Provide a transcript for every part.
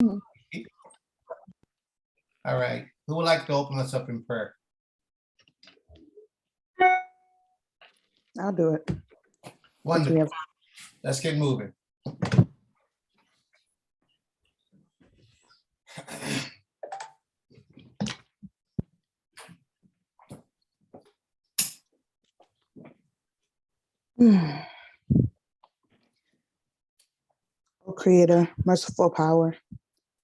All right. Who would like to open us up in prayer? I'll do it. Wonderful. Let's get moving. Oh, Creator, merciful power,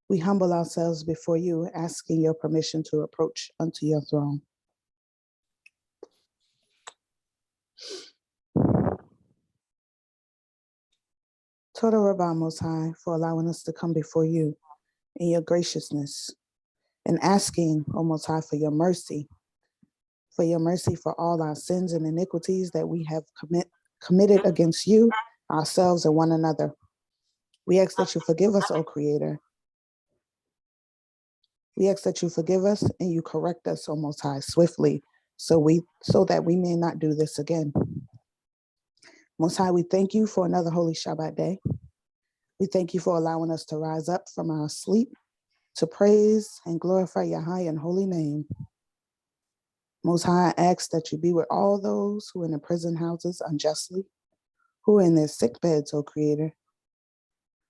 we humble ourselves before you, asking your permission to approach unto your throne. Total Rabbah Most High, for allowing us to come before you in your graciousness and asking, O Most High, for your mercy for all our sins and iniquities that we have committed against you, ourselves, and one another. We ask that you forgive us, O Creator. We ask that you forgive us and you correct us, O Most High, swiftly, so that we may not do this again. Most High, we thank you for another holy Shabbat day. We thank you for allowing us to rise up from our sleep to praise and glorify your high and holy name. Most High, I ask that you be with all those who are in the prison houses unjustly, who are in their sick beds, O Creator,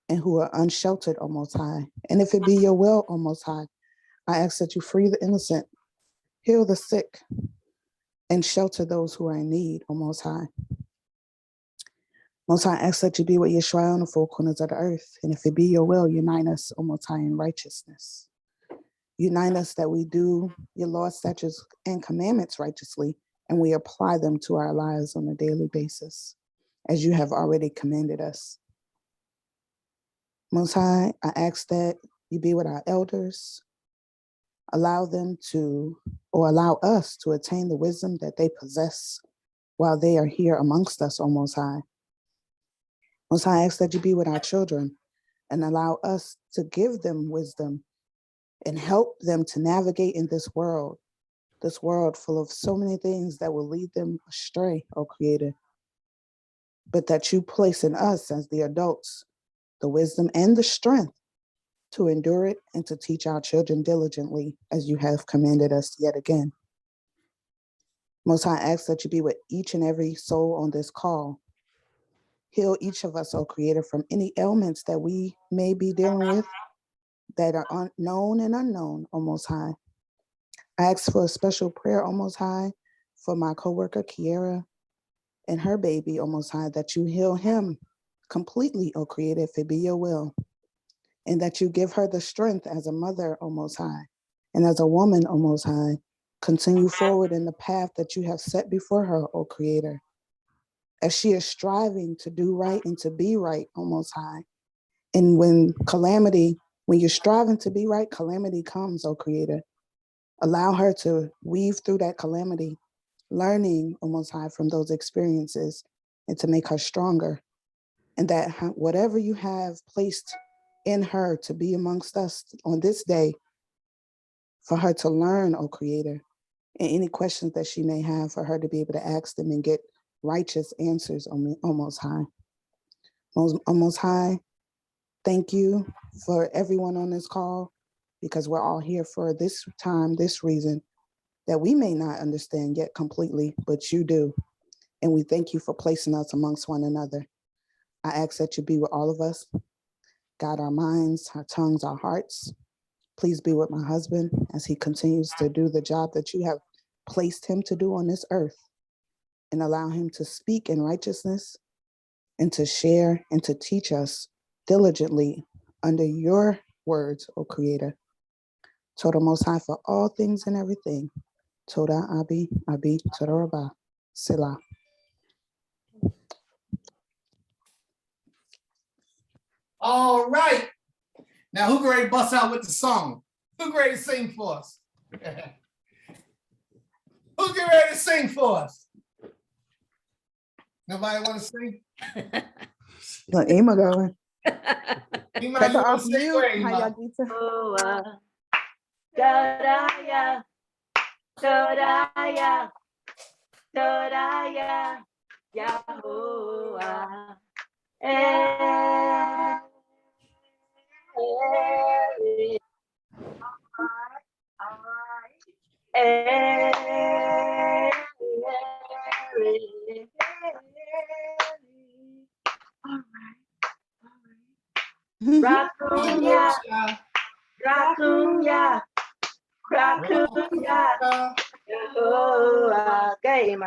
and who are unsheltered, O Most High. And if it be your will, O Most High, I ask that you free the innocent, heal the sick, and shelter those who are in need, O Most High. Most High, I ask that you be with Yeshua on the four corners of the earth. And if it be your will, unite us, O Most High, in righteousness. Unite us that we do your laws, statutes, and commandments righteously, and we apply them to our lives on a daily basis, as you have already commanded us. Most High, I ask that you be with our elders, allow us to attain the wisdom that they possess while they are here amongst us, O Most High. Most High, I ask that you be with our children and allow us to give them wisdom and help them to navigate in this world full of so many things that will lead them astray, O Creator, but that you place in us as the adults the wisdom and the strength to endure it and to teach our children diligently as you have commanded us yet again. Most High, I ask that you be with each and every soul on this call. Heal each of us, O Creator, from any ailments that we may be dealing with that are known and unknown, O Most High. I ask for a special prayer, O Most High, for my coworker, Kiera, and her baby, O Most High, that you heal him completely, O Creator, if it be your will, and that you give her the strength as a mother, O Most High, and as a woman, O Most High, continue forward in the path that you have set before her, O Creator, as she is striving to do right and to be right, O Most High. And when you're striving to be right, calamity comes, O Creator. Allow her to weave through that calamity, learning, O Most High, from those experiences, and to make her stronger. And that whatever you have placed in her to be amongst us on this day, for her to learn, O Creator, and any questions that she may have, for her to be able to ask them and get righteous answers, O Most High. O Most High, thank you for everyone on this call, because we're all here for this time, this reason, that we may not understand yet completely, but you do. And we thank you for placing us amongst one another. I ask that you be with all of us, guide our minds, our tongues, our hearts. Please be with my husband as he continues to do the job that you have placed him to do on this earth, and allow him to speak in righteousness and to share and to teach us diligently under your words, O Creator. Toda Most High for all things and everything. Toda Abi, Toda Rabbah, Selah. All right. Now, who ready to bust out with the song? Who ready to sing for us? Who get ready to sing for us? Nobody want to sing? Look, Ema going. Ema, Take you her want off to sing? mute. Go ahead, Ema. Toraya, Toraya, Toraya, Yahuwah. Rakunya, Rakunya, Rakunya. Oh, game.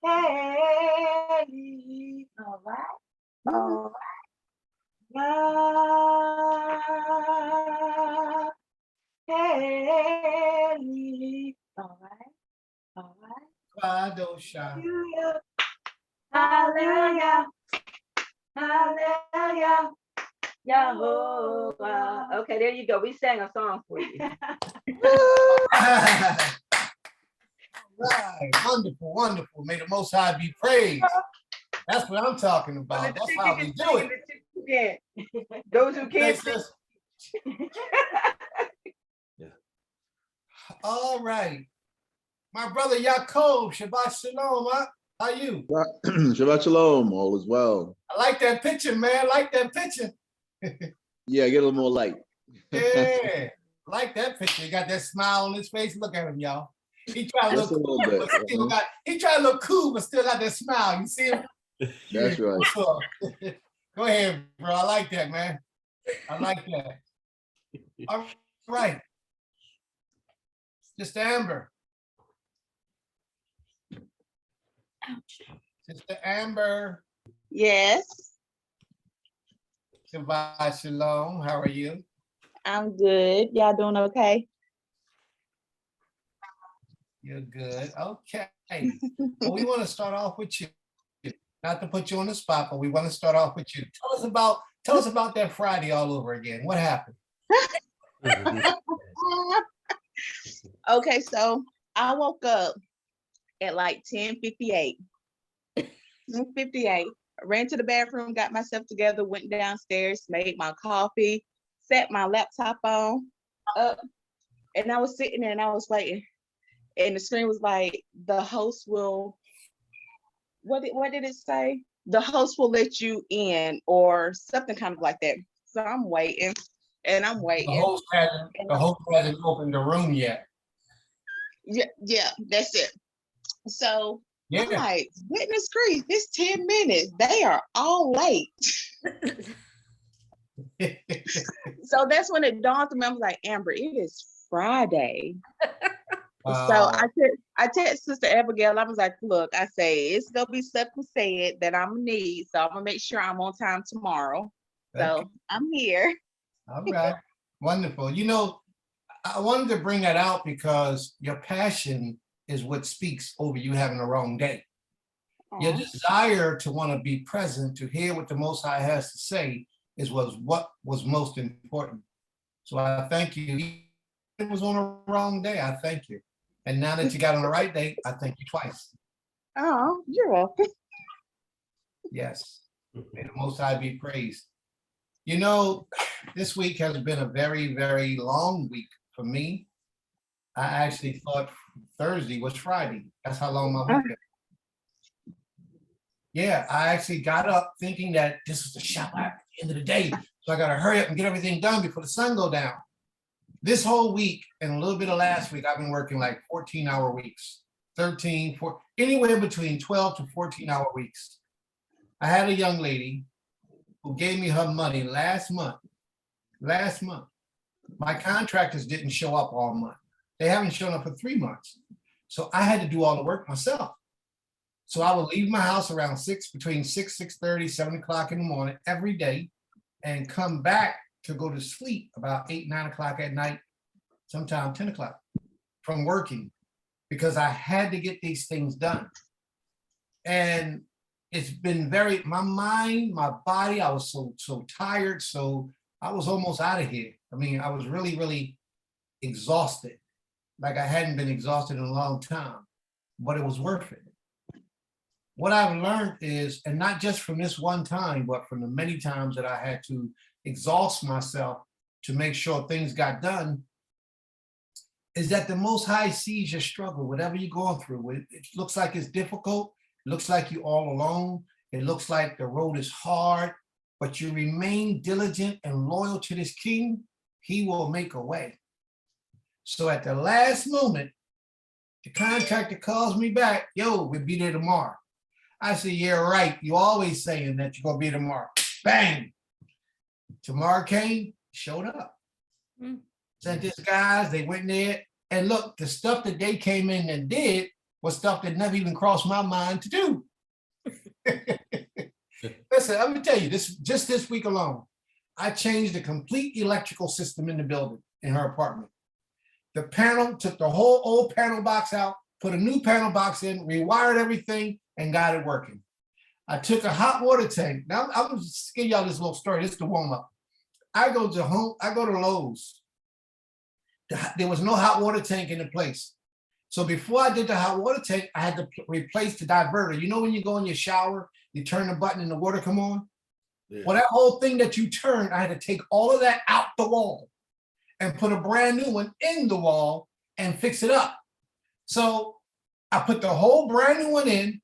Hey. All right. All right. Hey. All right. All right. Kwadosha. Hallelujah. Hallelujah. Yehovah. Okay, there you go. We sang a song for you. Right. Wonderful, wonderful. May the Most High be praised. That's what I'm talking about. That's how we do it. Again. Those who can't Thanks, sis. All right. My brother Yaakov, Shabbat Shalom. Huh? How you? Shabbat Shalom, all is well. I like that picture, man. I like that picture. Yeah, get a little more light. Yeah, like that picture. He got that smile on his face. Look at him, y'all. He tried to look Just a cool, little bit. but still got. He tried to look cool, but still got that smile. You see him? That's right. What's up? Go ahead, bro. I like that, man. I like that. All right. Sister Amber. Sister Amber. Yes, Shabbat Shalom. How are you? I'm good. Y'all doing okay? You're good. Okay. Well, we want to start off with you. Not to put you on the spot, but we want to start off with you. Tell us about that Friday all over again. What happened? Okay, so I woke up at like 10:58. 10:58. Ran to the bathroom, got myself together, went downstairs, made my coffee, set my laptop on up, and I was sitting there and I was waiting. And the screen was like, the host will, what did it say? The host will let you in or something kind of like that. So I'm waiting and I'm The waiting. host hasn't opened the room yet. Yeah, that's it. So I'm Yeah. like, goodness grief, it's 10 minutes. They are all late. So that's when it dawned on me. I was like, Amber, it is Friday. So I texted Sister Abigail. I was like, look, I say it's gonna be something said that I'm gonna need. So I'm gonna make sure I'm on time tomorrow. So Okay. I'm here. All right. Wonderful. You know, I wanted to bring that out because your passion is what speaks over you having a wrong day. Your desire to want to be present, to hear what the Most High has to say, was what was most important. So I thank you. It was on a wrong day. I thank you. And now that you got on the right day, I thank you twice. Oh, you're welcome. Yes. May the Most High be praised. You know, this week has been a very, very long week for me. I actually thought Thursday was Friday. That's how long my week is. Yeah, I actually got up thinking that this was the shower at the end of the day. So I got to hurry up and get everything done before the sun go down. This whole week and a little bit of last week, I've been working like 14-hour weeks, 13, 14, anywhere between 12 to 14-hour weeks. I had a young lady who gave me her money last month. My contractors didn't show up all month. They haven't shown up for 3 months. So I had to do all the work myself. So I would leave my house around between 6:30, 7 o'clock in the morning every day and come back to go to sleep about 8, 9 o'clock at night, sometimes 10 o'clock from working because I had to get these things done. And it's been my mind, my body, I was so tired. So I was almost out of here. I mean, I was really, really exhausted. Like I hadn't been exhausted in a long time, but it was worth it. What I've learned is, and not just from this one time, but from the many times that I had to exhaust myself to make sure things got done, is that the Most High sees your struggle, whatever you're going through. It looks like it's difficult, looks like you're all alone, It looks like the road is hard, but you remain diligent and loyal to this king, he will make a way. So at the last moment, the contractor calls me back, yo, we'll be there tomorrow. I said, yeah, right. You always saying that you're gonna be tomorrow. Bang. Tomorrow came, showed up. Sent these guys, they went there, and look, the stuff that they came in and did was stuff that never even crossed my mind to do. Listen, let me tell you, just this week alone, I changed the complete electrical system in the building, in her apartment. The panel, took the whole old panel box out, put a new panel box in, rewired everything, and got it working. I took a hot water tank. Now I'm just give y'all this little story. This is the warm up. I go to Lowe's. There was no hot water tank in the place. So before I did the hot water tank, I had to replace the diverter. You know when you go in your shower, you turn the button and the water come on? Yeah. Well, that whole thing that you turned, I had to take all of that out the wall and put a brand new one in the wall and fix it up. So I put the whole brand new one in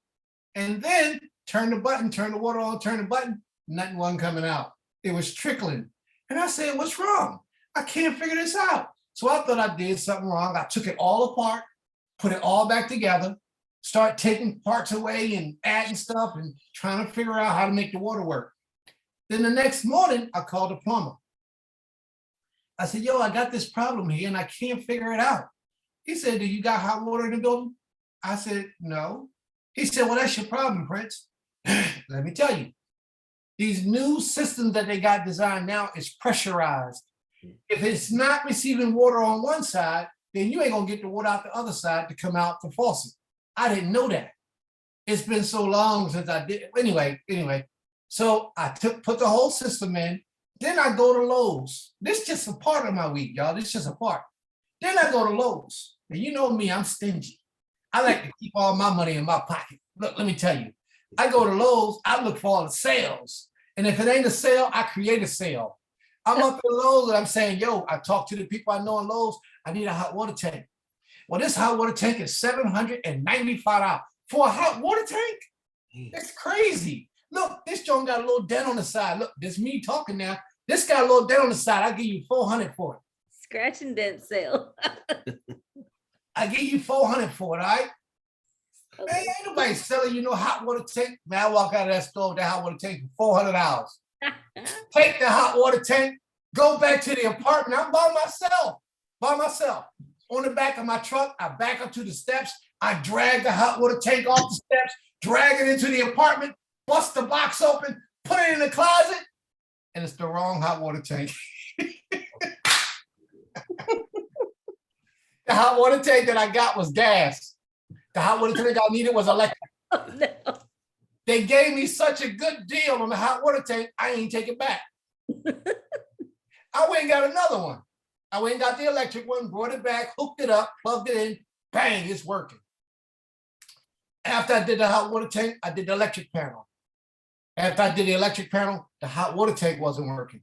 and then turn the button, turn the water on, turn the button, nothing wasn't coming out. It was trickling. And I said, what's wrong? I can't figure this out. So I thought I did something wrong. I took it all apart, put it all back together, start taking parts away and adding stuff and trying to figure out how to make the water work. Then the next morning, I called the plumber. I said, yo, I got this problem here and I can't figure it out. He said, do you got hot water in the building? I said, no. He said, well, that's your problem, Prince. Let me tell you, these new systems that they got designed now is pressurized. If it's not receiving water on one side, then you ain't gonna get the water out the other side to come out the faucet. I didn't know that. It's been so long since I did. Anyway. So I put the whole system in. Then I go to Lowe's. This is just a part of my week, y'all. This is just a part. Then I go to Lowe's. And you know me, I'm stingy. I like to keep all my money in my pocket. Look, let me tell you. I go to Lowe's, I look for all the sales. And if it ain't a sale, I create a sale. I'm up at Lowe's and I'm saying, yo, I talk to the people I know in Lowe's, I need a hot water tank. Well, this hot water tank is $795 for a hot water tank. That's crazy. Look, this joint got a little dent on the side. Look, this is me talking now. This got a little dent on the side. I'll give you $400 for it. Scratch and dent sale. I give you $400 for it, all right? Man, Okay. ain't nobody selling you no hot water tank. Man, I walk out of that store with that hot water tank for $400. Take the hot water tank, go back to the apartment. I'm by myself. On the back of my truck, I back up to the steps. I drag the hot water tank off the steps, drag it into the apartment, bust the box open, put it in the closet, and it's the wrong hot water tank. The hot water tank that I got was gas. The hot water tank I needed was electric. Oh, no. They gave me such a good deal on the hot water tank, I ain't take it back. I went and got another one. I went and got the electric one, brought it back, hooked it up, plugged it in, bang, it's working. After I did the hot water tank, I did the electric panel. After I did the electric panel, the hot water tank wasn't working.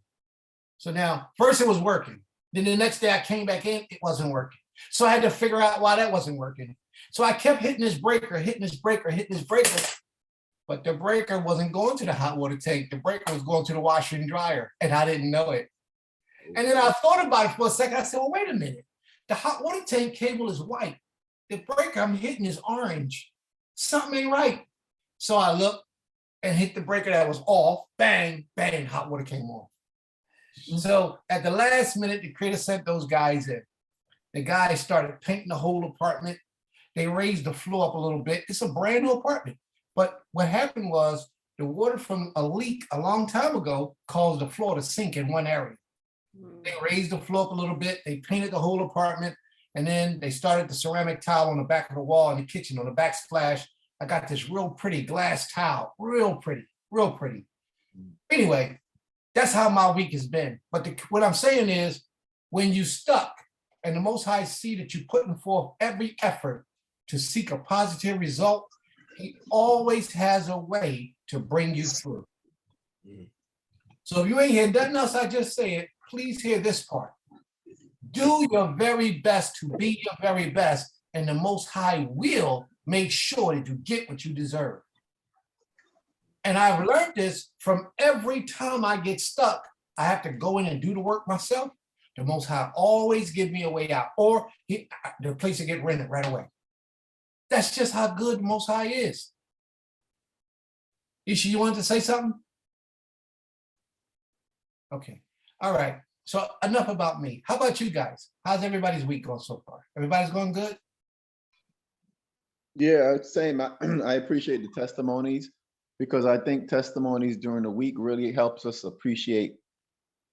So now, first it was working. Then the next day I came back in, it wasn't working. So I had to figure out why that wasn't working. So I kept hitting this breaker, but the breaker wasn't going to the hot water tank. The breaker was going to the washer and dryer, and I didn't know it. And then I thought about it for a second. I said, well, wait a minute. The hot water tank cable is white. The breaker I'm hitting is orange. Something ain't right. So I looked and hit the breaker that was off. Bang, bang, hot water came on. So at the last minute, the creator sent those guys in. The guys started painting the whole apartment. They raised the floor up a little bit. It's a brand new apartment. But what happened was the water from a leak a long time ago caused the floor to sink in one area. They raised the floor up a little bit. They painted the whole apartment. And then they started the ceramic tile on the back of the wall in the kitchen on the backsplash. I got this real pretty glass tile, real pretty. Anyway, that's how my week has been. But what I'm saying is when you stuck and the Most High see that you're putting forth every effort to seek a positive result, he always has a way to bring you through. So if you ain't hear nothing else I just said, please hear this part. Do your very best to be your very best, and the Most High will make sure that you get what you deserve. And I've learned this from every time I get stuck, I have to go in and do the work myself. The Most High always give me a way out, or the place to get rented right away. That's just how good the Most High is. Ishi, you wanted to say something? Okay. All right. So enough about me. How about you guys? How's everybody's week going so far? Everybody's going good? Yeah, same. I appreciate the testimonies because I think testimonies during the week really helps us appreciate,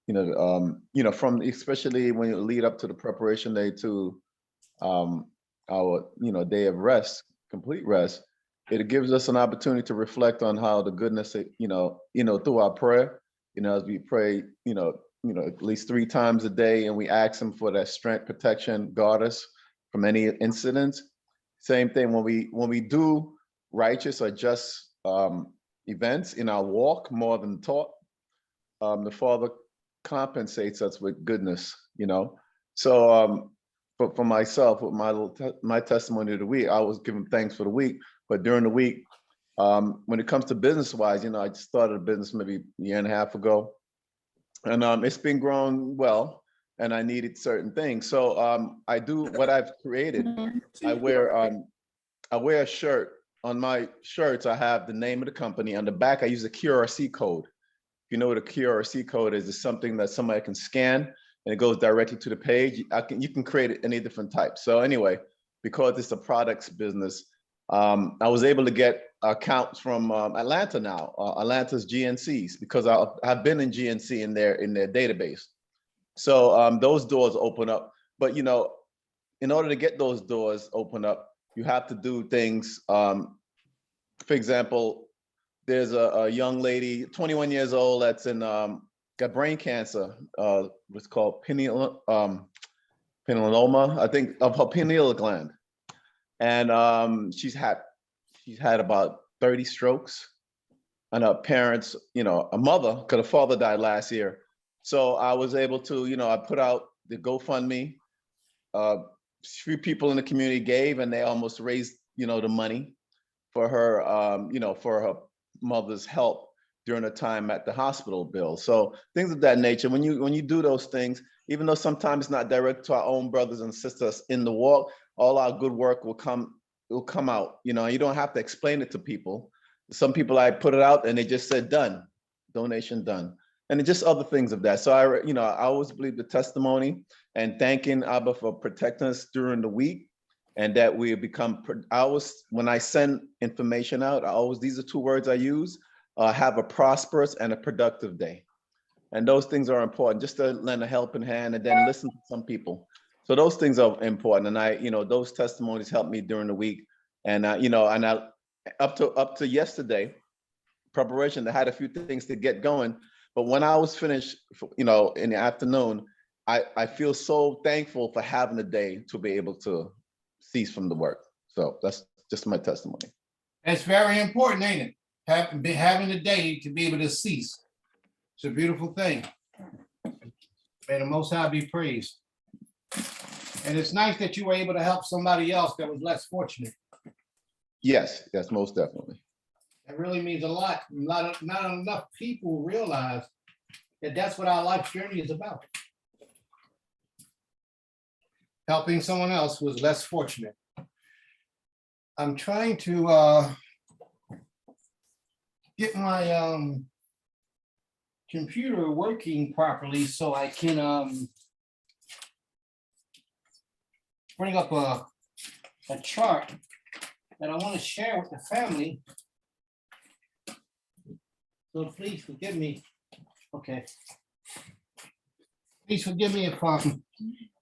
from especially when you lead up to the preparation day to our, day of rest, complete rest. It gives us an opportunity to reflect on how the goodness, through our prayer, as we pray, at least 3 times a day, and we ask Him for that strength, protection, guard us from any incidents. Same thing when we do righteous or just events in our walk more than taught, the Father compensates us with goodness, So for myself, with my testimony of the week, I was giving thanks for the week, but during the week, when it comes to business wise, I just started a business maybe a year and a half ago, and it's been growing well, and I needed certain things. So I do what I've created. I wear a shirt. On my shirts, I have the name of the company. On the back, I use a QRC code. If you know what a QRC code is, it's something that somebody can scan and it goes directly to the page. You can create it any different types. So anyway, because it's a products business, I was able to get accounts from Atlanta now, Atlanta's GNCs, because I've been in GNC in their database. So those doors open up. But in order to get those doors open up, you have to do things. For example, there's a young lady, 21 years old, that's got brain cancer. What's called pineal, pinealoma, I think, of her pineal gland, and she's had about 30 strokes, and her parents, a mother, because her father died last year. So I was able to, I put out the GoFundMe. Few people in the community gave, and they almost raised, the money for her, for her mother's help during a time at the hospital bill. So things of that nature. When you do those things, even though sometimes it's not direct to our own brothers and sisters in the walk, all our good work will come out. You don't have to explain it to people. Some people, I put it out and they just said done, donation done, and just other things of that. So I always believe the testimony and thanking Abba for protecting us during the week, and that we become. When I send information out, these are 2 words I use: have a prosperous and a productive day. And those things are important, just to lend a helping hand and then listen to some people. So those things are important. And those testimonies helped me during the week. And up to yesterday, preparation, I had a few things to get going. But when I was finished, in the afternoon, I feel so thankful for having a day to be able to cease from the work. So that's just my testimony. That's very important, ain't it? Having a day to be able to cease. It's a beautiful thing. May the Most High be praised. And it's nice that you were able to help somebody else that was less fortunate. Yes, most definitely. That really means a lot. Not enough people realize that that's what our life journey is about. Helping someone else who is less fortunate. I'm trying to get my computer working properly so I can bring up a chart that I want to share with the family. So please forgive me. Okay. Please forgive me if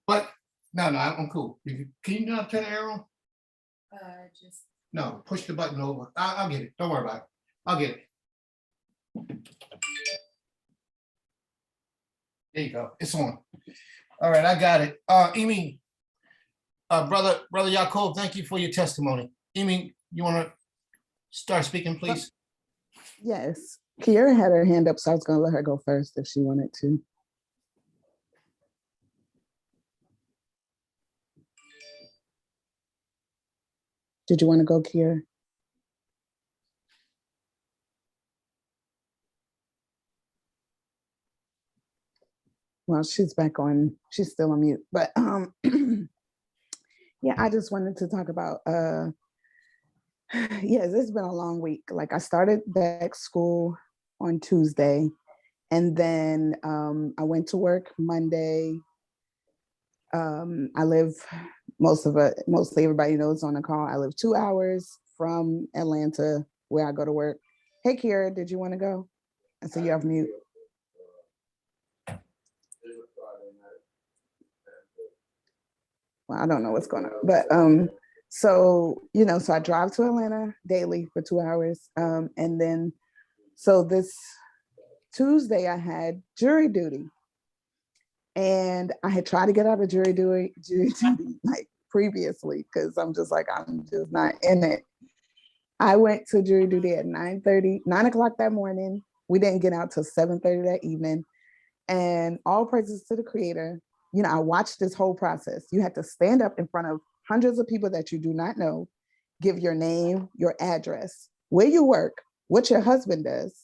but no, I'm cool. Can you not turn the arrow? Just No, push the button over. I'll get it. Don't worry about it. I'll get it. There you go. It's on. All right, I got it. Emi, brother Yaakov, thank you for your testimony. Emi, you want to start speaking, please? Yes. Kiara had her hand up, so I was going to let her go first if she wanted to. Did you want to go, Kiara? Well, she's back on, she's still on mute, but yeah, I just wanted to talk about yes, it's been a long week. Like I started back school on Tuesday, and then I went to work Monday. I live mostly everybody knows on the call. I live 2 hours from Atlanta where I go to work. Hey Kira, did you want to go? I see you off mute. Well, I don't know what's going on, but so so I drive to Atlanta daily for 2 hours, and then so this Tuesday I had jury duty, and I had tried to get out of jury duty like previously because I'm just not in it. I went to jury duty at 9 o'clock that morning. We didn't get out till 7:30 that evening, and all praises to the creator. I watched this whole process. You had to stand up in front of hundreds of people that you do not know, give your name, your address, where you work, what your husband does,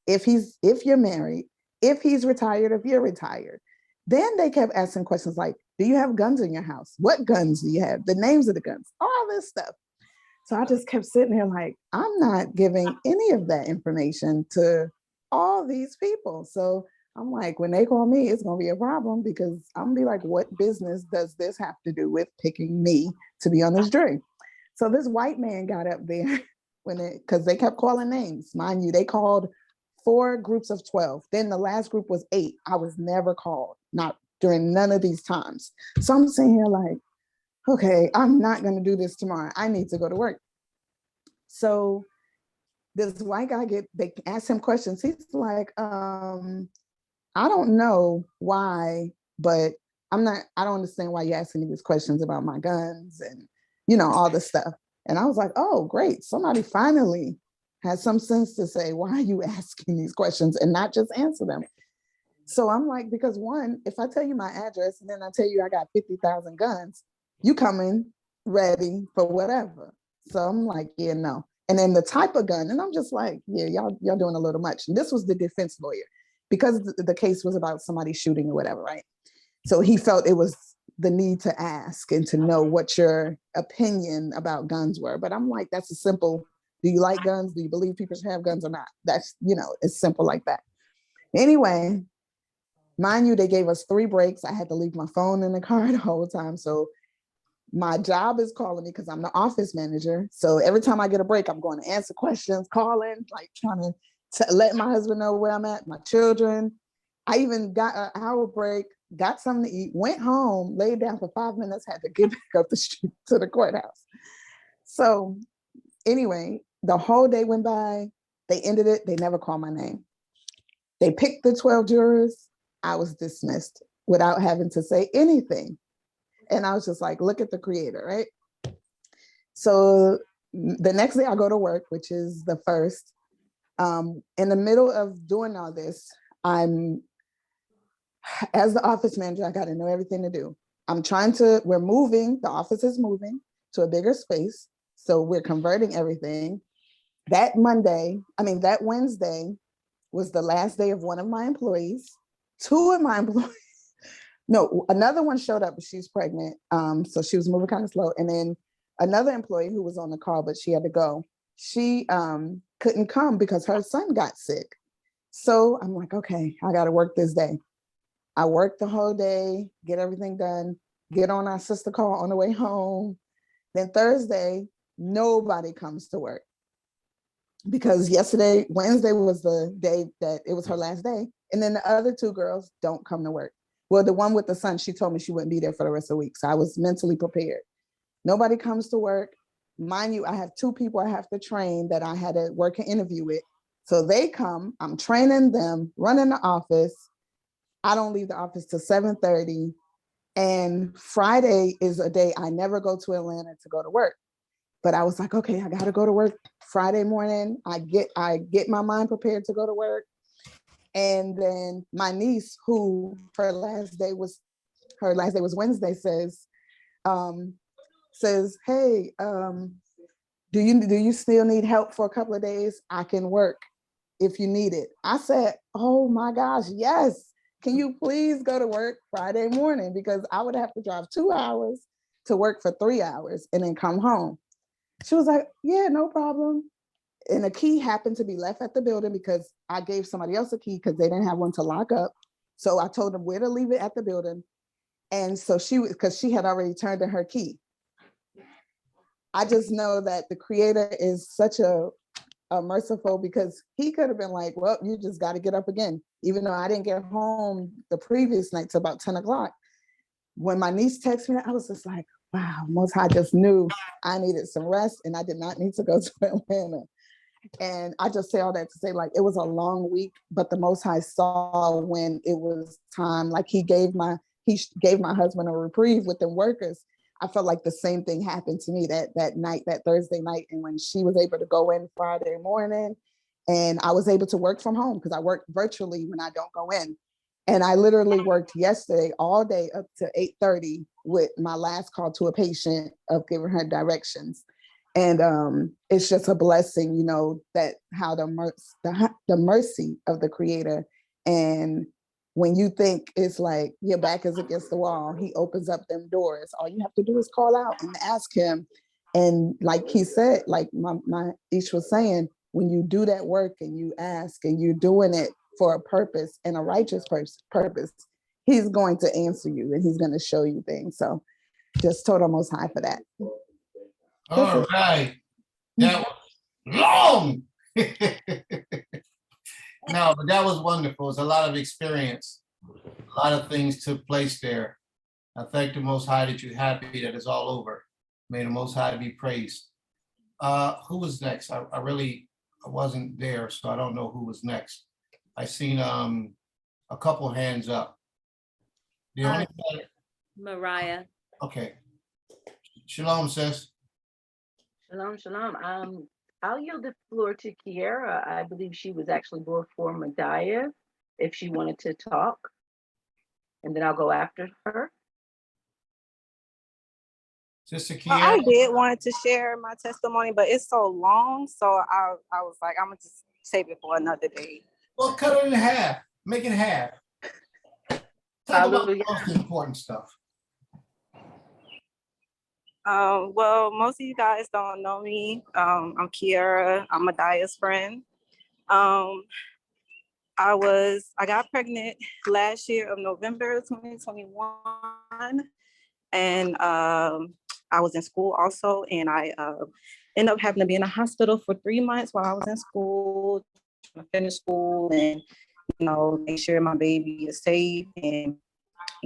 if you're married, if he's retired, if you're retired. Then they kept asking questions like, do you have guns in your house? What guns do you have? The names of the guns, all this stuff. So I just kept sitting here like, I'm not giving any of that information to all these people. So I'm like, when they call me, it's going to be a problem because I'm going to be like, what business does this have to do with picking me to be on this jury? So this white man got up there because they kept calling names. Mind you, they called 4 groups of 12. Then the last group was 8. I was never called, not during none of these times. So I'm sitting here like, okay, I'm not going to do this tomorrow. I need to go to work. So this white guy they ask him questions. He's like, I don't know why, but I don't understand why you're asking me these questions about my guns and, all this stuff. And I was like, oh, great. Somebody finally has some sense to say, why are you asking these questions and not just answer them? So I'm like, because one, if I tell you my address and then I tell you I got 50,000 guns, you coming ready for whatever. So I'm like, yeah, no. And then the type of gun, and I'm just like, yeah, y'all doing a little much. And this was the defense lawyer because the case was about somebody shooting or whatever, right? So he felt it was the need to ask and to know what your opinion about guns were. But I'm like, that's a simple, do you like guns? Do you believe people should have guns or not? That's, it's simple like that. Anyway, mind you, they gave us 3 breaks. I had to leave my phone in the car the whole time. So my job is calling me because I'm the office manager. So every time I get a break, I'm going to answer questions, calling, like trying to let my husband know where I'm at, my children. I even got an hour break, got something to eat, went home, laid down for 5 minutes, had to get back up the street to the courthouse. So anyway, the whole day went by. They ended it. They never called my name. They picked the 12 jurors. I was dismissed without having to say anything. And I was just like, look at the creator, right? So the next day I go to work, which is the 1st. In the middle of doing all this, as the office manager, I got to know everything to do. We're moving, the office is moving to a bigger space. So we're converting everything. That Wednesday was the last day of one of my employees. 2 of my employees, no, another one showed up, but she's pregnant. So she was moving kind of slow. And then another employee who was on the call, but she had to go. She couldn't come because her son got sick. So I'm like, okay, I got to work this day. I worked the whole day, get everything done, get on our sister call on the way home. Then Thursday, nobody comes to work because Wednesday was the day that it was her last day. And then the other 2 girls don't come to work. Well, the one with the son, she told me she wouldn't be there for the rest of the week. So I was mentally prepared. Nobody comes to work. Mind you, I have 2 people I have to train that I had to work an interview with. So they come, I'm training them, running the office. I don't leave the office till 7:30. And Friday is a day I never go to Atlanta to go to work. But I was like, okay, I got to go to work Friday morning. I get my mind prepared to go to work. And then my niece, who her last day was Wednesday, says, hey, do you still need help for a couple of days? I can work if you need it. I said, oh my gosh, yes. can you please go to work Friday morning? Because I would have to drive 2 hours to work for 3 hours and then come home. She was like, yeah, no problem. And the key happened to be left at the building because I gave somebody else a key because they didn't have one to lock up. So I told them where to leave it at the building. And so because she had already turned in her key. I just know that the creator is such a merciful, because he could have been like, well, you just got to get up again. Even though I didn't get home the previous night till about 10 o'clock. When my niece texted me, I was just like, wow, Most High just knew I needed some rest and I did not need to go to Atlanta. And I just say all that to say, like, it was a long week, but the Most High saw when it was time. Like he gave my husband a reprieve with the workers. I felt like the same thing happened to me that night, that Thursday night. And when she was able to go in Friday morning, and I was able to work from home because I work virtually when I don't go in. And I literally worked yesterday all day up to 8:30 with my last call to a patient of giving her directions. And it's just a blessing, you know, that how the mercy of the creator. And when you think it's like your back is against the wall, he opens up them doors. All you have to do is call out and ask him. And like he said, like my Ish was saying, when you do that work and you ask and you're doing it for a purpose and a righteous purpose, he's going to answer you and he's going to show you things. So just total Most High for that. All right. That was long. No, but that was wonderful. It's a lot of experience. A lot of things took place there. I thank the Most High that you're happy that it's all over. May the Most High be praised. Who was next? I wasn't there, so I don't know who was next. I seen a couple hands up. The only Mariah. okay. Shalom, sis. Shalom, shalom. I'll yield the floor to Kiara. I believe she was actually before Madiah, if she wanted to talk. And then I'll go after her. Sister I Kiara. did want to share my testimony, but it's so long. So I was like, I'm going to just save it for another day. Well, cut it in half. Make it half. Talk about the most important stuff. Well, most of you guys don't know me. I'm Kiara. I'm Madiah's friend. I got pregnant last year of November 2021. And I was in school also. And I ended up having to be in a hospital for 3 months while I was in school, trying to finish school and, you know, make sure my baby is safe and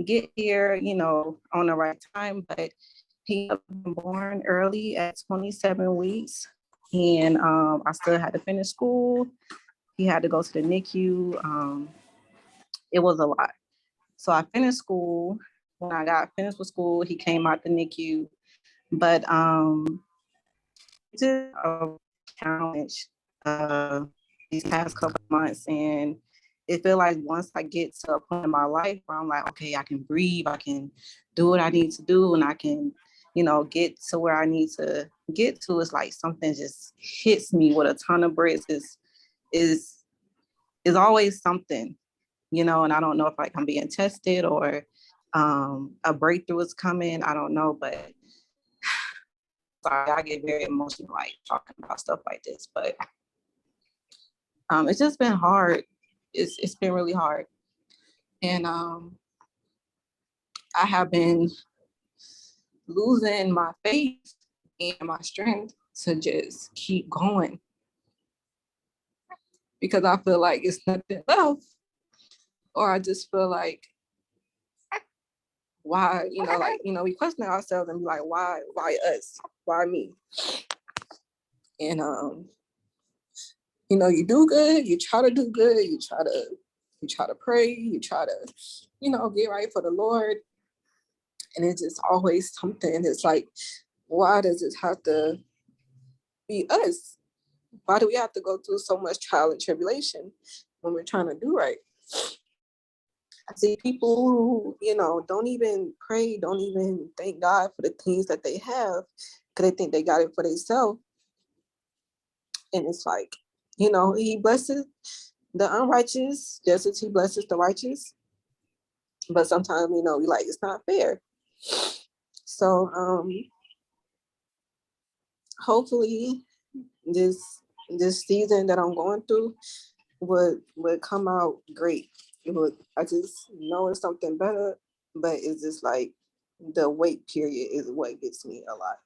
get here, you know, on the right time. But he was born early at 27 weeks. And I still had to finish school. He had to go to the NICU. It was a lot. So I finished school. When I got finished with school, he came out the NICU. But it's a challenge these past couple of months. And it feel like once I get to a point in my life where I'm like, okay, I can breathe, I can do what I need to do, and I can, you know, get to where I need to get to, it's like something just hits me with a ton of bricks. Is always something, you know, and I don't know if like I'm being tested or a breakthrough is coming. I don't know, but sorry, I get very emotional like talking about stuff like this, but it's just been hard. It's been really hard. And I have been losing my faith and my strength to just keep going, because I feel like it's nothing left, or I just feel like, why, you know, like, you know, we question ourselves and be like, why us? Why me? And you know, you do good, you try to do good, you try to pray, you try to, you know, get right for the Lord. And it's just always something. It's like, why does it have to be us? Why do we have to go through so much trial and tribulation when we're trying to do right? I see people who, you know, don't even pray, don't even thank God for the things that they have, because they think they got it for themselves. And it's like, you know, he blesses the unrighteous just as he blesses the righteous. but sometimes, you know, we like, it's not fair. So hopefully this season that I'm going through would come out great. I just know it's something better, but it's just like the wait period is what gets me a lot.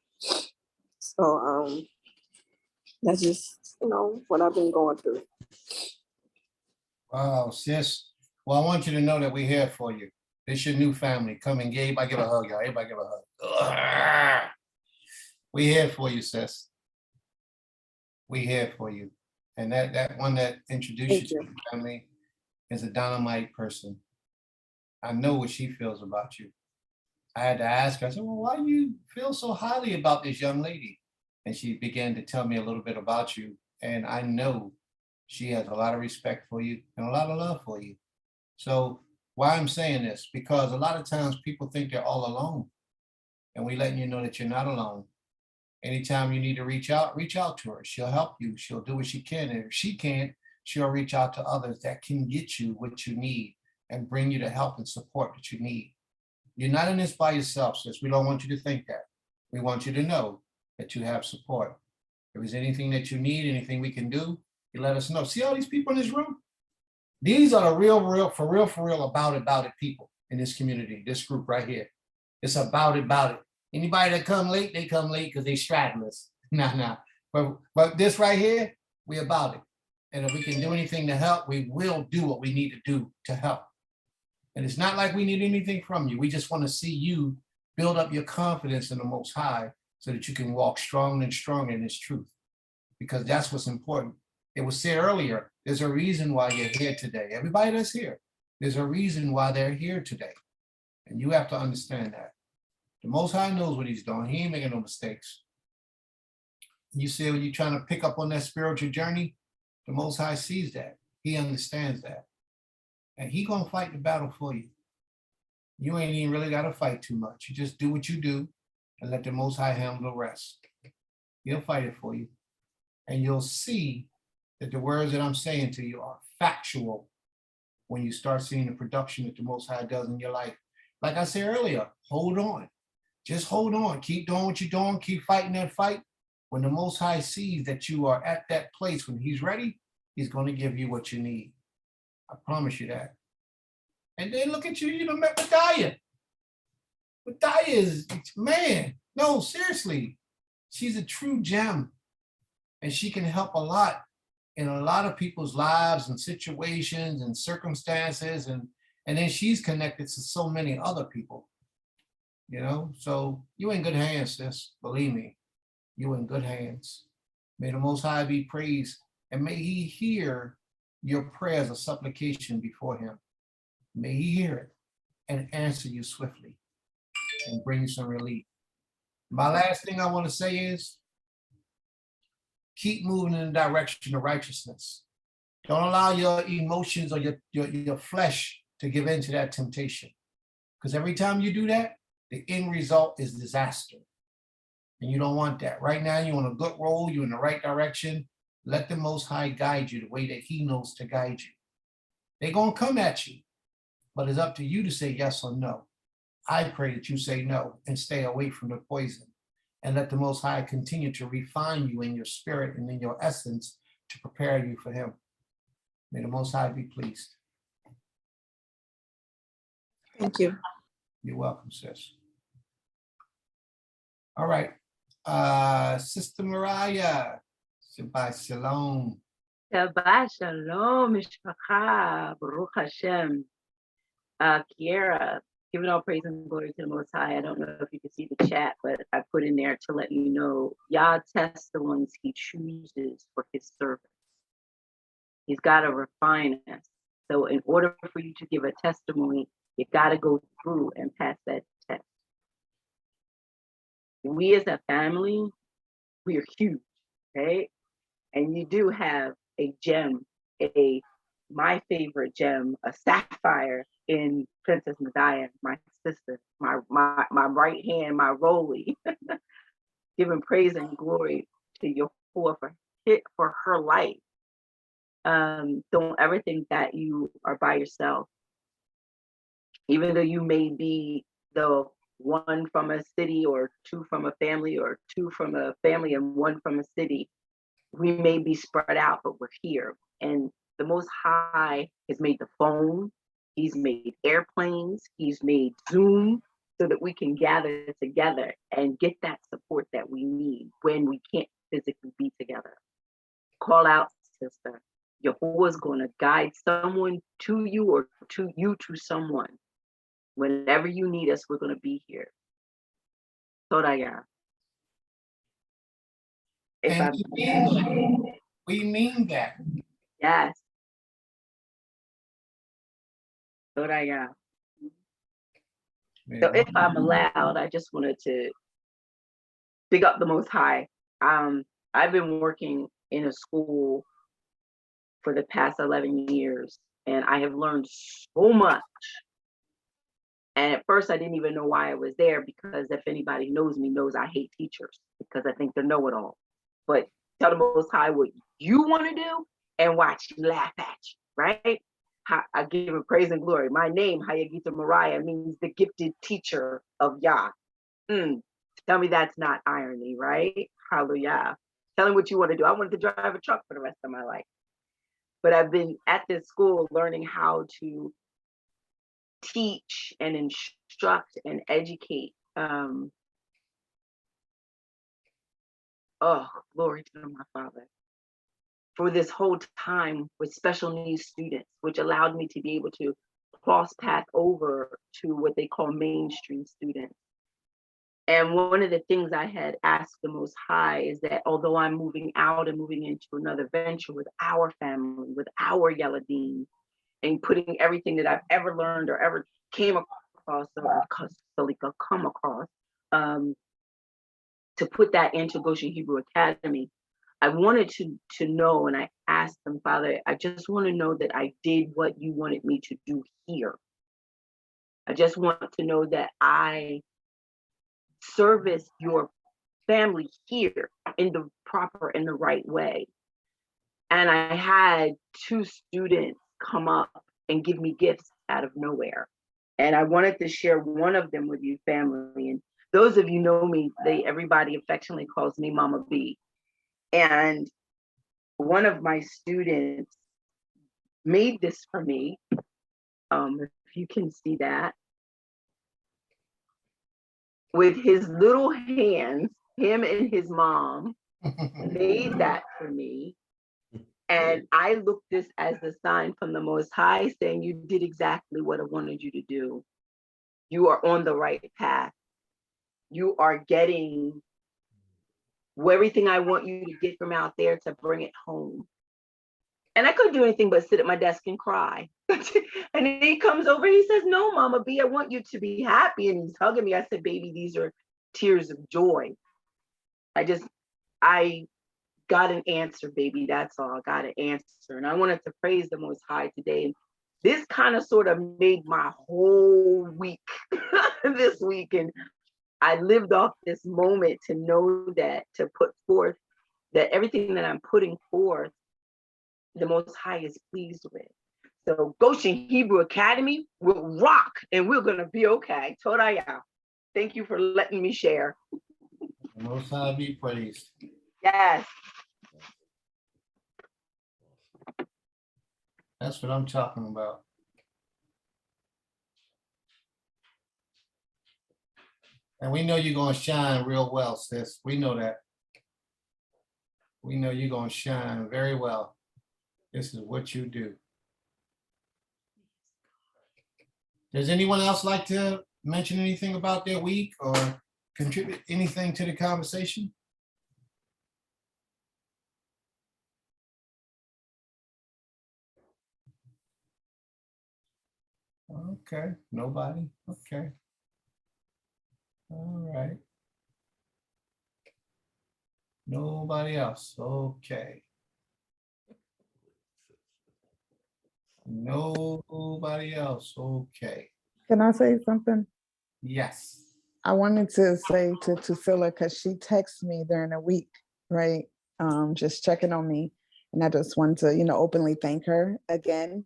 So that's just, you know, what I've been going through. Wow, sis. Well, I want you to know that we're here for you. This your new family. Come and Gabe, I give a hug, y'all. Everybody give a hug. Ugh. We here for you, sis. We here for you. And that one that introduced you Thank to you. the family is a dynamite person. I know what she feels about you. I had to ask her, I said, well, why do you feel so highly about this young lady? And she began to tell me a little bit about you. And I know she has a lot of respect for you and a lot of love for you. So why I'm saying this, because a lot of times people think they're all alone. And we letting you know that you're not alone. Anytime you need to reach out to her. She'll help you. She'll do what she can. And if she can't, she'll reach out to others that can get you what you need and bring you the help and support that you need. You're not in this by yourself, sis. We don't want you to think that. We want you to know that you have support. If there's anything that you need, anything we can do, you let us know. See all these people in this room? These are the real, for real about it people in this community, this group right here. It's about it. Anybody that come late, they come late because they stragglers. Nah. But this right here, we about it. And if we can do anything to help, we will do what we need to do to help. And it's not like we need anything from you. We just want to see you build up your confidence in the Most High so that you can walk strong and strong in His truth. Because that's what's important. It was said earlier, there's a reason why you're here today. Everybody that's here, there's a reason why they're here today. And you have to understand that. The Most High knows what He's doing. He ain't making no mistakes. You see, when you're trying to pick up on that spiritual journey, the Most High sees that. He understands that. And He gonna fight the battle for you. You ain't even really gotta fight too much. You just do what you do and let the Most High handle the rest. He'll fight it for you. And you'll see that the words that I'm saying to you are factual when you start seeing the production that the Most High does in your life. Like I said earlier, hold on. Just hold on. Keep doing what you're doing. Keep fighting that fight. When the Most High sees that you are at that place, when He's ready, He's going to give you what you need. I promise you that. And then look at you, you know, met Medaya. Medaya is, man, no, seriously. She's a true gem. And she can help a lot in a lot of people's lives and situations and circumstances. And then she's connected to so many other people, you know? So you in good hands, sis, believe me, you in good hands. May the Most High be praised and may He hear your prayers of supplication before Him. May He hear it and answer you swiftly and bring you some relief. My last thing I want to say is, keep moving in the direction of righteousness. Don't allow your emotions or your flesh to give in to that temptation. Because every time you do that, the end result is disaster. And you don't want that. Right now, you're on a good roll, you're in the right direction. Let the Most High guide you the way that He knows to guide you. They're going to come at you, but it's up to you to say yes or no. I pray that you say no and stay away from the poison. And let the Most High continue to refine you in your spirit and in your essence to prepare you for Him. May the Most High be pleased. Thank you. You're welcome, sis. All right. Sister Mariah, Shabbat Shalom. Shabbat Shalom, Mishpacha, Baruch Hashem. Kiera, giving all praise and glory to the Most High. I don't know if you can see the chat, but I put in there to let you know, Yah tests the ones He chooses for His service. He's got to refine us. So in order for you to give a testimony, you got to go through and pass that test. We as a family, we are huge, right? And you do have a gem, my favorite gem, a sapphire in Princess Medaya, my sister, my right hand, my Rolly, giving praise and glory to Yahuwah for her life. Don't ever think that you are by yourself. Even though you may be the one from a city or two from a family or two from a family and one from a city, we may be spread out, but we're here. And the Most High has made the phone, He's made airplanes, He's made Zoom so that we can gather together and get that support that we need when we can't physically be together. Call out, sister. Yahuwah is going to guide someone to you or to you to someone. Whenever you need us, we're going to be here. Toraya. If And I'm we mean that. yes. Toraya. So if I'm allowed, I just wanted to big up the Most High. I've been working in a school for the past 11 years, and I have learned so much. And at first, I didn't even know why I was there, because if anybody knows me, knows I hate teachers because I think they know it all. But tell the Most High what you want to do and watch you laugh at you, right? I give him praise and glory. My name, Hayagita Mariah, means the gifted teacher of Yah. Tell me that's not irony, right? Hallelujah. Tell him what you want to do. I wanted to drive a truck for the rest of my life. But I've been at this school learning how to teach and instruct and educate. Oh, glory to my Father. For this whole time with special needs students, which allowed me to be able to cross path over to what they call mainstream students. And one of the things I had asked the Most High is that although I'm moving out and moving into another venture with our family, with our Yeladim, and putting everything that I've ever learned or ever came across or come across, to put that into Goshen Hebrew Academy, I wanted to know, and I asked them, Father, I just want to know that I did what you wanted me to do here. I just want to know that I service your family here in the proper and the right way. And I had 2 students come up and give me gifts out of nowhere. And I wanted to share one of them with you, family. And those of you know me, everybody affectionately calls me Mama B. And one of my students made this for me. If you can see that. With his little hands, him and his mom made that for me. And I look this as the sign from the Most High saying, you did exactly what I wanted you to do. You are on the right path. You are getting everything I want you to get from out there to bring it home. And I couldn't do anything but sit at my desk and cry. And he comes over, he says, no, Mama B, I want you to be happy. And he's hugging me. I said, baby, these are tears of joy. I got an answer, baby. That's all. I got an answer. And I wanted to praise the Most High today. And this kind of sort of made my whole week this week. And I lived off this moment to know that, to put forth that everything that I'm putting forth, the Most High is pleased with. So Goshen Hebrew Academy will rock and we're going to be okay. Toraya. Thank you for letting me share. The Most High be praised. Yes. That's what I'm talking about. And we know you're going to shine real well, sis. We know that. We know you're going to shine very well. This is what you do. Does anyone else like to mention anything about their week or contribute anything to the conversation? Okay, nobody. Okay. All right. Nobody else. Okay. Nobody else. Okay. Can I say something? Yes. I wanted to say to Tusila, because she texted me during the week, right? Just checking on me. And I just wanted to, openly thank her again.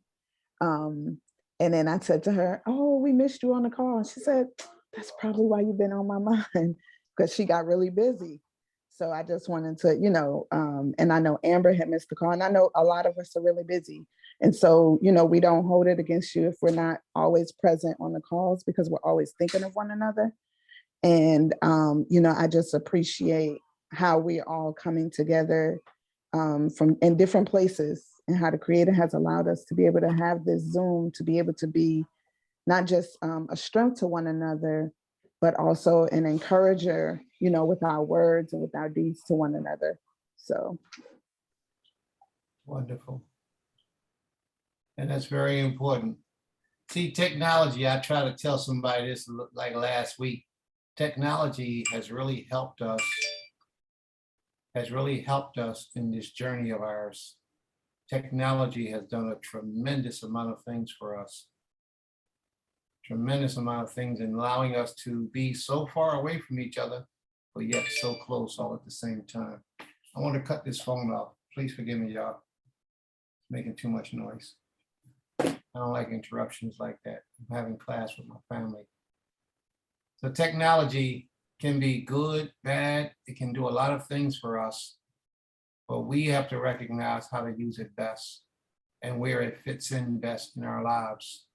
And then I said to her, "Oh, we missed you on the call." And she said, "That's probably why you've been on my mind," because she got really busy. So I just wanted to, and I know Amber had missed the call, and I know a lot of us are really busy. And so, we don't hold it against you if we're not always present on the calls, because we're always thinking of one another. And, I just appreciate how we're all coming together from in different places, and how the Creator has allowed us to be able to have this Zoom, to be able to be not just a strength to one another, but also an encourager, with our words and with our deeds to one another. So. Wonderful. And that's very important. See, technology, I try to tell somebody this like last week, technology has really helped us in this journey of ours. Technology has done a tremendous amount of things for us. Tremendous amount of things, in allowing us to be so far away from each other, but yet so close all at the same time. I want to cut this phone off. Please forgive me, y'all. It's making too much noise. I don't like interruptions like that. I'm having class with my family. So technology can be good, bad. It can do a lot of things for us, but we have to recognize how to use it best and where it fits in best in our lives.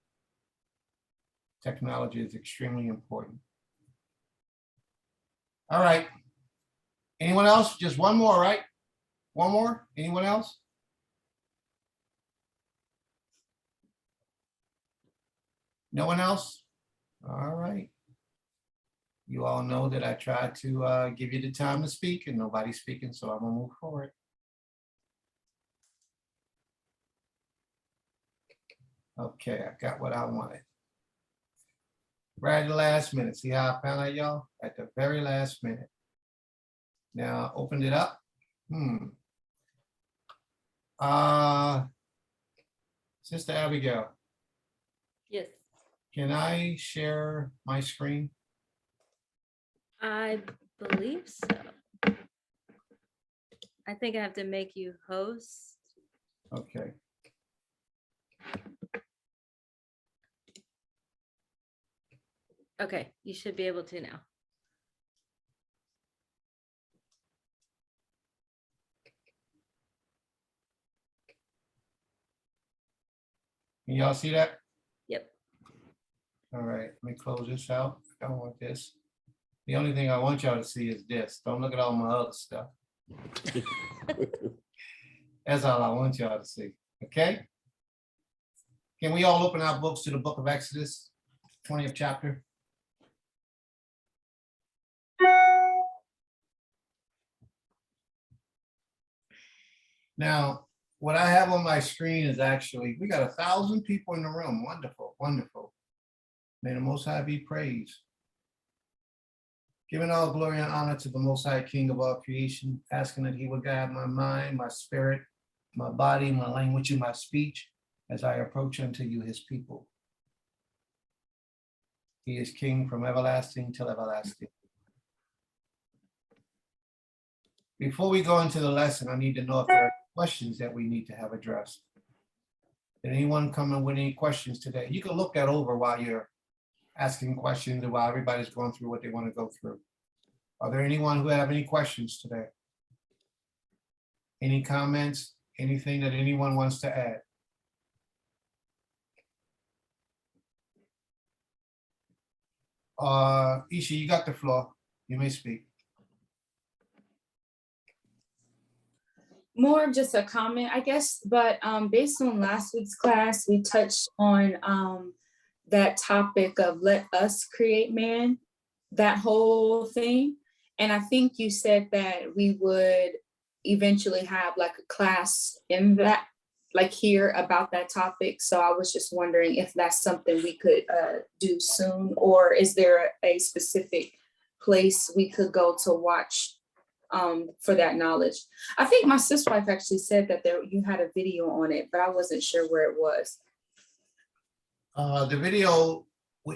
Technology is extremely important. All right. Anyone else? Just one more, right? One more? Anyone else? No one else? All right. You all know that I tried to give you the time to speak, and nobody's speaking, so I'm gonna move forward. Okay, I got what I wanted. Right at the last minute. See how I found out, y'all? At the very last minute. Now, opened it up. Sister Abigail, Yes, can I share my screen? I believe so. I think I have to make you host. Okay. Okay, you should be able to now. Can y'all see that? Yep. All right, let me close this out. I don't want this. The only thing I want y'all to see is this. Don't look at all my other stuff. That's all I want y'all to see, okay? Can we all open our books to the book of Exodus, 20th chapter? Now, what I have on my screen is actually, we got 1,000 people in the room. Wonderful, wonderful. May the Most High be praised. Giving all glory and honor to the Most High King of all creation, asking that He would guide my mind, my spirit, my body, my language, and my speech as I approach unto you, His people. He is King from everlasting till everlasting. Before we go into the lesson, I need to know if there are questions that we need to have addressed. Did anyone come in with any questions today? You can look that over while you're asking questions and while everybody's going through what they want to go through. Are there anyone who have any questions today? Any comments, anything that anyone wants to add? Isha, you got the floor. You may speak. More of just a comment, I guess, but based on last week's class, we touched on that topic of let us create man, that whole thing. And I think you said that we would eventually have like a class in that, like here about that topic. So I was just wondering if that's something we could do soon, or is there a specific place we could go to watch for that knowledge? I think my sister wife actually said that you had a video on it, but I wasn't sure where it was. The video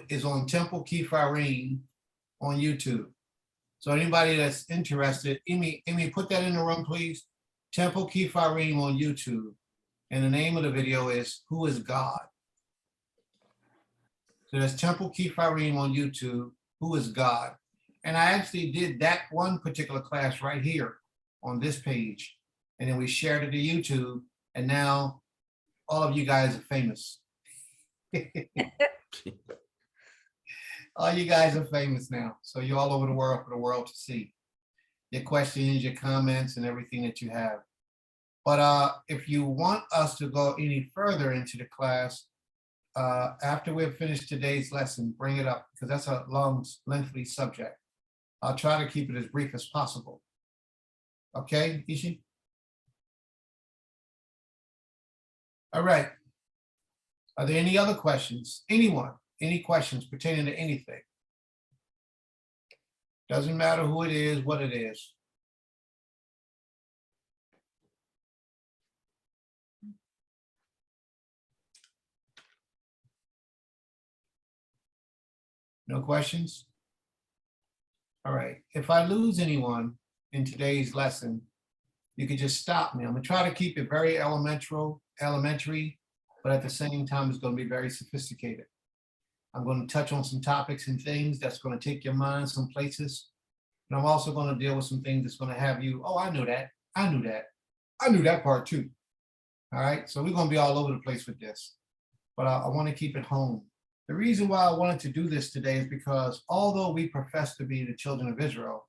is on Temple Kifarim on YouTube. So anybody that's interested, Amy, put that in the room, please. Temple Kifarim on YouTube. And the name of the video is Who is God? So there's Temple Kefarim on YouTube, Who is God? And I actually did that one particular class right here on this page. And then we shared it to YouTube. And now all of you guys are famous. All you guys are famous now. So you're all over the world for the world to see. Your questions, your comments, and everything that you have. But if you want us to go any further into the class, after we've finished today's lesson, bring it up, because that's a long, lengthy subject. I'll try to keep it as brief as possible. Okay, Ishi? All right. Are there any other questions? Anyone? Any questions pertaining to anything? Doesn't matter who it is, what it is. No questions? All right. If I lose anyone in today's lesson, you can just stop me. I'm gonna try to keep it very elementary, but at the same time, it's gonna be very sophisticated. I'm going to touch on some topics and things that's going to take your mind some places. And I'm also going to deal with some things that's going to have you, oh, I knew that. I knew that. I knew that part too. All right. So we're going to be all over the place with this, but I want to keep it home. The reason why I wanted to do this today is because although we profess to be the children of Israel,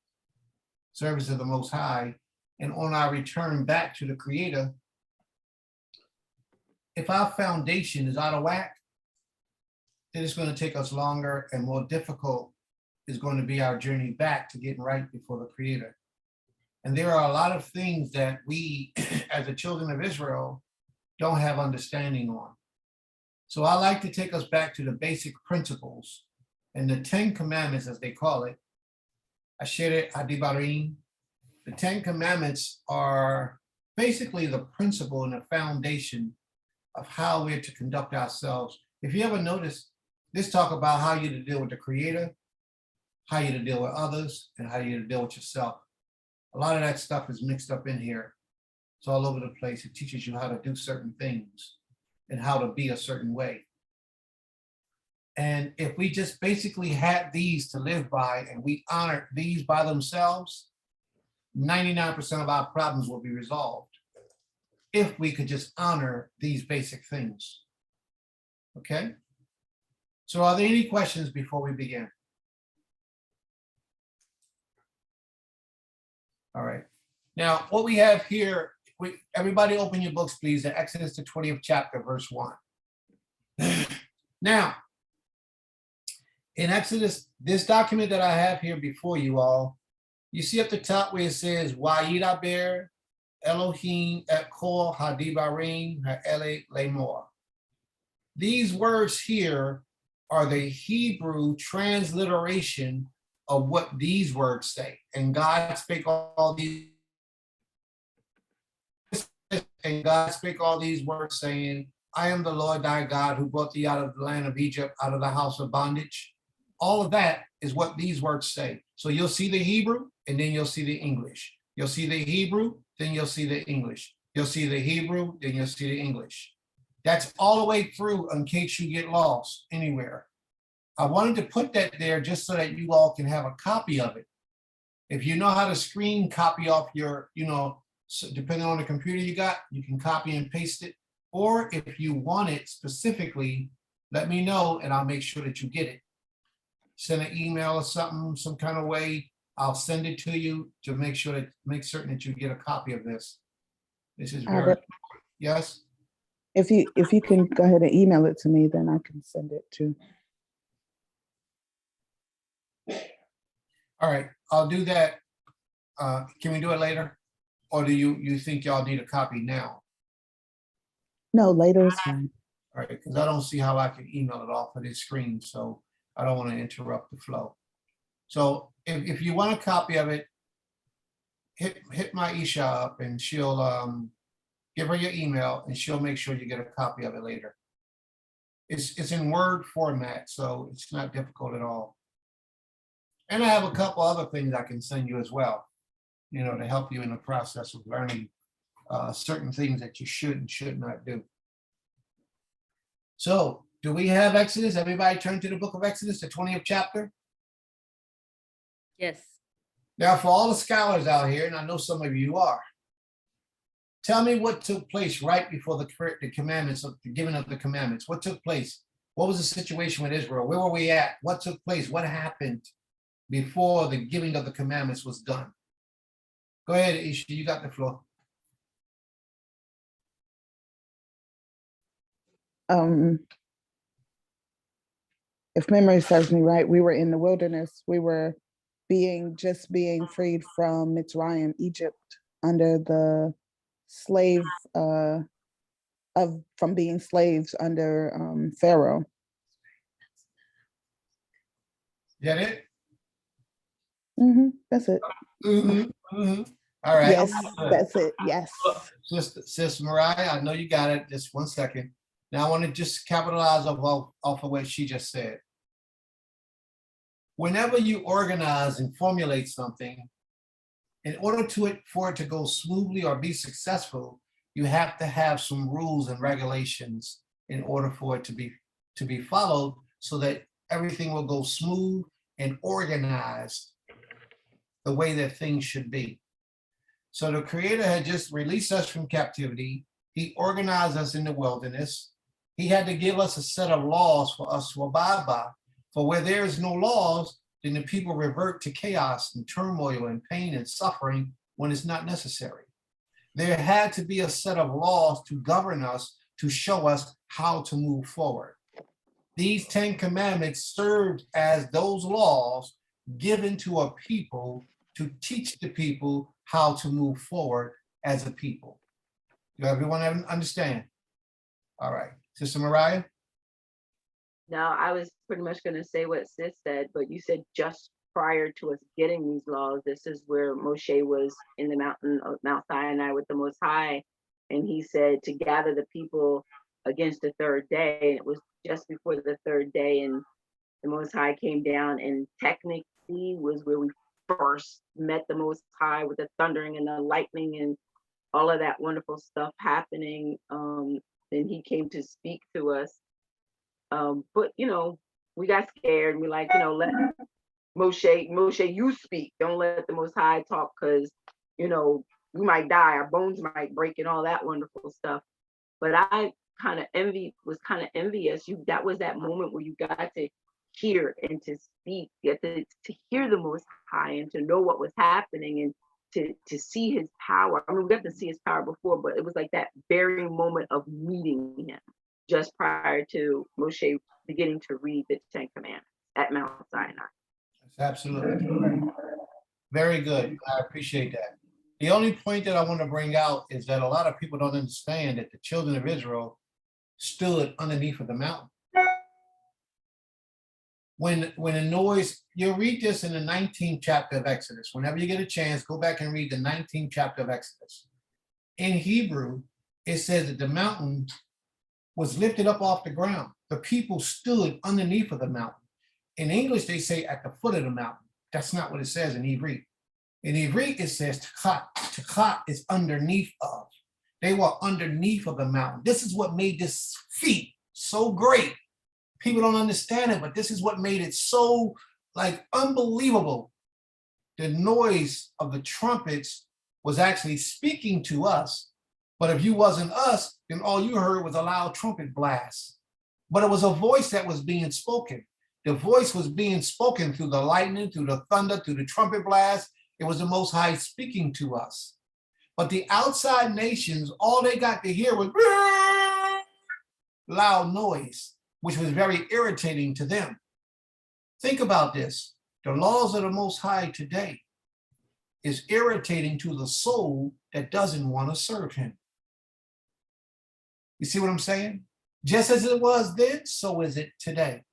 servants of the Most High, and on our return back to the Creator, if our foundation is out of whack, then it's going to take us longer and more difficult is going to be our journey back to getting right before the Creator. And there are a lot of things that we, as the children of Israel, don't have understanding on. So I like to take us back to the basic principles and the 10 commandments, as they call it. Asher Adibarim. The 10 commandments are basically the principle and the foundation of how we're to conduct ourselves. If you ever notice, this talk about how you to deal with the Creator, how you to deal with others, and how you to deal with yourself. A lot of that stuff is mixed up in here. It's all over the place. It teaches you how to do certain things and how to be a certain way. And if we just basically had these to live by and we honor these by themselves, 99% of our problems will be resolved if we could just honor these basic things. Okay? So are there any questions before we begin? All right. Now, what we have here, everybody open your books, please, to Exodus, the 20th chapter, verse 1. Now, in Exodus, this document that I have here before you all, you see at the top where it says, Wayidaber Elohim et kol hadibarim ha'ele lemor. These words here are the Hebrew transliteration of what these words say. And God spake all these words, saying, I am the Lord thy God who brought thee out of the land of Egypt, out of the house of bondage. All of that is what these words say. So you'll see the Hebrew, and then you'll see the English. You'll see the Hebrew, then you'll see the English. You'll see the Hebrew, then you'll see the English. That's all the way through in case you get lost anywhere. I wanted to put that there just so that you all can have a copy of it. If you know how to screen copy off your, so depending on the computer you got, you can copy and paste it. Or if you want it specifically, let me know and I'll make sure that you get it. Send an email or something, some kind of way. I'll send it to you to make certain that you get a copy of this. This is very, Albert, yes? if you can go ahead and email it to me, then I can send it to. All right, I'll do that. Can we do it later? Or do you think y'all need a copy now? No, later is fine. All right, because I don't see how I can email it off of this screen, so I don't want to interrupt the flow. So if you want a copy of it, hit my Isha up and she'll give her your email and she'll make sure you get a copy of it later. It's in Word format, so it's not difficult at all. And I have a couple other things I can send you as well, to help you in the process of learning certain things that you should and should not do. So Do we have Exodus? Everybody turn to the book of Exodus, the 20th chapter. Yes. Now, for all the scholars out here, and I know some of you are, tell me what took place right before the commandments of the giving of the commandments. What took place? What was the situation with Israel? Where were we at? What took place? What happened before the giving of the commandments was done? Go ahead, Isha, you got the floor. If memory serves me right, we were in the wilderness. We were being freed from Mitzrayim, Egypt, under the slave from being slaves under Pharaoh. Is that it? That's it. All right. Yes, Good. that's it. Yes. Sister Mariah, I know you got it. Just 1 second. Now I want to just capitalize off of what she just said. Whenever you organize and formulate something, in order for it to go smoothly or be successful, you have to have some rules and regulations in order for it to be followed, so that everything will go smooth and organized the way that things should be. So the Creator had just released us from captivity. He organized us in the wilderness. He had to give us a set of laws for us to abide by. For where there is no laws, then the people revert to chaos and turmoil and pain and suffering when it's not necessary. There had to be a set of laws to govern us, to show us how to move forward. These 10 commandments served as those laws given to a people to teach the people how to move forward as a people. Do everyone understand? All right, Sister Mariah? Now, I was pretty much going to say what Sis said, but you said just prior to us getting these laws, this is where Moshe was in the mountain of Mount Sinai with the Most High. And he said to gather the people against the third day. And it was just before the third day. And the Most High came down, and technically was where we first met the Most High, with the thundering and the lightning and all of that wonderful stuff happening. Then he came to speak to us. But we got scared, and we let Moshe, you speak. Don't let the Most High talk, because we might die, our bones might break, and all that wonderful stuff. But I was kind of envious. That was that moment where you got to hear and to speak, get to hear the Most High and to know what was happening, and to see his power. I mean, we got to see his power before, but it was like that very moment of meeting him just prior to Moshe beginning to read the 10 Commandments at Mount Sinai. That's absolutely correct. Very good. I appreciate that. The only point that I want to bring out is that a lot of people don't understand that the children of Israel stood underneath of the mountain. When a noise, you'll read this in the 19th chapter of Exodus. Whenever you get a chance, go back and read the 19th chapter of Exodus. In Hebrew, it says that the mountain was lifted up off the ground. The people stood underneath of the mountain. In English, they say at the foot of the mountain. That's not what it says in Hebrew. In Hebrew, it says Takhat. Takhat is underneath of. They were underneath of the mountain. This is what made this feat so great. People don't understand it, but this is what made it so unbelievable. The noise of the trumpets was actually speaking to us. But if you wasn't us, then all you heard was a loud trumpet blast. But it was a voice that was being spoken. The voice was being spoken through the lightning, through the thunder, through the trumpet blast. It was the Most High speaking to us. But the outside nations, all they got to hear was loud noise, which was very irritating to them. Think about this. The laws of the Most High today is irritating to the soul that doesn't want to serve him. You see what I'm saying? Just as it was then, so is it today.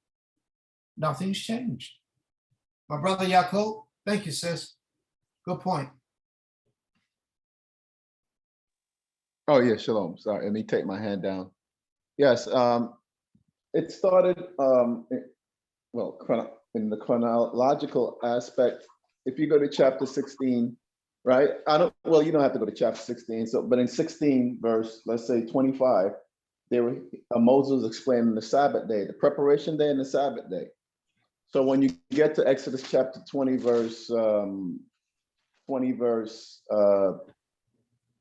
Nothing's changed. My brother Yaakov, thank you, sis. Good point. Oh, yeah, shalom. Sorry, let me take my hand down. Yes, it started, in the chronological aspect. If you go to chapter 16, right? You don't have to go to chapter 16. But in 16 verse, let's say 25, Moses was explaining the Sabbath day, the preparation day and the Sabbath day. So when you get to Exodus chapter 20, verse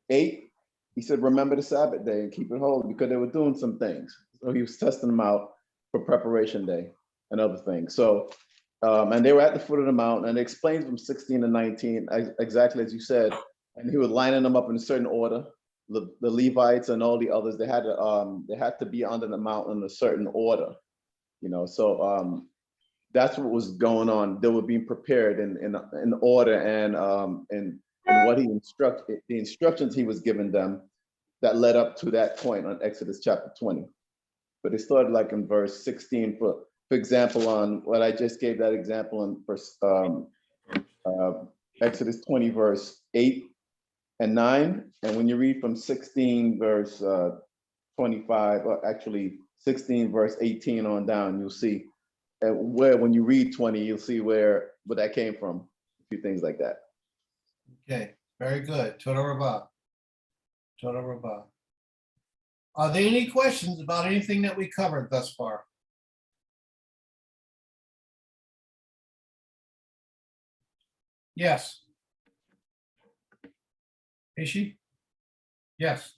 8, he said, remember the Sabbath day and keep it holy, because they were doing some things. So he was testing them out for preparation day and other things. So, and they were at the foot of the mountain, and it explains from 16 to 19, exactly as you said, and he was lining them up in a certain order. The Levites and all the others, they had to be under the mountain in a certain order, you know. So that's what was going on. They were being prepared in order, and what he instructed, the instructions he was giving them that led up to that point on Exodus chapter 20. But it started like in verse 16, for example, on what I just gave that example in verse Exodus 20, verse 8 and 9. And when you read from 16, verse 25, or actually 16, verse 18 on down, you'll see where, when you read 20, you'll see where that came from, a few things like that. Okay, very good. Toda Rabah. Toda Rabah. Are there any questions about anything that we covered thus far? Yes. Is she? Yes.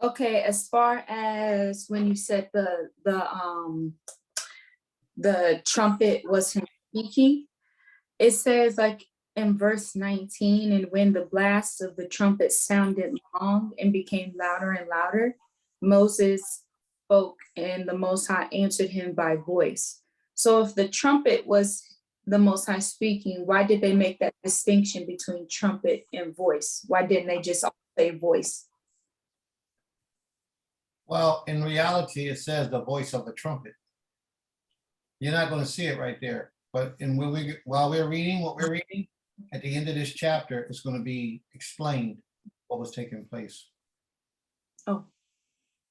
Okay, as far as when you said the trumpet was him speaking, it says like in verse 19, and when the blast of the trumpet sounded long and became louder and louder, Moses spoke and the Most High answered him by voice. So if the trumpet was the Most High speaking, why did they make that distinction between trumpet and voice? Why didn't they just say voice? Well, in reality, it says the voice of the trumpet. You're not going to see it right there, but while we're reading what we're reading, at the end of this chapter, it's going to be explained what was taking place. Oh.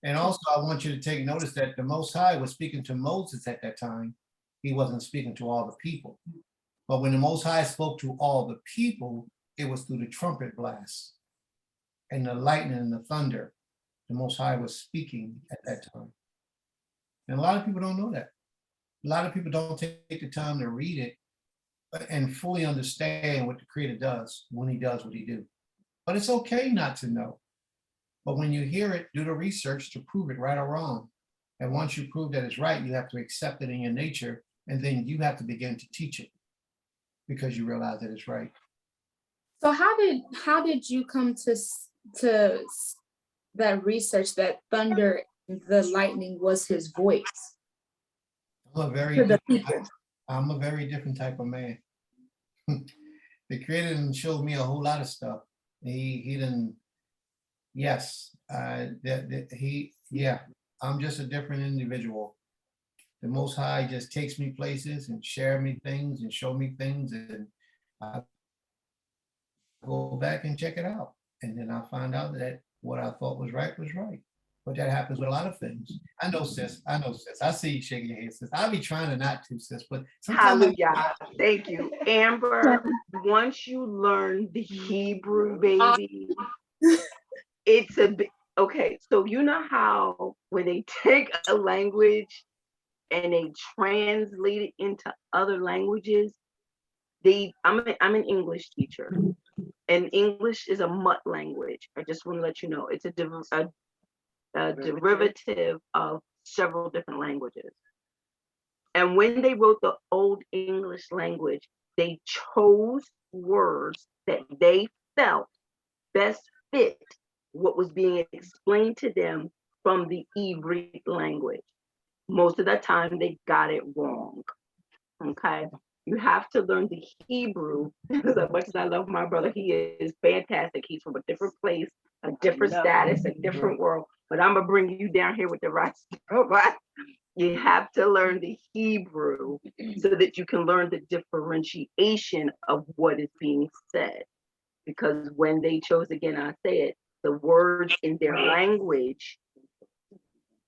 And also, I want you to take notice that the Most High was speaking to Moses at that time. He wasn't speaking to all the people. But when the Most High spoke to all the people, it was through the trumpet blast and the lightning and the thunder. The Most High was speaking at that time. And a lot of people don't know that. A lot of people don't take the time to read it and fully understand what the Creator does when he does what he do. But it's okay not to know. But when you hear it, do the research to prove it right or wrong. And once you prove that it's right, you have to accept it in your nature, and then you have to begin to teach it because you realize that it's right. So how did you come to that research that thunder and the lightning was his voice I'm a very to the different, people? I'm a very different type of man. The Creator didn't show me a whole lot of stuff. He didn't. Yes, yeah. I'm just a different individual. The Most High just takes me places and share me things and show me things, and I go back and check it out, and then I find out that what I thought was right was right. But that happens with a lot of things. I know, sis. I see you shaking your head, sis. I'll be trying to not to, sis, but sometimes. Hallelujah. Thank you. Amber, once you learn the Hebrew, baby, it's a bit, okay, so you know how when they take a language and they translate it into other languages, I'm an English teacher, and English is a mutt language. I just want to let you know it's a derivative of several different languages. And when they wrote the Old English language, they chose words that they felt best fit what was being explained to them from the Hebrew language. Most of the time, they got it wrong. Okay, you have to learn the Hebrew, because as much as I love my brother, he is fantastic. He's from a different place, a different status, a different world. But I'm gonna bring you down here with the right stuff. You have to learn the Hebrew so that you can learn the differentiation of what is being said. Because when they chose, again, I say it, the words in their language,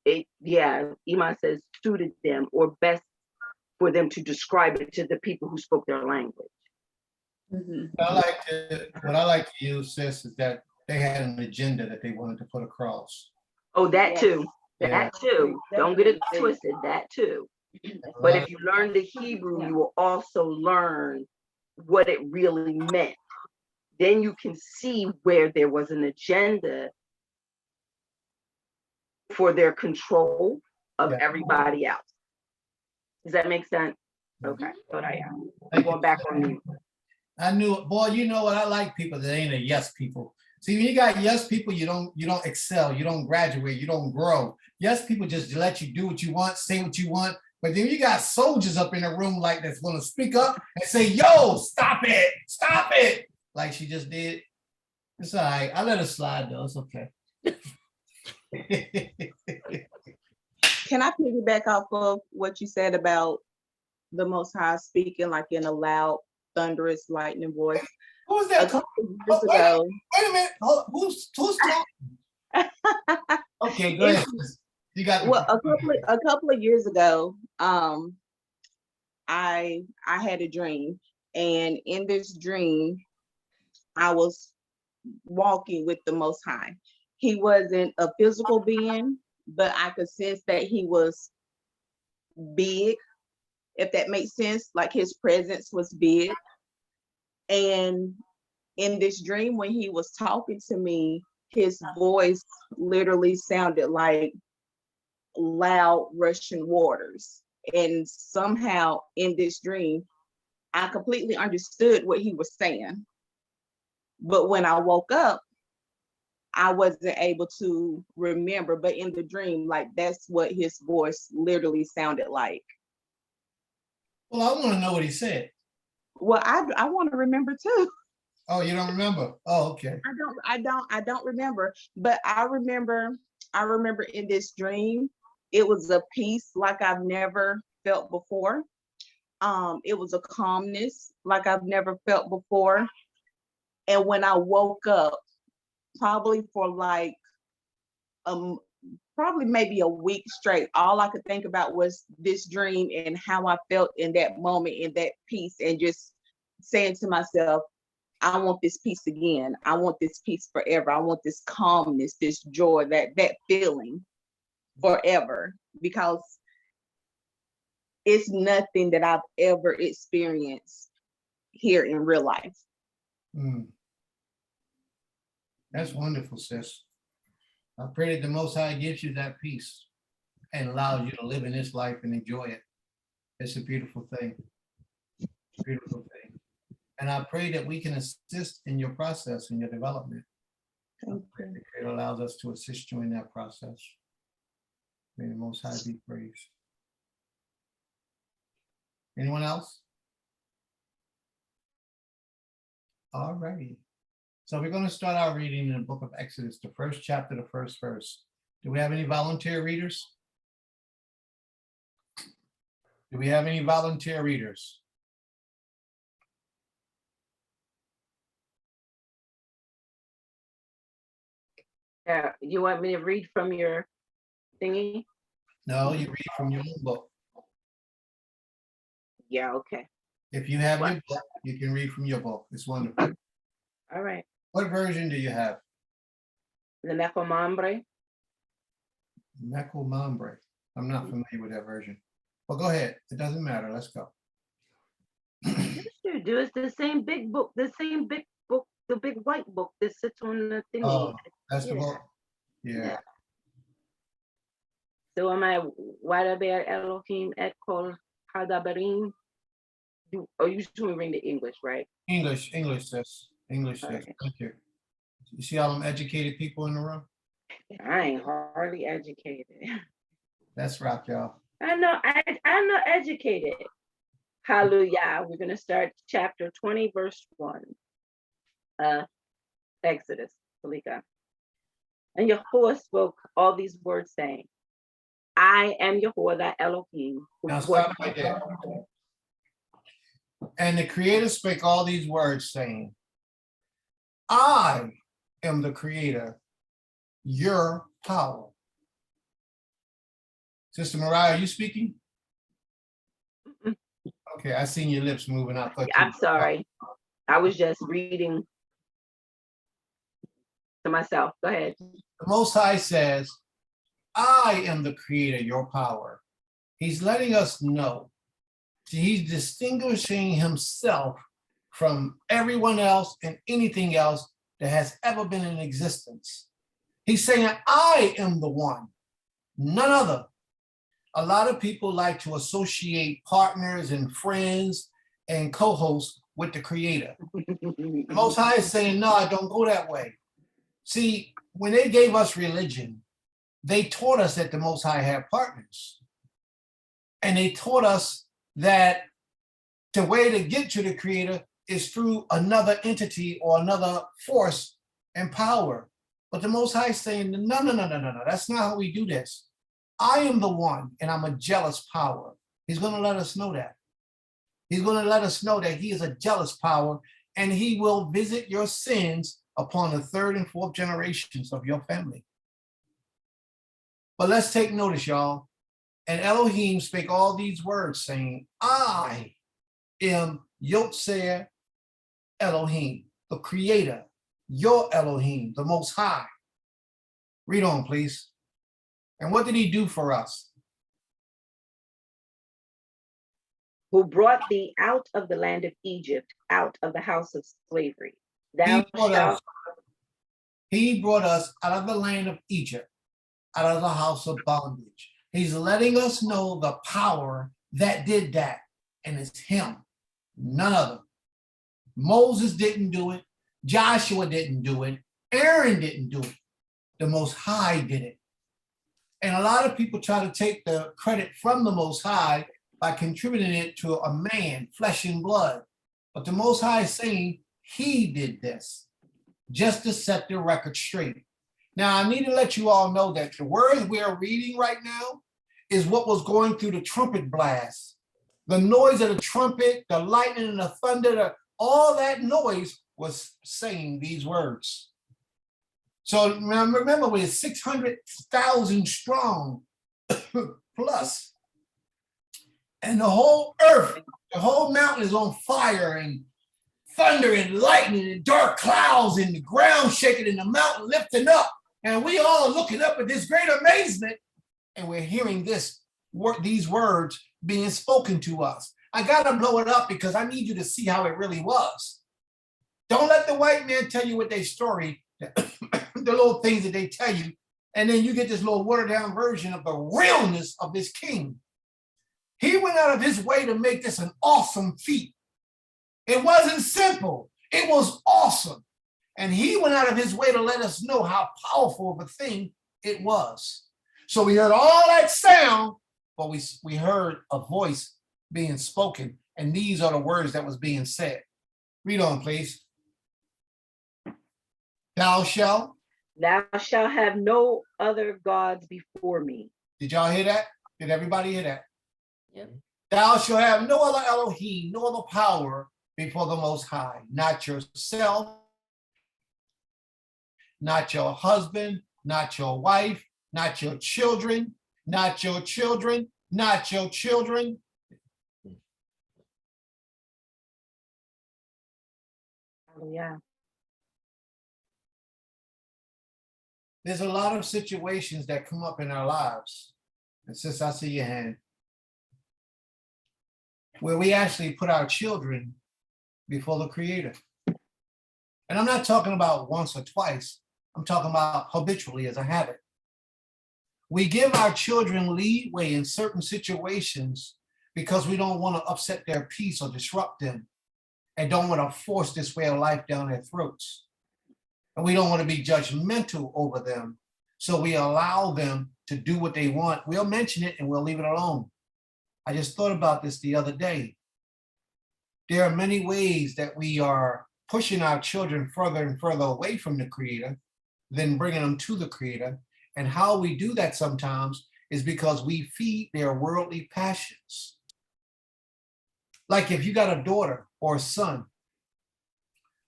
Iman says suited them or best for them to describe it to the people who spoke their language. Mm-hmm. What I like to use, sis, is that they had an agenda that they wanted to put across. Oh, that Yes. too. Yeah. That too. Don't get it Definitely. twisted. That too. A But lot if you learn the Hebrew, you will also learn what it really meant. Then you can see where there was an agenda for their control of Yeah. everybody else. Does that make sense? Okay, but I am. I'm going back on mute. I knew it. Boy, you know what? I like people that ain't a yes people. See, when you got yes people, you don't excel, you don't graduate, you don't grow. Yes people just let you do what you want, say what you want. But then you got soldiers up in the room like that's gonna speak up and say, yo, stop it, like she just did. It's all right. I let her slide though. It's okay. Can I piggyback off of what you said about the Most High speaking like in a loud, thunderous, lightning voice? Who's A that? couple of years Oh, ago, Wait a minute. Who's talking? Okay, go ahead. You got well, a couple of years ago, I had a dream, and in this dream, I was walking with the Most High. He wasn't a physical being, but I could sense that he was big, if that makes sense. Like his presence was big. And in this dream, when he was talking to me, his voice literally sounded like loud rushing waters. And somehow in this dream, I completely understood what he was saying. But when I woke up, I wasn't able to remember. But in the dream, like that's what his voice literally sounded like. Well, I want to know what he said. Well, I want to remember too. Oh, you don't remember? Oh, okay. I don't remember. But I remember in this dream, it was a peace like I've never felt before. It was a calmness like I've never felt before. And when I woke up, probably for like probably maybe a week straight, all I could think about was this dream and how I felt in that moment, in that peace, and just saying to myself, I want this peace again. I want this peace forever. I want this calmness, this joy, that feeling forever, because it's nothing that I've ever experienced here in real life. Hmm. That's wonderful, sis. I pray that the Most High gives you that peace and allows you to live in this life and enjoy it. It's a beautiful thing. Beautiful thing. And I pray that we can assist in your process, in your development. I pray that it allows us to assist you in that process. May the Most High be praised. Anyone else? All righty. So we're going to start our reading in the book of Exodus, the first chapter, the first verse. Do we have any volunteer readers? Do we have any volunteer readers? Yeah, you want me to read from your thingy? No, you read from your own book. Yeah, okay. If you have your book, you can read from your book. It's wonderful. All right. What version do you have? The Necomambre. Necomambre. I'm not familiar with that version. Well, go ahead. It doesn't matter. Let's go. Yes, you do. It's the same big book, the big white book that sits on the thingy. Oh, that's the Yeah. book? Yeah. So am I Wadaber Elohim et Kol Hadabarim? You should read the English, right? English, sis. English, sis. Alright. Thank you. You see all them educated people in the room? I ain't hardly educated. That's rock, y'all. I'm not educated. Hallelujah. We're gonna start chapter 20, verse 1. Exodus, Salika. And Yahuwah spoke all these words, saying, I am Yahuwah, thy Elohim. who Now brought stop right there. And the Creator spake all these words, saying, I am the Creator, your power. Sister Mariah, are you speaking? Mm-mm. Okay, I seen your lips moving out. I'm sorry. I was just reading to myself. Go ahead. The Most High says, I am the creator, your power. He's letting us know. He's distinguishing himself from everyone else and anything else that has ever been in existence. He's saying, I am the one, none other. A lot of people like to associate partners and friends and co-hosts with the creator. The Most High is saying, no, I don't go that way. See, when they gave us religion, they taught us that the Most High had partners. And they taught us that the way to get to the creator is through another entity or another force and power. But the Most High is saying, no, that's not how we do this. I am the one, and I'm a jealous power. He's going to let us know that. He's going to let us know that he is a jealous power, and he will visit your sins upon the third and fourth generations of your family. But let's take notice, y'all. And Elohim spake all these words, saying, I am Yotzer Elohim, the creator, your Elohim, the Most High. Read on, please. And what did he do for us? Who brought thee out of the land of Egypt, out of the house of slavery. Thou shalt. He brought us out of the land of Egypt, out of the house of bondage. He's letting us know the power that did that, and it's him, none other. Moses didn't do it. Joshua didn't do it. Aaron didn't do it. The Most High did it. And a lot of people try to take the credit from the Most High by contributing it to a man, flesh and blood. But the Most High is saying he did this just to set the record straight. Now, I need to let you all know that the words we are reading right now is what was going through the trumpet blast. The noise of the trumpet, the lightning and the thunder, all that noise was saying these words. So remember, we're 600,000 strong plus. And the whole earth, the whole mountain is on fire, and thunder and lightning and dark clouds and the ground shaking and the mountain lifting up. And we all are looking up with this great amazement, and we're hearing these words being spoken to us. I gotta blow it up because I need you to see how it really was. Don't let the white man tell you what their story, the little things that they tell you, and then you get this little watered down version of the realness of this king. He went out of his way to make this an awesome feat. It wasn't simple, it was awesome. And he went out of his way to let us know how powerful of a thing it was. So we heard all that sound, but we heard a voice being spoken, and these are the words that was being said. Read on, please. Thou shalt have no other gods before me. Did y'all hear that? Did everybody hear that? Yep. Thou shalt have no other Elohim, no other power before the Most High, not yourself, not your husband, not your wife, not your children, not your children, not your children. Yeah. There's a lot of situations that come up in our lives, and since I see your hand, where we actually put our children before the Creator. And I'm not talking about once or twice, I'm talking about habitually as a habit. We give our children leeway in certain situations because we don't want to upset their peace or disrupt them, and don't want to force this way of life down their throats. And we don't want to be judgmental over them. So we allow them to do what they want. We'll mention it and we'll leave it alone. I just thought about this the other day. There are many ways that we are pushing our children further and further away from the Creator than bringing them to the Creator. And how we do that sometimes is because we feed their worldly passions. Like if you got a daughter or a son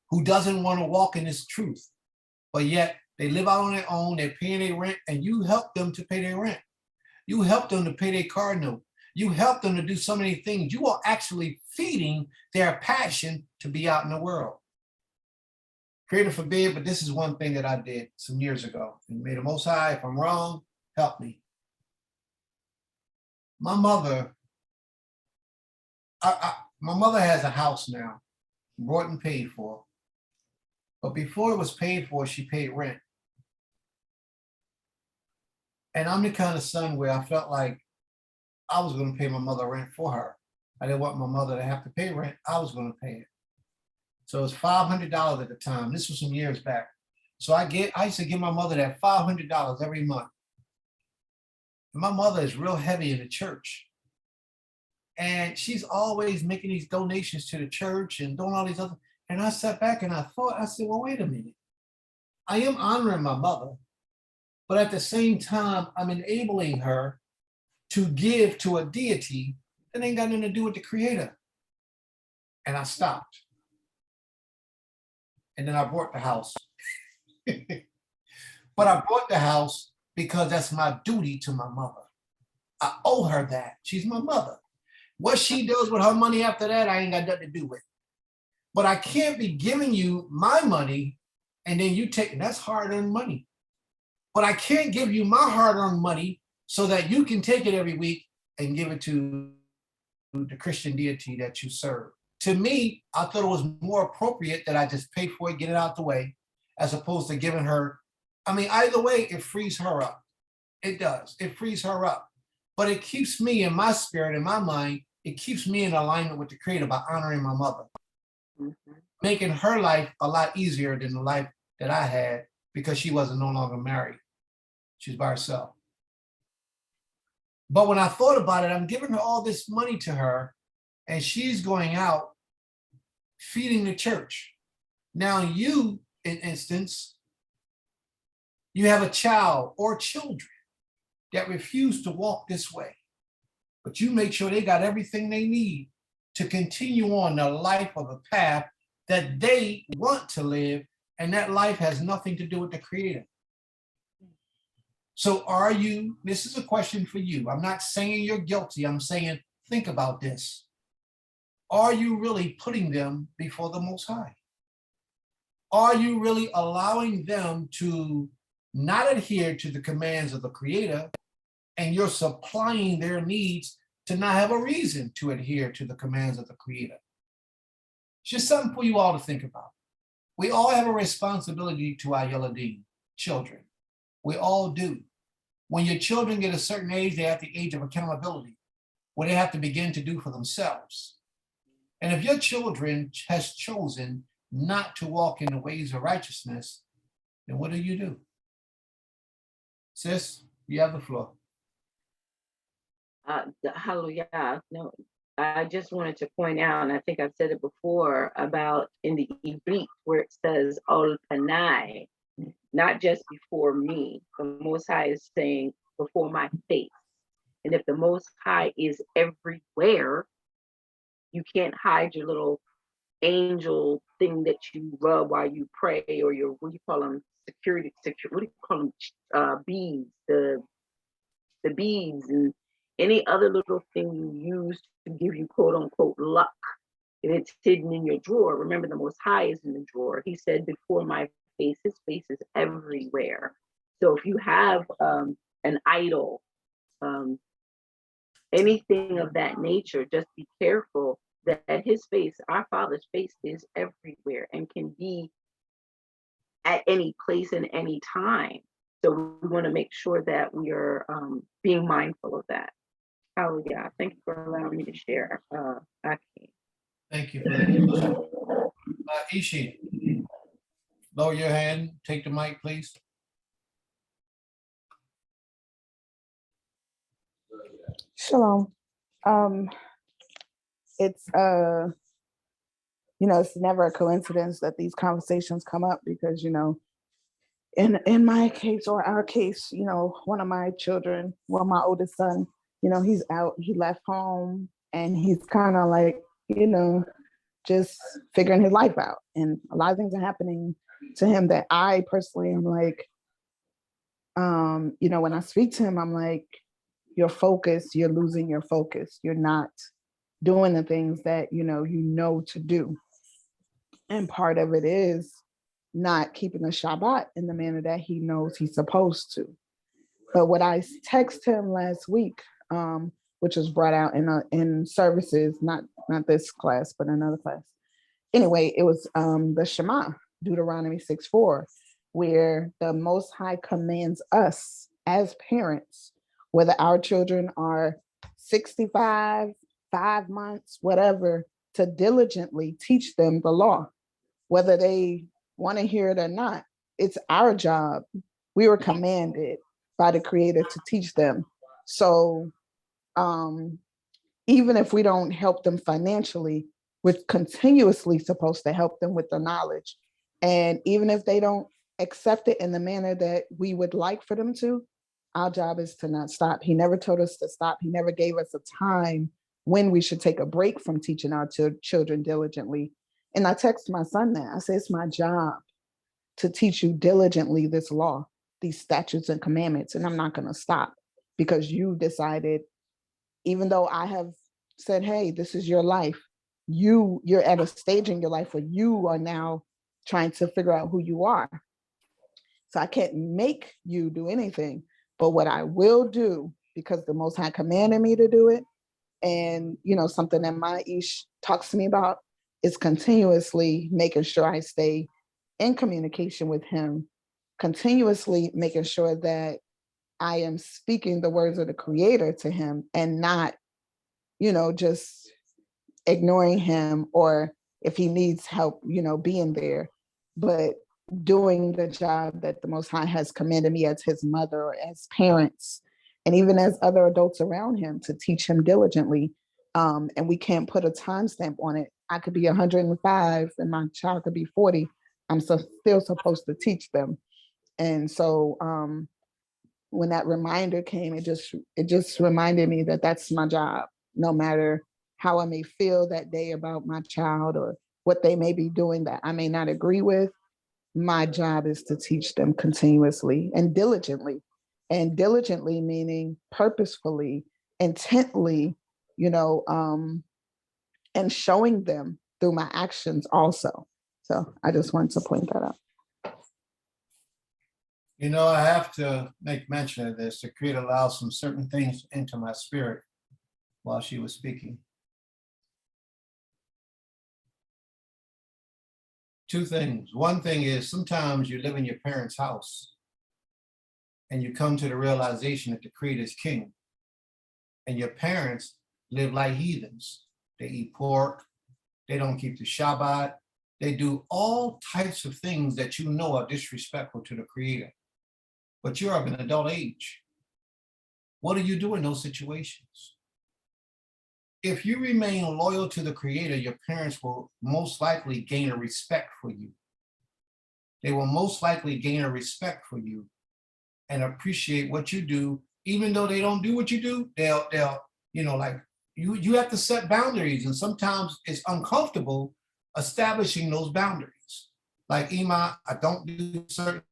who doesn't want to walk in this truth, but yet they live out on their own, they're paying their rent, and you help them to pay their rent. You help them to pay their car note. You help them to do so many things. You are actually feeding their passion to be out in the world. Creator forbid, but this is one thing that I did some years ago. And may the Most High, if I'm wrong, help me. My mother, my mother has a house now, bought and paid for. But before it was paid for, she paid rent. And I'm the kind of son where I felt like I was going to pay my mother rent for her. I didn't want my mother to have to pay rent. I was going to pay it. So it was $500 at the time. This was some years back. So I used to give my mother that $500 every month. And my mother is real heavy in the church. And she's always making these donations to the church and doing all these other. And I sat back and I said, well, wait a minute. I am honoring my mother, but at the same time, I'm enabling her to give to a deity that ain't got nothing to do with the Creator. And I stopped. And then I bought the house. But I bought the house because that's my duty to my mother. I owe her that. She's my mother. What she does with her money after that, I ain't got nothing to do with. But I can't be giving you my money and then you take, and that's hard-earned money. But I can't give you my hard-earned money so that you can take it every week and give it to the Christian deity that you serve. To me, I thought it was more appropriate that I just pay for it, get it out the way, as opposed to giving her. I mean, either way, it frees her up. It does. It frees her up. But it keeps me in my spirit, in my mind, it keeps me in alignment with the Creator by honoring my mother, making her life a lot easier than the life that I had because she wasn't no longer married. She's by herself. But when I thought about it, I'm giving her all this money to her and she's going out feeding the church. Now you, in instance, you have a child or children that refuse to walk this way, but you make sure they got everything they need to continue on the life of a path that they want to live, and that life has nothing to do with the Creator. So are you, this is a question for you. I'm not saying you're guilty. I'm saying, think about this. Are you really putting them before the Most High? Are you really allowing them to not adhere to the commands of the Creator, and you're supplying their needs to not have a reason to adhere to the commands of the Creator? It's just something for you all to think about. We all have a responsibility to our Yeladim, children. We all do. When your children get a certain age, they're at the age of accountability, where they have to begin to do for themselves. And if your children has chosen not to walk in the ways of righteousness, then what do? Sis, you have the floor. Hallelujah. No, I just wanted to point out, and I think I've said it before, about in the Ibrit where it says Ol Panai, not just before me. The Most High is saying before my face. And if the Most High is everywhere, you can't hide your little angel thing that you rub while you pray, or your, what do you call them, security, what do you call them, beads, the beads and any other little thing you use to give you quote unquote luck. If it's hidden in your drawer, remember the Most High is in the drawer. He said before my face, his face is everywhere. So if you have an idol, anything of that nature, just be careful that his face, our Father's face, is everywhere and can be at any place and any time. So we want to make sure that we are being mindful of that. Hallelujah. Thank you for allowing me to share. Aki. Thank you for that. Ishi, lower your hand, take the mic, please. Shalom. It's it's never a coincidence that these conversations come up because, in my case or our case, one of my children, well, my oldest son, he's out, he left home and he's kind of like, just figuring his life out. And a lot of things are happening to him that I personally am like, when I speak to him, I'm like, your focus, you're losing your focus. You're not doing the things that, you know to do. And part of it is not keeping the Shabbat in the manner that he knows he's supposed to. But what I texted him last week, which was brought out in services, not this class, but another class. Anyway, it was the Shema, Deuteronomy 6:4, where the Most High commands us as parents, whether our children are 65, 5 months, whatever, to diligently teach them the law, whether they want to hear it or not. It's our job. We were commanded by the Creator to teach them. So even if we don't help them financially, we're continuously supposed to help them with the knowledge. And even if they don't accept it in the manner that we would like for them to, our job is to not stop. He never told us to stop. He never gave us a time when we should take a break from teaching our children diligently. And I text my son that. I say, it's my job to teach you diligently this law, these statutes and commandments, and I'm not going to stop because you decided, even though I have said, hey, this is your life, you're at a stage in your life where you are now trying to figure out who you are. So I can't make you do anything, but what I will do, because the Most High commanded me to do it, and something that my Ish talks to me about, is continuously making sure I stay in communication with him, continuously making sure that I am speaking the words of the Creator to him and not, just ignoring him, or if he needs help, being there, but doing the job that the Most High has commanded me as his mother or as parents, and even as other adults around him, to teach him diligently. And we can't put a timestamp on it. I could be 105 and my child could be 40. I'm still supposed to teach them. And so when that reminder came, it just reminded me that that's my job, no matter how I may feel that day about my child or what they may be doing that I may not agree with. My job is to teach them continuously and diligently. And diligently meaning purposefully, intently, and showing them through my actions also. So I just wanted to point that out. I have to make mention of this. The Creator allowed some certain things into my spirit while she was speaking. Two things. One thing is, sometimes you live in your parents' house and you come to the realization that the Creator is king, and your parents live like heathens. They eat pork, they don't keep the Shabbat, they do all types of things that are disrespectful to the Creator. But you're of an adult age. What do you do in those situations? If you remain loyal to the Creator, your parents will most likely gain a respect for you. They will most likely gain a respect for you and appreciate what you do, even though they don't do what you do. They'll like you have to set boundaries, and sometimes it's uncomfortable establishing those boundaries. Like, Ima, I don't do certain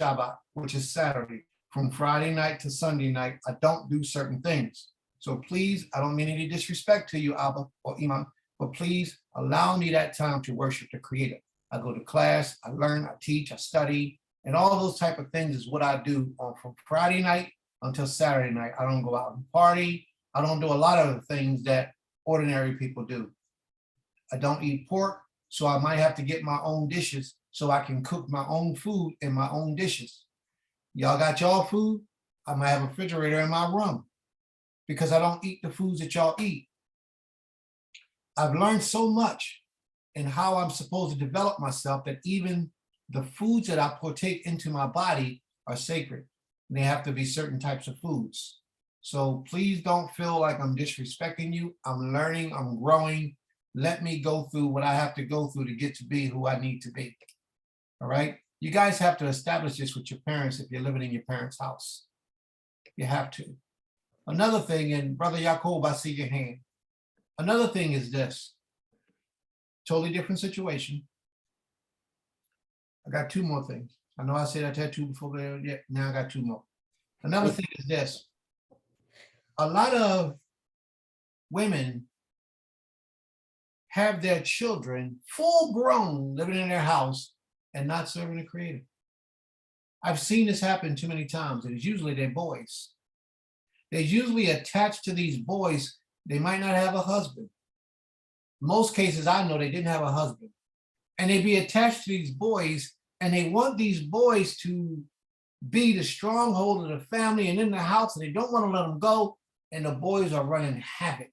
Shabbat, which is Saturday, from Friday night to Sunday night. I don't do certain things. So please, I don't mean any disrespect to you, Abba or Imam, but please allow me that time to worship the Creator. I go to class, I learn, I teach, I study, and all those type of things is what I do from Friday night until Saturday night. I don't go out and party. I don't do a lot of the things that ordinary people do. I don't eat pork, so I might have to get my own dishes so I can cook my own food in my own dishes. Y'all got y'all food? I might have a refrigerator in my room because I don't eat the foods that y'all eat. I've learned so much in how I'm supposed to develop myself that even the foods that I partake into my body are sacred. And they have to be certain types of foods. So please don't feel like I'm disrespecting you. I'm learning, I'm growing. Let me go through what I have to go through to get to be who I need to be. All right? You guys have to establish this with your parents if you're living in your parents' house. You have to. Another thing, and Brother Yaakov, I see your hand. Another thing is this. Totally different situation. I got two more things. I know I said I had two before, but yeah, now I got two more. Another thing is this. A lot of women have their children full grown living in their house and not serving the Creator. I've seen this happen too many times, and it's usually their boys. They're usually attached to these boys. They might not have a husband. Most cases I know they didn't have a husband. And they be attached to these boys, and they want these boys to be the stronghold of the family and in the house, and they don't want to let them go. And the boys are running havoc,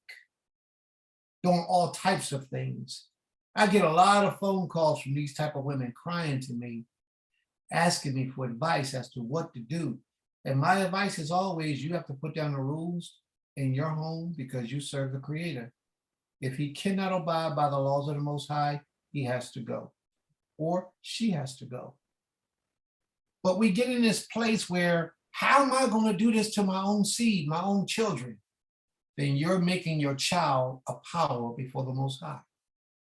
doing all types of things. I get a lot of phone calls from these type of women crying to me, asking me for advice as to what to do. And my advice is always, you have to put down the rules in your home because you serve the Creator. If he cannot abide by the laws of the Most High, he has to go, or she has to go. But we get in this place where, how am I going to do this to my own seed, my own children? Then you're making your child a power before the Most High.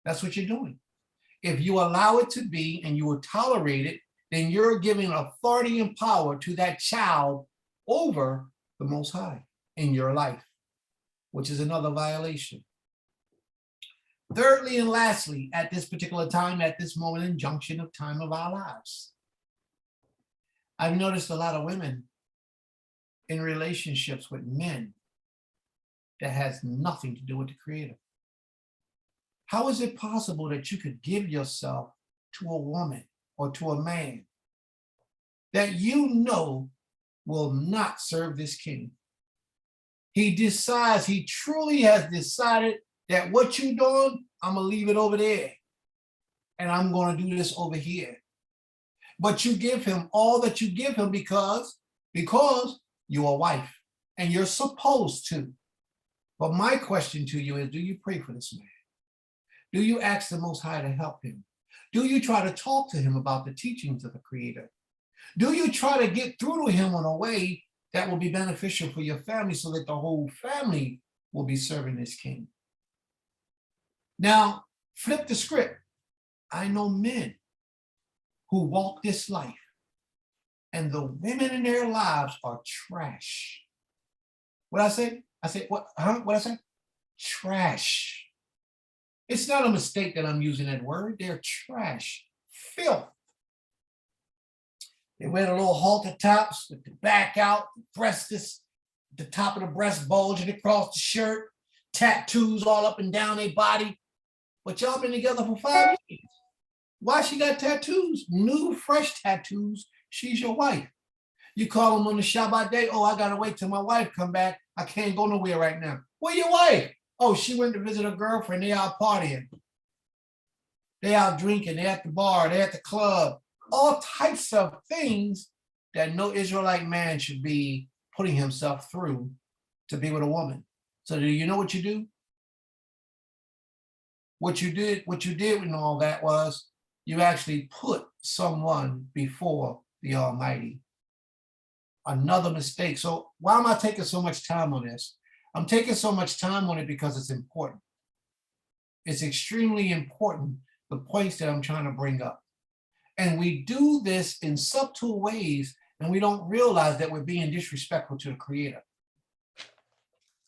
That's what you're doing. If you allow it to be and you will tolerate it, then you're giving authority and power to that child over the Most High in your life, which is another violation. Thirdly and lastly, at this particular time, at this moment in junction of time of our lives, I've noticed a lot of women in relationships with men that has nothing to do with the Creator. How is it possible that you could give yourself to a woman or to a man that you know will not serve this king? He decides, he truly has decided that what you're doing, I'm gonna leave it over there and I'm gonna do this over here. But you give him all that you give him because you're a wife and you're supposed to. But my question to you is, do you pray for this man? Do you ask the Most High to help him? Do you try to talk to him about the teachings of the Creator? Do you try to get through to him in a way that will be beneficial for your family so that the whole family will be serving this king? Now, flip the script. I know men who walk this life, and the women in their lives are trash. What I say? I said, what? Huh? What I say? Trash. It's not a mistake that I'm using that word. They're trash, filth. They wear the little halter tops with the back out, the breast is the top of the breast bulging across the shirt, tattoos all up and down their body. But y'all been together for 5 years. Why she got tattoos? New, fresh tattoos. She's your wife. You call them on the Shabbat day. Oh, I gotta wait till my wife come back. I can't go nowhere right now. Where your wife? Oh, she went to visit her girlfriend. They out partying. They out drinking. They at the bar. They at the club. All types of things that no Israelite man should be putting himself through to be with a woman. So do you know what you do? What you did with all that was you actually put someone before the Almighty. Another mistake. So why am I taking so much time on this? I'm taking so much time on it because it's important. It's extremely important, the points that I'm trying to bring up. And we do this in subtle ways, and we don't realize that we're being disrespectful to the Creator.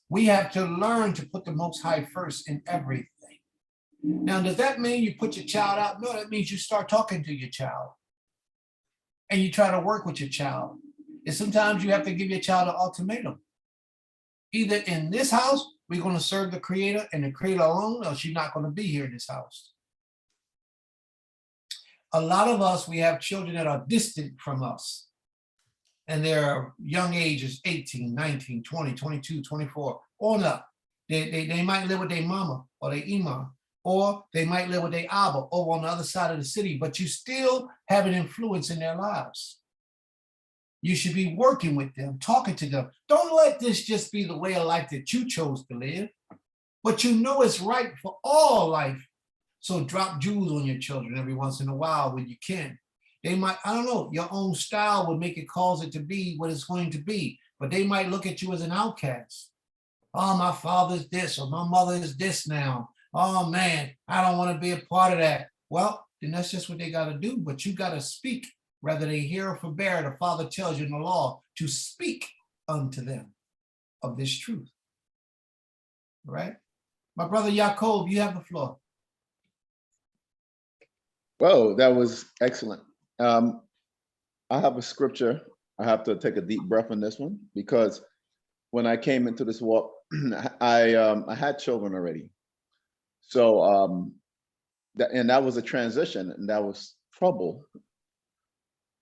We have to learn to put the Most High first in everything. Now, does that mean you put your child out? No, that means you start talking to your child and you try to work with your child. And sometimes you have to give your child an ultimatum. Either in this house, we're going to serve the Creator and the Creator alone, or she's not going to be here in this house. A lot of us, we have children that are distant from us. And their young ages, 18, 19, 20, 22, 24, on up. They might live with their mama or their imam, or they might live with their abba over on the other side of the city, but you still have an influence in their lives. You should be working with them, talking to them. Don't let this just be the way of life that you chose to live, but you know it's right for all life. So drop jewels on your children every once in a while when you can. They might, I don't know, your own style would make it cause it to be what it's going to be, but they might look at you as an outcast. Oh, my father's this, or my mother is this now. Oh man, I don't want to be a part of that. Well, then that's just what they got to do, but you got to speak. Whether they hear or forbear, the Father tells you in the law to speak unto them of this truth. All right? My brother Yaakov, you have the floor. Whoa, that was excellent. I have a scripture. I have to take a deep breath on this one because when I came into this walk, I had children already. So that was a transition, and that was trouble.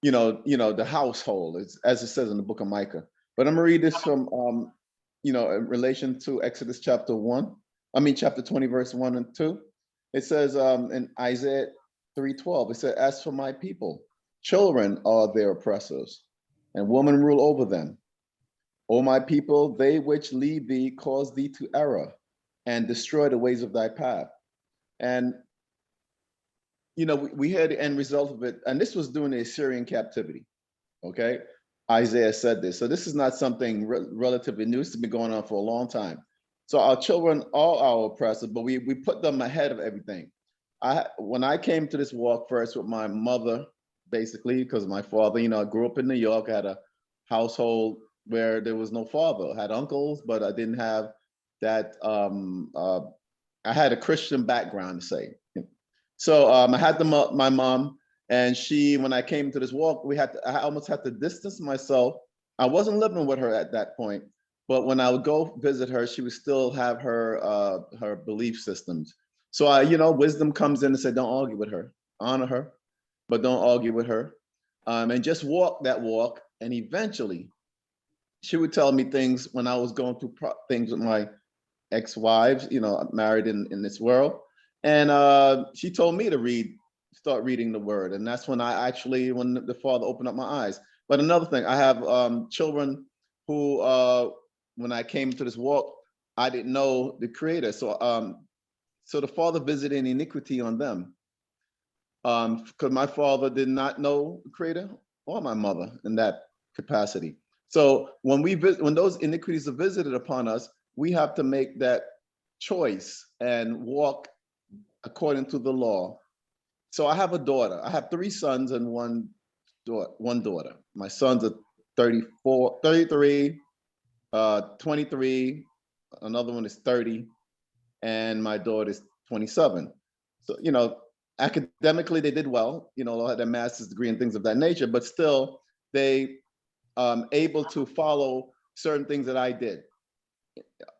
The household, as it says in the book of Micah. But I'm gonna read this from in relation to Exodus chapter 20, verse 1 and 2. It says in Isaiah 3:12, it said, as for my people, children are their oppressors, and women rule over them. O my people, they which lead thee cause thee to error and destroy the ways of thy path. And we had the end result of it, and this was during the Assyrian captivity. Okay, Isaiah said this, so this is not something relatively new. This has been going on for a long time. So our children are our oppressors, but we put them ahead of everything. When I came to this walk first with my mother, basically, because my father, I grew up in New York, I had a household where there was no father. I had uncles, but I didn't have that. I had a Christian background, to say. So I had my mom, and when I came to this walk, I almost had to distance myself. I wasn't living with her at that point, but when I would go visit her, she would still have her belief systems. So wisdom comes in and say, don't argue with her, honor her, but don't argue with her, and just walk that walk. And eventually, she would tell me things when I was going through things with my ex-wives, married in this world. And she told me to start reading the word. And that's when when the Father opened up my eyes. But another thing, I have children who, when I came to this walk, I didn't know the Creator. So the Father visited iniquity on them. Because my father did not know the Creator or my mother in that capacity. So when those iniquities are visited upon us, we have to make that choice and walk according to the law. So I have a daughter. I have 3 sons and one daughter. My sons are 33, 23, another one is 30, and my daughter is 27. So, academically they did well, had a master's degree and things of that nature, but still they able to follow certain things that I did.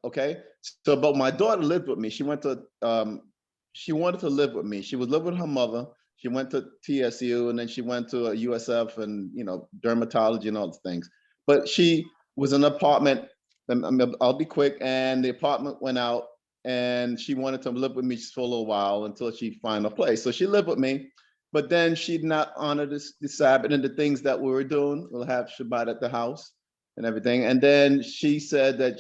Okay. So, but my daughter lived with me. She wanted to live with me. She was living with her mother. She went to TSU, and then she went to a USF and, dermatology and all those things. But she was in an apartment, and I'll be quick, and the apartment went out, and she wanted to live with me just for a little while until she found a place. So she lived with me, but then she did not honor the Sabbath and the things that we were doing. We'll have Shabbat at the house and everything. And then she said that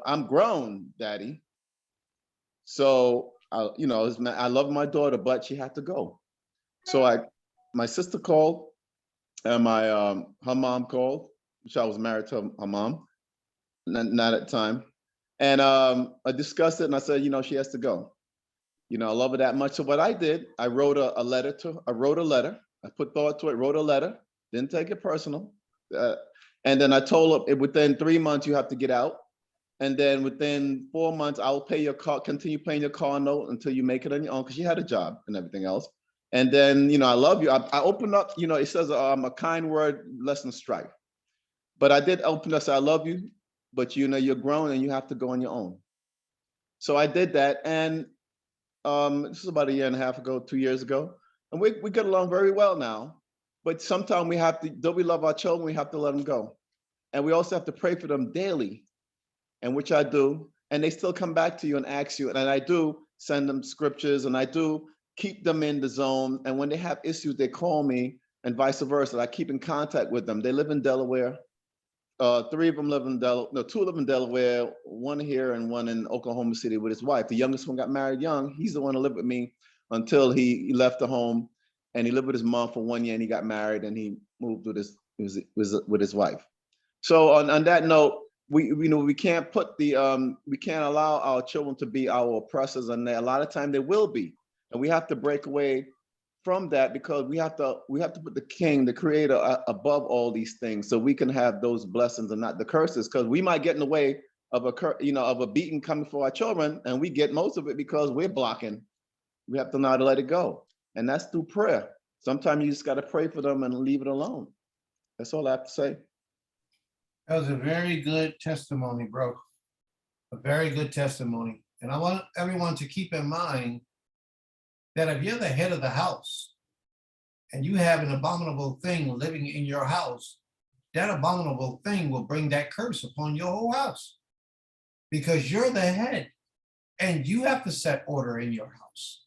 I'm grown, Daddy. So I love my daughter, but she had to go. So my sister called, and her mom called, which I was married to her mom, not at the time. And I discussed it, and I said, she has to go. I love her that much. So what I did, I wrote a letter. I put thought to it, wrote a letter, didn't take it personal. And then I told her within 3 months, you have to get out. And then within 4 months, I'll pay your car, continue paying your car note until you make it on your own, because she had a job and everything else. And then, I love you. I opened up, it says a kind word, less than strife. But I did open up, say, I love you, but you're grown and you have to go on your own. So I did that. And this is about 1.5 years ago, 2 years ago. And we get along very well now. But sometimes we have to, though we love our children, we have to let them go. And we also have to pray for them daily, and which I do. And they still come back to you and ask you. And I do send them scriptures, and I do keep them in the zone. And when they have issues, they call me, and vice versa. I keep in contact with them. They live in Delaware. 3 of them live in Delaware. No, 2 live in Delaware, 1 here and 1 in Oklahoma City with his wife. The youngest one got married young. He's the one who lived with me until he left the home, and he lived with his mom for 1 year, and he got married, and he moved with his wife. So on that note, we can't we can't allow our children to be our oppressors, and a lot of time they will be, and we have to break away from that, because we have to put the King, the Creator, above all these things, so we can have those blessings and not the curses. Because we might get in the way of a beating coming for our children, and we get most of it because we're blocking. We have to know how to let it go. And that's through prayer. Sometimes you just got to pray for them and leave it alone. That's all I have to say. That was a very good testimony, bro. A very good testimony. And I want everyone to keep in mind that if you're the head of the house and you have an abominable thing living in your house, that abominable thing will bring that curse upon your whole house because you're the head and you have to set order in your house.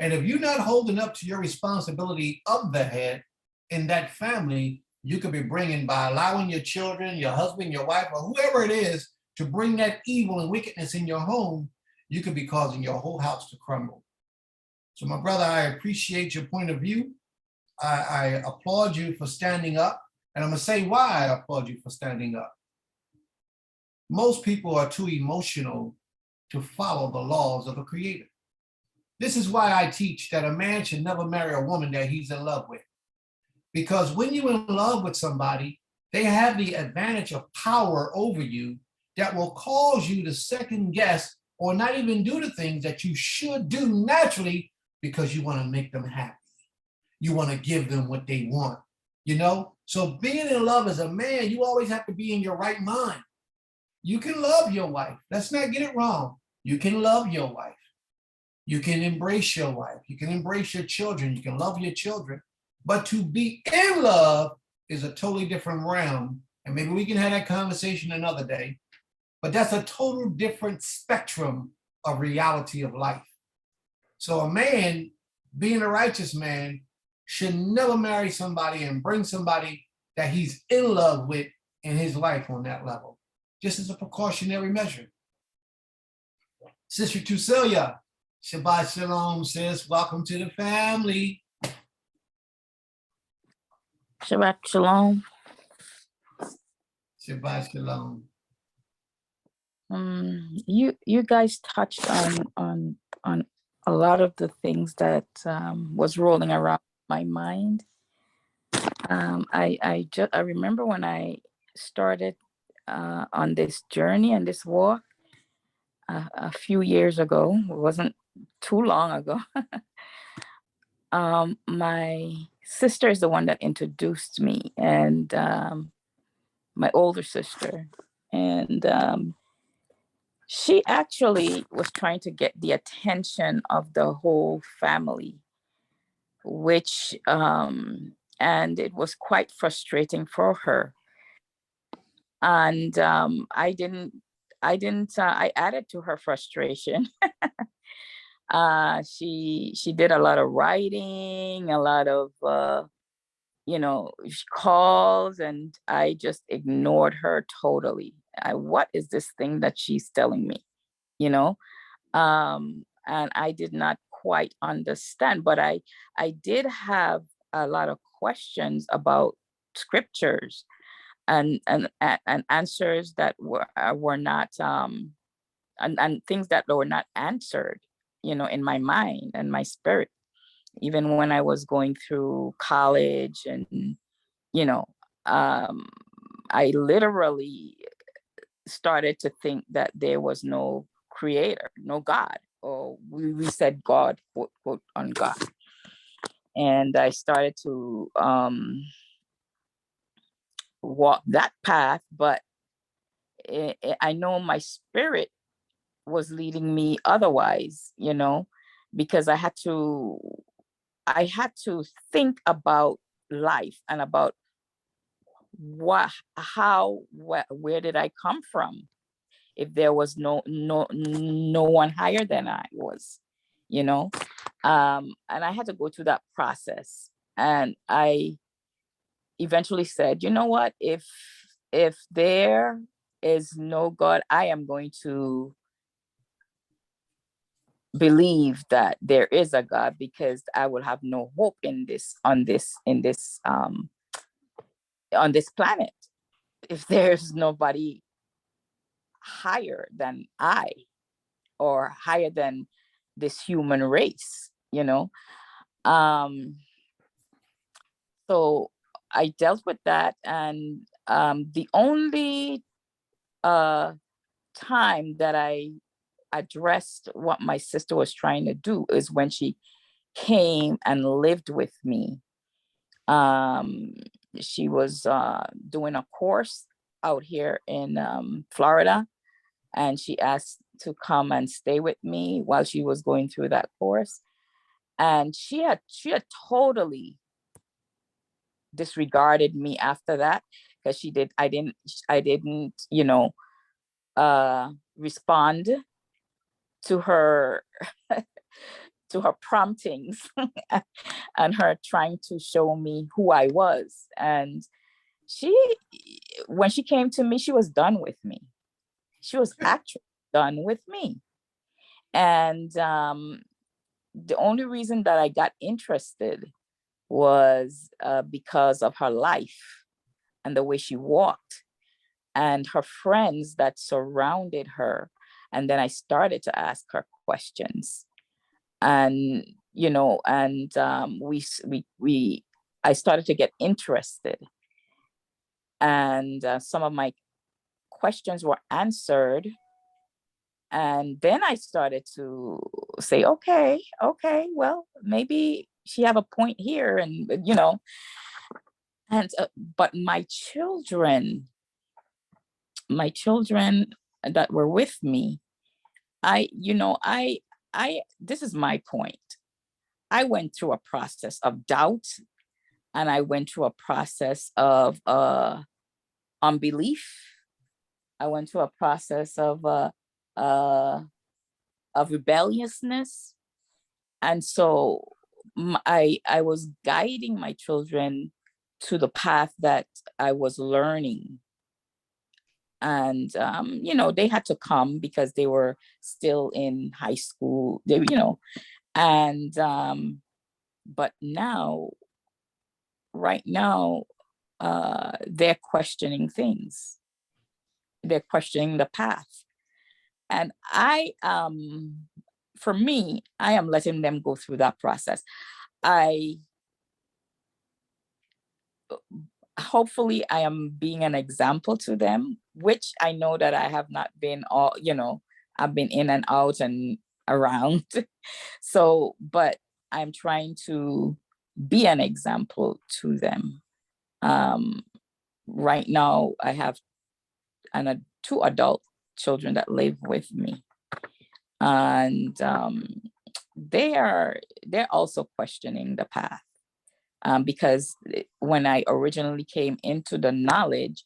And if you're not holding up to your responsibility of the head in that family, you could be bringing by allowing your children, your husband, your wife, or whoever it is to bring that evil and wickedness in your home, you could be causing your whole house to crumble. So my brother, I appreciate your point of view. I applaud you for standing up. And I'm gonna say why I applaud you for standing up. Most people are too emotional to follow the laws of the Creator. This is why I teach that a man should never marry a woman that he's in love with. Because when you're in love with somebody, they have the advantage of power over you that will cause you to second guess or not even do the things that you should do naturally because you want to make them happy. You want to give them what they want, you know? So being in love as a man, you always have to be in your right mind. You can love your wife. Let's not get it wrong. You can love your wife. You can embrace your wife. You can embrace your children. You can love your children. But to be in love is a totally different realm. And maybe we can have that conversation another day. But that's a total different spectrum of reality of life. So a man, being a righteous man, should never marry somebody and bring somebody that he's in love with in his life on that level, just as a precautionary measure. Sister Tucelia, Shabbat Shalom, sis. Welcome to the family. Shabbat Shalom. Shabbat Shalom. You guys touched on a lot of the things that was rolling around my mind. I remember when I started on this journey and this walk a few years ago. It wasn't too long ago. My sister is the one that introduced me, and my older sister, and she actually was trying to get the attention of the whole family, which and it was quite frustrating for her. And I added to her frustration. She did a lot of writing, a lot of calls, and I just ignored her totally. What is this thing that she's telling me? And I did not quite understand, but I did have a lot of questions about scriptures and answers that were not and things that were not answered, in my mind and my spirit, even when I was going through college. And I literally started to think that there was no creator, no God, or we said God, quote, quote, on God. And I started to walk that path, but I know my spirit was leading me otherwise, because I had to think about life and about where did I come from if there was no one higher than I was, and I had to go through that process. And I eventually said, you know what, if there is no God, I am going to believe that there is a God, because I will have no hope on this planet if there's nobody higher than I, or higher than this human race, so I dealt with that. And the only time that I addressed what my sister was trying to do is when she came and lived with me. She was doing a course out here in Florida, and she asked to come and stay with me while she was going through that course. And she had totally disregarded me after that, because I didn't, respond to her to her promptings and her trying to show me who I was. And she, when she came to me, she was done with me. She was actually done with me. And the only reason that I got interested was because of her life and the way she walked and her friends that surrounded her. And then I started to ask her questions. And I started to get interested, and some of my questions were answered. And then I started to say, okay, well, maybe she have a point here. And and but my children that were with me, this is my point. I went through a process of doubt, and I went through a process of unbelief. I went through a process of rebelliousness. And so I was guiding my children to the path that I was learning. And they had to come because they were still in high school. And but now, right now, they're questioning things. They're questioning the path. And for me, I am letting them go through that process. Hopefully I am being an example to them, which I know that I have not been I've been in and out and around. So, but I'm trying to be an example to them. Right now I have two adult children that live with me. And they're also questioning the path. Because when I originally came into the knowledge,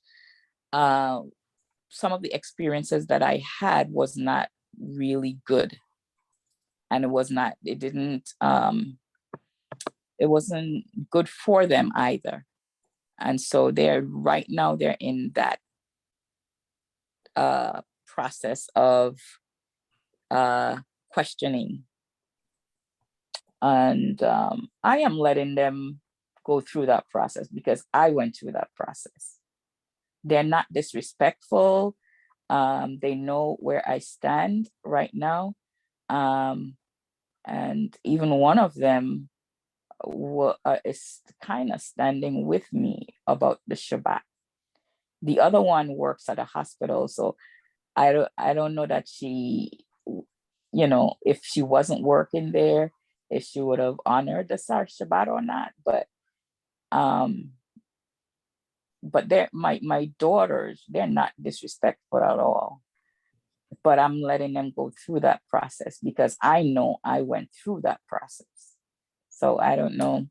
some of the experiences that I had was not really good. And it wasn't good for them either. And so right now they're in that process of questioning. And I am letting them go through that process because I went through that process. They're not disrespectful. They know where I stand right now. And even one of them is kind of standing with me about the Shabbat. The other one works at a hospital, so I don't know that she, if she wasn't working there, if she would have honored the Shabbat or not. But my daughters, they're not disrespectful at all. But I'm letting them go through that process because I know I went through that process. So I don't know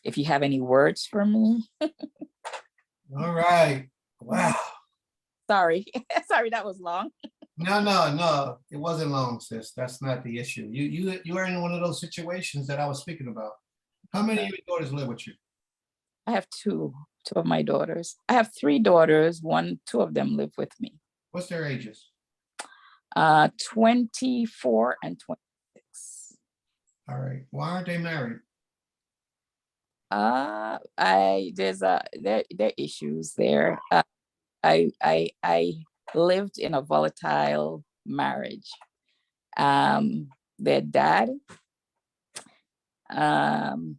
if you have any words for me. All right. Wow. Sorry. Sorry, that was long. No, it wasn't long, sis. That's not the issue. You are in one of those situations that I was speaking about. How many of your daughters live with you? I have two of my daughters. I have three daughters. Two of them live with me. What's their ages? 24 and 26. All right. Why aren't they married? There are issues there. I lived in a volatile marriage. Their dad, and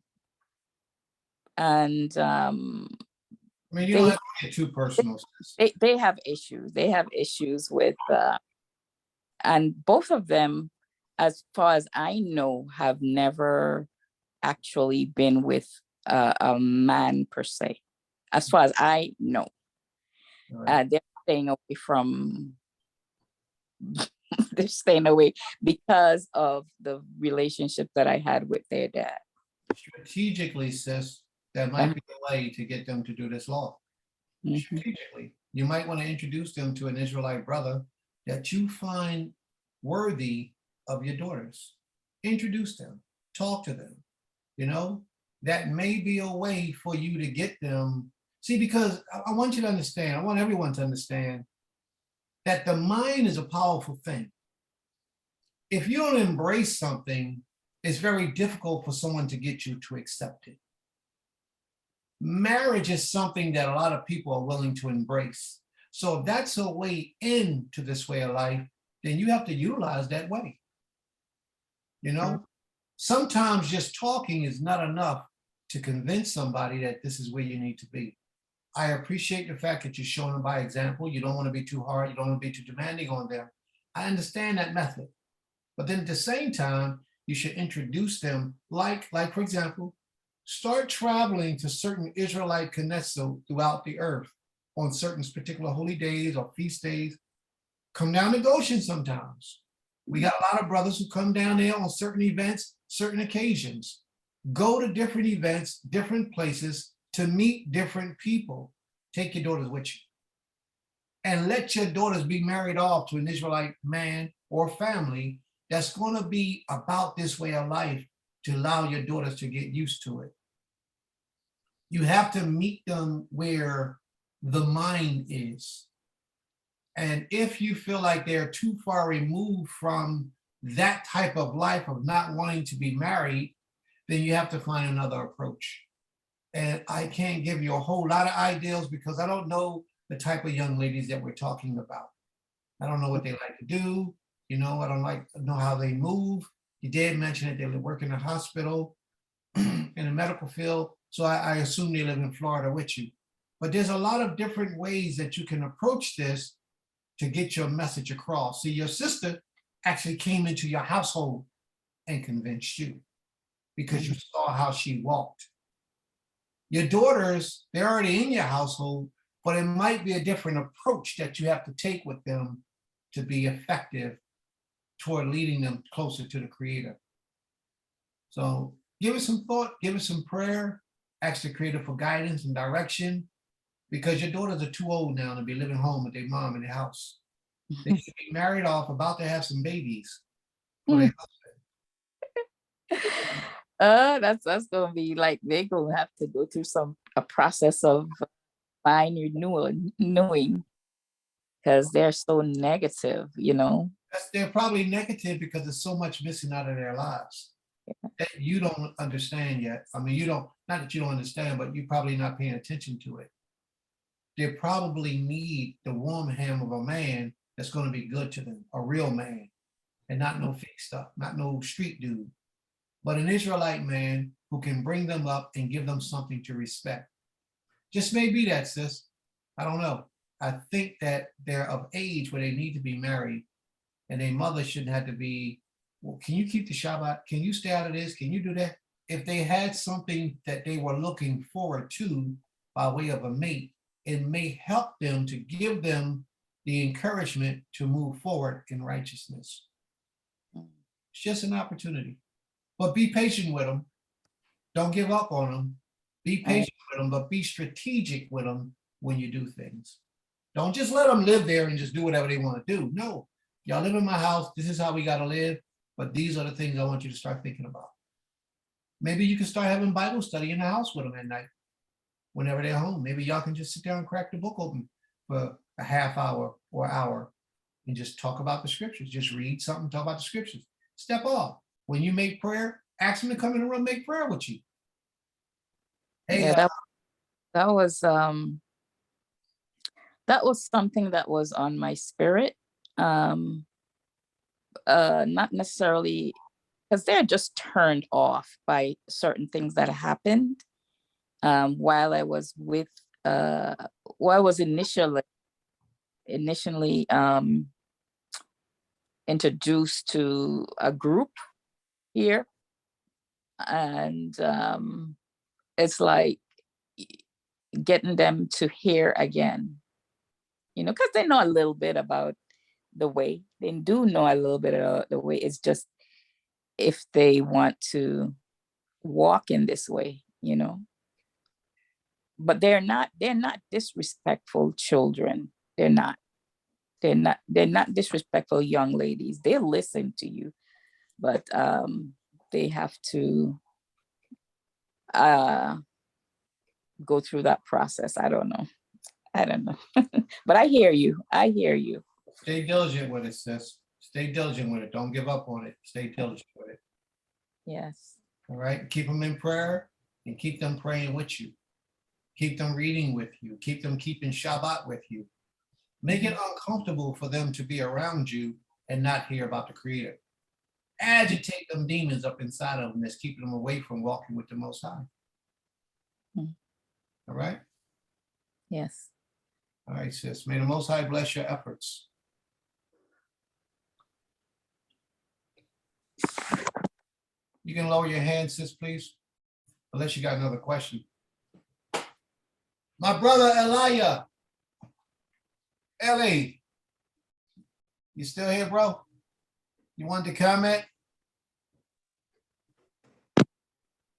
I mean, you don't have to get too personal. they have issues. They have issues with, and both of them, as far as I know, have never actually been with a man per se, as far as I know. All right. They're staying away from, they're staying away because of the relationship that I had with their dad. Strategically, sis, that might be a way to get them to do this law. Mhm. Strategically, you might want to introduce them to an Israelite brother that you find worthy of your daughters. Introduce them, talk to them. You know, that may be a way for you to get them. See, because I want you to understand, I want everyone to understand that the mind is a powerful thing. If you don't embrace something, it's very difficult for someone to get you to accept it. Marriage is something that a lot of people are willing to embrace. So if that's a way into this way of life, then you have to utilize that way. You know, sometimes just talking is not enough to convince somebody that this is where you need to be. I appreciate the fact that you're showing them by example. You don't want to be too hard. You don't want to be too demanding on them. I understand that method. But then at the same time, you should introduce them, like for example, start traveling to certain Israelite Knesset throughout the earth on certain particular holy days or feast days. Come down to Goshen sometimes. We got a lot of brothers who come down there on certain events, certain occasions. Go to different events, different places to meet different people. Take your daughters with you. And let your daughters be married off to an Israelite man or family that's going to be about this way of life to allow your daughters to get used to it. You have to meet them where the mind is. And if you feel like they're too far removed from that type of life of not wanting to be married, then you have to find another approach. And I can't give you a whole lot of ideas because I don't know the type of young ladies that we're talking about. I don't know what they like to do. You know, I don't know how they move. You did mention that they work in a hospital in the medical field. So I assume they live in Florida with you. But there's a lot of different ways that you can approach this to get your message across. See, your sister actually came into your household and convinced you because you saw how she walked. Your daughters, they're already in your household, but it might be a different approach that you have to take with them to be effective toward leading them closer to the Creator. So give it some thought, give it some prayer, ask the Creator for guidance and direction, because your daughters are too old now to be living home with their mom in the house. They should be married off, about to have some babies for their That's gonna be like they're gonna have to go through a process of mind renewing because they're so negative, you know. They're probably negative because there's so much missing out of their lives that you don't understand yet. I mean, you don't, not that you don't understand, but you're probably not paying attention to it. They probably need the warm hand of a man that's going to be good to them, a real man, and not no fake stuff, not no street dude, but an Israelite man who can bring them up and give them something to respect. Just maybe that, sis. I don't know. I think that they're of age where they need to be married, and their mother shouldn't have to be, well, can you keep the Shabbat? Can you stay out of this? Can you do that? If they had something that they were looking forward to by way of a mate, it may help them to give them the encouragement to move forward in righteousness. It's just an opportunity. But be patient with them. Don't give up on them. Be patient with them, but be strategic with them when you do things. Don't just let them live there and just do whatever they want to do. No, y'all live in my house. This is how we got to live. But these are the things I want you to start thinking about. Maybe you can start having Bible study in the house with them at night whenever they're home. Maybe y'all can just sit down and crack the book open for a half hour or hour and just talk about the scriptures. Just read something, talk about the scriptures. Step off. When you make prayer, ask them to come in the room, make prayer with you. Hey, Yeah, that was something that was on my spirit. Not necessarily because they're just turned off by certain things that happened while I was initially introduced to a group here. And it's like getting them to hear again, because they know a little bit about the way. They do know a little bit about the way. It's just if they want to walk in this way, but they're not disrespectful children. They're not disrespectful young ladies. They listen to you, but they have to go through that process. I don't know. But I hear you. Stay diligent with it, sis. Stay diligent with it. Don't give up on it. Stay diligent with it. Yes. All right. Keep them in prayer and keep them praying with you. Keep them reading with you. Keep them keeping Shabbat with you. Make it uncomfortable for them to be around you and not hear about the Creator. Agitate them demons up inside of them that's keeping them away from walking with the Most High. Mm. All right. Yes. All right, sis. May the Most High bless your efforts. You can lower your hand, sis, please, unless you got another question. My brother Elijah. Ellie, you still here, bro? You wanted to comment?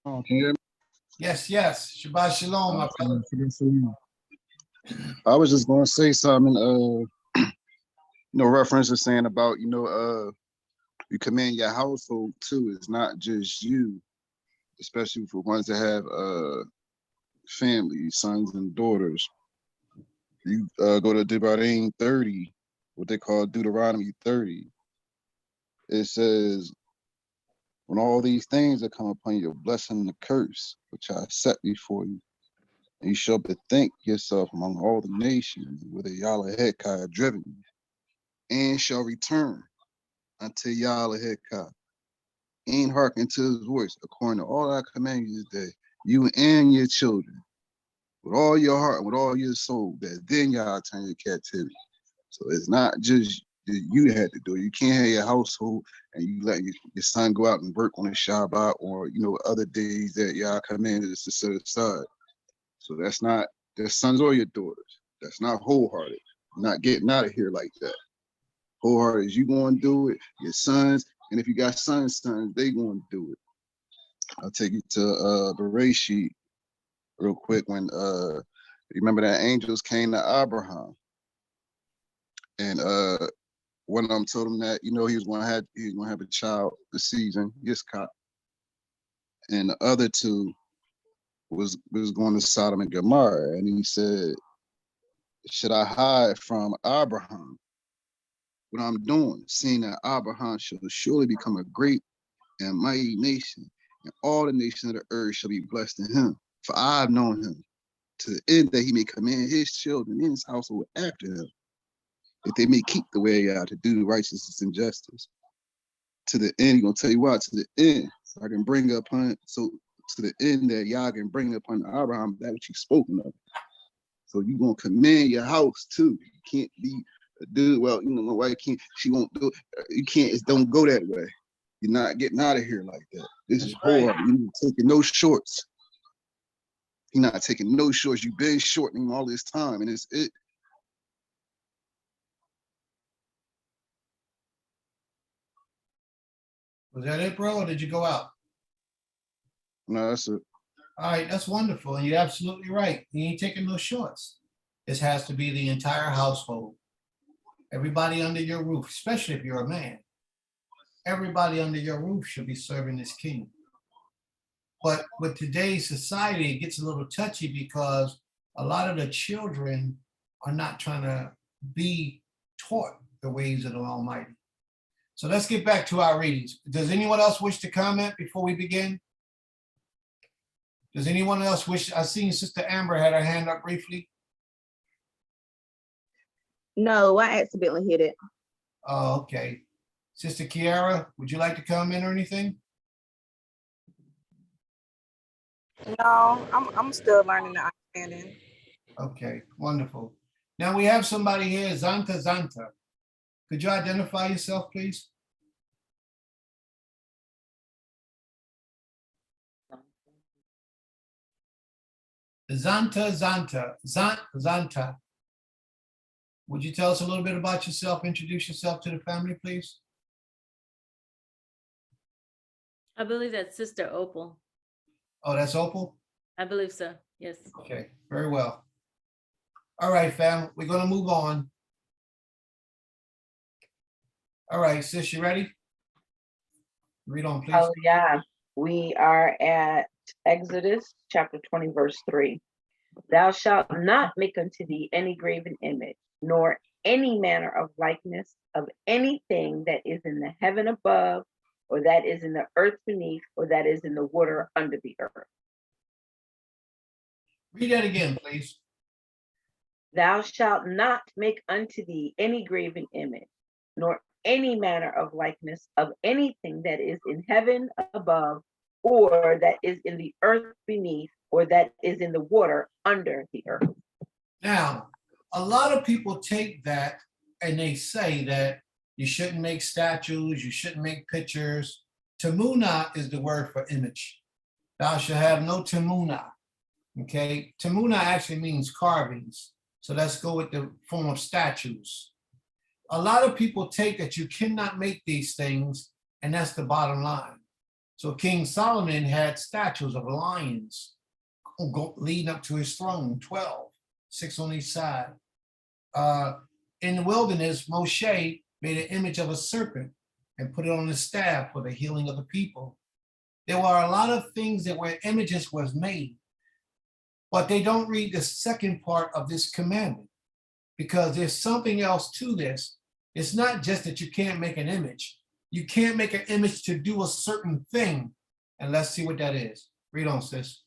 Oh, can you hear me? Yes. Shabbat shalom, my brother. I was just going to say something, reference to saying about, you command your household too. It's not just you, especially for ones that have families, sons and daughters. You go to Deuteronomy 30, what they call Deuteronomy 30. It says, when all these things that come upon you, blessing and the curse, which I set before you, and you shall bethink yourself among all the nations, whither Yahweh had driven you, and shall return unto Yahweh, and hearken to his voice, according to all I command you today, you and your children, with all your heart and with all your soul, that then y'all turn your captivity. So it's not just that you had to do it. You can't have your household and you let your son go out and work on the Shabbat or other days that y'all commanded us to set aside. So that's not their sons or your daughters. That's not wholehearted. Not getting out of here like that. Wholehearted is you going to do it, your sons, and if you got sons, they going to do it. I'll take you to Bereshit real quick when remember that angels came to Abraham. And one of them told him that, he was gonna have a child this season, Yitzchak. And the other two was going to Sodom and Gomorrah. And he said, should I hide from Abraham what I'm doing, seeing that Abraham shall surely become a great and mighty nation, and all the nations of the earth shall be blessed in him. For I have known him, to the end that he may command his children in his household after him, that they may keep the way out to do righteousness and justice. To the end, he's gonna tell you why, to the end, so I can bring upon, so to the end that y'all can bring upon Abraham that which you've spoken of. So you're gonna command your house too. You can't be a dude, well, my wife can't, she won't do it. You can't, it don't go that way. You're not getting out of here like that. This is hard. You're not taking no shorts. You're not taking no shorts. You've been shortening all this time, and it's it. Was that it, bro, or did you go out? No, that's it. All right, that's wonderful. And you're absolutely right. You ain't taking no shorts. This has to be the entire household. Everybody under your roof, especially if you're a man. Everybody under your roof should be serving this king. But with today's society, it gets a little touchy because a lot of the children are not trying to be taught the ways of the Almighty. So let's get back to our readings. Does anyone else wish to comment before we begin? Does anyone else wish? I seen Sister Amber had her hand up briefly. No, I accidentally hit it. Oh, okay. Sister Kiara, would you like to comment or anything? No, I'm still learning the understanding. Okay, wonderful. Now we have somebody here, Zanta. Could you identify yourself, please? Zanta. Would you tell us a little bit about yourself? Introduce yourself to the family, please. I believe that's Sister Opal. Oh, that's Opal? I believe so. Yes. Okay, very well. All right, fam, we're gonna move on. All right, sis, you ready? Read on, please. Oh, yeah. We are at Exodus chapter 20, verse 3. Thou shalt not make unto thee any graven image, nor any manner of likeness of anything that is in the heaven above, or that is in the earth beneath, or that is in the water under the earth. Read that again, please. Thou shalt not make unto thee any graven image, nor any manner of likeness of anything that is in heaven above, or that is in the earth beneath, or that is in the water under the earth. Now, a lot of people take that and they say that you shouldn't make statues, you shouldn't make pictures. Tamuna is the word for image. Thou shalt have no tamuna. Okay, tamuna actually means carvings. So let's go with the form of statues. A lot of people take that you cannot make these things, and that's the bottom line. So King Solomon had statues of lions leading up to his throne, 12, 6 on each side. In the wilderness, Moshe made an image of a serpent and put it on his staff for the healing of the people. There were a lot of things that where images was made, but they don't read the second part of this commandment because there's something else to this. It's not just that you can't make an image. You can't make an image to do a certain thing. And let's see what that is. Read on, sis.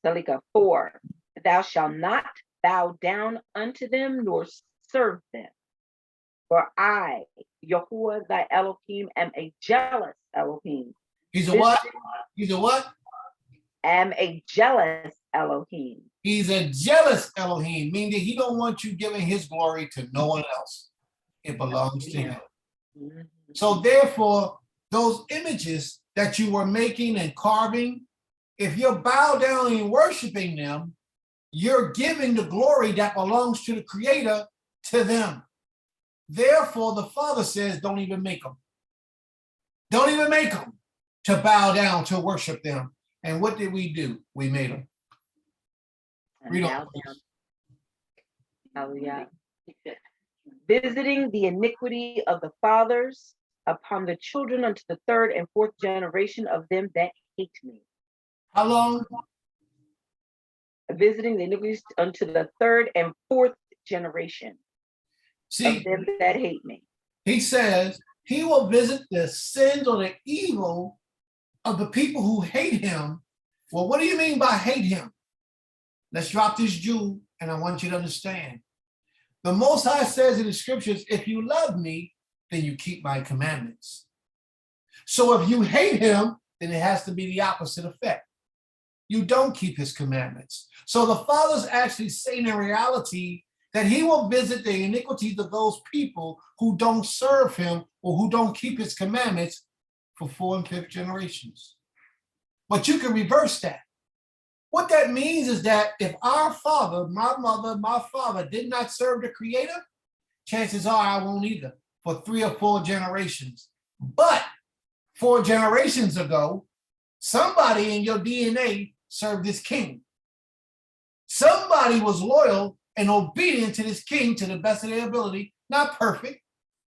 Salika 4. Thou shalt not bow down unto them nor serve them. For I, Yahuwah thy Elohim, am a jealous Elohim. He's a what? He's a what? Am a jealous Elohim. He's a jealous Elohim, meaning that he don't want you giving his glory to no one else. It belongs to him. So therefore, those images that you were making and carving, if you're bow down and worshiping them, you're giving the glory that belongs to the Creator to them. Therefore, the Father says, don't even make them. Don't even make them to bow down, to worship them. And what did we do? We made them. Read on. Hallelujah. Visiting the iniquity of the fathers upon the children unto the third and fourth generation of them that hate me. How long? Visiting the iniquities unto the third and fourth generation of them that hate me. He says he will visit the sins or the evil of the people who hate him. Well, what do you mean by hate him? Let's drop this jewel, and I want you to understand. The Most High says in the scriptures, if you love me, then you keep my commandments. So if you hate him, then it has to be the opposite effect. You don't keep his commandments. So the Father's actually saying in reality that he will visit the iniquities of those people who don't serve him or who don't keep his commandments for 4th and 5th generations. But you can reverse that. What that means is that if our father, my mother, my father did not serve the Creator, chances are I won't either for 3 or 4 generations. But 4 generations ago, somebody in your DNA served this king. Somebody was loyal and obedient to this king to the best of their ability, not perfect,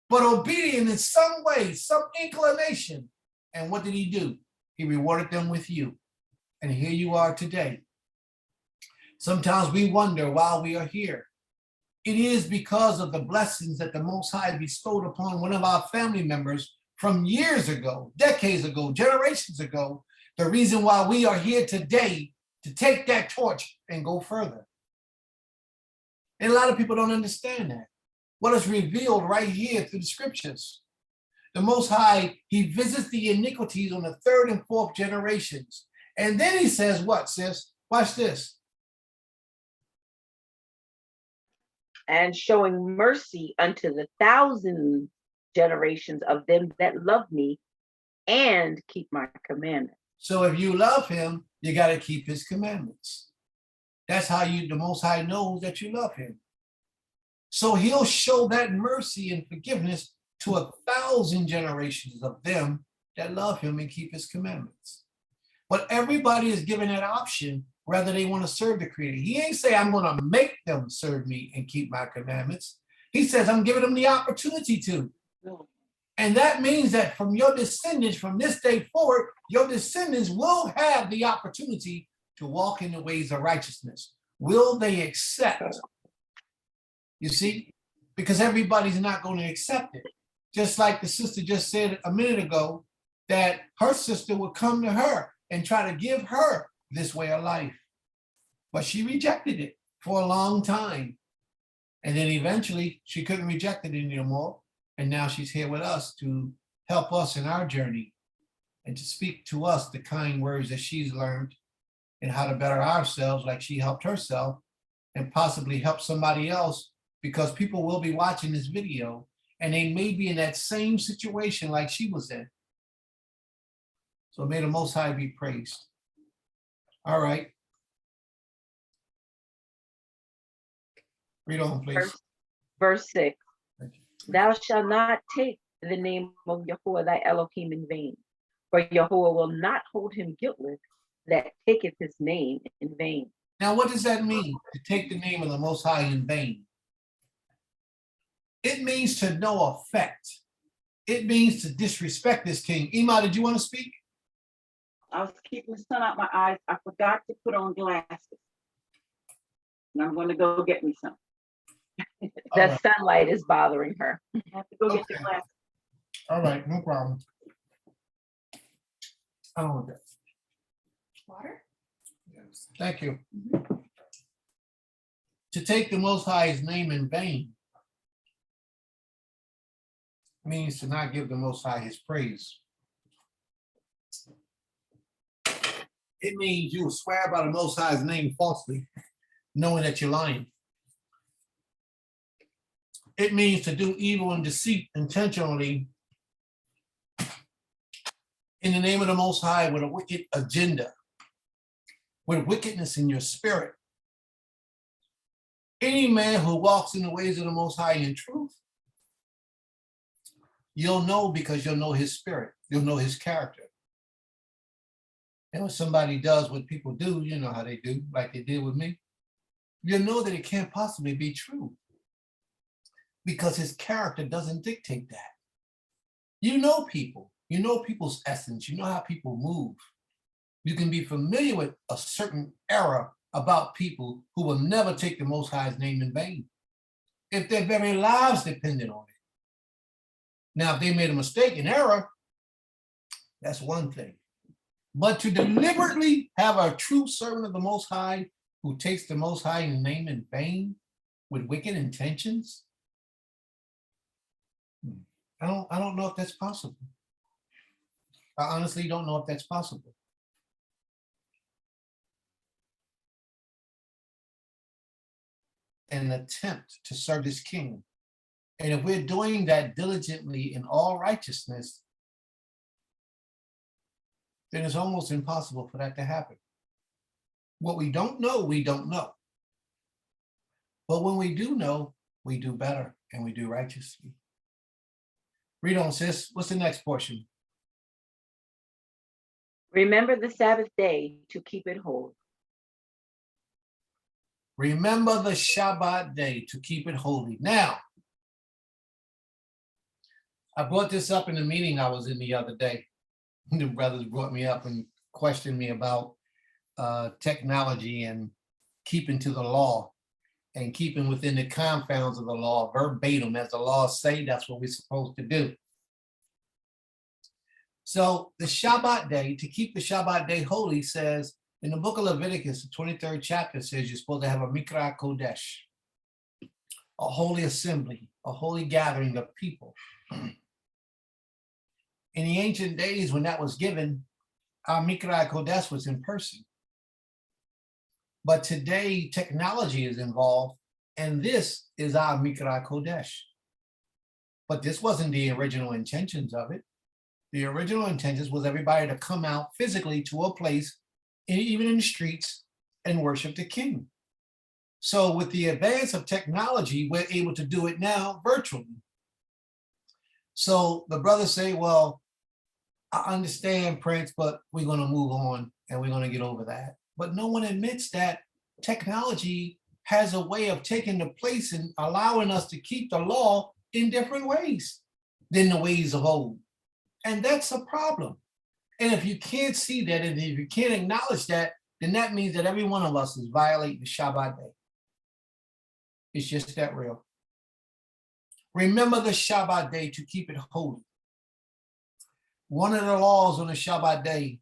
but obedient in some way, some inclination. And what did he do? He rewarded them with you. And here you are today. Sometimes we wonder why we are here. It is because of the blessings that the Most High bestowed upon one of our family members from years ago, decades ago, generations ago. The reason why we are here today to take that torch and go further. And a lot of people don't understand that. What is revealed right here through the scriptures. The Most High, he visits the iniquities on the 3rd and 4th generations. And then he says what, sis? Watch this. And showing mercy unto the 1,000 generations of them that love me and keep my commandments. So if you love him, you got to keep his commandments. That's how the Most High knows that you love him. So he'll show that mercy and forgiveness to 1,000 generations of them that love him and keep his commandments. But everybody is given that option whether they want to serve the Creator. He ain't say, I'm going to make them serve me and keep my commandments. He says, I'm giving them the opportunity to. And that means that from your descendants, from this day forward, your descendants will have the opportunity to walk in the ways of righteousness. Will they accept? You see, because everybody's not going to accept it. Just like the sister just said a minute ago, that her sister would come to her and try to give her this way of life. But she rejected it for a long time. And then eventually she couldn't reject it anymore. And now she's here with us to help us in our journey and to speak to us the kind words that she's learned and how to better ourselves like she helped herself and possibly help somebody else, because people will be watching this video and they may be in that same situation like she was in. So may the Most High be praised. All right. Read on, please. Verse 6. Thank you. Thou shalt not take the name of Yahuwah thy Elohim in vain, for Yahuwah will not hold him guiltless that taketh his name in vain. Now, what does that mean, to take the name of the Most High in vain? It means to no effect. It means to disrespect this king. Ima, did you want to speak? I was keeping the sun out my eyes. I forgot to put on glasses. And I'm going to go get me some. That sunlight is bothering her. I have to go get the Okay. glasses. All right, no problem. I don't want that. Water? Yes, thank you. To take the Most High's name in vain means to not give the Most High his praise. It means you will swear by the Most High's name falsely, knowing that you're lying. It means to do evil and deceit intentionally in the name of the Most High with a wicked agenda, with wickedness in your spirit. Any man who walks in the ways of the Most High in truth, you'll know, because you'll know his spirit, you'll know his character. And when somebody does what people do, you know how they do, like they did with me, you'll know that it can't possibly be true, because his character doesn't dictate that. You know people, you know people's essence, you know how people move. You can be familiar with a certain era about people who will never take the Most High's name in vain, if their very lives depended on it. Now, if they made a mistake, an error, that's one thing. But to deliberately have a true servant of the Most High who takes the Most High's name in vain with wicked intentions, I don't know if that's possible. I honestly don't know if that's possible. An attempt to serve this king. And if we're doing that diligently in all righteousness, then it's almost impossible for that to happen. What we don't know, we don't know. But when we do know, we do better and we do righteously. Read on, sis. What's the next portion? Remember the Sabbath day to keep it holy. Remember the Shabbat day to keep it holy. Now, I brought this up in the meeting I was in the other day. The brothers brought me up and questioned me about technology and keeping to the law and keeping within the confounds of the law, verbatim, as the law say, that's what we're supposed to do. So the Shabbat day, to keep the Shabbat day holy, says in the book of Leviticus, the 23rd chapter, says you're supposed to have a Mikra Kodesh, a holy assembly, a holy gathering of people. In the ancient days when that was given, our Mikra Kodesh was in person. But today, technology is involved, and this is our Mikra Kodesh. But this wasn't the original intentions of it. The original intentions was everybody to come out physically to a place, even in the streets, and worship the king. So with the advance of technology, we're able to do it now virtually. So the brothers say, well, I understand, Prince, but we're going to move on and we're going to get over that. But no one admits that technology has a way of taking the place and allowing us to keep the law in different ways than the ways of old. And that's a problem. And if you can't see that, and if you can't acknowledge that, then that means that every one of us is violating the Shabbat day. It's just that real. Remember the Shabbat day to keep it holy. One of the laws on the Shabbat day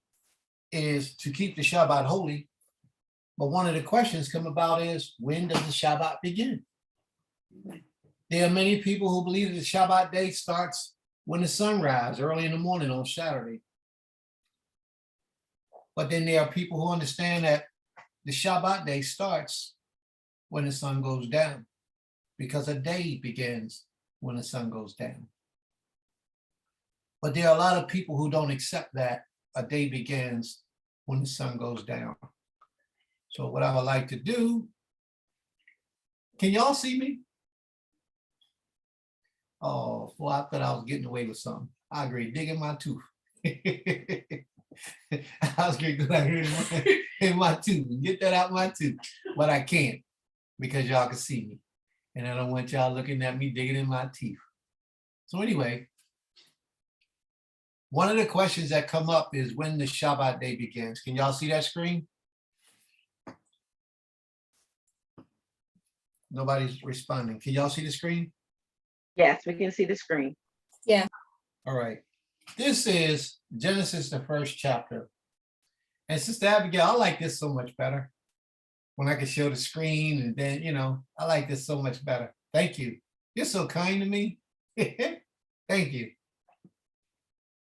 is to keep the Shabbat holy. But one of the questions come about is, when does the Shabbat begin? There are many people who believe that the Shabbat day starts when the sun rises early in the morning on Saturday. But then there are people who understand that the Shabbat day starts when the sun goes down, because a day begins when the sun goes down. But there are a lot of people who don't accept that a day begins when the sun goes down. So what I would like to do, can y'all see me? Oh, well, I thought I was getting away with something. I agree, digging my tooth. I was getting in my tooth, get that out my tooth, but I can't because y'all can see me. And I don't want y'all looking at me digging in my teeth. So anyway, one of the questions that come up is when the Shabbat day begins. Can y'all see that screen? Nobody's responding. Can y'all see the screen? Yes, we can see the screen. All right. This is Genesis, the first chapter. And Sister Abigail, I like this so much better. When I can show the screen and then, I like this so much better. Thank you. You're so kind to me. Thank you.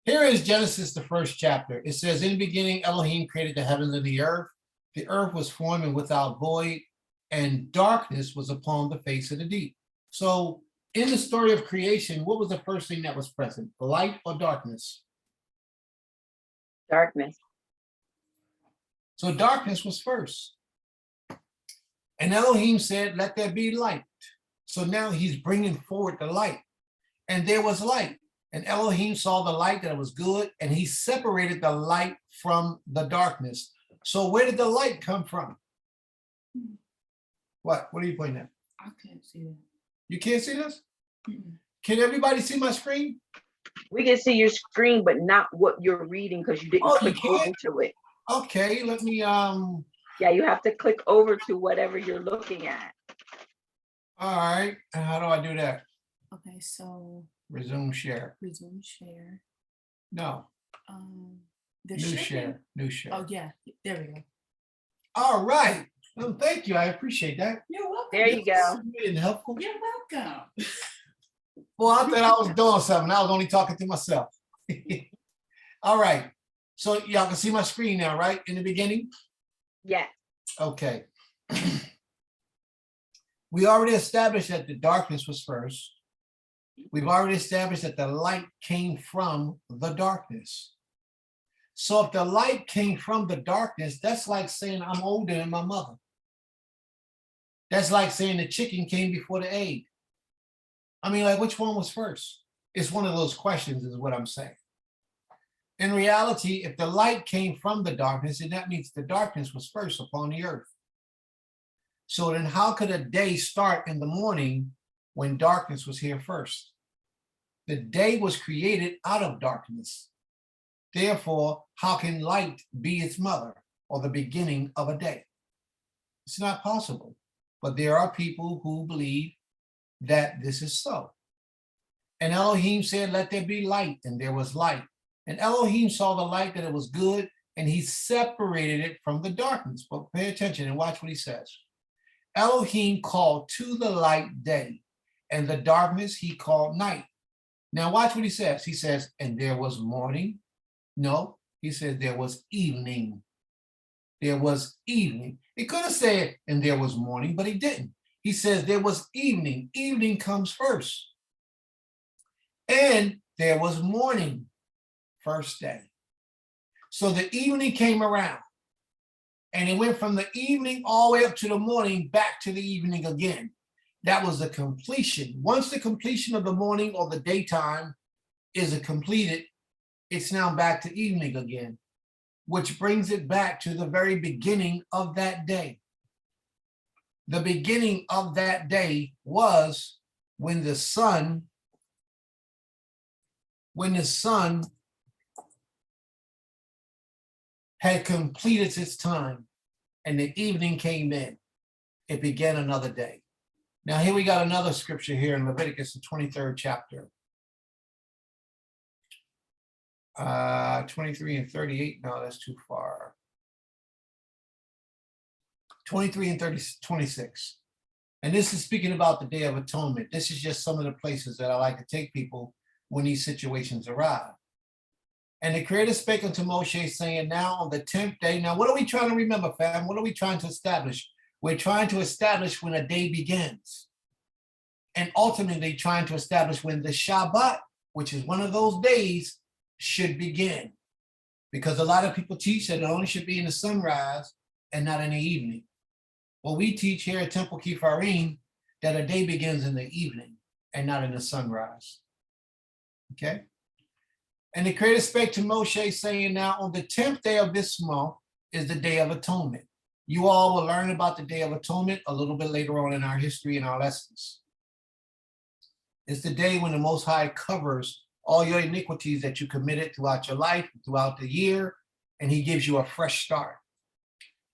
Here is Genesis, the first chapter. It says, in the beginning, Elohim created the heavens and the earth. The earth was formed and without void, and darkness was upon the face of the deep. So in the story of creation, what was the first thing that was present? Light or darkness? Darkness. So darkness was first. And Elohim said, let there be light. So now he's bringing forward the light. And there was light. And Elohim saw the light that it was good, and he separated the light from the darkness. So where did the light come from? What are you pointing at? I can't see that. You can't see this? Can everybody see my screen? We can see your screen, but not what you're reading because you didn't Oh, you click over can't? to it. Okay, let me, Yeah, you have to click over to whatever you're looking at. all right. How do I do that? Okay, so Resume share. resume share. No, The new share, new share. Oh yeah, there we go. All right. Well, thank you. I appreciate that. You're welcome. There you go. Being helpful. You're welcome. Well, I thought I was doing something. I was only talking to myself. All right. So y'all can see my screen now, right? In the beginning? Yes. Okay. We already established that the darkness was first. We've already established that the light came from the darkness. So if the light came from the darkness, that's like saying I'm older than my mother. That's like saying the chicken came before the egg. I mean, like, which one was first? It's one of those questions is what I'm saying. In reality, if the light came from the darkness, then that means the darkness was first upon the earth. So then how could a day start in the morning when darkness was here first? The day was created out of darkness. Therefore, how can light be its mother or the beginning of a day? It's not possible. But there are people who believe that this is so. And Elohim said, let there be light, and there was light. And Elohim saw the light that it was good, and he separated it from the darkness. But pay attention and watch what he says. Elohim called to the light day, and the darkness he called night. Now watch what he says. He says, and there was morning. No, he says there was evening. There was evening. He could have said, and there was morning, but he didn't. He says there was evening. Evening comes first. And there was morning. first day. So the evening came around, and it went from the evening all the way up to the morning, back to the evening again. That was the completion. Once the completion of the morning or the daytime is completed, it's now back to evening again, which brings it back to the very beginning of that day. The beginning of that day was when the sun had completed its time and the evening came in. It began another day. Now here we got another scripture here in Leviticus, the 23rd chapter. 23 and 38, no, that's too far. 23 and 26. And this is speaking about the Day of Atonement. This is just some of the places that I like to take people when these situations arrive. And the Creator spake unto Moshe, saying, now on the 10th day. Now, what are we trying to remember, fam? What are we trying to establish? We're trying to establish when a day begins. And ultimately trying to establish when the Shabbat, which is one of those days, should begin. Because a lot of people teach that it only should be in the sunrise and not in the evening. Well, we teach here at Temple Kifarim that a day begins in the evening and not in the sunrise. Okay? And the Creator spake to Moshe, saying, now on the 10th day of this month is the Day of Atonement. You all will learn about the Day of Atonement a little bit later on in our history and our lessons. It's the day when the Most High covers all your iniquities that you committed throughout your life, throughout the year, and he gives you a fresh start.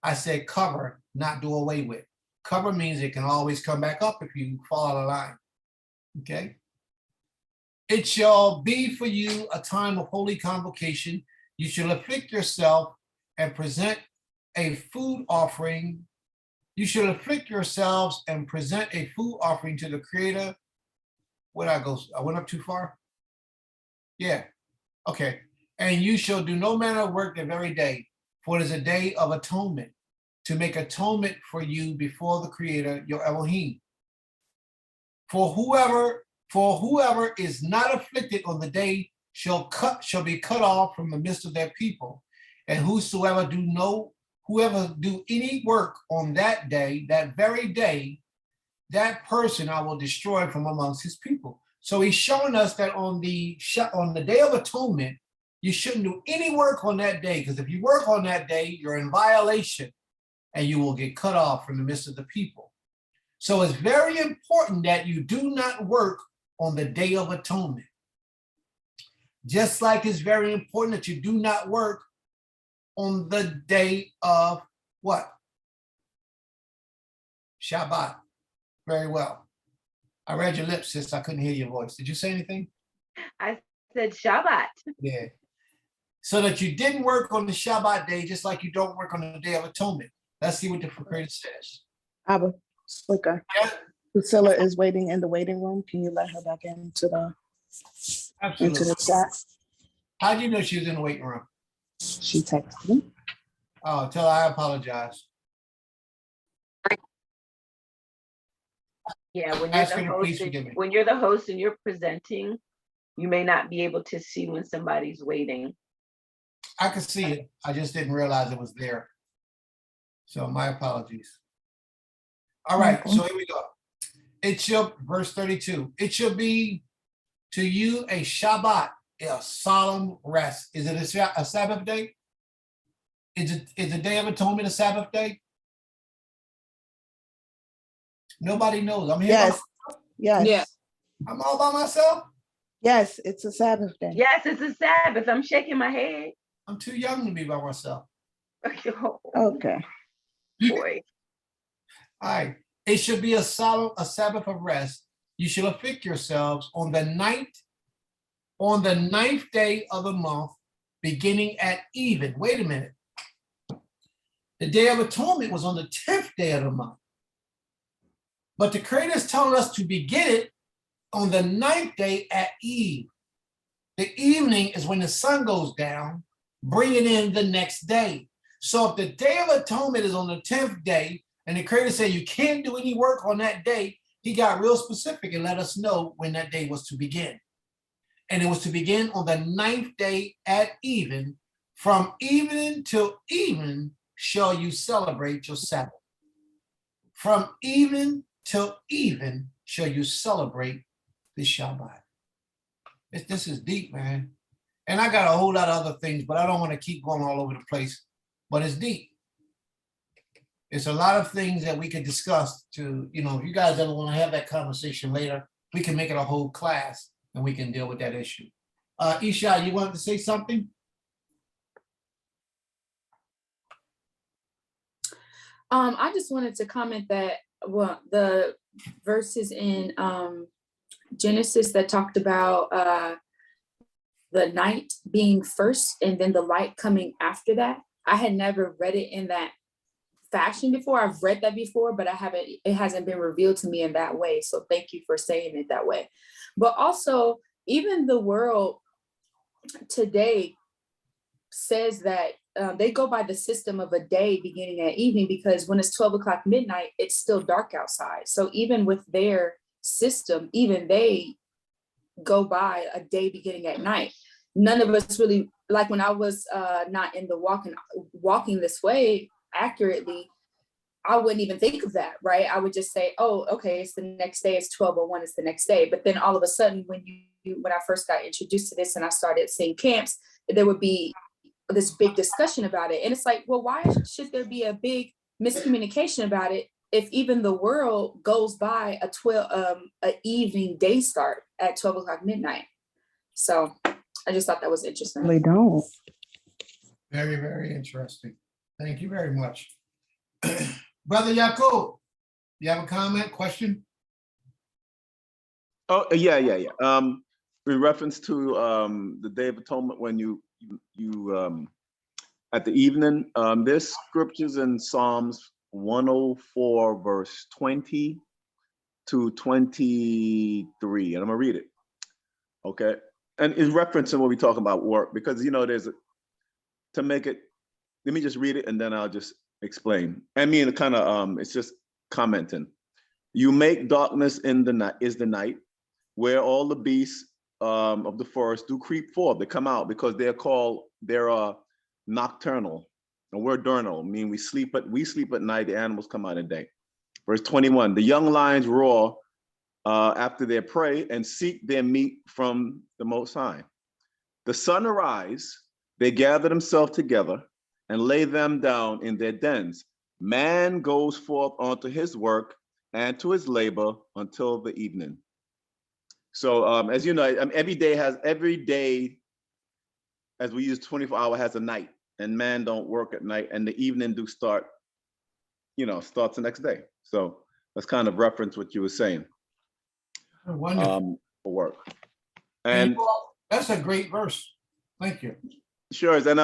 I said cover, not do away with. Cover means it can always come back up if you fall out of line, okay? It shall be for you a time of holy convocation. You shall afflict yourself and present a food offering. You shall afflict yourselves and present a food offering to the Creator. Where'd I go? I went up too far? Yeah, okay. And you shall do no manner of work the very day, for it is a day of atonement, to make atonement for you before the Creator, your Elohim. For whoever is not afflicted on the day shall be cut off from the midst of their people. And whoever do any work on that day, that very day, that person I will destroy from amongst his people. So he's showing us that on the Day of Atonement, you shouldn't do any work on that day, because if you work on that day, you're in violation and you will get cut off from the midst of the people. So it's very important that you do not work on the Day of Atonement. Just like it's very important that you do not work on the day of what? Shabbat. Very well. I read your lips, sis. I couldn't hear your voice. Did you say anything? I said Shabbat. Yeah. So that you didn't work on the Shabbat day, just like you don't work on the Day of Atonement. Let's see what the Creator says. Abba, Slicker. Yeah. Priscilla is waiting in the waiting room. Can you let her back into the Absolutely. chat? How do you know she was in the waiting room? She texted me. Oh, tell her I apologize. Yeah, Ask her to please forgive me. when you're the host and you're presenting, you may not be able to see when somebody's waiting. I could see it. I just didn't realize it was there. So my apologies. All right, so here we go. It shall, verse 32, it shall be to you a Shabbat, a solemn rest. Is it a Sabbath day? Is the Day of Atonement a Sabbath day? Nobody knows. I'm here. Yes. Yes. Yeah. I'm all by myself. Yes, it's a Sabbath day. Yes, it's a Sabbath. I'm shaking my head. I'm too young to be by myself. Okay. Boy. All right. It should be a Sabbath of rest. You shall afflict yourselves on the ninth day of the month, beginning at even. Wait a minute. The Day of Atonement was on the 10th day of the month. But the Creator is telling us to begin it on the 9th day at eve. The evening is when the sun goes down, bringing in the next day. So if the Day of Atonement is on the 10th day, and the Creator said you can't do any work on that day, he got real specific and let us know when that day was to begin. And it was to begin on the 9th day at even. From evening till evening shall you celebrate your Sabbath. From evening till even shall you celebrate the Shabbat. This is deep, man. And I got a whole lot of other things, but I don't want to keep going all over the place. But it's deep. It's a lot of things that we could discuss to, if you guys ever want to have that conversation later, we can make it a whole class and we can deal with that issue. Isha, you wanted to say something? I just wanted to comment that the verses in Genesis that talked about the night being first and then the light coming after that. I had never read it in that fashion before. I've read that before, but it hasn't been revealed to me in that way. So thank you for saying it that way. But also, even the world today says that they go by the system of a day beginning at evening, because when it's 12 o'clock midnight, it's still dark outside. So even with their system, even they go by a day beginning at night. None of us really, like when I was not in the walking this way accurately, I wouldn't even think of that, right? I would just say, oh, okay, it's the next day, it's 12:01, it's the next day. But then all of a sudden, when I first got introduced to this and I started seeing camps, there would be this big discussion about it. And it's like, well, why should there be a big miscommunication about it if even the world goes by a evening day start at 12 o'clock midnight? So I just thought that was interesting. They don't. Very, very interesting. Thank you very much. Brother Yaakov, you have a comment, question? Oh, yeah. In reference to the Day of Atonement, when you at the evening, there's scriptures in Psalms 104, verse 20 to 23, and I'm gonna read it. Okay, and in reference to what we talk about work, because to make it. Let me just read it, and then I'll just explain. I mean, kind of, it's just commenting. You make darkness in the night, is the night, where all the beasts of the forest do creep forth. They come out because they're nocturnal. And we're diurnal, meaning we sleep at night, the animals come out at day. Verse 21, the young lions roar after their prey and seek their meat from the Most High. The sun arise, they gather themselves together and lay them down in their dens. Man goes forth onto his work and to his labor until the evening. So as you know, every day, as we use 24-hour, has a night, and man don't work at night, and the evening do start, starts the next day. So that's kind of reference what you were saying. Wonderful. For work. And And that's a great verse. Thank you. Sure is. And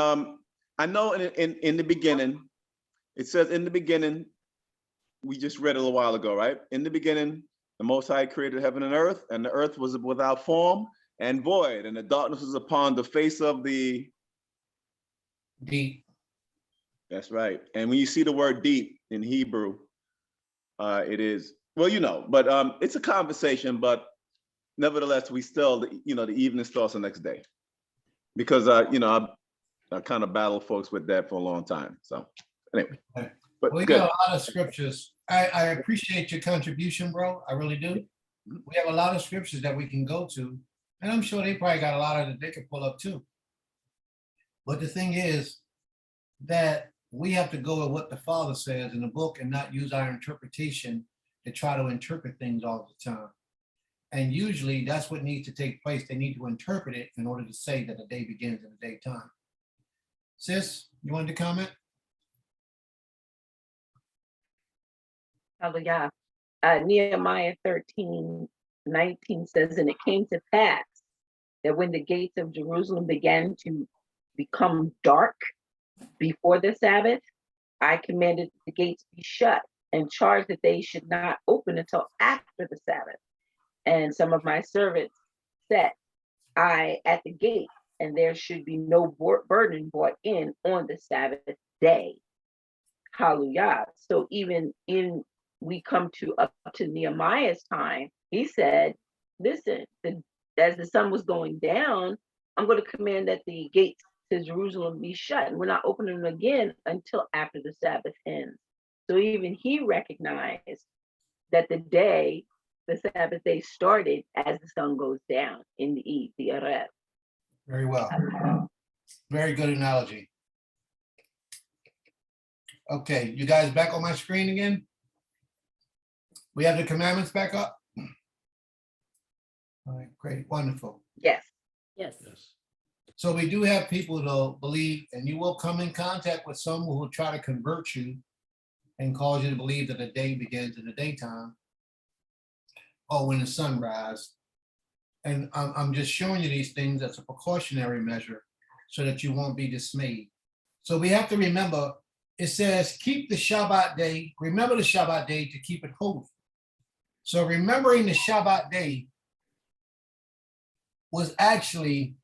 I know in the beginning, it says in the beginning, we just read it a little while ago, right? In the beginning, the Most High created heaven and the earth was without form and void, and the darkness was upon the face of the deep. That's right. And when you see the word deep in Hebrew, it is, well, but it's a conversation, but nevertheless, we still, the evening starts the next day. Because, I kind of battle folks with that for a long time. So anyway, but we good. got a lot of scriptures. I appreciate your contribution, bro. I really do. We have a lot of scriptures that we can go to, and I'm sure they probably got a lot of that they could pull up too. But the thing is that we have to go with what the Father says in the book and not use our interpretation to try to interpret things all the time. And usually that's what needs to take place. They need to interpret it in order to say that the day begins in the daytime. Sis, you wanted to comment? Hallelujah. Nehemiah 13:19 says, and it came to pass that when the gates of Jerusalem began to become dark before the Sabbath, I commanded the gates be shut and charged that they should not open until after the Sabbath. And some of my servants set I at the gate, and there should be no burden brought in on the Sabbath day. Hallelujah. So even we come to up to Nehemiah's time, he said, listen, as the sun was going down, I'm going to command that the gates to Jerusalem be shut, and we're not opening them again until after the Sabbath ends. So even he recognized that the Sabbath day started as the sun goes down in the Eid, the Arab. Very well. Very good analogy. Okay, you guys back on my screen again? We have the commandments back up? All right, great, wonderful. Yes. Yes. So we do have people to believe, and you will come in contact with some who will try to convert you and cause you to believe that the day begins in the daytime or when the sun rises. And I'm just showing you these things as a precautionary measure so that you won't be dismayed. So we have to remember, it says, keep the Shabbat day, remember the Shabbat day to keep it holy. So remembering the Shabbat day was actually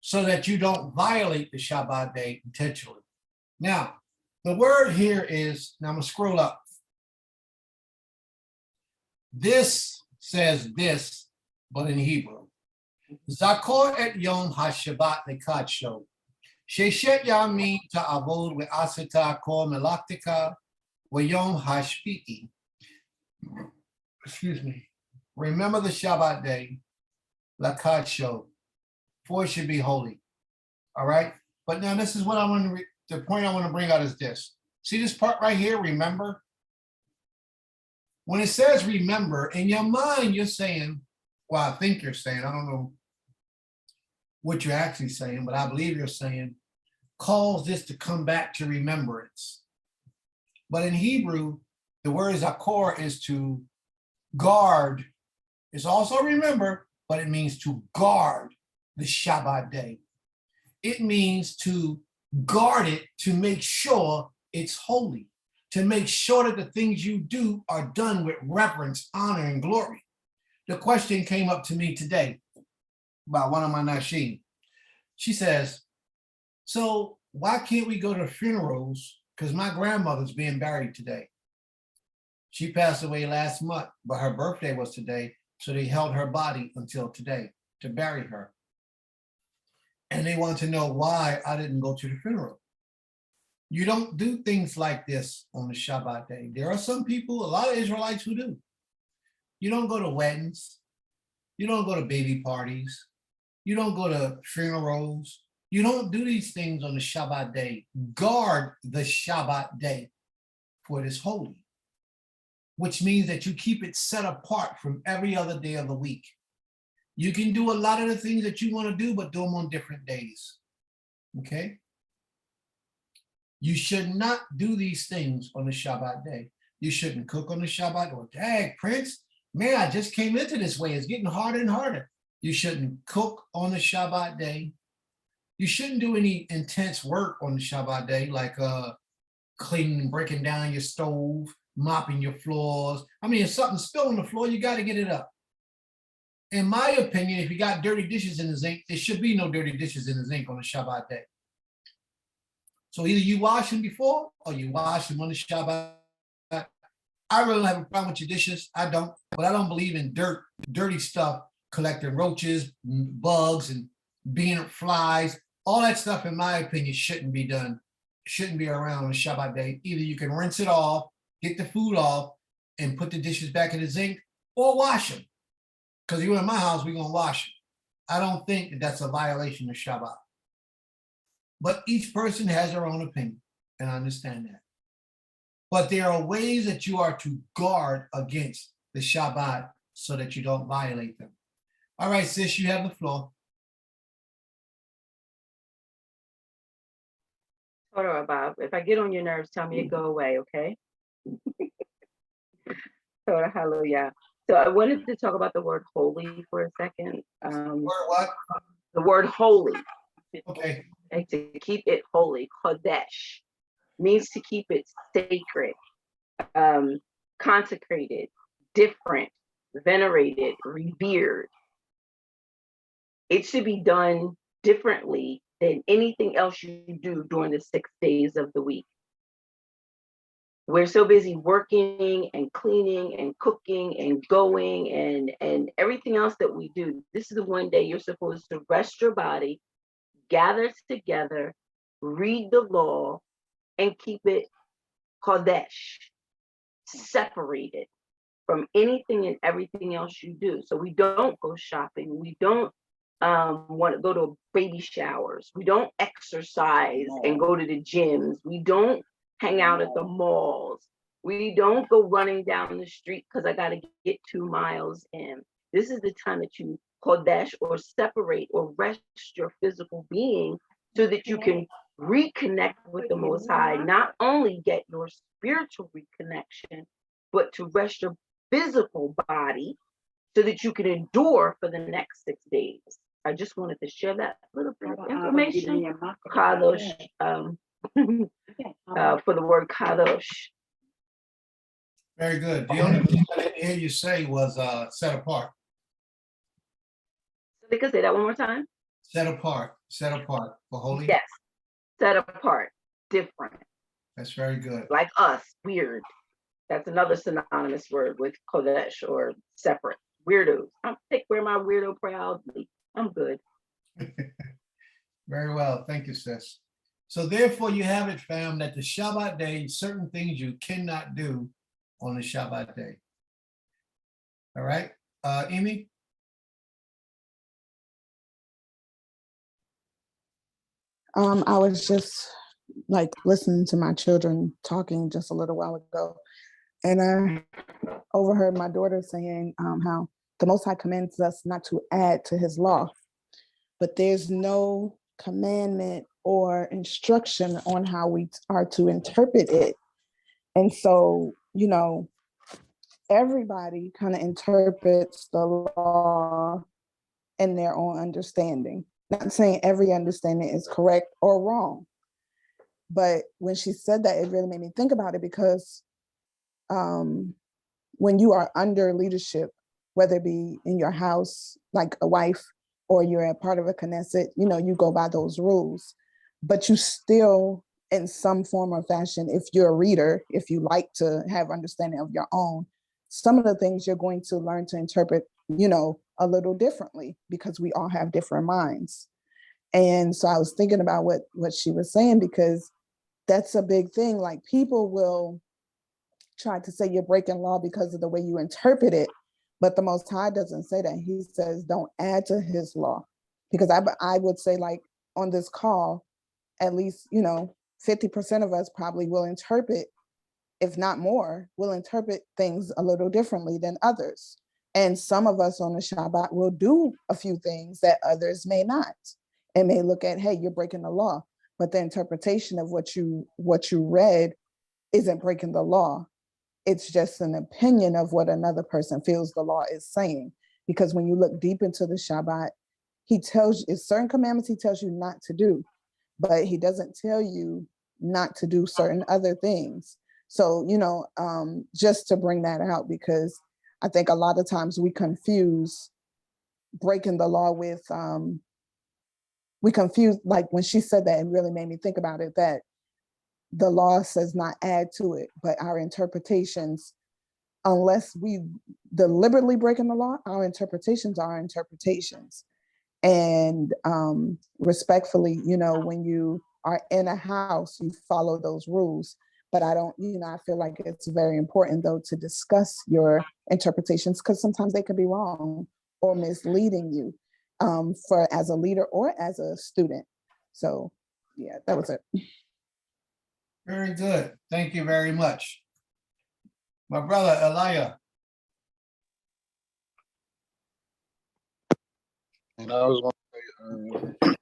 so that you don't violate the Shabbat day intentionally. Now, the word here is, now I'm gonna scroll up. This says this, but in Hebrew. Zakor et Yom HaShabbat lekadsho. Sheshet yamim ta'avod ve'aseta kol melaktika ve'yom hashpiti. Excuse me. Remember the Shabbat day, lekadsho, for it should be holy. All right. But now this is what I want to, the point I want to bring out is this. See this part right here, remember? When it says remember, in your mind, you're saying, well, I think you're saying, I don't know what you're actually saying, but I believe you're saying, cause this to come back to remembrance. But in Hebrew, the word zakor is to guard. It's also remember, but it means to guard the Shabbat day. It means to guard it, to make sure it's holy, to make sure that the things you do are done with reverence, honor, and glory. The question came up to me today by one of my Nashim. She says, so why can't we go to funerals? Because my grandmother's being buried today. She passed away last month, but her birthday was today. So they held her body until today to bury her. And they want to know why I didn't go to the funeral. You don't do things like this on the Shabbat day. There are some people, a lot of Israelites who do. You don't go to weddings. You don't go to baby parties. You don't go to funerals. You don't do these things on the Shabbat day. Guard the Shabbat day, for it is holy, which means that you keep it set apart from every other day of the week. You can do a lot of the things that you want to do, but do them on different days, okay? You should not do these things on the Shabbat day. You shouldn't cook on the Shabbat. Or, dang, Prince, man, I just came into this way. It's getting harder and harder. You shouldn't cook on the Shabbat day. You shouldn't do any intense work on the Shabbat day, like cleaning and breaking down your stove, mopping your floors. I mean, if something's spilled on the floor, you got to get it up. In my opinion, if you got dirty dishes in the zinc, there should be no dirty dishes in the zinc on the Shabbat day. So either you wash them before or you wash them on the Shabbat. I really don't have a problem with your dishes. I don't, but I don't believe in dirty stuff, collecting roaches, bugs, and being flies. All that stuff, in my opinion, shouldn't be done. Shouldn't be around on the Shabbat day. Either you can rinse it off, get the food off, and put the dishes back in the zinc, or wash them. Because you're in my house, we're gonna wash them. I don't think that that's a violation of Shabbat. But each person has their own opinion, and I understand that. But there are ways that you are to guard against the Shabbat so that you don't violate them. All right, sis, you have the floor. Torah, Bob, if I get on your nerves, tell me to go away, okay? Torah, hallelujah. So I wanted to talk about the word holy for a second. Word what? The word holy. Okay. And to keep it holy, Kodesh, means to keep it sacred, consecrated, different, venerated, revered. It should be done differently than anything else you do during the 6 days of the week. we're so busy working and cleaning and cooking and going and everything else that we do. This is the one day you're supposed to rest your body, gather together, read the law, and keep it kodesh, separated from anything and everything else you do. So we don't go shopping. We don't want to go to baby showers. We don't exercise and go to the gyms. We don't hang out at the malls. We don't go running down the street because I got to get 2 miles in. This is the time that you kodesh or separate or rest your physical being so that you can reconnect with the Most High, not only get your spiritual reconnection, but to rest your physical body so that you can endure for the next 6 days. I just wanted to share that little bit of information. Kadosh, for the word kadosh. Very good. The only thing I didn't hear you say was set apart. So they could say that one more time. Set apart for holy. Yes, set apart, different, That's very good. like us, weird. That's another synonymous word with kodesh or separate. Weirdos. I'm wear my weirdo proudly. I'm good. Very well. Thank you, sis. So therefore you have it, fam, that the Shabbat day, certain things you cannot do on the Shabbat day. All right, Amy? I was just like listening to my children talking just a little while ago, and I overheard my daughter saying how the Most High commands us not to add to his law, but there's no commandment or instruction on how we are to interpret it. And so, everybody kind of interprets the law in their own understanding. Not saying every understanding is correct or wrong, but when she said that, it really made me think about it because when you are under leadership, whether it be in your house, like a wife, or you're a part of a Knesset, you go by those rules, but you still, in some form or fashion, if you're a reader, if you like to have understanding of your own, some of the things you're going to learn to interpret, a little differently because we all have different minds. And so I was thinking about what she was saying, because that's a big thing. Like, people will try to say you're breaking law because of the way you interpret it, but the Most High doesn't say that. He says, don't add to his law. Because I would say, like, on this call, at least, 50% of us probably will interpret, if not more, will interpret things a little differently than others. And some of us on the Shabbat will do a few things that others may not, and may look at, hey, you're breaking the law. But the interpretation of what you read isn't breaking the law. It's just an opinion of what another person feels the law is saying. Because when you look deep into the Shabbat, he tells you certain commandments he tells you not to do, but he doesn't tell you not to do certain other things. So, just to bring that out, because I think a lot of times we confuse breaking the law with, like when she said that, it really made me think about it, that the law says not add to it, but our interpretations, unless we deliberately breaking the law, our interpretations are our interpretations. And respectfully, when you are in a house, you follow those rules. But I don't, I feel like it's very important, though, to discuss your interpretations, because sometimes they can be wrong or misleading you for as a leader or as a student. So, yeah, that was it. Very good. Thank you very much. My brother, Elia. And I was going to say,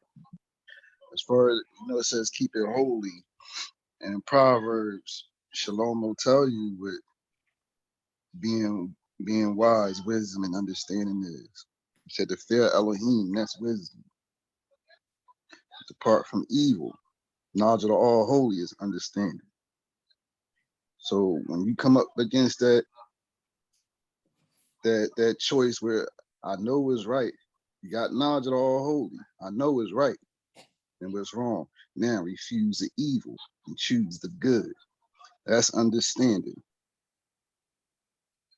as far as, it says keep it holy. And in Proverbs, Shalom will tell you what being wise, wisdom, and understanding is. He said to fear Elohim, that's wisdom. Depart from evil. Knowledge of the all holy is understanding. So when you come up against that choice where I know is right, you got knowledge of the all holy, I know is right and what's wrong. Now refuse the evil and choose the good. That's understanding.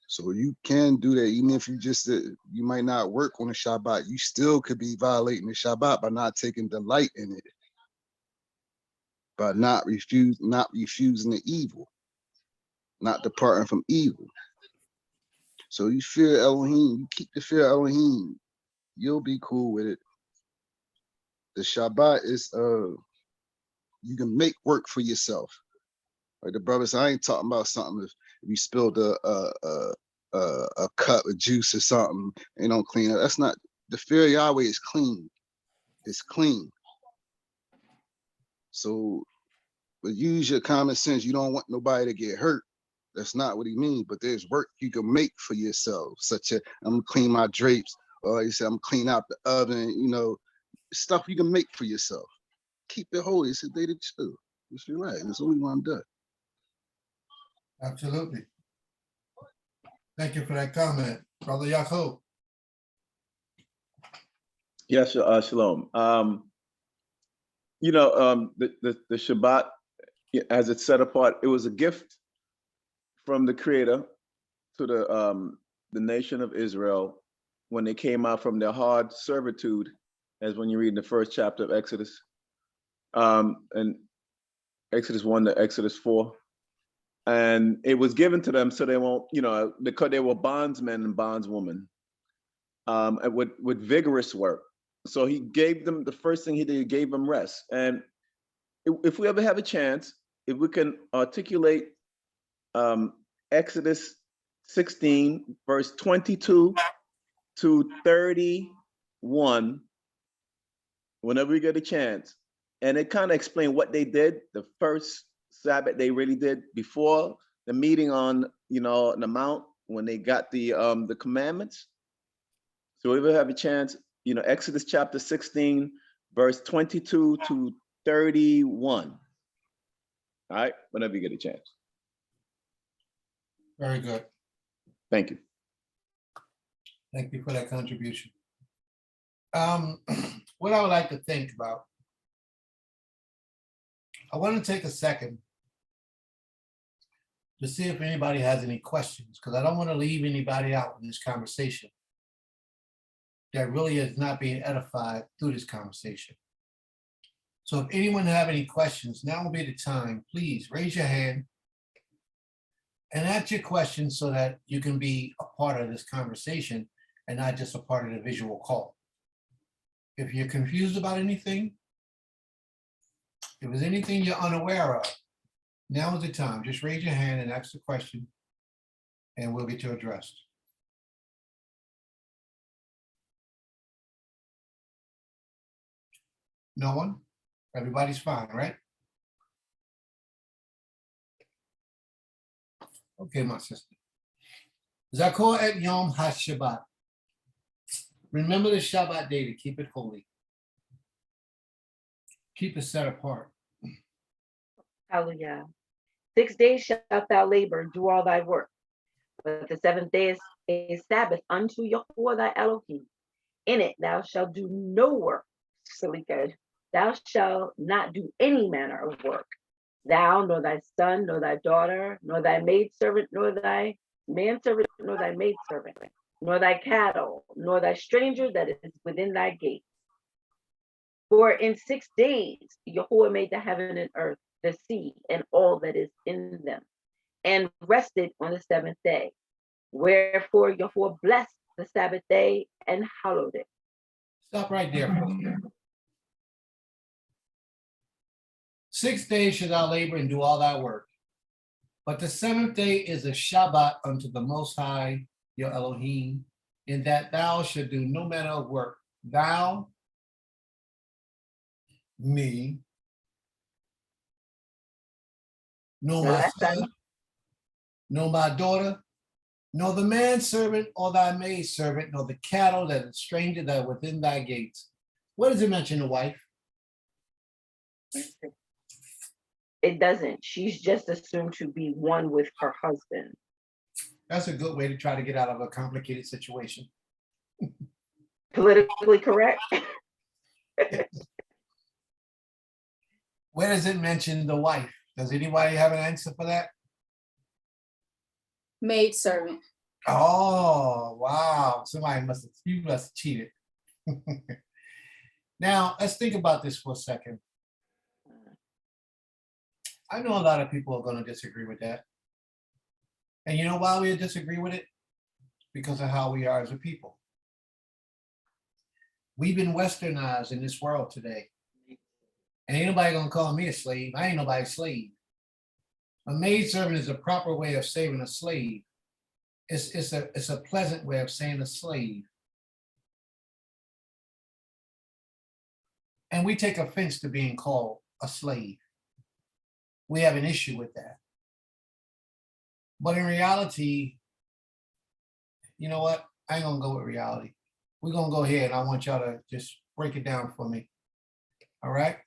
So you can do that, even if you just you might not work on the Shabbat. You still could be violating the Shabbat by not taking delight in it, by not refusing the evil, not departing from evil. So you fear Elohim, you keep the fear of Elohim, you'll be cool with it. The Shabbat is you can make work for yourself. Like the brother said, I ain't talking about something if you spilled a cup of juice or something and don't clean it. That's not, the fear of Yahweh is clean. It's clean. So, but use your common sense. You don't want nobody to get hurt. That's not what he means, but there's work you can make for yourself, such as I'm gonna clean my drapes, or you say I'm clean out the oven, you know, stuff you can make for yourself. Keep it holy. It's a day to chill. Just relax. There's only one day. Absolutely. Thank you for that comment, Brother Yaakov. Yes, shalom. You know, the Shabbat, as it's set apart, it was a gift from the Creator to the nation of Israel when they came out from their hard servitude, as when you read in the first chapter of Exodus, and Exodus 1 to Exodus 4. And it was given to them so they won't, you know, because they were bondsmen and bondswomen, with vigorous work. So he gave them, the first thing he did, he gave them rest. And if we ever have a chance, if we can articulate Exodus 16, verse 22 to 31, whenever we get a chance, and it kind of explained what they did the first Sabbath they really did before the meeting on, you know, the mount when they got the commandments. So if we have a chance, you know, Exodus chapter 16, verse 22 to 31. All right, whenever you get a chance. Very good. Thank you. Thank you for that contribution. What I would like to think about, I want to take a second to see if anybody has any questions, because I don't want to leave anybody out in this conversation that really is not being edified through this conversation. So if anyone have any questions, now will be the time. Please raise your hand and ask your questions so that you can be a part of this conversation and not just a part of the visual call. If you're confused about anything, if there's anything you're unaware of, now is the time. Just raise your hand and ask the question and we'll get you addressed. No one? Everybody's fine, right? Okay, my sister. Zakor et Yom HaShabbat. Remember the Shabbat day to keep it holy. Keep it set apart. Hallelujah. 6 days shalt thou labor and do all thy work. But the seventh day is a Sabbath unto Yahuwah thy Elohim. In it thou shalt do no work. Salika. Thou shalt not do any manner of work. Thou, nor thy son, nor thy daughter, nor thy maidservant, nor thy manservant, nor thy maidservant, nor thy cattle, nor thy stranger that is within thy gate. For in 6 days Yahuwah made the heaven and earth, the sea, and all that is in them, and rested on the seventh day. Wherefore Yahuwah blessed the Sabbath day and hallowed it. Stop right there. 6 days shall thou labor and do all thy work. But the seventh day is a Shabbat unto the Most High, your Elohim, in that thou shalt do no manner of work. Thou, me, nor my son, nor my daughter, nor the manservant or thy maidservant, nor the cattle that is stranger that are within thy gates. What does it mention the wife? It doesn't. She's just assumed to be one with her husband. That's a good way to try to get out of a complicated situation. Politically correct? Where does it mention the wife? Does anybody have an answer for that? Maid servant. Oh, wow. You must have cheated. Now, let's think about this for a second. I know a lot of people are going to disagree with that. And you know why we disagree with it? Because of how we are as a people. We've been westernized in this world today. And ain't nobody gonna call me a slave. I ain't nobody's slave. A maidservant is a proper way of saying a slave. It's a pleasant way of saying a slave. And we take offense to being called a slave. We have an issue with that. But in reality, you know what? I ain't gonna go with reality. We're gonna go ahead. I want y'all to just break it down for me. All right?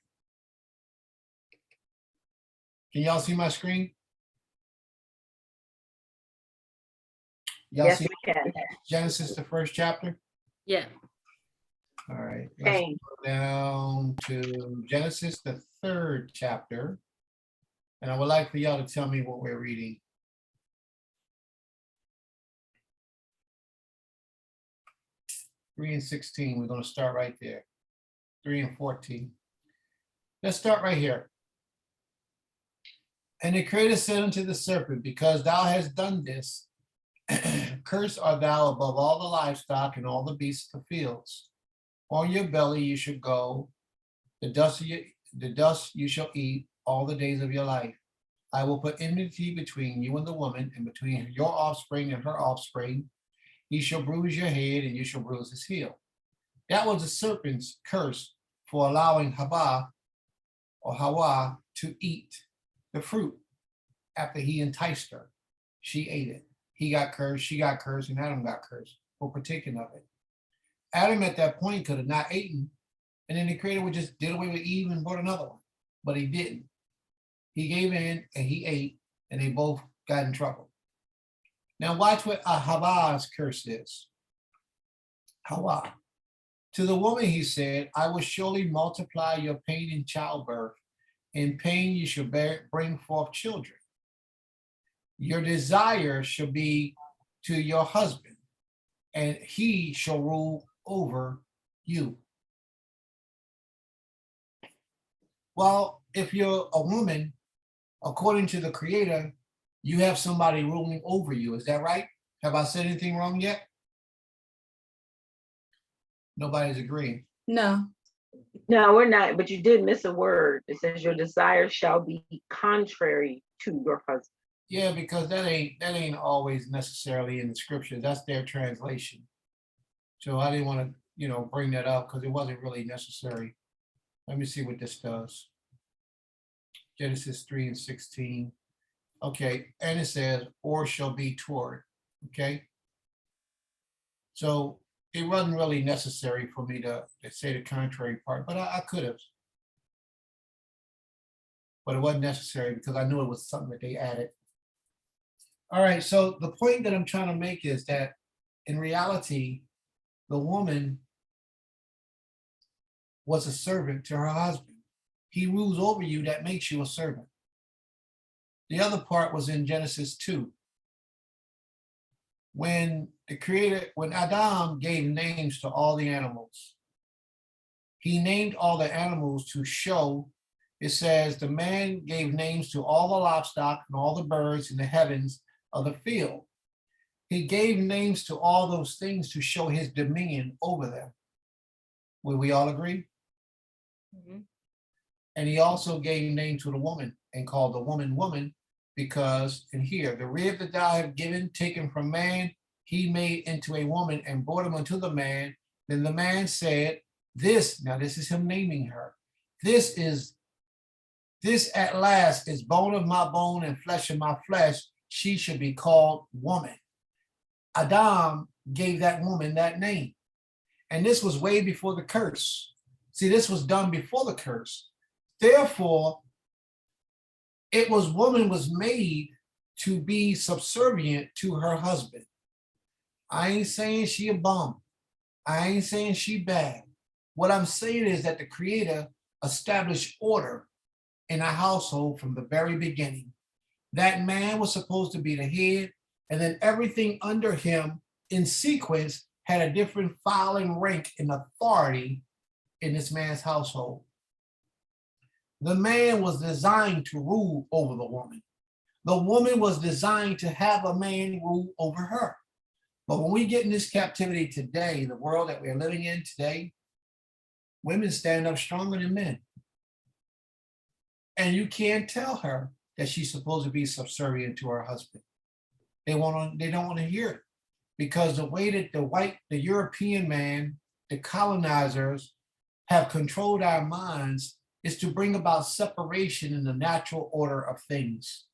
Can y'all see my screen? Y'all Yes, see we can. Genesis, the first chapter? Yeah. All right, let's Cain. go down to Genesis, the third chapter. And I would like for y'all to tell me what we're reading. 3 and 16, we're gonna start right there. 3 and 14. Let's start right here. And the Creator said unto the serpent, because thou hast done this, cursed art thou above all the livestock and all the beasts of the fields. On your belly you shall go, the dust you shall eat all the days of your life. I will put enmity between you and the woman, and between your offspring and her offspring. He shall bruise your head, and you shall bruise his heel. That was the serpent's curse for allowing Hawa to eat the fruit after he enticed her. She ate it. He got cursed, she got cursed, and Adam got cursed for partaking of it. Adam at that point could have not eaten, and then the Creator would just did away with Eve and brought another one, but he didn't. He gave in and he ate, and they both got in trouble. Now watch what Hawa's curse is. Hawa. To the woman he said, I will surely multiply your pain in childbirth. In pain you shall bring forth children. Your desire shall be to your husband, and he shall rule over you. Well, if you're a woman, according to the Creator, you have somebody ruling over you. Is that right? Have I said anything wrong yet? Nobody's agreeing. No. No, we're not, but you did miss a word. It says your desire shall be contrary to your husband. Yeah, because that ain't always necessarily in the scripture. That's their translation. So I didn't want to, bring that up because it wasn't really necessary. Let me see what this does. Genesis 3 and 16. Okay, and it says, or shall be toward. Okay. So it wasn't really necessary for me to say the contrary part, but I could have. But it wasn't necessary because I knew it was something that they added. All right, so the point that I'm trying to make is that in reality, the woman was a servant to her husband. He rules over you, that makes you a servant. The other part was in Genesis 2. When Adam gave names to all the animals, he named all the animals to show, it says, the man gave names to all the livestock and all the birds in the heavens of the field. He gave names to all those things to show his dominion over them. Will we all agree? Mm-hmm. And he also gave name to the woman and called the woman woman, because in here, the rib that thou have given, taken from man, he made into a woman and brought him unto the man. Then the man said, this is him naming her. This at last is bone of my bone and flesh of my flesh. She should be called woman. Adam gave that woman that name. And this was way before the curse. See, this was done before the curse. Therefore, woman was made to be subservient to her husband. I ain't saying she a bum. I ain't saying she bad. What I'm saying is that the Creator established order in a household from the very beginning. That man was supposed to be the head, And then everything under him in sequence had a different filing rank and authority in this man's household. The man was designed to rule over the woman. The woman was designed to have a man rule over her. But when we get in this captivity today, the world that we're living in today, women stand up stronger than men. And you can't tell her that she's supposed to be subservient to her husband. They don't want to hear it, because the way that the European man, the colonizers have controlled our minds is to bring about separation in the natural order of things.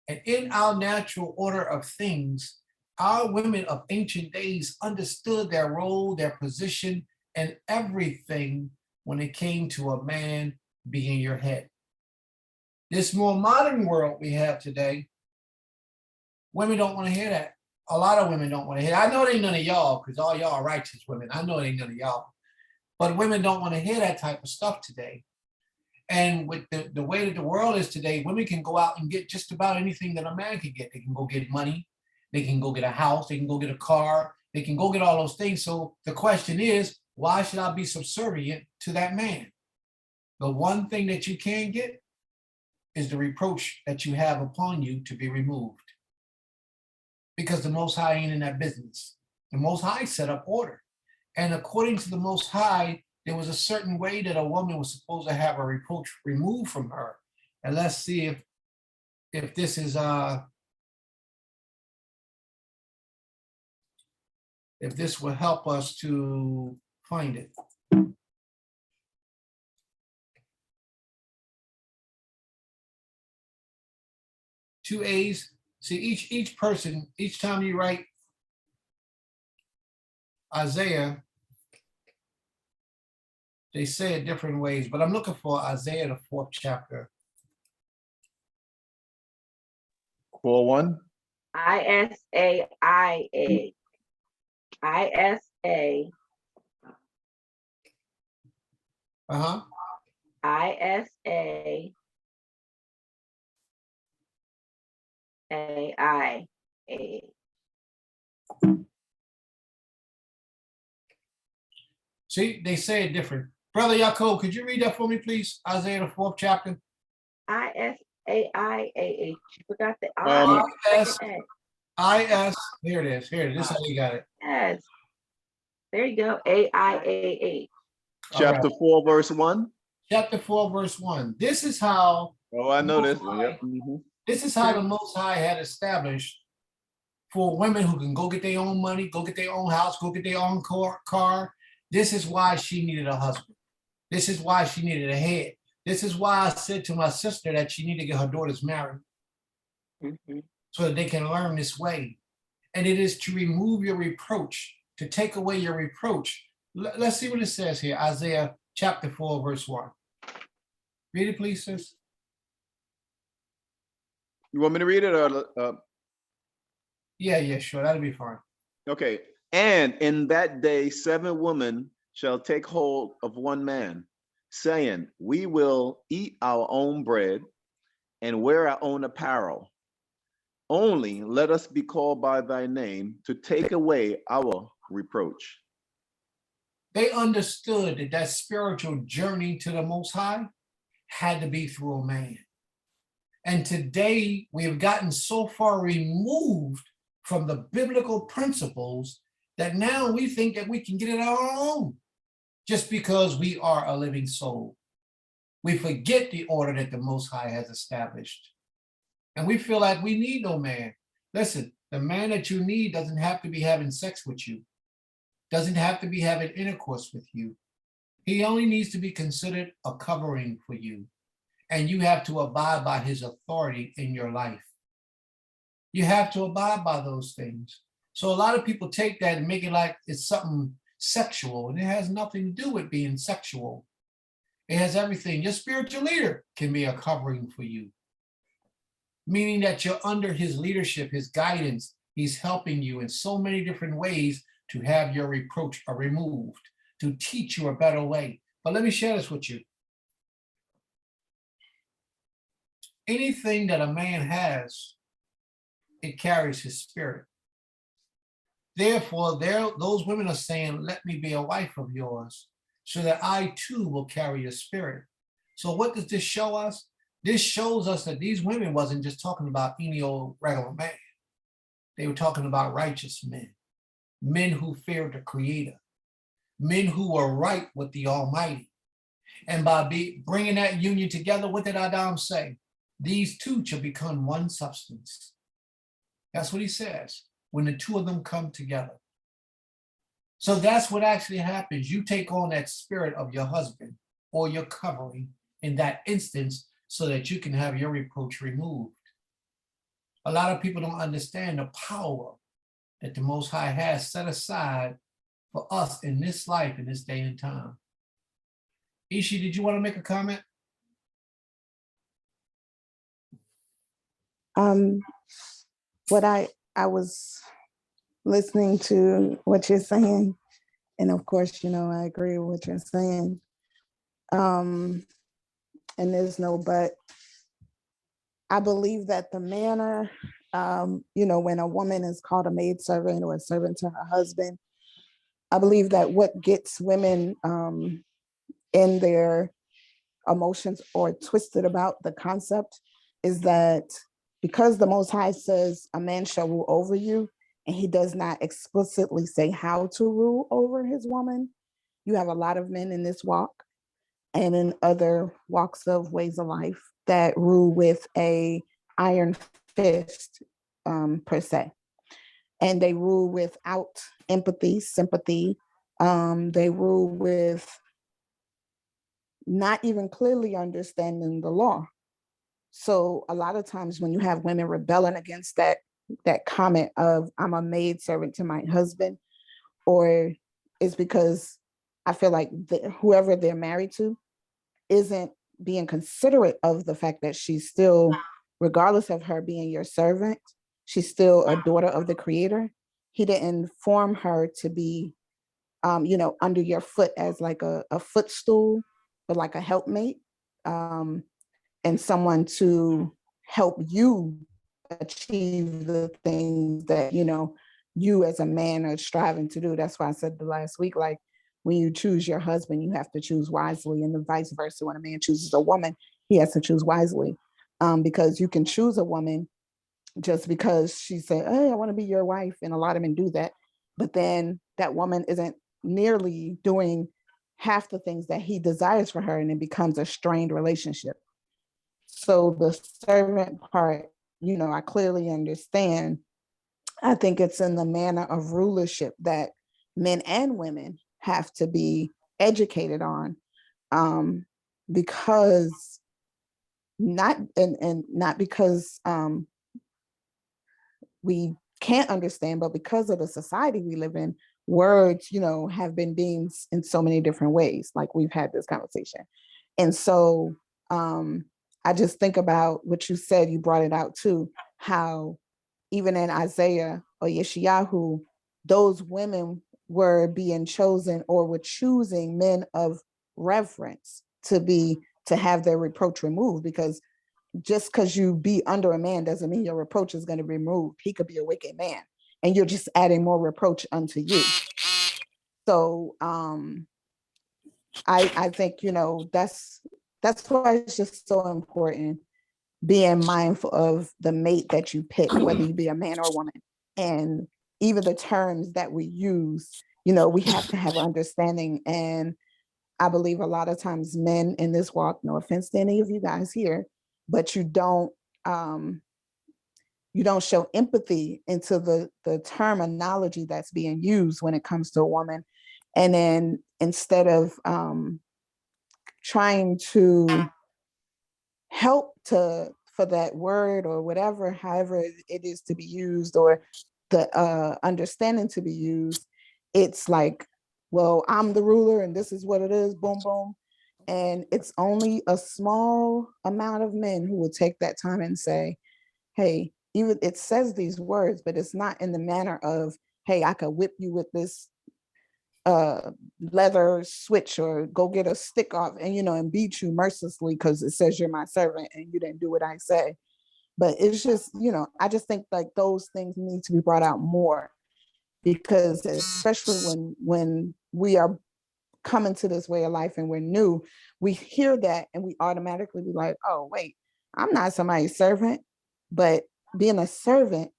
And in our natural order of things, our women of ancient days understood their role, their position, and everything when it came to a man being your head. This more modern world we have today, women don't want to hear that. A lot of women don't want to hear. I know it ain't none of y'all, because all y'all are righteous women. I know it ain't none of y'all. But women don't want to hear that type of stuff today. And with the way that the world is today, women can go out and get just about anything that a man can get. They can go get money. They can go get a house. They can go get a car. They can go get all those things. So the question is, why should I be subservient to that man? The one thing that you can get is the reproach that you have upon you to be removed. Because the Most High ain't in that business. The Most High set up order. And according to the Most High, there was a certain way that a woman was supposed to have a reproach removed from her. And let's see if this is if this will help us to find it. Two A's. See, each person, each time you write Isaiah, they say it different ways, but I'm looking for Isaiah, the 4th chapter. 4:1. ISAIA. ISA. Uh-huh. ISA. AI. See, they say it different. Brother Yaakov, could you read that for me, please? Isaiah, the 4th chapter. ISAIAH. You forgot the IS, I. here it is. Here it is. This is how you got it. Yes. There you go. AIAH. Chapter 4, verse 1. Chapter 4, verse 1. This is how. Oh, I know this Most one. Yep. Mhm. This is how the Most High had established for women who can go get their own money, go get their own house, go get their own car. This is why she needed a husband. This is why she needed a head. This is why I said to my sister that she needed to get her daughters married, so that they can learn this way. And it is to remove your reproach, to take away your reproach. Let's see what it says here, Isaiah chapter 4, verse 1. Read it, please, sis. You want me to read it or? Yeah, sure. That'll be fine. Okay. And in that day, 7 women shall take hold of one man, saying, we will eat our own bread and wear our own apparel. Only let us be called by thy name to take away our reproach. They understood that that spiritual journey to the Most High had to be through a man. And today we have gotten so far removed from the biblical principles that now we think that we can get it on our own just because we are a living soul. We forget the order that the Most High has established. And we feel like we need no man. Listen, the man that you need doesn't have to be having sex with you, doesn't have to be having intercourse with you. He only needs to be considered a covering for you. And you have to abide by his authority in your life. You have to abide by those things. So a lot of people take that and make it like it's something sexual, and it has nothing to do with being sexual. It has everything. Your spiritual leader can be a covering for you, meaning that you're under his leadership, his guidance. He's helping you in so many different ways to have your reproach removed, to teach you a better way. But let me share this with you. Anything that a man has it carries his spirit. Therefore, those women are saying, let me be a wife of yours so that I too will carry your spirit. So what does this show us? This shows us that these women wasn't just talking about any old regular man. They were talking about righteous men, men who feared the Creator, men who were right with the Almighty. And by bringing that union together, what did Adam say? These two shall become one substance. That's what he says, when the two of them come together. So that's what actually happens. You take on that spirit of your husband or your covering in that instance so that you can have your reproach removed. A lot of people don't understand the power that the Most High has set aside for us in this life, in this day and time. Ishi, did you want to make a comment? What I was listening to what you're saying, and of course, you know, I agree with what you're saying. And there's no but. I believe that the manner, you know, when a woman is called a maidservant or a servant to her husband, I believe that what gets women in their emotions or twisted about the concept is that because the Most High says a man shall rule over you, and he does not explicitly say how to rule over his woman, you have a lot of men in this walk and in other walks of ways of life that rule with a iron fist, per se. And they rule without empathy, sympathy. They rule with not even clearly understanding the law. So a lot of times when you have women rebelling against that comment of I'm a maid servant to my husband, or it's because I feel like whoever they're married to isn't being considerate of the fact that she's still, regardless of her being your servant, she's still a daughter of the Creator. He didn't form her to be, you know, under your foot as like a footstool, but like a helpmate, and someone to help you achieve the things that, you know, you as a man are striving to do. That's why I said the last week, like, when you choose your husband, you have to choose wisely, and the vice versa. When a man chooses a woman, he has to choose wisely, because you can choose a woman just because she said, hey, I want to be your wife. And a lot of men do that. But then that woman isn't nearly doing half the things that he desires for her, and it becomes a strained relationship. So the servant part, you know, I clearly understand. I think it's in the manner of rulership that men and women have to be educated on, because not and not because we can't understand, but because of the society we live in, words, you know, have been deemed in so many different ways. Like we've had this conversation, and so I just think about what you said. You brought it out too, how even in Isaiah or Yeshayahu, those women were being chosen or were choosing men of reverence to have their reproach removed, because just because you be under a man doesn't mean your reproach is going to be removed. He could be a wicked man, and you're just adding more reproach unto you. So I think, you know, that's why it's just so important being mindful of the mate that you pick, whether you be a man or a woman, and even the terms that we use. You know, we have to have understanding. And I believe a lot of times men in this walk, no offense to any of you guys here, but you don't show empathy into the terminology that's being used when it comes to a woman. And then instead of trying to help for that word or whatever, however it is to be used, or the understanding to be used, it's like, well, I'm the ruler and this is what it is, boom, boom. And it's only a small amount of men who will take that time and say, hey, even it says these words, but it's not in the manner of, hey, I could whip you with this leather switch, or go get a stick off and, you know, and beat you mercilessly because it says you're my servant and you didn't do what I say. But it's just, I just think like those things need to be brought out more, because especially when we are coming to this way of life and we're new, we hear that and we automatically be like, oh, wait, I'm not somebody's servant. But being a servant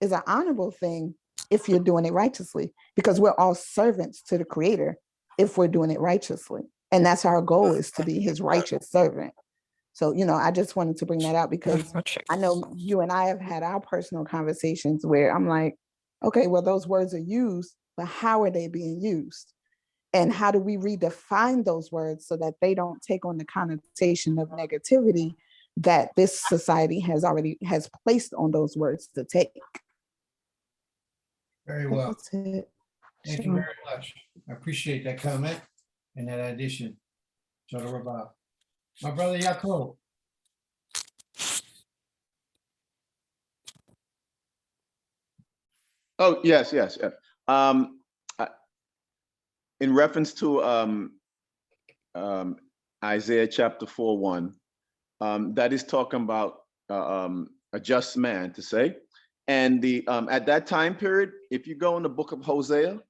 is an honorable thing if you're doing it righteously, because we're all servants to the Creator if we're doing it righteously. And that's our goal, is to be his righteous servant. So, I just wanted to bring that out, because I know you and I have had our personal conversations where I'm like, okay, well, those words are used, but how are they being used? And how do we redefine those words so that they don't take on the connotation of negativity that this society has placed on those words to take? Very well. That's it. Thank you very much. I appreciate that comment and that addition. Toda Rabah. My brother Yaakov. Oh, yes, yes, yes. I- In reference to Isaiah chapter 4:1, that is talking about a just man, to say. And at that time period, if you go in the book of Hosea,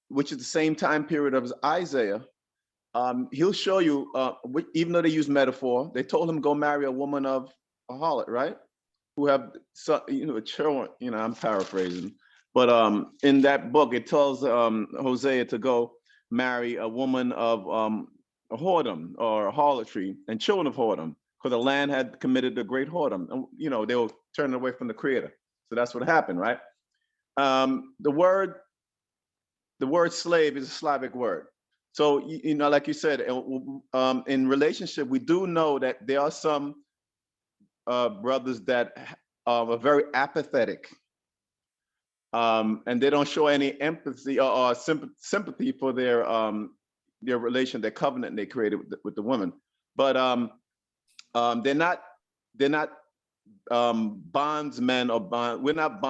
which is the same time period of Isaiah, he'll show you, even though they use metaphor, they told him go marry a woman of a harlot, right? Who have children, I'm paraphrasing. But in that book, it tells Hosea to go marry a woman of a whoredom or harlotry and children of whoredom, because the land had committed a great whoredom. And, they were turning away from the Creator. So that's what happened, right? The word slave is a Slavic word. So, like you said, in relationship, we do know that there are some brothers that are very apathetic, and they don't show any empathy or sympathy for their relation, their covenant they created with the woman. But they're not bondsmen or they're not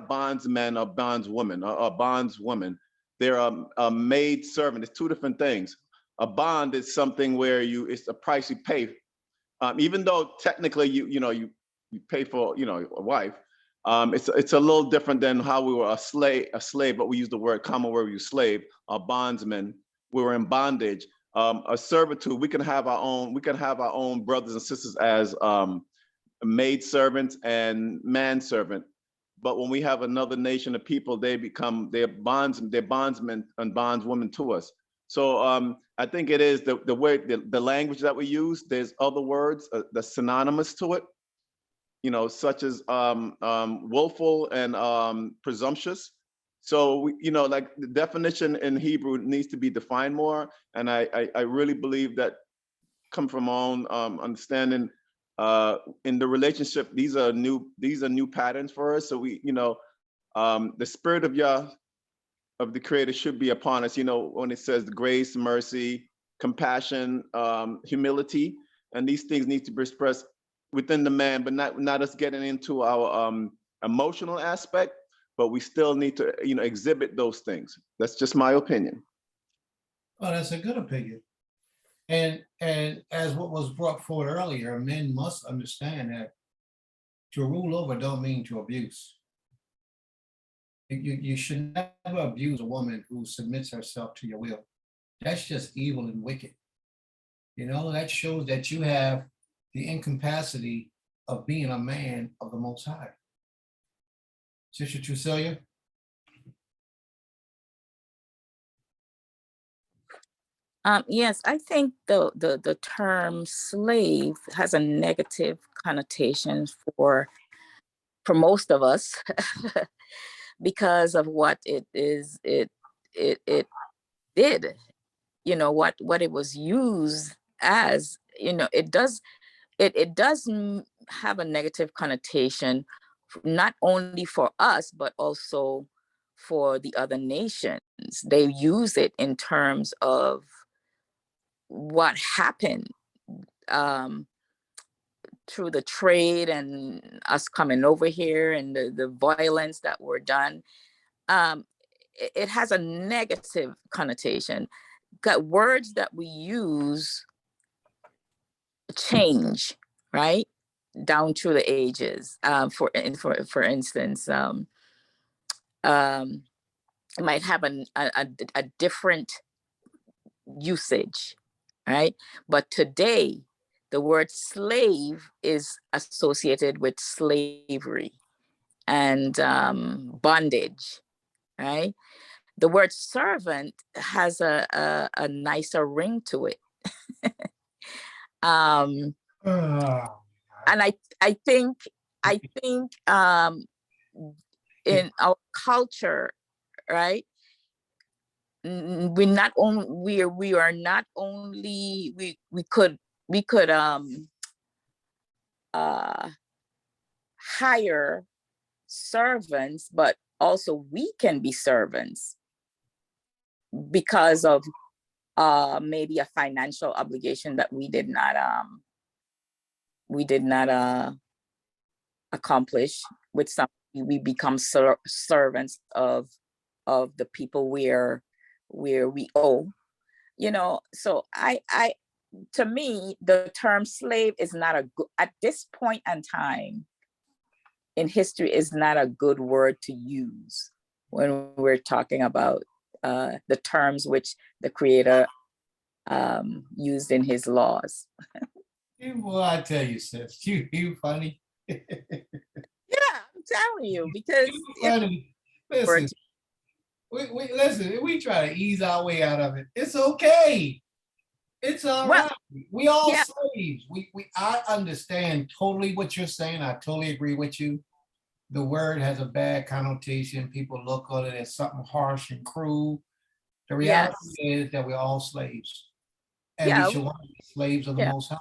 bondsmen or bondswomen or bondswomen. They're a maid servant. It's two different things. A bond is something where it's a price you pay. Even though technically you pay for a wife, it's a little different than how we were a slave, but we use the word common word, we use slave, a bondsman. We were in bondage. A servitude, we can have our own brothers and sisters as maid servants and manservant. But when we have another nation of people, they're bondsmen and bondswomen to us. So I think it is the way the language that we use. There's other words that's synonymous to it, such as willful and presumptuous. So like the definition in Hebrew needs to be defined more. And I really believe that come from my own understanding in the relationship. These are new patterns for us. So the spirit of of the Creator should be upon us, when it says grace, mercy, compassion, humility, and these things need to be expressed within the man, but not us getting into our emotional aspect, but we still need to, exhibit those things. That's just my opinion. Oh, that's a good opinion. And as what was brought forward earlier, men must understand that to rule over don't mean to abuse. You should never abuse a woman who submits herself to your will. That's just evil and wicked. That shows that you have the incapacity of being a man of the Most High. Sister Trucelia? Yes, I think the term slave has a negative connotation for most of us because of what it did, what it was used as. It does have a negative connotation, not only for us but also for the other nations. They use it in terms of what happened through the trade and us coming over here and the violence that were done. It has a negative connotation. Got words that we use change, right? down through the ages. For instance, it might have a different usage, right? But today, the word slave is associated with slavery and bondage, right? The word servant has a nicer ring to it. And I think in our culture, right? We not only we are not only we could hire servants, but also we can be servants because of maybe a financial obligation that we did not accomplish with something. We become servants of the people where we owe, you know. So I to me, the term slave is not a good, at this point in time in history, is not a good word to use when we're talking about the terms which the Creator used in his laws. Well, I tell you, sis, you funny. Yeah, I'm telling you, because You funny. Listen, we try to ease our way out of it. It's okay. It's all Well, right. We all yeah. slaves. I understand totally what you're saying. I totally agree with you. The word has a bad connotation. People look at it as something harsh and cruel. The reality is that we're all slaves. And we Yeah, should want to be slaves of the yeah, Most High.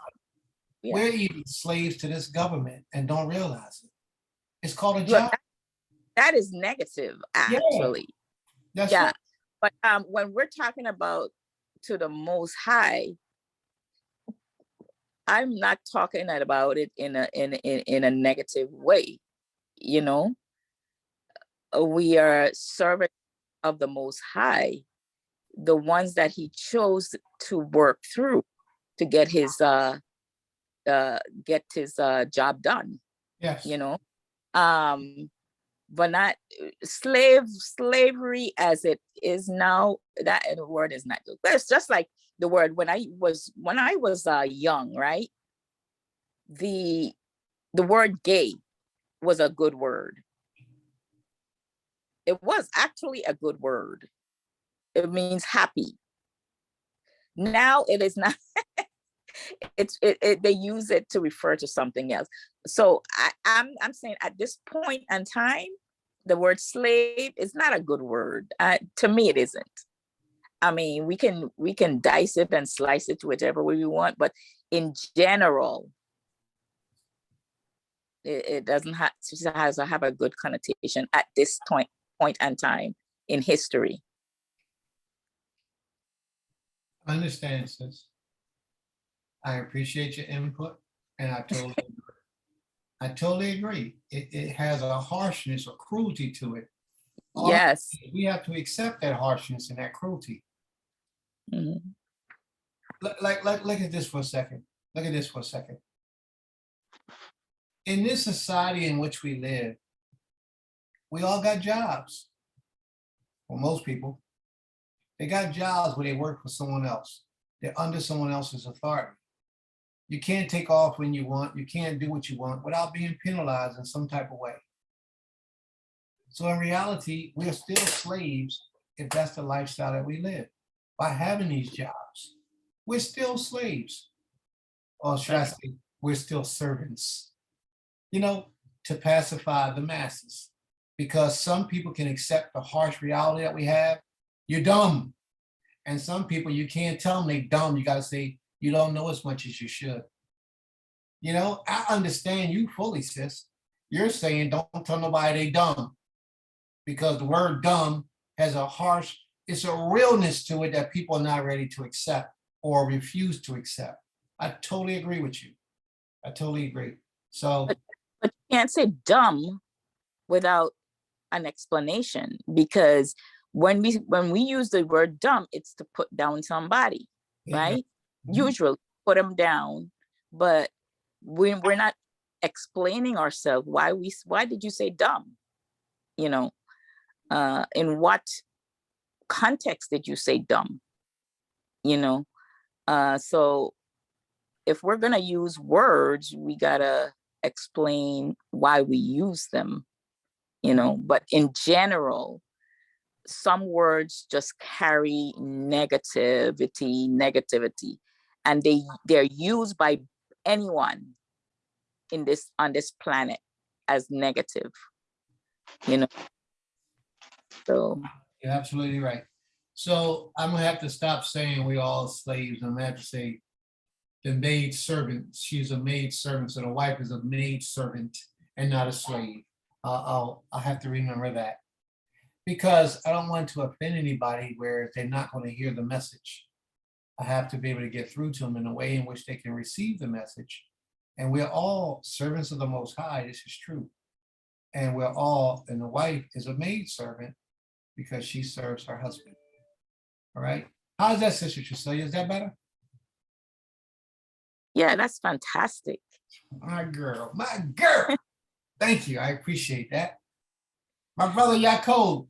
yeah. We're even slaves to this government and don't realize it. It's called a Well, job. that is negative, Yeah, actually. that's Yeah. right. But when we're talking about to the Most High, I'm not talking about it in a negative way. You know, we are servants of the Most High, the ones that He chose to work through to get his job done. Yes. You know, but not slavery as it is now. That word is not good. But it's just like the word when I was young, right? The word gay was a good word. It was actually a good word. It means happy. Now it is not. They use it to refer to something else. So I'm saying at this point in time, the word slave is not a good word. To me, it isn't. I mean, we can dice it and slice it whichever way we want, but in general, it doesn't have a good connotation at this point in time in history. I understand, sis. I appreciate your input, and I totally agree. It has a harshness or cruelty to it. Yes. We have to accept that harshness and that cruelty. Mhm. Like, look at this for a second. Look at this for a second. In this society in which we live, we all got jobs. Well, most people, they got jobs where they work for someone else. They're under someone else's authority. You can't take off when you want. You can't do what you want without being penalized in some type of way. So in reality, we are still slaves if that's the lifestyle that we live. By having these jobs, we're still slaves. Or should I say, we're still servants, you know, to pacify the masses. Because some people can accept the harsh reality that we have. You're dumb. And some people, you can't tell them they're dumb. You got to say, you don't know as much as you should. You know, I understand you fully, sis. You're saying don't tell nobody they dumb, because the word dumb has it's a realness to it that people are not ready to accept or refuse to accept. I totally agree with you. I totally agree. So, but you can't say dumb without an explanation, because when we use the word dumb, it's to put down somebody, right? Mhm. Usually put them down, but we're not explaining ourselves, why did you say dumb? You know, in what context did you say dumb? You know, so if we're gonna use words, we gotta explain why we use them, you know, but in general, some words just carry negativity, and they're used by anyone on this planet as negative, you know. So You're absolutely right. So I'm gonna have to stop saying we all slaves. I'm gonna have to say the maid servant. She's a maid servant. So the wife is a maid servant and not a slave. I'll have to remember that, because I don't want to offend anybody where they're not going to hear the message. I have to be able to get through to them in a way in which they can receive the message. And we're all servants of the Most High. This is true. And we're all, and the wife is a maid servant because she serves her husband. All right. How's that, Sister Trisha? Is that better? yeah, that's fantastic. My girl, my girl. Thank you. I appreciate that. My brother Yaakov,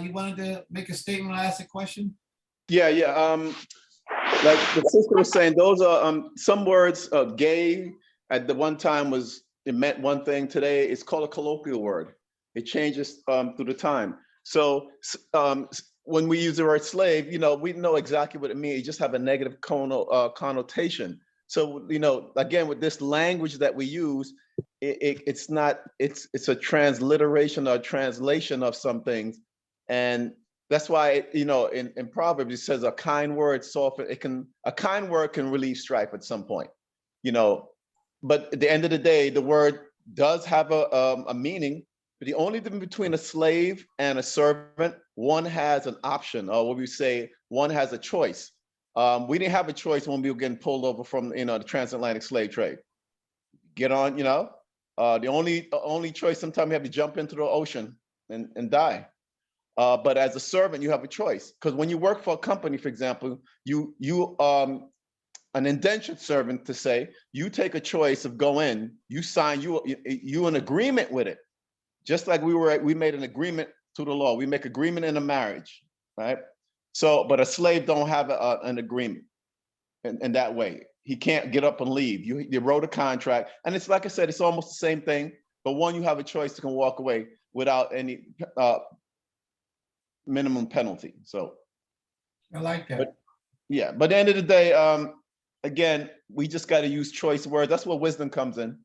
you wanted to make a statement or ask a question? Yeah. Like the sister was saying, those are some words. Gay at the one time it meant one thing. Today it's called a colloquial word. It changes through the time. So when we use the word slave, you know, we know exactly what it means. You just have a negative connotation. So, you know, again, with this language that we use, it's a transliteration or translation of some things. And that's why, you know, in Proverbs, it says a kind word a kind word can relieve strife at some point, you know, but at the end of the day, the word does have a meaning. But the only difference between a slave and a servant, one has an option, or what we say, one has a choice. We didn't have a choice when we were getting pulled over from, you know, the transatlantic slave trade. Get on, you know, the only choice, sometimes you have to jump into the ocean and die. But as a servant, you have a choice, because when you work for a company, for example, you an indentured servant, to say, you take a choice of go in, you sign, you an agreement with it. Just like we made an agreement to the law. We make agreement in a marriage, right? So, but a slave don't have an agreement in that way. He can't get up and leave. You wrote a contract, and it's like I said, it's almost the same thing. But one, you have a choice to can walk away without any minimum penalty. So I like that. But yeah, but at the end of the day, again, we just got to use choice words. That's where wisdom comes in.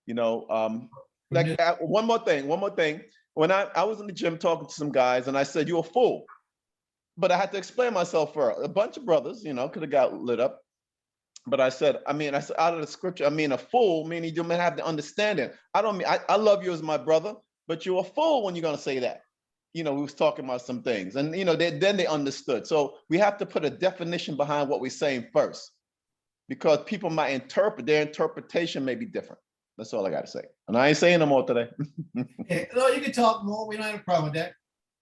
You know, like one more thing. When I was in the gym talking to some guys, and I said, "You're a fool," but I had to explain myself for a bunch of brothers. You know, could have got lit up. But I said, out of the scripture, I mean, a fool, meaning you may have the understanding. I don't mean, I love you as my brother, but you're a fool when you're going to say that. You know, we was talking about some things, and, you know, then they understood. So we have to put a definition behind what we're saying first, because people might interpret, their interpretation may be different. That's all I got to say. And I ain't saying no more today. Yeah, no, you can talk more. We don't have a problem with that.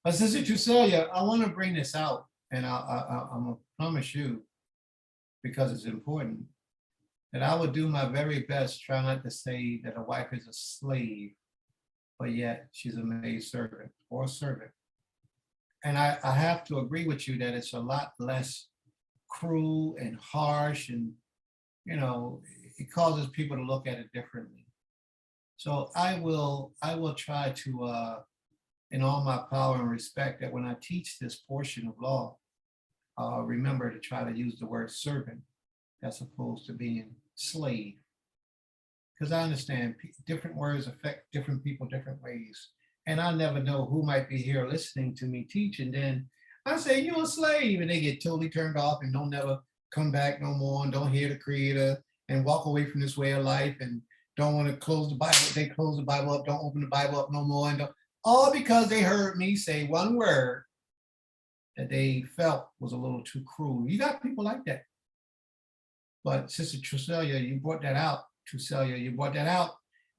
But Sister Trucelia, I want to bring this out, and I'm gonna promise you, because it's important, that I would do my very best, try not to say that a wife is a slave, but yet she's a maid servant or a servant. And I have to agree with you that it's a lot less cruel and harsh, and, you know, it causes people to look at it differently. So I will try to, in all my power and respect, that when I teach this portion of law, remember to try to use the word servant as opposed to being slave. Because I understand different words affect different people different ways. And I never know who might be here listening to me teach. And then I say, you're a slave. And they get totally turned off and don't never come back no more, and don't hear the Creator, and walk away from this way of life, and don't want to close the Bible. They close the Bible up, don't open the Bible up no more. And all because they heard me say one word that they felt was a little too cruel. You got people like that. But Sister Trucelia, you brought that out.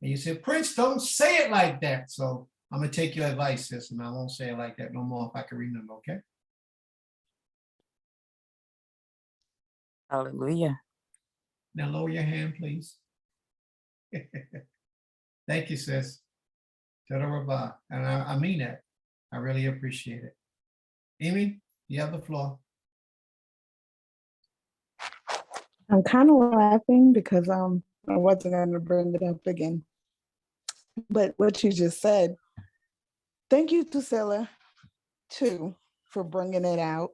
And you said, Prince, don't say it like that. So I'm gonna take your advice, sis, and I won't say it like that no more if I can remember, okay? Hallelujah. Now lower your hand, please. Thank you, sis. Toda Rabah. And I mean that. I really appreciate it. Amy, you have the floor. I'm kind of laughing because I wasn't going to bring it up again. But what you just said, thank you to Silla too for bringing it out,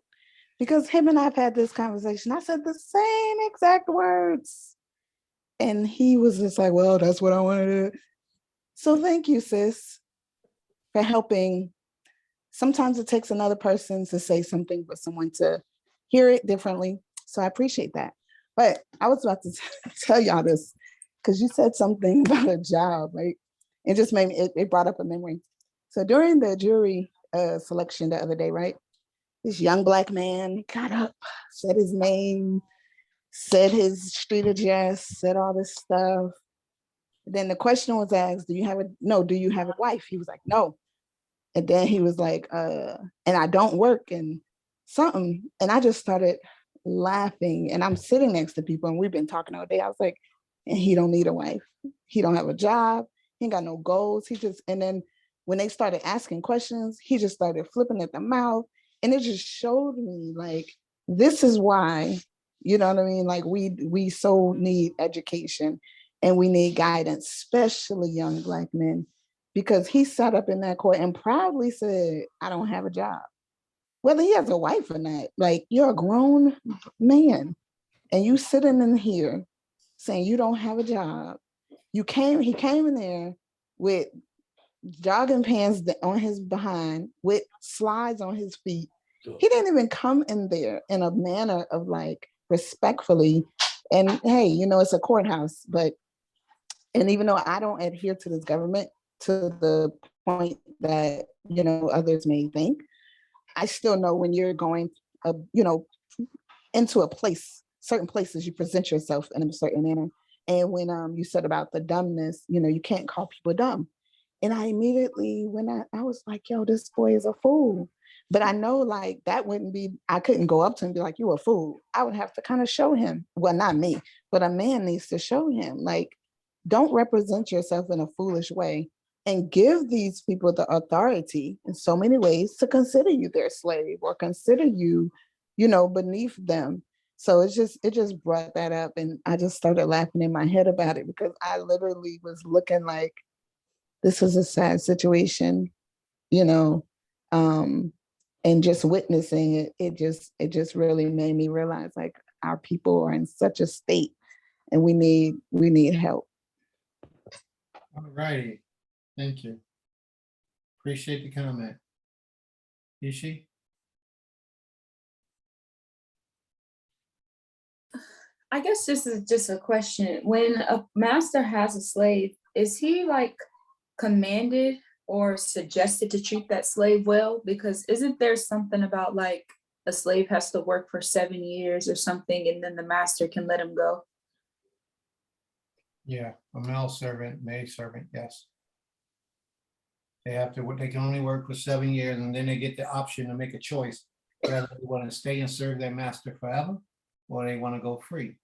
because him and I've had this conversation. I said the same exact words, and he was just like, "Well, that's what I wanted to." So thank you, sis, for helping. Sometimes it takes another person to say something for someone to hear it differently. So I appreciate that. But I was about to tell y'all this because you said something about a job, right? It just made me, it brought up a memory. So during the jury selection the other day, right? This young Black man got up, said his name, said his street address, said all this stuff. Then the question was asked, do you have a wife? He was like, no. And then he was like, and I don't work and something. And I just started laughing. And I'm sitting next to people and we've been talking all day. I was like, and he don't need a wife. He don't have a job. He ain't got no goals. And then when they started asking questions, he just started flipping at the mouth. And it just showed me like, this is why, you know what I mean? Like we so need education and we need guidance, especially young Black men, because he sat up in that court and proudly said, I don't have a job. Whether he has a wife or not, like you're a grown man and you sitting in here saying you don't have a job. He came in there with jogging pants on his behind, with slides on his feet. He didn't even come in there in a manner of like respectfully. And hey, it's a courthouse, and even though I don't adhere to this government to the point that, others may think, I still know when you're going, into a place, certain places, you present yourself in a certain manner. And when you said about the dumbness, you can't call people dumb. And I immediately, when I was like, yo, this boy is a fool. But I know like that wouldn't be, I couldn't go up to him and be like, you a fool. I would have to kind of show him, well, not me, but a man needs to show him, like, don't represent yourself in a foolish way and give these people the authority in so many ways to consider you their slave or consider you, beneath them. So it just brought that up. And I just started laughing in my head about it because I literally was looking like, this is a sad situation, you know, and just witnessing it, it just really made me realize like our people are in such a state and we need help. All righty. Thank you. Appreciate the comment. Ishi? I guess this is just a question. When a master has a slave, is he like commanded or suggested to treat that slave well? Because isn't there something about like a slave has to work for 7 years or something and then the master can let him go? Yeah, a male servant, maid servant, yes. They have to, they can only work for 7 years and then they get the option to make a choice whether they want to stay and serve their master forever or they want to go free.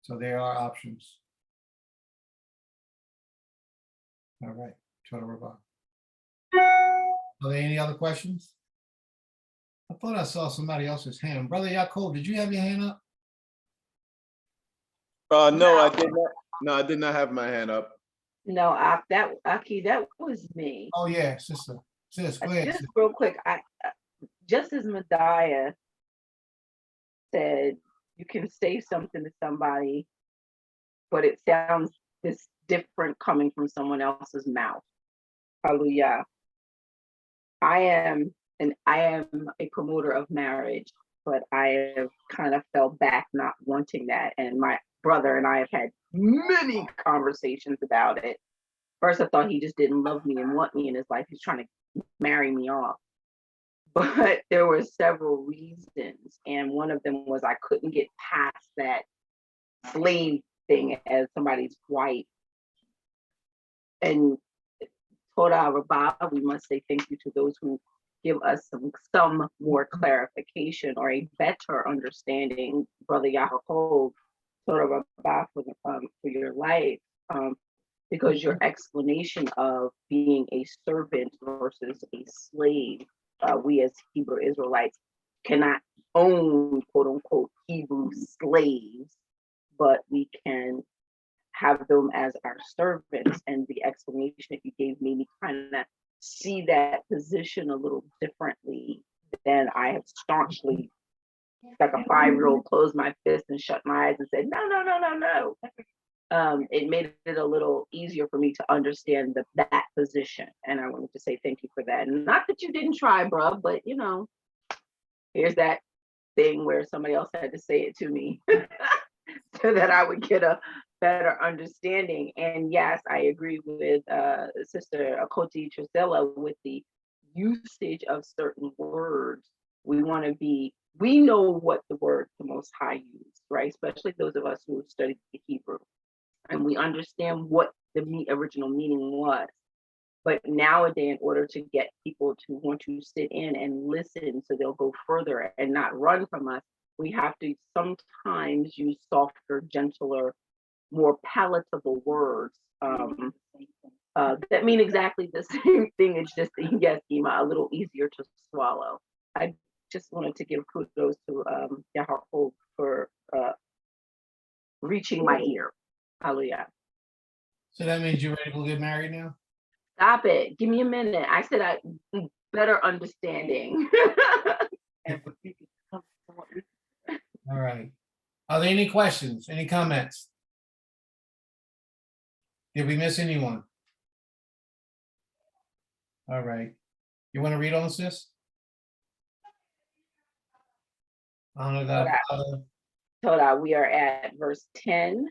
So there are options. All right, total rebuttal. Are there any other questions? I thought I saw somebody else's hand. Brother Yaakov, did you have your hand up? No, I did not. No, I did not have my hand up. No, Aki, that was me. Oh, yeah, sister. Sis, go ahead. Just Sis. real quick, just as Medaya said, you can say something to somebody, but it sounds this different coming from someone else's mouth. Hallelujah. I am a promoter of marriage, but I have kind of fell back not wanting that. And my brother and I have had many conversations about it. First, I thought he just didn't love me and want me in his life. He's trying to marry me off. But there were several reasons. And one of them was I couldn't get past that slave thing as somebody's wife. And Toda Rabah, we must say thank you to those who give us some more clarification or a better understanding, Brother Yaakov, Toda Rabah, for your life. because your explanation of being a servant versus a slave, we as Hebrew Israelites cannot own quote unquote Hebrew slaves, but we can have them as our servants. And the explanation that you gave made me kind of see that position a little differently than I have staunchly, like a 5-year-old, closed my fist and shut my eyes and said, no, no, no, no, no. It made it a little easier for me to understand that position. And I wanted to say thank you for that. And not that you didn't try, bruh, but you know, here's that thing where somebody else had to say it to me so that I would get a better understanding. And yes, I agree with Sister Akoti Trisella with the usage of certain words. We want to be, we know what the word the Most High used, right? Especially those of us who have studied the Hebrew. And we understand what the original meaning was. But nowadays, in order to get people to want to sit in and listen so they'll go further and not run from us, we have to sometimes use softer, gentler, more palatable words that mean exactly the same thing. It's just, yes, Ima, a little easier to swallow. I just wanted to give kudos to Yahoo for reaching my ear. Hallelujah. So that means you're ready to get married now? Stop it. Give me a minute. I said I better understanding. All right. Are there any questions, any comments? Did we miss anyone? All right. You want to read on, sis? Honor thy father. Toda, we are at verse 10.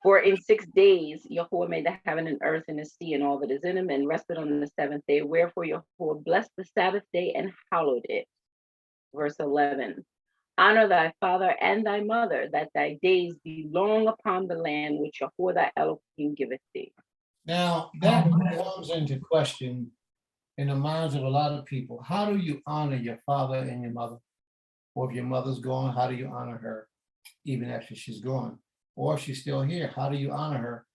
For in 6 days, Yahuwah made the heaven and earth and the sea and all that is in them, and rested on the seventh day. Wherefore Yahuwah blessed the Sabbath day and hallowed it. Verse 11. Honor thy father and thy mother, that thy days be long upon the land which Yahuwah thy Elohim giveth thee. Now, that comes into question in the minds of a lot of people. How do you honor your father and your mother? Or if your mother's gone, how do you honor her even after she's gone? Or if she's still here, how do you honor her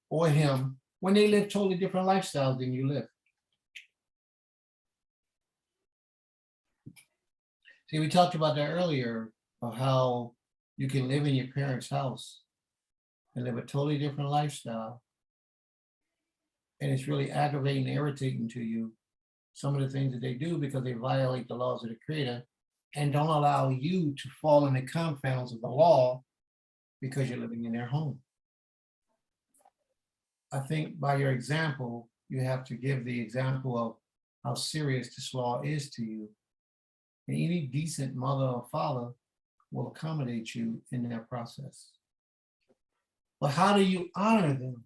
or him when they live totally different lifestyles than you live? See, we talked about that earlier, of how you can live in your parents' house and live a totally different lifestyle. And it's really aggravating and irritating to you, some of the things that they do, because they violate the laws of the Creator and don't allow you to fall in the confines of the law because you're living in their home. I think by your example, you have to give the example of how serious this law is to you. And any decent mother or father will accommodate you in that process. But how do you honor them?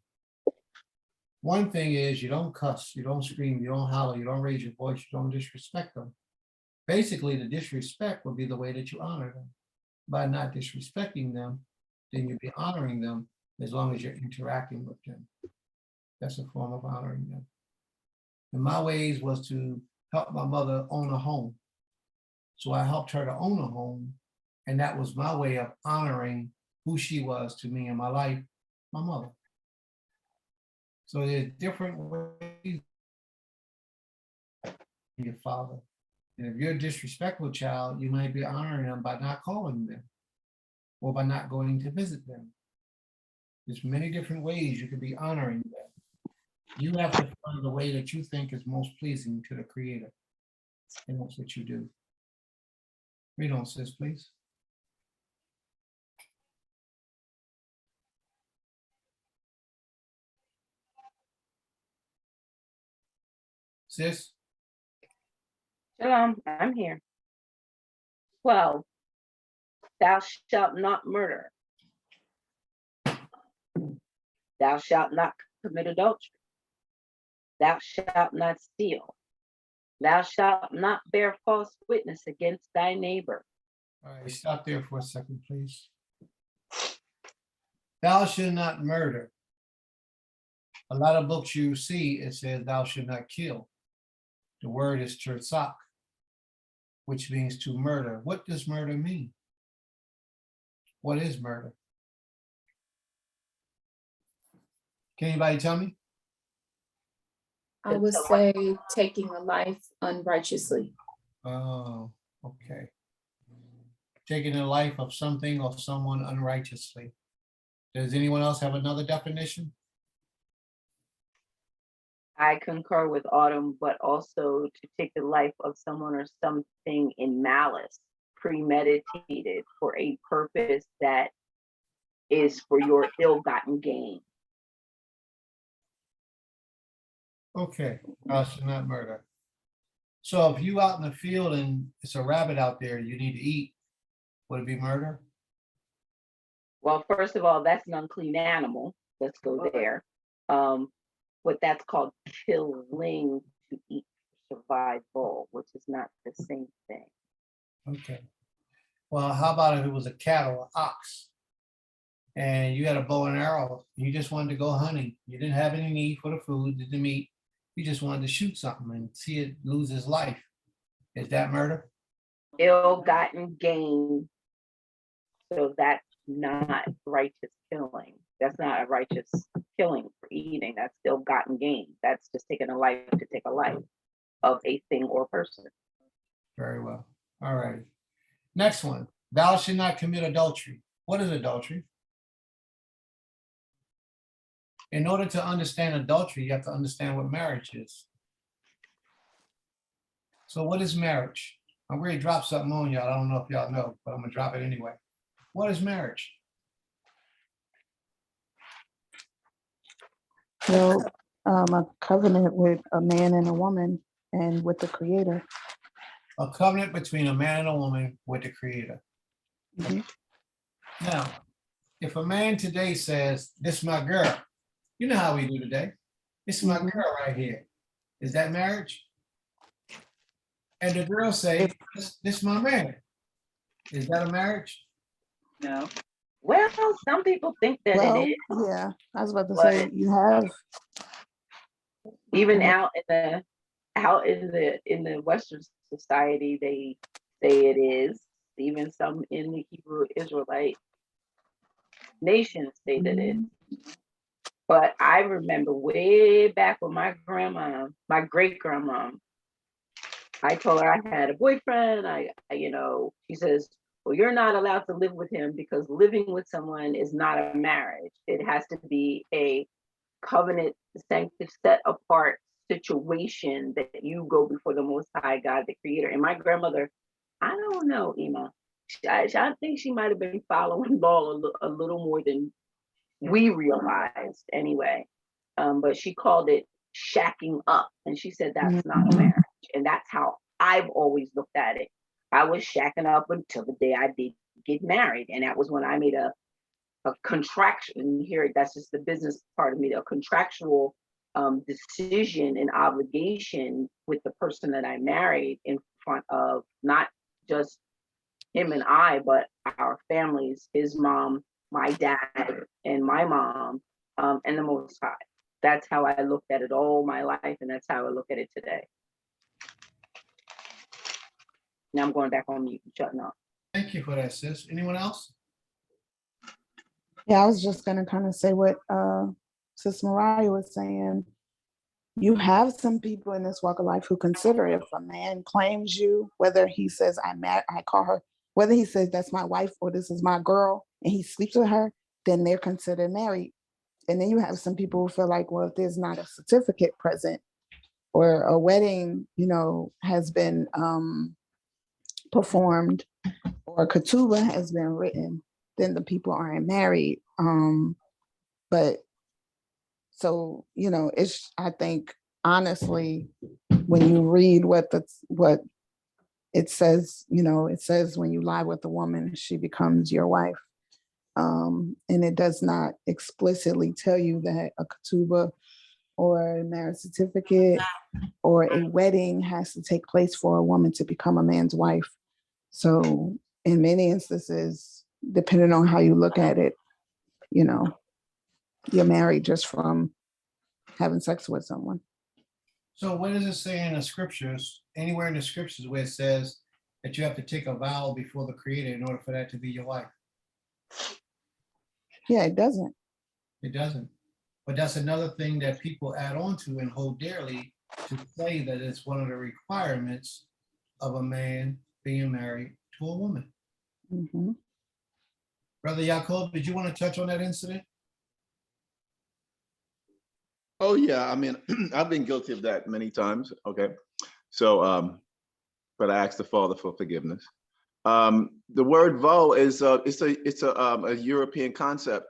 One thing is, you don't cuss, you don't scream, you don't holler, you don't raise your voice, you don't disrespect them. Basically, the disrespect will be the way that you honor them. By not disrespecting them, then you'll be honoring them as long as you're interacting with them. That's a form of honoring them. And my ways was to help my mother own a home. So I helped her to own a home, and that was my way of honoring who she was to me in my life, my mother. So there's different ways your father. And if you're a disrespectful child, you might be honoring them by not calling them or by not going to visit them. There's many different ways you could be honoring them. You have to find the way that you think is most pleasing to the Creator. And that's what you do. Read on, sis, please. Sis? Shalom, I'm here. 12. Thou shalt not murder. Thou shalt not commit adultery. Thou shalt not steal. Thou shalt not bear false witness against thy neighbor. All right, stop there for a second, please. Thou shalt not murder. A lot of books you see, it says thou shalt not kill. The word is chersak, which means to murder. What does murder mean? What is murder? Can anybody tell me? I would say taking a life unrighteously. Oh, okay. Taking the life of something or someone unrighteously. Does anyone else have another definition? I concur with Autumn, but also to take the life of someone or something in malice, premeditated for a purpose that is for your ill-gotten gain. Okay, should not murder. So if you out in the field and it's a rabbit out there, you need to eat, would it be murder? Well, first of all, that's an unclean animal. Let's go there. But that's called killing to eat survival, which is not the same thing. Okay. Well, how about if it was a cat or an ox? And you had a bow and arrow, you just wanted to go hunting. You didn't have any need for the food, the meat. You just wanted to shoot something and see it lose its life. Is that murder? Ill-gotten gain. So that's not righteous killing. That's not a righteous killing for eating. That's ill-gotten gain. That's just taking a life to take a life of a thing or person. Very well. All right. Next one. Thou shalt not commit adultery. What is adultery? In order to understand adultery, you have to understand what marriage is. So what is marriage? I'm going to drop something on y'all. I don't know if y'all know, but I'm going to drop it anyway. What is marriage? Well, a covenant with a man and a woman and with the creator. A covenant between a man and a woman with the creator. Mhm. Now, if a man today says, this is my girl, you know how we do today. This is my girl right here. Is that marriage? And the girl say, this is my man. Is that a marriage? No. Well, some people think that Well, it is, yeah, I was about to but say, you have, even Mhm. in the Western society, they say it is. Even some in the Hebrew Israelite nations say that it is. But I remember way back when my grandma, my great grandma, I told her I had a boyfriend. She says, well, you're not allowed to live with him because living with someone is not a marriage. It has to be a covenant, sanctive, set apart situation that you go before the Most High God, the Creator. And my grandmother, I don't know, Ima. I think she might have been following law a little more than we realized anyway. But she called it shacking up. And she said that's not a marriage. And that's how I've always looked at it. I was shacking up until the day I did get married. And that was when I made a contraction here. That's just the business part of me, a contractual decision and obligation with the person that I married in front of not just him and I, but our families, his mom, my dad, and my mom, and the Most High. That's how I looked at it all my life, and that's how I look at it today. Now I'm going back on mute and shutting up. Thank you for that, sis. Anyone else? yeah, I was just gonna kind of say what Sis Mariah was saying. You have some people in this walk of life who consider if a man claims you, whether he says I call her, whether he says that's my wife or this is my girl, and he sleeps with her, then they're considered married. And then you have some people who feel like, well, if there's not a certificate present or a wedding, has been performed or ketubah has been written, then the people aren't married. But so, I think honestly, when you read what it says, it says when you lie with a woman, she becomes your wife. And it does not explicitly tell you that a ketubah or a marriage certificate or a wedding has to take place for a woman to become a man's wife. So in many instances, depending on how you look at it, you're married just from having sex with someone. So what does it say in the scriptures, anywhere in the scriptures where it says that you have to take a vow before the Creator in order for that to be your wife? Yeah, it doesn't. It doesn't. But that's another thing that people add on to and hold dearly, to say that it's one of the requirements of a man being married to a woman. Mhm. Brother Yaakov, did you want to touch on that incident? Oh, yeah, I mean, I've been guilty of that many times, okay? So, but I asked the Father for forgiveness. The word vow is, it's a European concept,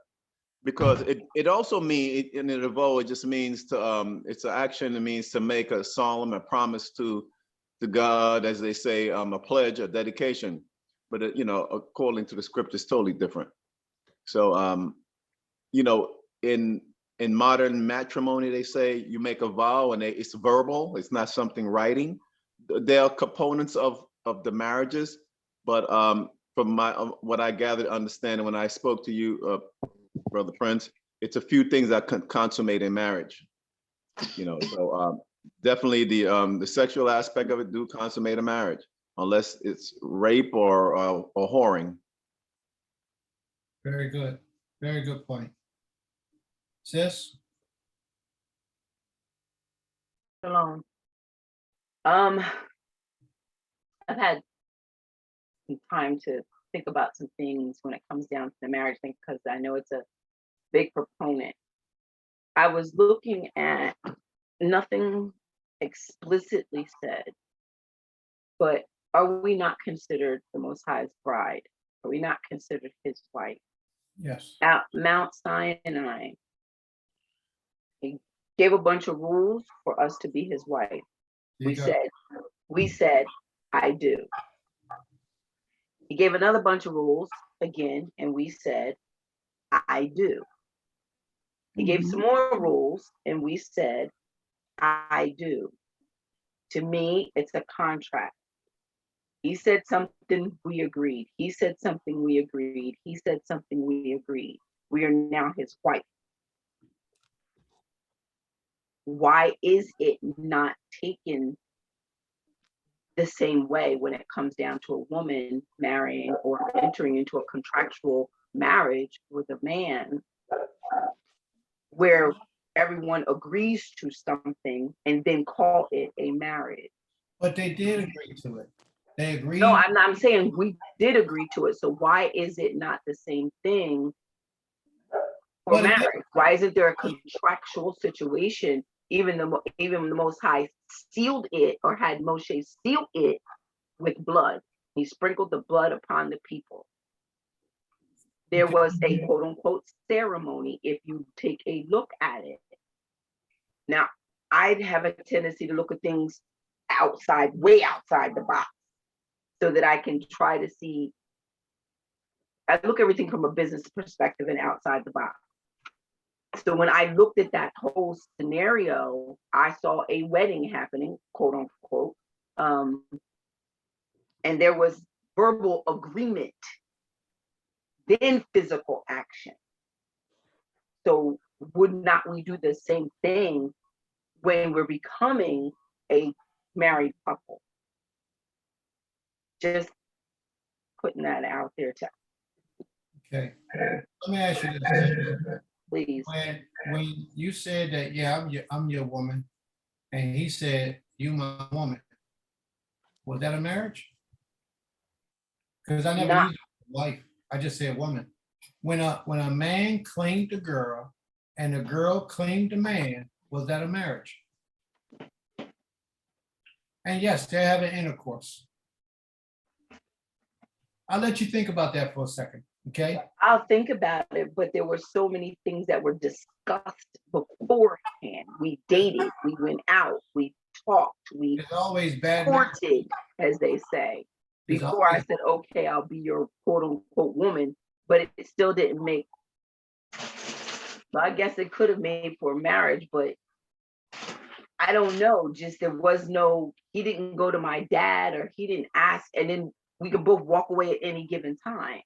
because it also means, in the vow, it just means to, it's an action, it means to make a solemn, a promise to God, as they say, a pledge, a dedication. But, you know, according to the script, it's totally different. So, you know, in modern matrimony, they say you make a vow and it's verbal, it's not something writing. There are components of the marriages, but from my what I gathered, understanding when I spoke to you, Brother Prince, it's a few things that can consummate in marriage. You know, so definitely the sexual aspect of it do consummate a marriage, unless it's rape or whoring. Very good. Very good point. Sis? Shalom. I've had some time to think about some things when it comes down to the marriage thing, because I know it's a big proponent. I was looking at, nothing explicitly said, but are we not considered the Most High's bride? Are we not considered his wife? Yes. At Mount Sinai, he gave a bunch of rules for us to be his wife. There you go. We said, I do. He gave another bunch of rules again, and we said, I do. He gave some more rules, and we said, I do. To me, it's a contract. He said something, we agreed. He said something, we agreed. He said something, we agreed. We are now his wife. Why is it not taken the same way when it comes down to a woman marrying or entering into a contractual marriage with a man, where everyone agrees to something and then call it a marriage? But they did agree to it. They agreed. No, I'm saying we did agree to it. So why is it not the same thing for But it is. marriage? Why isn't there a contractual situation? Even the Most High sealed it, or had Moshe seal it with blood. He sprinkled the blood upon the people. There was a quote unquote ceremony if you take a look at it. Now, I'd have a tendency to look at things outside, way outside the box, so that I can try to see. I look at everything from a business perspective and outside the box. So when I looked at that whole scenario, I saw a wedding happening, quote unquote, and there was verbal agreement, then physical action. So would not we do the same thing when we're becoming a married couple? Just putting that out there to. Okay. Let me ask you this. Please. When you said that, yeah, I'm your woman, and he said, you my woman, was that a marriage? Because I never used wife. I just said woman. When a man claimed a girl and a girl claimed a man, was that a marriage? And yes, they're having intercourse. I'll let you think about that for a second, okay? I'll think about it, but there were so many things that were discussed beforehand. We dated, we went out, we talked, we There's always bad. courted, as they say, There's before I always- said, okay, I'll be your quote unquote woman, but it still didn't make. So I guess it could have made for marriage, but I don't know. Just there was no, he didn't go to my dad, or he didn't ask, and then we could both walk away at any given time,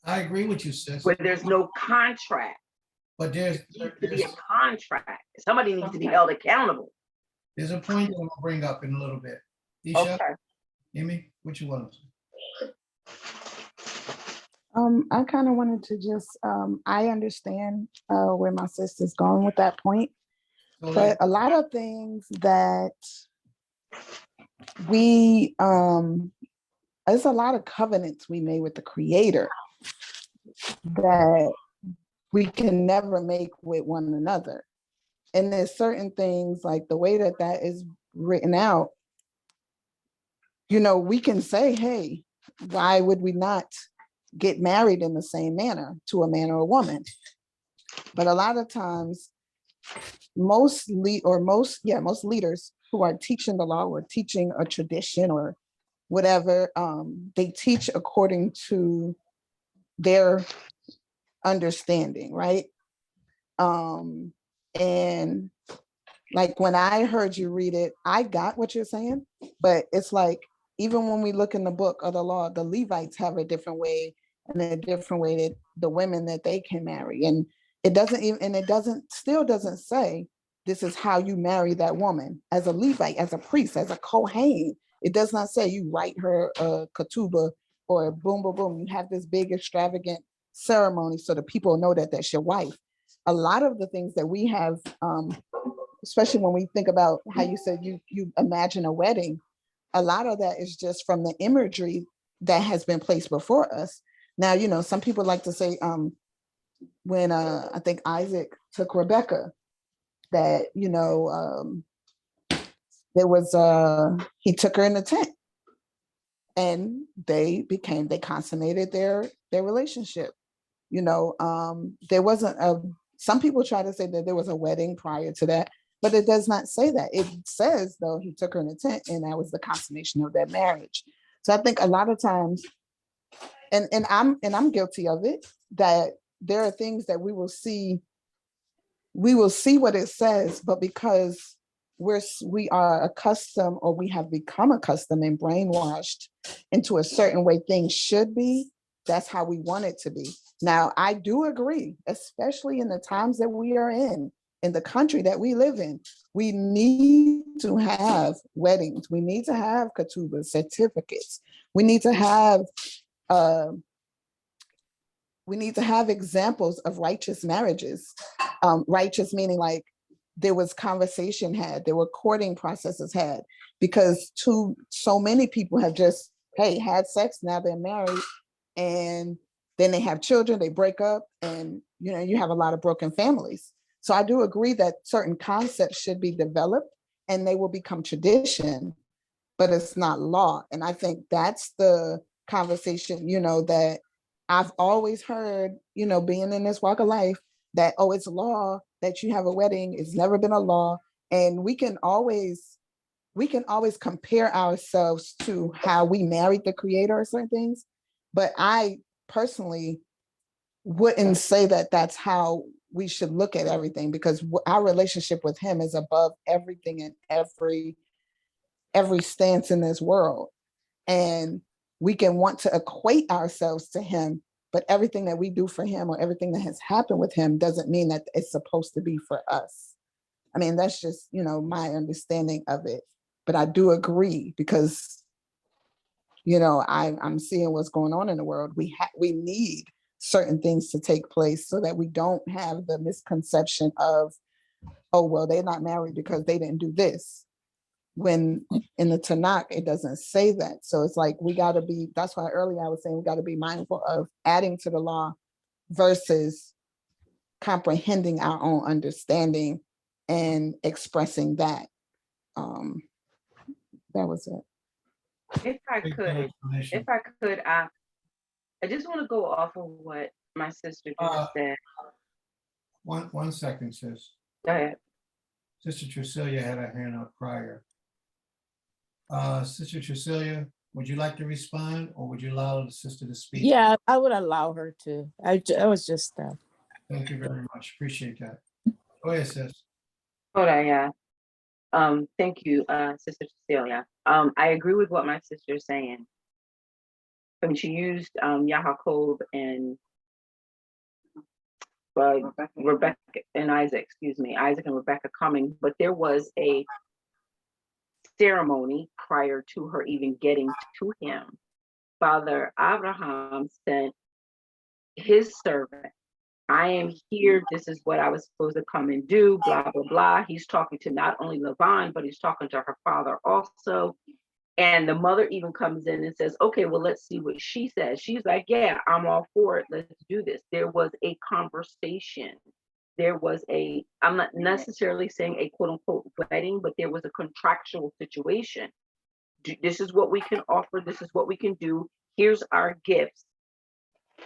I agree with you, sis. where there's no contract. But There needs to be a contract. Somebody needs to be held accountable. there's a point that I'm gonna bring up in a little bit. Isha, Okay. Amy, what you want? I kind of wanted to just, I understand where my sister's going with that point, So but a lot of things that we, there's a lot of covenants we made with the Creator that we can never make with one another. And there's certain things like the way that that is written out, you know, we can say, hey, why would we not get married in the same manner to a man or a woman? But a lot of times, most leaders who are teaching the law or teaching a tradition or whatever, they teach according to their understanding, right? And like when I heard you read it, I got what you're saying, but it's like even when we look in the book of the law, the Levites have a different way and a different way that the women that they can marry. And it doesn't even, and it doesn't, still doesn't say this is how you marry that woman as a Levite, as a priest, as a Kohen. It does not say you write her a ketubah or boom, boom, boom. You have this big extravagant ceremony so the people know that that's your wife. A lot of the things that we have, especially when we think about how you said you imagine a wedding, a lot of that is just from the imagery that has been placed before us. Now, you know, some people like to say, when I think Isaac took Rebecca, that, you know, there was, he took her in the tent and they consummated their relationship. You know, there wasn't some people try to say that there was a wedding prior to that, but it does not say that. It says, though, he took her in a tent and that was the consummation of their marriage. So I think a lot of times, and I'm guilty of it, that there are things that we will see what it says, but because we are accustomed, or we have become accustomed and brainwashed into a certain way things should be, that's how we want it to be. Now, I do agree, especially in the times that we are in the country that we live in, we need to have weddings. We need to have ketubah certificates. We need to have examples of righteous marriages. Righteous meaning like there was conversation had, there were courting processes had, because so many people have just, hey, had sex, now they're married, and then they have children, they break up, and you know, you have a lot of broken families. So I do agree that certain concepts should be developed and they will become tradition, but it's not law. And I think that's the conversation, you know, that I've always heard, you know, being in this walk of life, that, oh, it's law that you have a wedding. It's never been a law. And we can always compare ourselves to how we married the Creator or certain things. But I personally wouldn't say that that's how we should look at everything, because our relationship with him is above everything and every stance in this world. And we can want to equate ourselves to him, but everything that we do for him or everything that has happened with him doesn't mean that it's supposed to be for us. I mean, that's just, you know, my understanding of it. But I do agree, because, you know, I'm seeing what's going on in the world. We need certain things to take place so that we don't have the misconception of, oh, well, they're not married because they didn't do this. When in the Tanakh, it doesn't say that. So it's like, we got to be, that's why earlier I was saying we got to be mindful of adding to the law versus comprehending our own understanding and expressing that. That was it. If I could, I just want to go off of what my sister just said. One second, sis. Go ahead. Sister Trucilia had her hand up prior. Sister Trucilia, would you like to respond, or would you allow the sister to speak? Yeah, I would allow her to. I was just. Thank you very much. Appreciate that. Go ahead, sis. Hold on, yeah. Thank you, Sister Cecilia. I agree with what my sister is saying. When she used Yaakov and Rebecca and Isaac, Isaac and Rebecca coming, but there was a ceremony prior to her even getting to him. Father Abraham sent his servant. I am here. This is what I was supposed to come and do, blah, blah, blah. He's talking to not only Levon, but he's talking to her father also. And the mother even comes in and says, okay, well, let's see what she says. She's like, yeah, I'm all for it. Let's do this. There was a conversation. There was I'm not necessarily saying a quote unquote wedding, but there was a contractual situation. This is what we can offer. This is what we can do. Here's our gifts.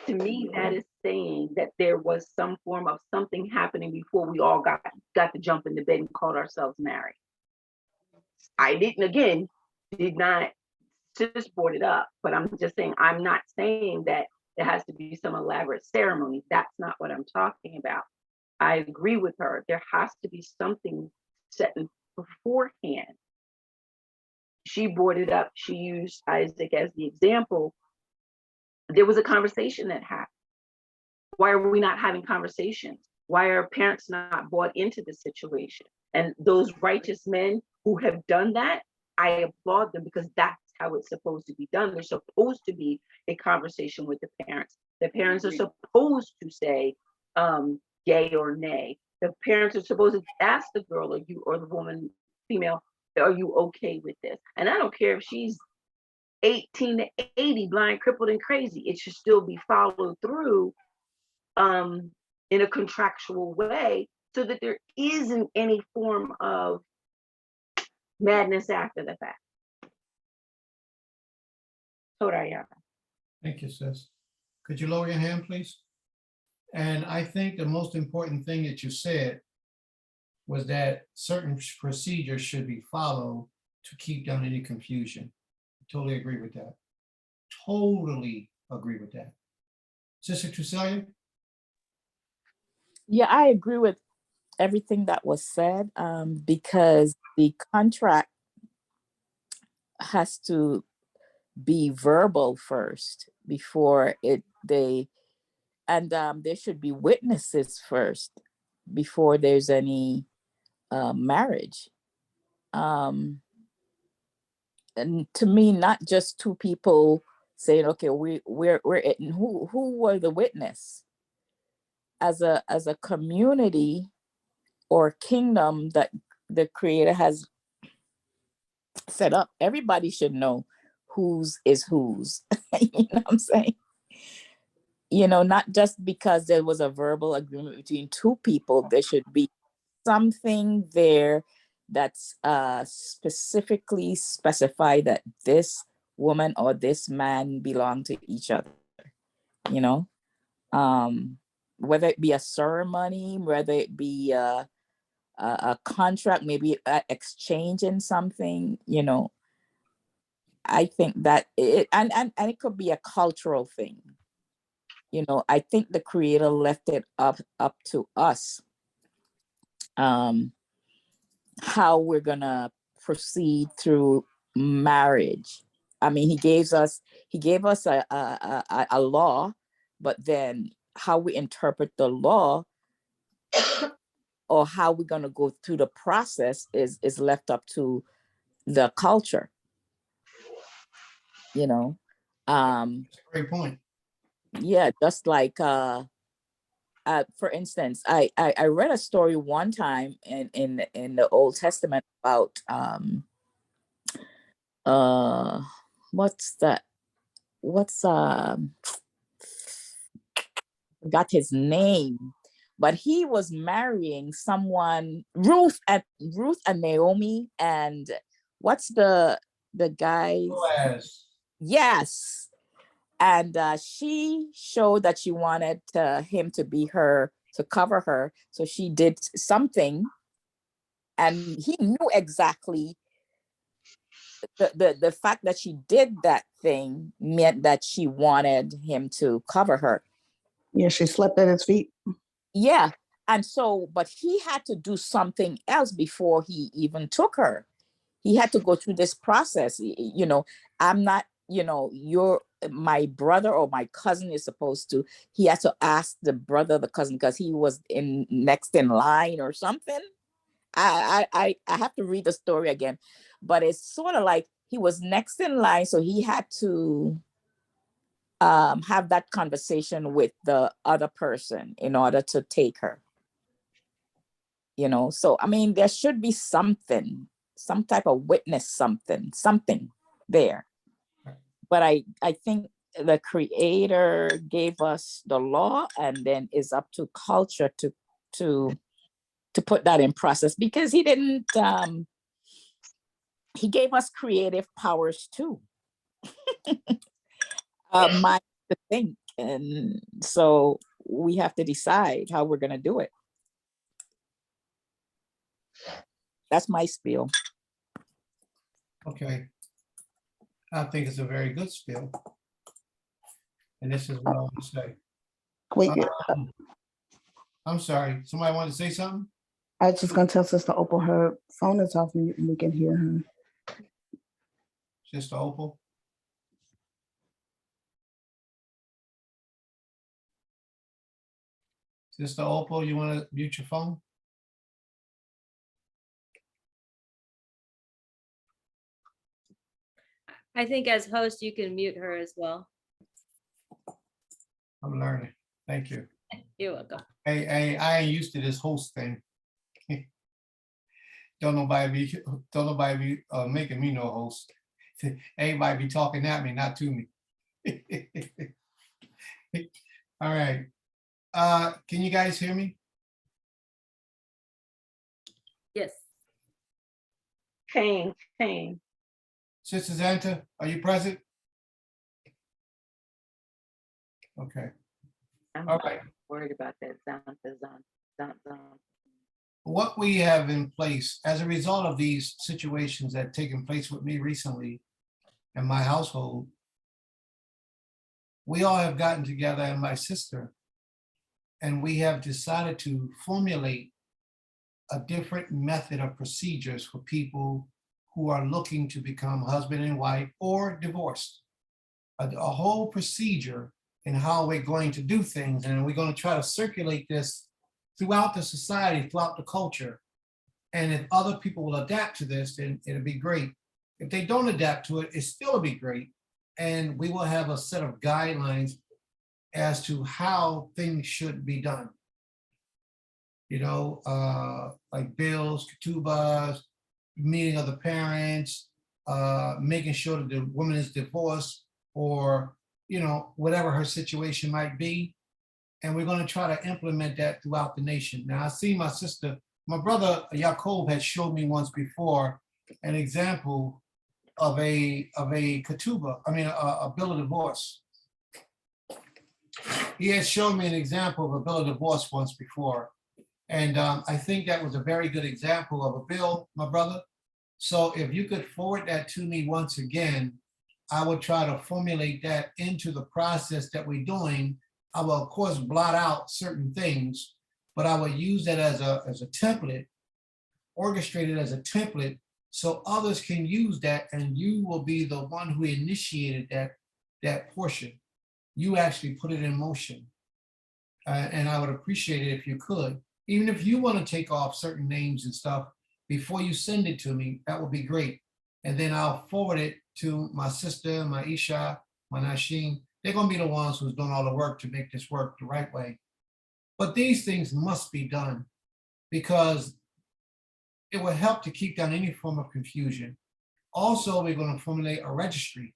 To me, that is saying that there was some form of something happening before we all got to jump in the bed and called ourselves married. I did not just brought it up, but I'm just saying, I'm not saying that there has to be some elaborate ceremony. That's not what I'm talking about. I agree with her. There has to be something set beforehand. She brought it up. She used Isaac as the example. There was a conversation that happened. Why are we not having conversations? Why are parents not bought into the situation? And those righteous men who have done that, I applaud them, because that's how it's supposed to be done. There's supposed to be a conversation with the parents. The parents are supposed to say yay or nay. The parents are supposed to ask the girl or the woman, female, are you okay with this? And I don't care if she's 18 to 80, blind, crippled, and crazy. It should still be followed through in a contractual way, so that there isn't any form of madness after the fact. Soraya. Thank you, sis. Could you lower your hand, please? And I think the most important thing that you said was that certain procedures should be followed to keep down any confusion. Totally agree with that. Totally agree with that. Sister Trucelia? Yeah, I agree with everything that was said, because the contract has to be verbal first before there should be witnesses first before there's any marriage. And to me, not just two people saying, okay, we're it, and who were the witness? As a community or kingdom that the creator has set up, everybody should know whose is whose. You know what I'm saying? Not just because there was a verbal agreement between two people, there should be something there that's specifically specified that this woman or this man belong to each other, whether it be a ceremony, whether it be a contract, maybe exchanging something, I think that and it could be a cultural thing. I think the creator left it up to us, how we're gonna proceed through marriage. I mean, he gave us a law, but then how we interpret the law or how we're gonna go through the process is left up to the culture. Great point. Yeah, just like for instance, I read a story one time in the Old Testament about what's got his name, but he was marrying someone, Ruth and Naomi, and what's the guy? Boaz. Yes. And she showed that she wanted him to be to cover her. So she did something, and he knew exactly the fact that she did that thing meant that she wanted him to cover her. Yeah, she slept at his feet. Yeah. And so, but he had to do something else before he even took her. He had to go through this process. I'm not, you're my brother or my cousin is supposed to, he had to ask the brother, the cousin, because he was next in line or something. I have to read the story again, but it's sort of like he was next in line. So he had to have that conversation with the other person in order to take her. You know, so I mean, there should be something, some type of witness, something there. But I think the creator gave us the law, and then it's up to culture to put that in process, because he didn't he gave us creative powers too. Mind to think, and so we have to decide how we're going to do it. That's my spiel. Okay. I think it's a very good spiel. And this is what I want to say. Wait, I'm sorry, somebody wanted to say something? I was just gonna tell Sister Opal her phone is off mute and we can hear her. Sister Opal? Sister Opal, you want to mute your phone? I think as host, you can mute her as well. I'm learning. Thank you. You're welcome. Hey, I ain't used to this host thing. Don't nobody be making me no host. Everybody be talking at me, not to me. All right. Can you guys hear me? Yes. Pain. Sister Zanta, are you present? Okay. I'm All not right. worried about that. Zon. What we have in place as a result of these situations that have taken place with me recently in my household, we all have gotten together, and my sister, and we have decided to formulate a different method of procedures for people who are looking to become husband and wife or divorced. A whole procedure in how we're going to do things, and we're going to try to circulate this throughout the society, throughout the culture. And if other people will adapt to this, then it'll be great. If they don't adapt to it, it still will be great. And we will have a set of guidelines as to how things should be done. You know, like bills, ketubas, meeting of the parents, making sure that the woman is divorced, or, you know, whatever her situation might be. And we're going to try to implement that throughout the nation. Now, I see my sister, my brother Yaakov had showed me once before an example of a ketuba, a bill of divorce. He had shown me an example of a bill of divorce once before. And I think that was a very good example of a bill, my brother. So if you could forward that to me once again, I would try to formulate that into the process that we're doing. I will, of course, blot out certain things, but I would use that as a template, orchestrate it as a template, so others can use that, and you will be the one who initiated that portion. You actually put it in motion. And I would appreciate it if you could. Even if you want to take off certain names and stuff before you send it to me, that would be great. And then I'll forward it to my sister, my Isha, my Nasheen. They're going to be the ones who's doing all the work to make this work the right way. But these things must be done because it will help to keep down any form of confusion. Also, we're going to formulate a registry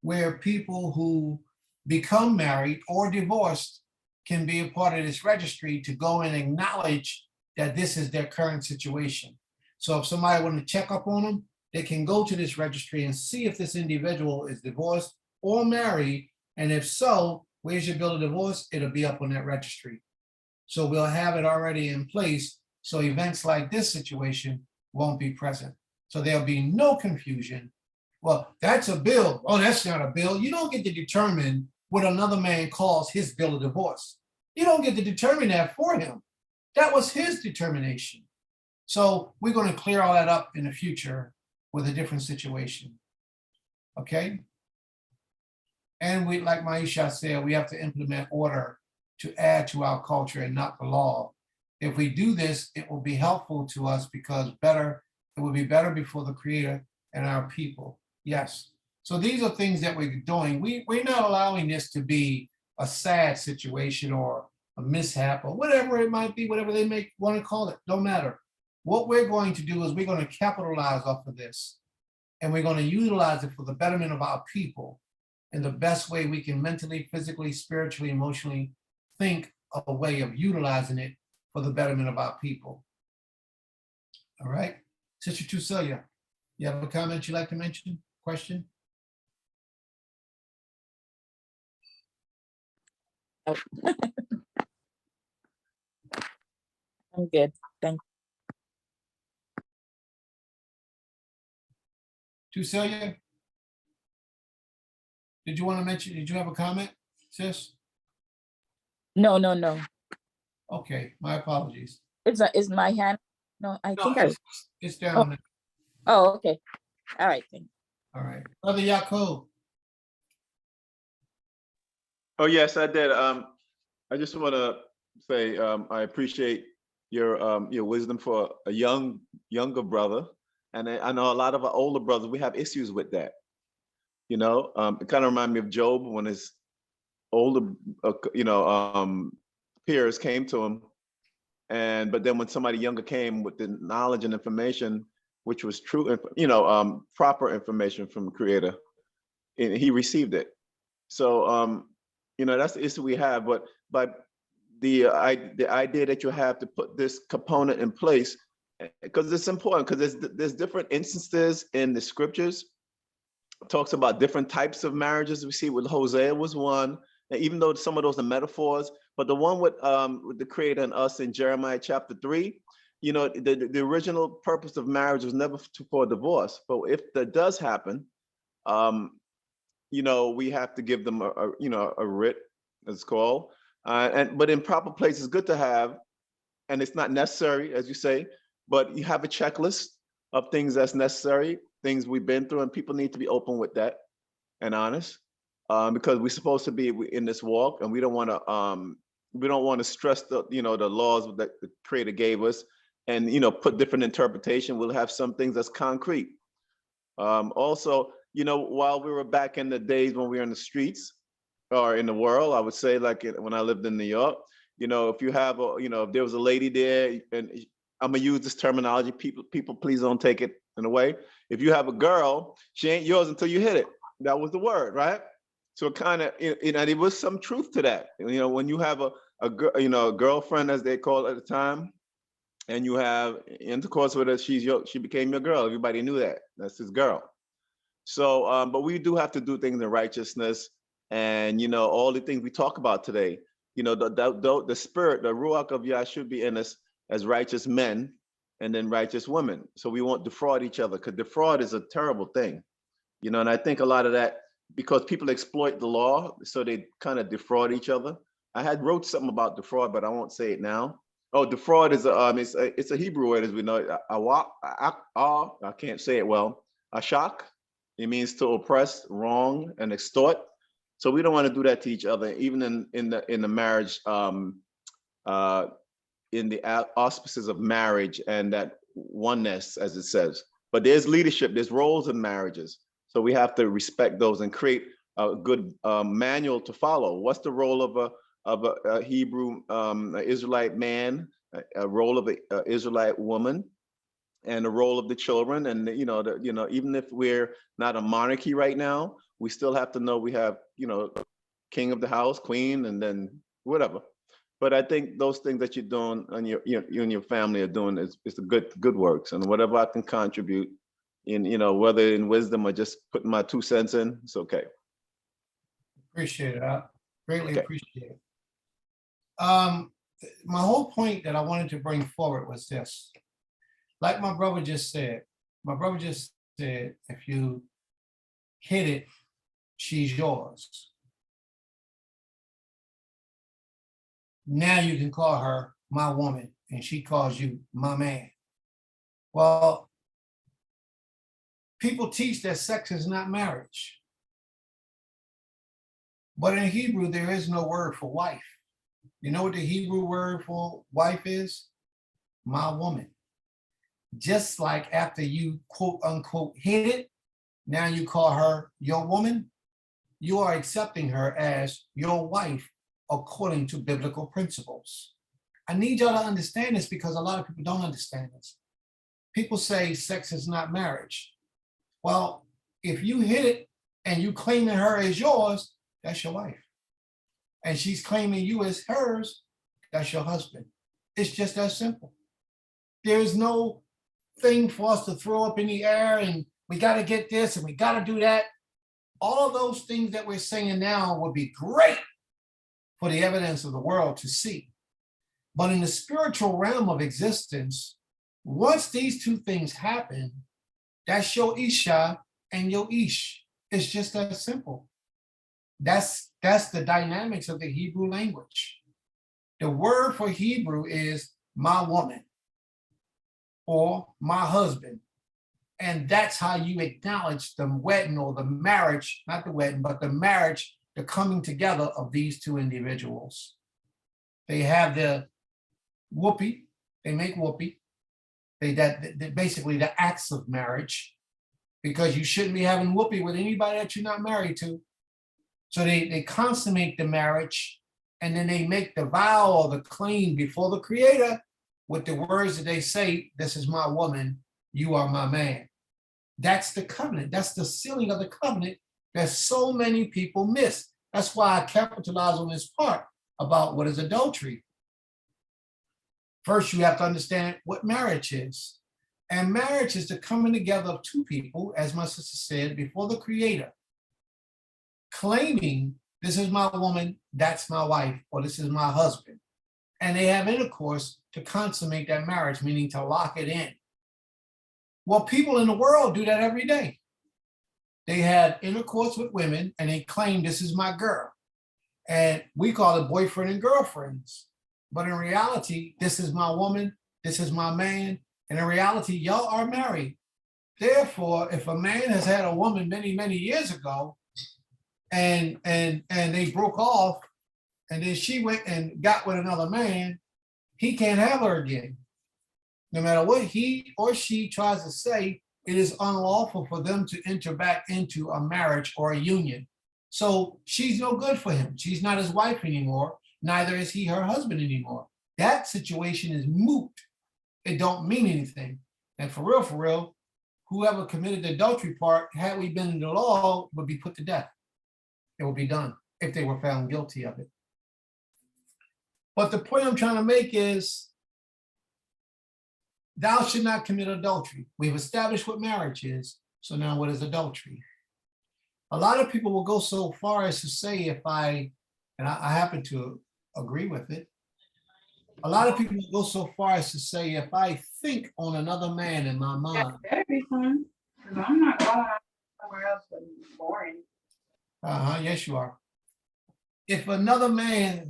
where people who become married or divorced can be a part of this registry to go and acknowledge that this is their current situation. So if somebody want to check up on them, they can go to this registry and see if this individual is divorced or married. And if so, where's your bill of divorce? It'll be up on that registry. So we'll have it already in place. So events like this situation won't be present. So there'll be no confusion. Well, that's a bill. Oh, that's not a bill. You don't get to determine what another man calls his bill of divorce. You don't get to determine that for him. That was his determination. So we're going to clear all that up in the future with a different situation. Okay? And we, like Maisha said, we have to implement order to add to our culture and not the law. If we do this, it will be helpful to us because it will be better before the Creator and our people. Yes. So these are things that we're doing. We're not allowing this to be a sad situation or a mishap or whatever it might be, whatever they may want to call it, don't matter. What we're going to do is we're going to capitalize off of this, and we're going to utilize it for the betterment of our people in the best way we can mentally, physically, spiritually, emotionally think of a way of utilizing it for the betterment of our people. All right, Sister Tucelia, you have a comment you'd like to mention, question? I'm good. Thank Tucelia? Did you want to mention, did you have a comment, sis? No, no, no. Okay, my apologies. Is my hand? No, I No, think I. it's down. there. Oh, okay. All right. Thank you. All right, Brother Yaakov. Oh, yes, I did. I just want to say I appreciate your wisdom for a younger brother, and I know a lot of our older brothers, we have issues with that. You know, it kind of reminds me of Job when his older, peers came to him, but then when somebody younger came with the knowledge and information, which was true, proper information from the Creator, and he received it. So, that's the issue we have. But the idea that you have to put this component in place, because it's important, because there's different instances in the scriptures. It talks about different types of marriages. We see with Hosea was one, and even though some of those are metaphors, but the one with the Creator and us in Jeremiah chapter 3, the original purpose of marriage was never for divorce. But if that does happen, we have to give them a writ, it's called, but in proper place, it's good to have, and it's not necessary, as you say, but you have a checklist of things that's necessary, things we've been through, and people need to be open with that and honest, because we're supposed to be in this walk, and we don't want to stress the laws that the Creator gave us, and put different interpretation. We'll have some things that's concrete. Also, while we were back in the days when we were in the streets or in the world, I would say, like when I lived in New York, if you have if there was a lady there, and I'm gonna use this terminology, people please don't take it in a way. If you have a girl, she ain't yours until you hit it. That was the word, right? So it kind of, there was some truth to that. When you have a girlfriend, as they call it at the time, and you have intercourse with her, she became your girl. Everybody knew that. That's his girl. So, but we do have to do things in righteousness, and all the things we talk about today. The spirit, the ruach of Yah should be in us as righteous men, and then righteous women. So we won't defraud each other, because defraud is a terrible thing. And I think a lot of that, because people exploit the law, so they kind of defraud each other. I had wrote something about defraud, but I won't say it now. Oh, defraud is it's a Hebrew word, as we know. I can't say it well. Ashak. It means to oppress, wrong, and extort. So we don't want to do that to each other, even in the marriage, in the auspices of marriage and that oneness, as it says. But there's leadership, there's roles in marriages. So we have to respect those and create a good manual to follow. What's the role of a Hebrew Israelite man, a role of an Israelite woman, and the role of the children? And even if we're not a monarchy right now, we still have to know we have king of the house, queen, and then whatever. But I think those things that you're doing and you and your family are doing is the good works, and whatever I can contribute in, whether in wisdom or just putting my 2 cents in, it's okay. Appreciate it. I greatly Okay. appreciate it. My whole point that I wanted to bring forward was this. Like my brother just said, if you hit it, she's yours. Now you can call her my woman, and she calls you my man. Well, people teach that sex is not marriage. But in Hebrew, there is no word for wife. You know what the Hebrew word for wife is? My woman. Just like after you quote unquote hit it, Now you call her your woman. You are accepting her as your wife according to biblical principles. I need y'all to understand this because a lot of people don't understand this. People say sex is not marriage. Well, if you hit it and you claiming her as yours, that's your wife. And she's claiming you as hers, that's your husband. It's just that simple. There's no thing for us to throw up in the air and we got to get this and we got to do that. All of those things that we're saying now would be great for the evidence of the world to see. But in the spiritual realm of existence, once these two things happen, that's your Isha and your Ish. It's just that simple. That's the dynamics of the Hebrew language. The word for Hebrew is my woman or my husband. And that's how you acknowledge the wedding or the marriage, not the wedding, but the marriage, the coming together of these two individuals. They have the whoopee, they make whoopee. That basically the acts of marriage, because you shouldn't be having whoopee with anybody that you're not married to. So they consummate the marriage and then they make the vow or the claim before the Creator with the words that they say, this is my woman, you are my man. That's the covenant. That's the sealing of the covenant that so many people miss. That's why I capitalize on this part about what is adultery. First, you have to understand what marriage is. And marriage is the coming together of two people, as my sister said, before the Creator, claiming this is my woman, that's my wife, or this is my husband. And they have intercourse to consummate that marriage, meaning to lock it in. Well, people in the world do that every day. They have intercourse with women and they claim this is my girl. And we call it boyfriend and girlfriends. But in reality, this is my woman, this is my man. And in reality, y'all are married. Therefore, if a man has had a woman many, many years ago and they broke off and then she went and got with another man, he can't have her again. No matter what he or she tries to say, it is unlawful for them to enter back into a marriage or a union. So she's no good for him. She's not his wife anymore. Neither is he her husband anymore. That situation is moot. It don't mean anything. And for real, whoever committed the adultery part, had we been in the law, would be put to death. It would be done if they were found guilty of it. But the point I'm trying to make is, thou should not commit adultery. We've established what marriage is. So now what is adultery? A lot of people will go so far as to say I happen to agree with it. A lot of people will go so far as to say, if I think on another man in my mind. Better be fun, because I'm not going somewhere else but boring. Yes, you are. If another woman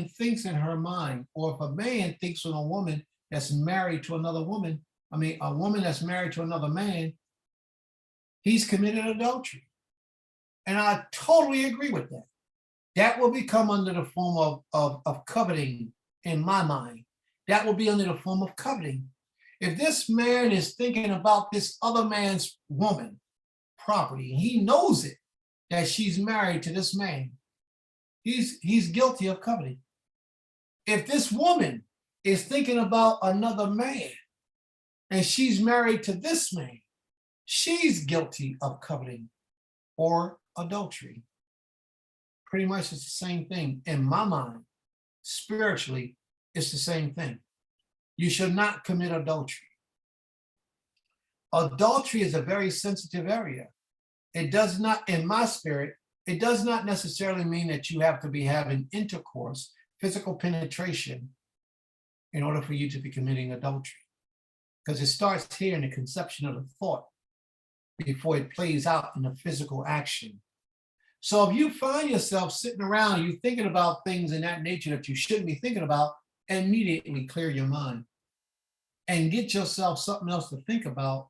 thinks in her mind, or if a man thinks on a woman that's married to another woman, a woman that's married to another man, he's committed adultery. And I totally agree with that. That will become under the form of coveting in my mind. That will be under the form of coveting. If this man is thinking about this other man's woman property, and he knows it, that she's married to this man, he's guilty of coveting. If this woman is thinking about another man and she's married to this man, she's guilty of coveting or adultery. Pretty much it's the same thing in my mind. Spiritually, it's the same thing. You should not commit adultery. Adultery is a very sensitive area. It does not, in my spirit, it does not necessarily mean that you have to be having intercourse, physical penetration, in order for you to be committing adultery. Because it starts here in the conception of the thought before it plays out in the physical action. So if you find yourself sitting around, you thinking about things in that nature that you shouldn't be thinking about, immediately clear your mind and get yourself something else to think about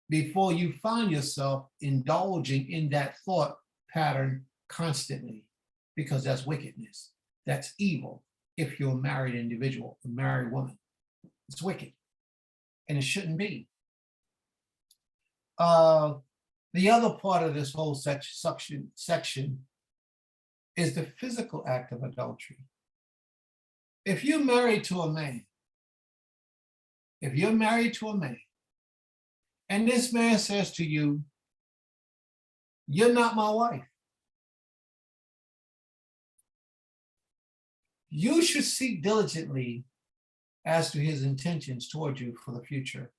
before you find yourself indulging in that thought pattern constantly, because that's wickedness. That's evil. If you're a married individual, a married woman, it's wicked and it shouldn't be. The other part of this whole section is the physical act of adultery. If you're married to a man, and this man says to you, "You're not my wife," you should seek diligently as to his intentions toward you for the future.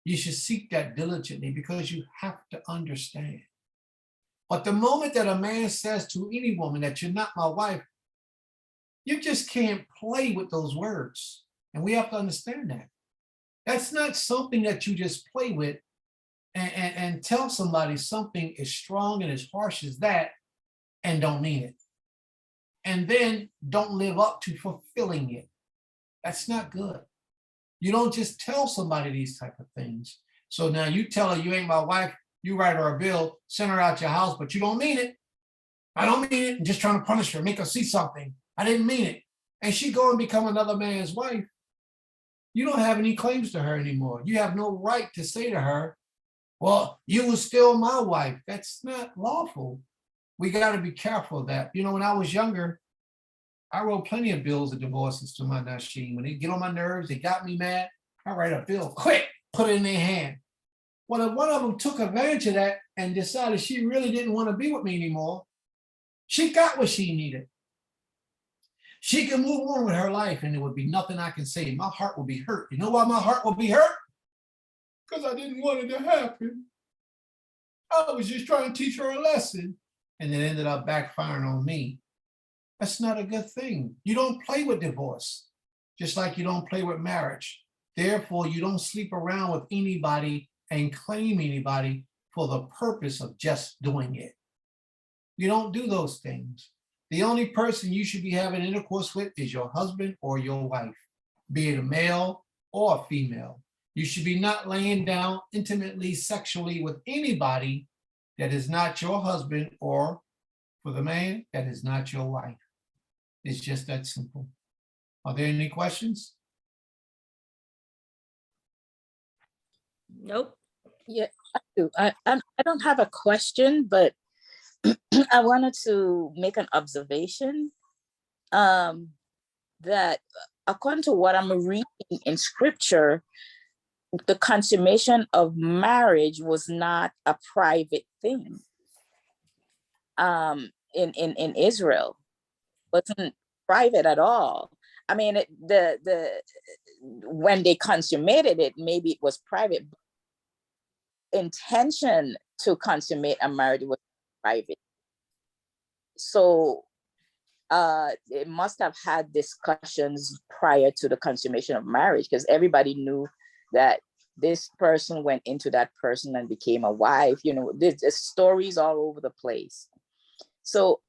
You should seek that diligently because you have to understand. But the moment that a man says to any woman that you're not my wife, you just can't play with those words. And we have to understand that. That's not something that you just play with and tell somebody something as strong and as harsh as that and don't mean it. And then don't live up to fulfilling it. That's not good. You don't just tell somebody these type of things. So now you tell her you ain't my wife, you write her a bill, send her out your house, but you don't mean it. I don't mean it. I'm just trying to punish her, make her see something. I didn't mean it. And she go and become another man's wife. You don't have any claims to her anymore. You have no right to say to her, well, you were still my wife. That's not lawful. We got to be careful of that. You know, when I was younger, I wrote plenty of bills of divorces to my Nasheen. When they get on my nerves, they got me mad, I write a bill, quick, put it in their hand. Well, if one of them took advantage of that and decided she really didn't want to be with me anymore, she got what she needed. She can move on with her life and there would be nothing I can say. My heart will be hurt. You know why my heart will be hurt? Because I didn't want it to happen. I was just trying to teach her a lesson and it ended up backfiring on me. That's not a good thing. You don't play with divorce, just like you don't play with marriage. Therefore, you don't sleep around with anybody and claim anybody for the purpose of just doing it. You don't do those things. The only person you should be having intercourse with is your husband or your wife, be it a male or a female. You should be not laying down intimately sexually with anybody that is not your husband, or for the man, that is not your wife. It's just that simple. Are there any questions? Nope. Yeah, I do. I don't have a question, but I wanted to make an observation that according to what I'm reading in scripture, the consummation of marriage was not a private thing in Israel. Wasn't private at all. I mean, when they consummated it, maybe it was private. Intention to consummate a marriage was private. So it must have had discussions prior to the consummation of marriage, because everybody knew that this person went into that person and became a wife. You know, there's stories all over the place. So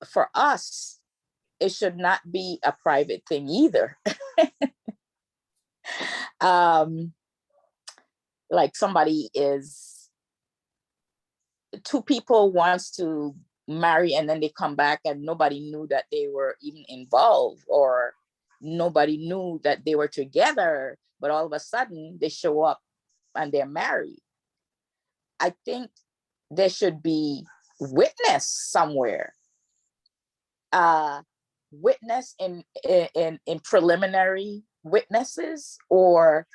for us, it should not be a private thing either. Like two people wants to marry and then they come back and nobody knew that they were even involved, or nobody knew that they were together, but all of a sudden they show up and they're married. I think there should be witness somewhere, witness in preliminary witnesses, or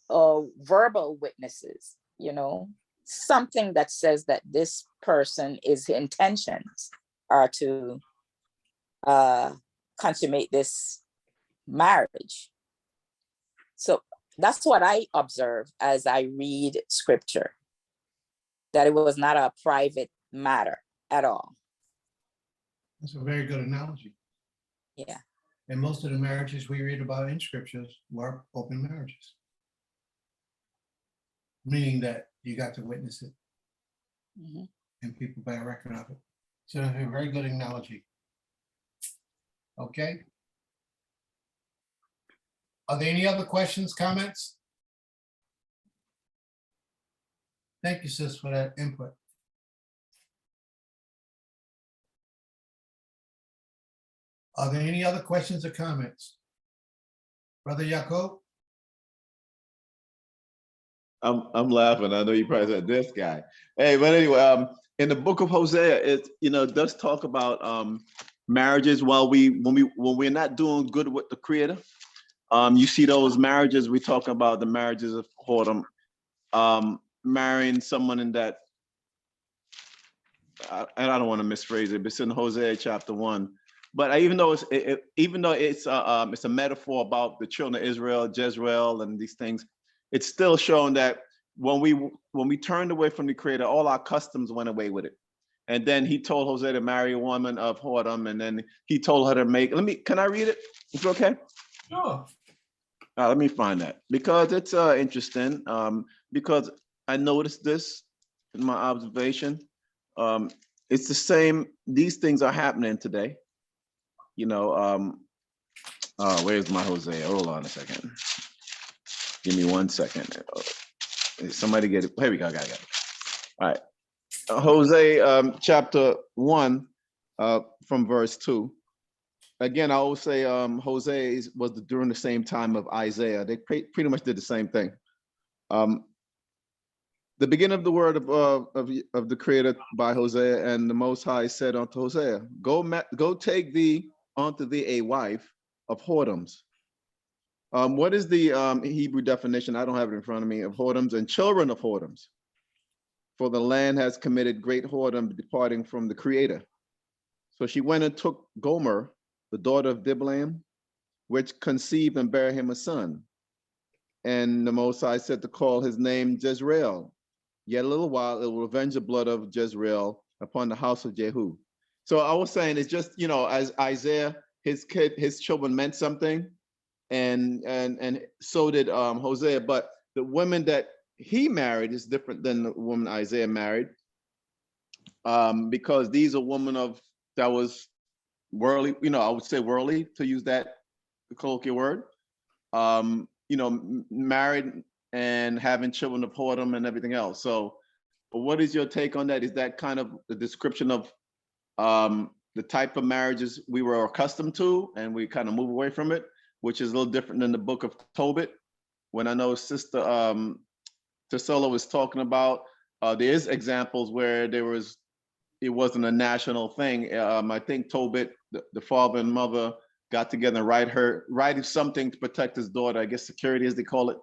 verbal witnesses, you know, something that says that this person's intentions are to consummate this marriage. So that's what I observe as I read scripture, that it was not a private matter at all. That's a very good analogy. Yeah. And most of the marriages we read about in scriptures were open marriages. Meaning that you got to witness it. Mm-hmm. And people bear record of it. So that's a very good analogy. Okay. Are there any other questions, comments? Thank you, sis, for that input. Are there any other questions or comments? Brother Jacob? I'm laughing. I know you probably said this guy. Hey, but anyway, in the book of Hosea, it does talk about marriages while when we're not doing good with the Creator. You see those marriages, we talk about the marriages of whoredom, marrying someone in that, and I don't want to misphrase it, but it's in Hosea chapter 1. But even though it's a metaphor about the children of Israel, Jezreel, and these things, it's still showing that when we turned away from the Creator, all our customs went away with it. And then he told Hosea to marry a woman of whoredom, and then he told her to make. Can I read it? It's okay. Sure. Let me find that because it's interesting. Because I noticed this in my observation. It's the same. These things are happening today. Where's my Hosea? Hold on a second. Give me 1 second. Somebody get it. Here we go. I got it. All right. Hosea chapter 1 from verse 2. Again, I always say Hosea was during the same time of Isaiah. They pretty much did the same thing. The beginning of the word of the Creator by Hosea, and the Most High said unto Hosea, Go take thee unto thee a wife of whoredoms. What is the Hebrew definition? I don't have it in front of me, of whoredoms and children of whoredoms. For the land has committed great whoredom, departing from the Creator. So she went and took Gomer, the daughter of Diblaim, which conceived and bare him a son. And the Most High said to call his name Jezreel. Yet a little while it will avenge the blood of Jezreel upon the house of Jehu. So I was saying, it's just, as Isaiah, his children meant something, and so did Hosea. But the women that he married is different than the woman Isaiah married, because these are women that was worldly, I would say worldly, to use that colloquial word, married and having children of whoredom and everything else. So what is your take on that? Is that kind of the description of the type of marriages we were accustomed to, and we kind of move away from it, which is a little different than the book of Tobit? When I know Sister Tesela was talking about, there is examples where it wasn't a national thing. I think Tobit, the father and mother, got together and write something to protect his daughter, I guess security as they call it,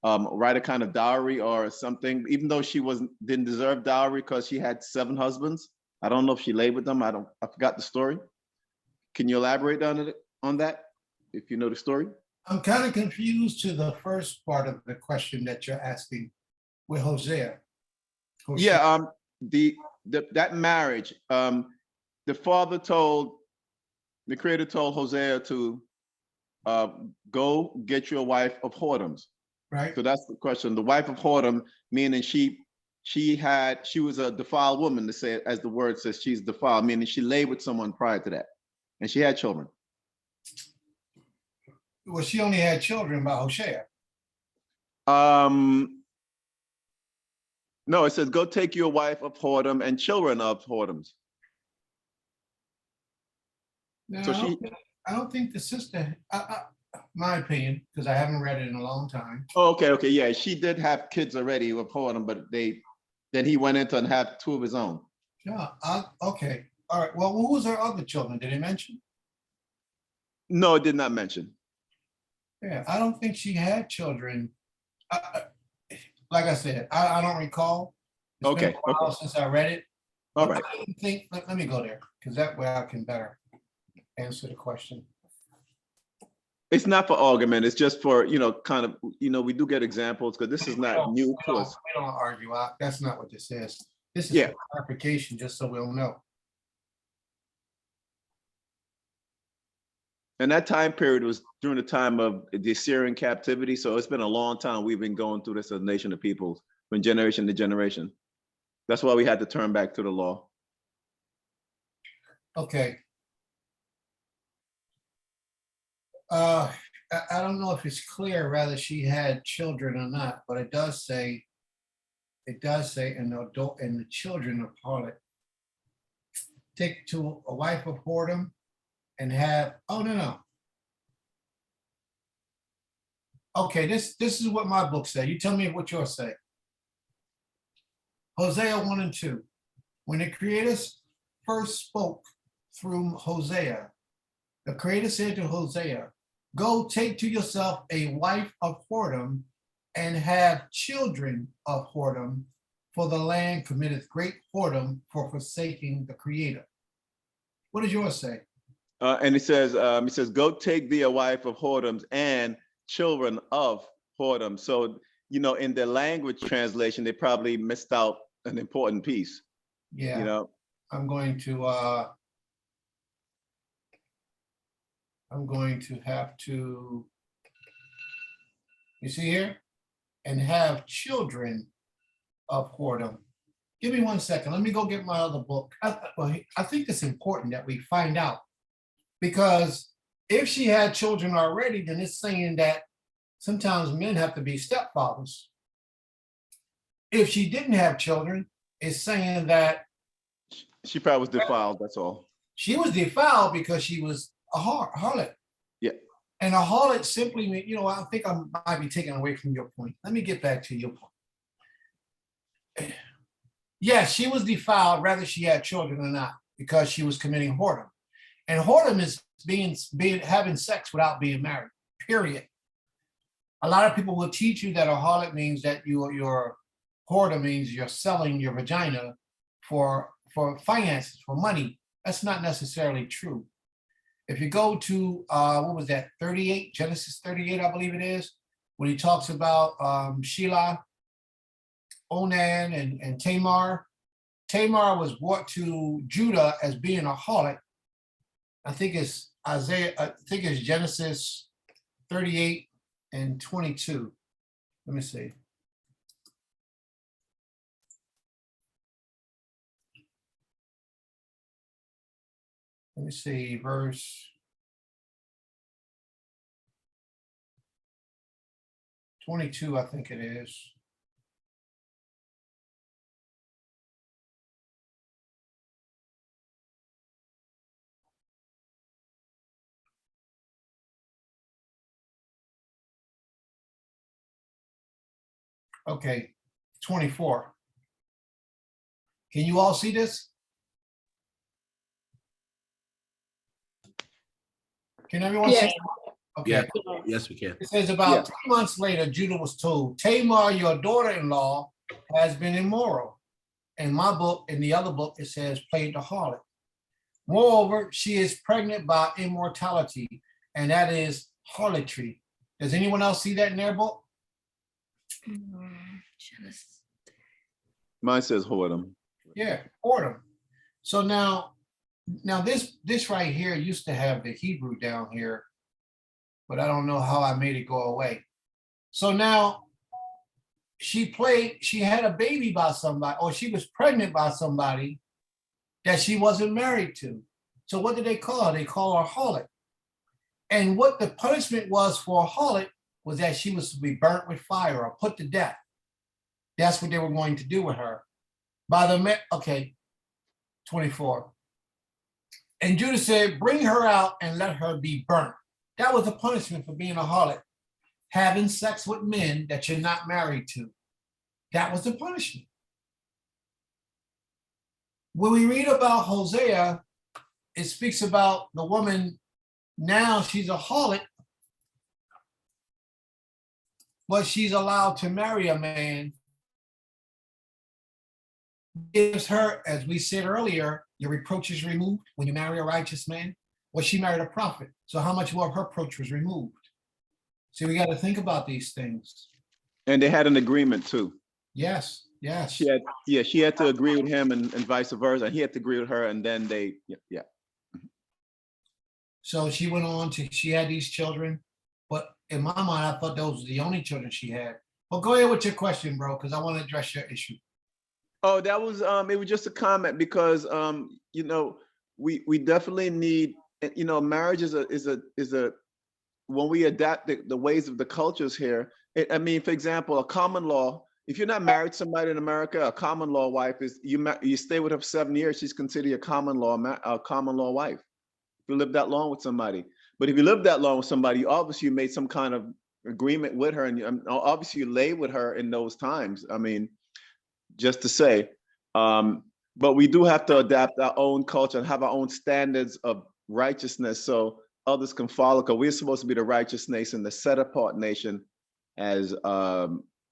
write a kind of dowry or something, even though she didn't deserve dowry because she had 7 husbands. I don't know if she laid with them. I forgot the story. Can you elaborate on that, if you know the story? I'm kind of confused to the first part of the question that you're asking with Hosea. Yeah, that marriage, the Creator told Hosea to go get you a wife of whoredoms. Right. So that's the question. The wife of whoredom, meaning she was a defiled woman, to say, as the word says, she's defiled, meaning she lay with someone prior to that, and she had children. Well, she only had children by Hosea. No, it says, go take you a wife of whoredom and children of whoredoms. No, So I don't think the sister, my opinion, because I haven't read it in a long time. Oh, okay, yeah, she did have kids already with whoredom, but then he went into and had 2 of his own. Yeah, okay, all right. Well, who was her other children? Did he mention? No, it did not mention. Yeah, I don't think she had children. Like I said, I don't recall. It's been a while since I read it. All right. I didn't think, let me go there, because that way I can better answer the question. It's not for argument. It's just for, kind of, we do get examples, because this is not new to us. We don't argue. That's not what this is. This is for clarification, just so we'll know. And that time period was during the time of the Assyrian captivity. So it's been a long time we've been going through this as a nation of peoples, from generation to generation. That's why we had to turn back to the law. Okay. I don't know if it's clear whether she had children or not, but it does say in the children of harlot, take to a wife of whoredom and have, Okay, this is what my book said. You tell me what yours say. Hosea 1 and 2. When the Creator first spoke through Hosea, the Creator said to Hosea, go take to yourself a wife of whoredom and have children of whoredom, for the land committeth great whoredom for forsaking the Creator. What does yours say? And it says, go take thee a wife of whoredoms and children of whoredom. So, you know, in the language translation, they probably missed out an important piece. Yeah. You know, I'm going to have to, you see here, and have children of whoredom. Give me 1 second. Let me go get my other book. I think it's important that we find out, because if she had children already, then it's saying that sometimes men have to be stepfathers. If she didn't have children, it's saying that she probably was defiled, that's all. she was defiled because she was a harlot. Yeah. And a harlot simply means, you know, I think I might be taken away from your point. Let me get back to your point. Yes, she was defiled, whether she had children or not, because she was committing whoredom. And whoredom is having sex without being married, period. A lot of people will teach you that a harlot means that your whoredom means you're selling your vagina for finances, for money. That's not necessarily true. If you go to, what was that, 38, Genesis 38, I believe it is, when he talks about Shelah, Onan, and Tamar. Tamar was brought to Judah as being a harlot. I think it's Genesis 38 and 22. Let me see. Let me see, verse 22, I think it is. Okay, 24. Can you all see this? Can everyone see? Yes. Okay. Yeah. Yes, we can. It says about 3 months later, Judah was told, Tamar, your daughter-in-law, has been immoral. In my book, in the other book, it says played the harlot. Moreover, she is pregnant by immortality, and that is harlotry. Does anyone else see that in their book? Mine says whoredom. Yeah, whoredom. So now this right here used to have the Hebrew down here, but I don't know how I made it go away. So now she had a baby by somebody, or she was pregnant by somebody that she wasn't married to. So what did they call her? They call her harlot. And what the punishment was for a harlot was that she was to be burnt with fire or put to death. That's what they were going to do with her. Okay, 24. And Judah said, bring her out and let her be burnt. That was the punishment for being a harlot, having sex with men that you're not married to. That was the punishment. When we read about Hosea, it speaks about the woman, now she's a harlot, but she's allowed to marry a man. Gives her, as we said earlier, your reproach is removed when you marry a righteous man. Well, she married a prophet, so how much more of her reproach was removed? So we got to think about these things. And they had an agreement too. Yes, yes. She had to agree with him and vice versa. And he had to agree with her, and then they, yeah. So she went on to, she had these children, but in my mind, I thought those were the only children she had. Well, go ahead with your question, bro, because I want to address your issue. Oh, that was, it was just a comment because, you know, we definitely need, you know, marriage is a, when we adapt the ways of the cultures here, I mean, for example, a common law, if you're not married to somebody in America, a common law wife is, you stay with her for 7 years, she's considered a common law wife. If you live that long with somebody. But if you live that long with somebody, obviously you made some kind of agreement with her, and obviously you lay with her in those times. I mean, just to say, but we do have to adapt our own culture and have our own standards of righteousness so others can follow. Because we're supposed to be the righteous nation, the set apart nation, as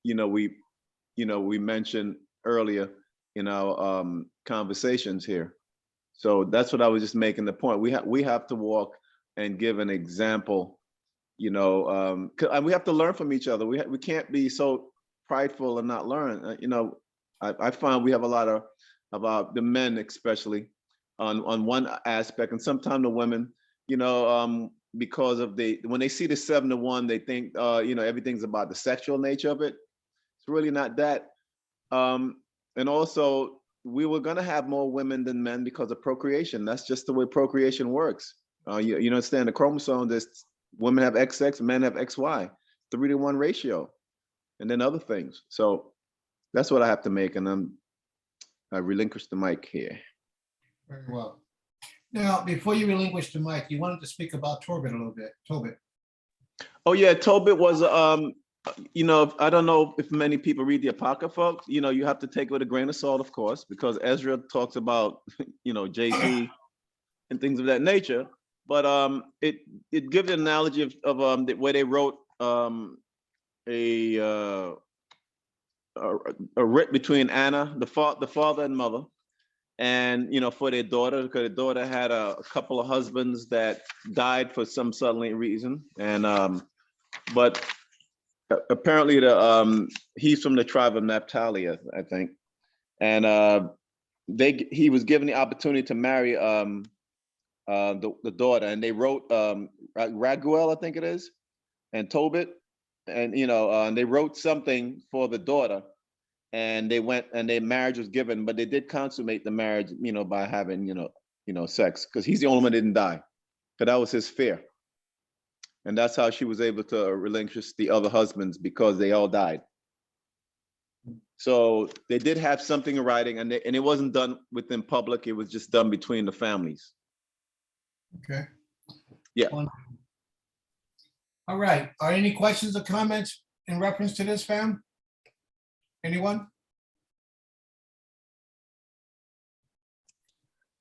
we mentioned earlier in our conversations here. So that's what I was just making the point. We have to walk and give an example, and we have to learn from each other. We can't be so prideful and not learn. I find we have a lot of about the men especially on one aspect, and sometimes the women, because of when they see the 7-to-1, they think everything's about the sexual nature of it. It's really not that. And also, we were going to have more women than men because of procreation. That's just the way procreation works. You understand the chromosome, women have XX, men have XY, 3-to-1 ratio, and then other things. So that's what I have to make, and I relinquish the mic here. Very well. Now, before you relinquish the mic, you wanted to speak about Tobit a little bit. Tobit. Oh yeah, Tobit was I don't know if many people read the Apocrypha. You have to take it with a grain of salt, of course, because Ezra talks about JC and things of that nature. But it gives an analogy of where they wrote a writ between Anna, the father and mother, and for their daughter, because the daughter had a couple of husbands that died for some sudden reason, and but apparently he's from the tribe of Naphtali, I think, and he was given the opportunity to marry the daughter, and they wrote Raguel, I think it is, and Tobit, and and they wrote something for the daughter, and they went and their marriage was given, but they did consummate the marriage, by having sex, because he's the only one that didn't die, because that was his fear. And that's how she was able to relinquish the other husbands, because they all died. So they did have something in writing, and it wasn't done within public. It was just done between the families. Okay. Yeah. All right. Are any questions or comments in reference to this, fam? Anyone?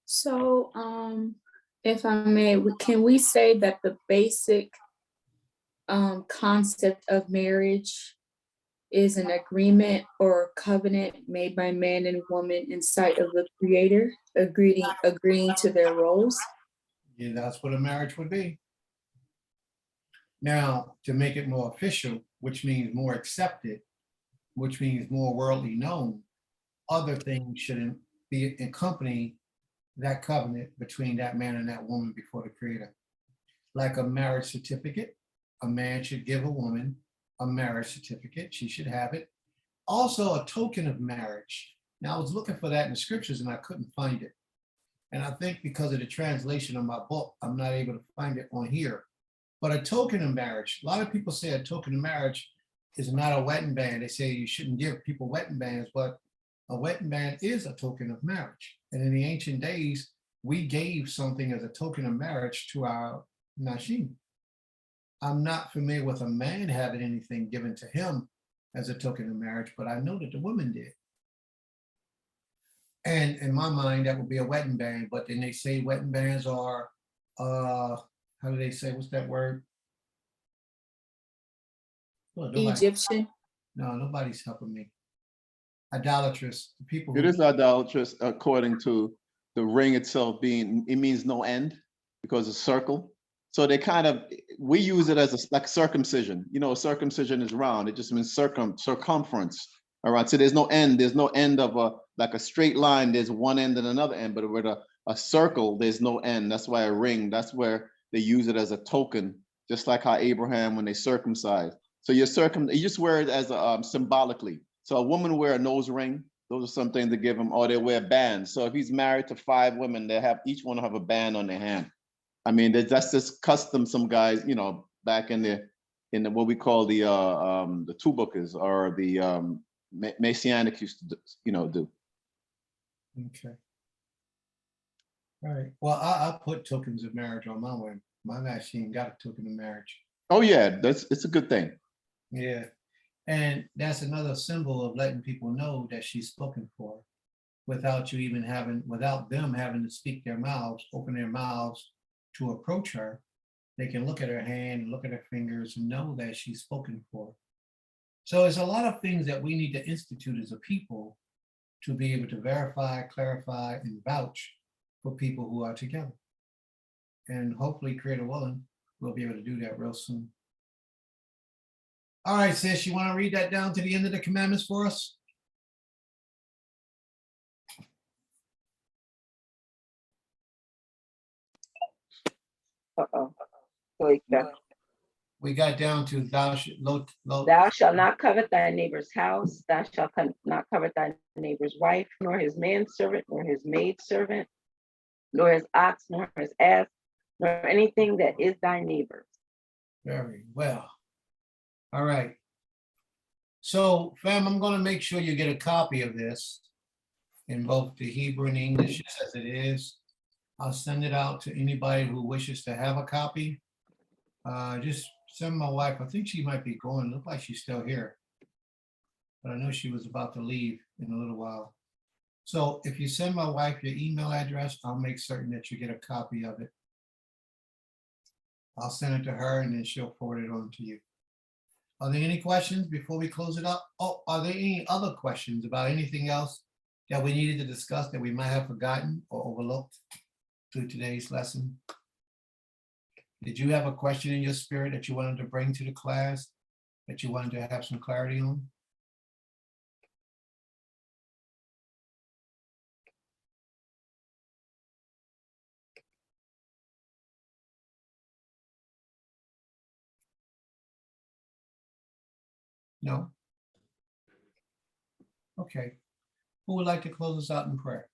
So, if I may, can we say that the basic concept of marriage is an agreement or covenant made by man and woman in sight of the Creator, agreeing to their roles? Yeah, that's what a marriage would be. Now, to make it more official, which means more accepted, which means more worldly known, other things should be accompanying that covenant between that man and that woman before the Creator. Like a marriage certificate, a man should give a woman a marriage certificate. She should have it. Also, a token of marriage. Now, I was looking for that in the scriptures and I couldn't find it. And I think because of the translation of my book, I'm not able to find it on here. But a token of marriage, a lot of people say a token of marriage is not a wedding band. They say you shouldn't give people wedding bands, but a wedding band is a token of marriage. And in the ancient days, we gave something as a token of marriage to our nashim. I'm not familiar with a man having anything given to him as a token of marriage, but I know that the woman did. And in my mind, that would be a wedding band, but then they say wedding bands are, how do they say, what's that word? Oh, Egyptian. No, nobody's helping me. Idolatrous. People. It is idolatrous according to the ring itself it means no end, because it's a circle. So we use it as like circumcision. Circumcision is round. It just means circumference. All right. So there's no end. There's no end of like a straight line. There's one end and another end. But with a circle, there's no end. That's why a ring. That's where they use it as a token, just like how Abraham, when they circumcised. So you just wear it as symbolically. So a woman wear a nose ring. Those are some things to give him, or they wear bands. So if he's married to 5 women, each one have a band on their hand. I mean, that's just custom. Some guys, back in the what we call the two bookers, or the Messianic used to do. Okay. All right. Well, I put tokens of marriage on my one. My machine got a token of marriage. Oh yeah, it's a good thing. Yeah. And that's another symbol of letting people know that she's spoken for without you even having, without them having to speak their mouths, open their mouths to approach her. They can look at her hand, look at her fingers and know that she's spoken for. So there's a lot of things that we need to institute as a people to be able to verify, clarify, and vouch for people who are together. And hopefully, Creator willing, we'll be able to do that real soon. All right, sis, you want to read that down to the end of the commandments for us? Uh-oh. Wait, We got down to thou shalt not covet thy neighbor's house, thou shalt not covet thy neighbor's wife, nor his manservant, nor his maidservant, nor his ox, nor his ass, nor anything that is thy neighbor's. Very well. All right. So, fam, I'm going to make sure you get a copy of this in both the Hebrew and English, just as it is. I'll send it out to anybody who wishes to have a copy. Just send my wife. I think she might be going. Look like she's still here. But I know she was about to leave in a little while. So if you send my wife your email address, I'll make certain that you get a copy of it. I'll send it to her and then she'll forward it on to you. Are there any questions before we close it up? Oh, are there any other questions about anything else that we needed to discuss that we might have forgotten or overlooked through today's lesson? Did you have a question in your spirit that you wanted to bring to the class that you wanted to have some clarity on? No? Okay. Who would like to close us out in prayer?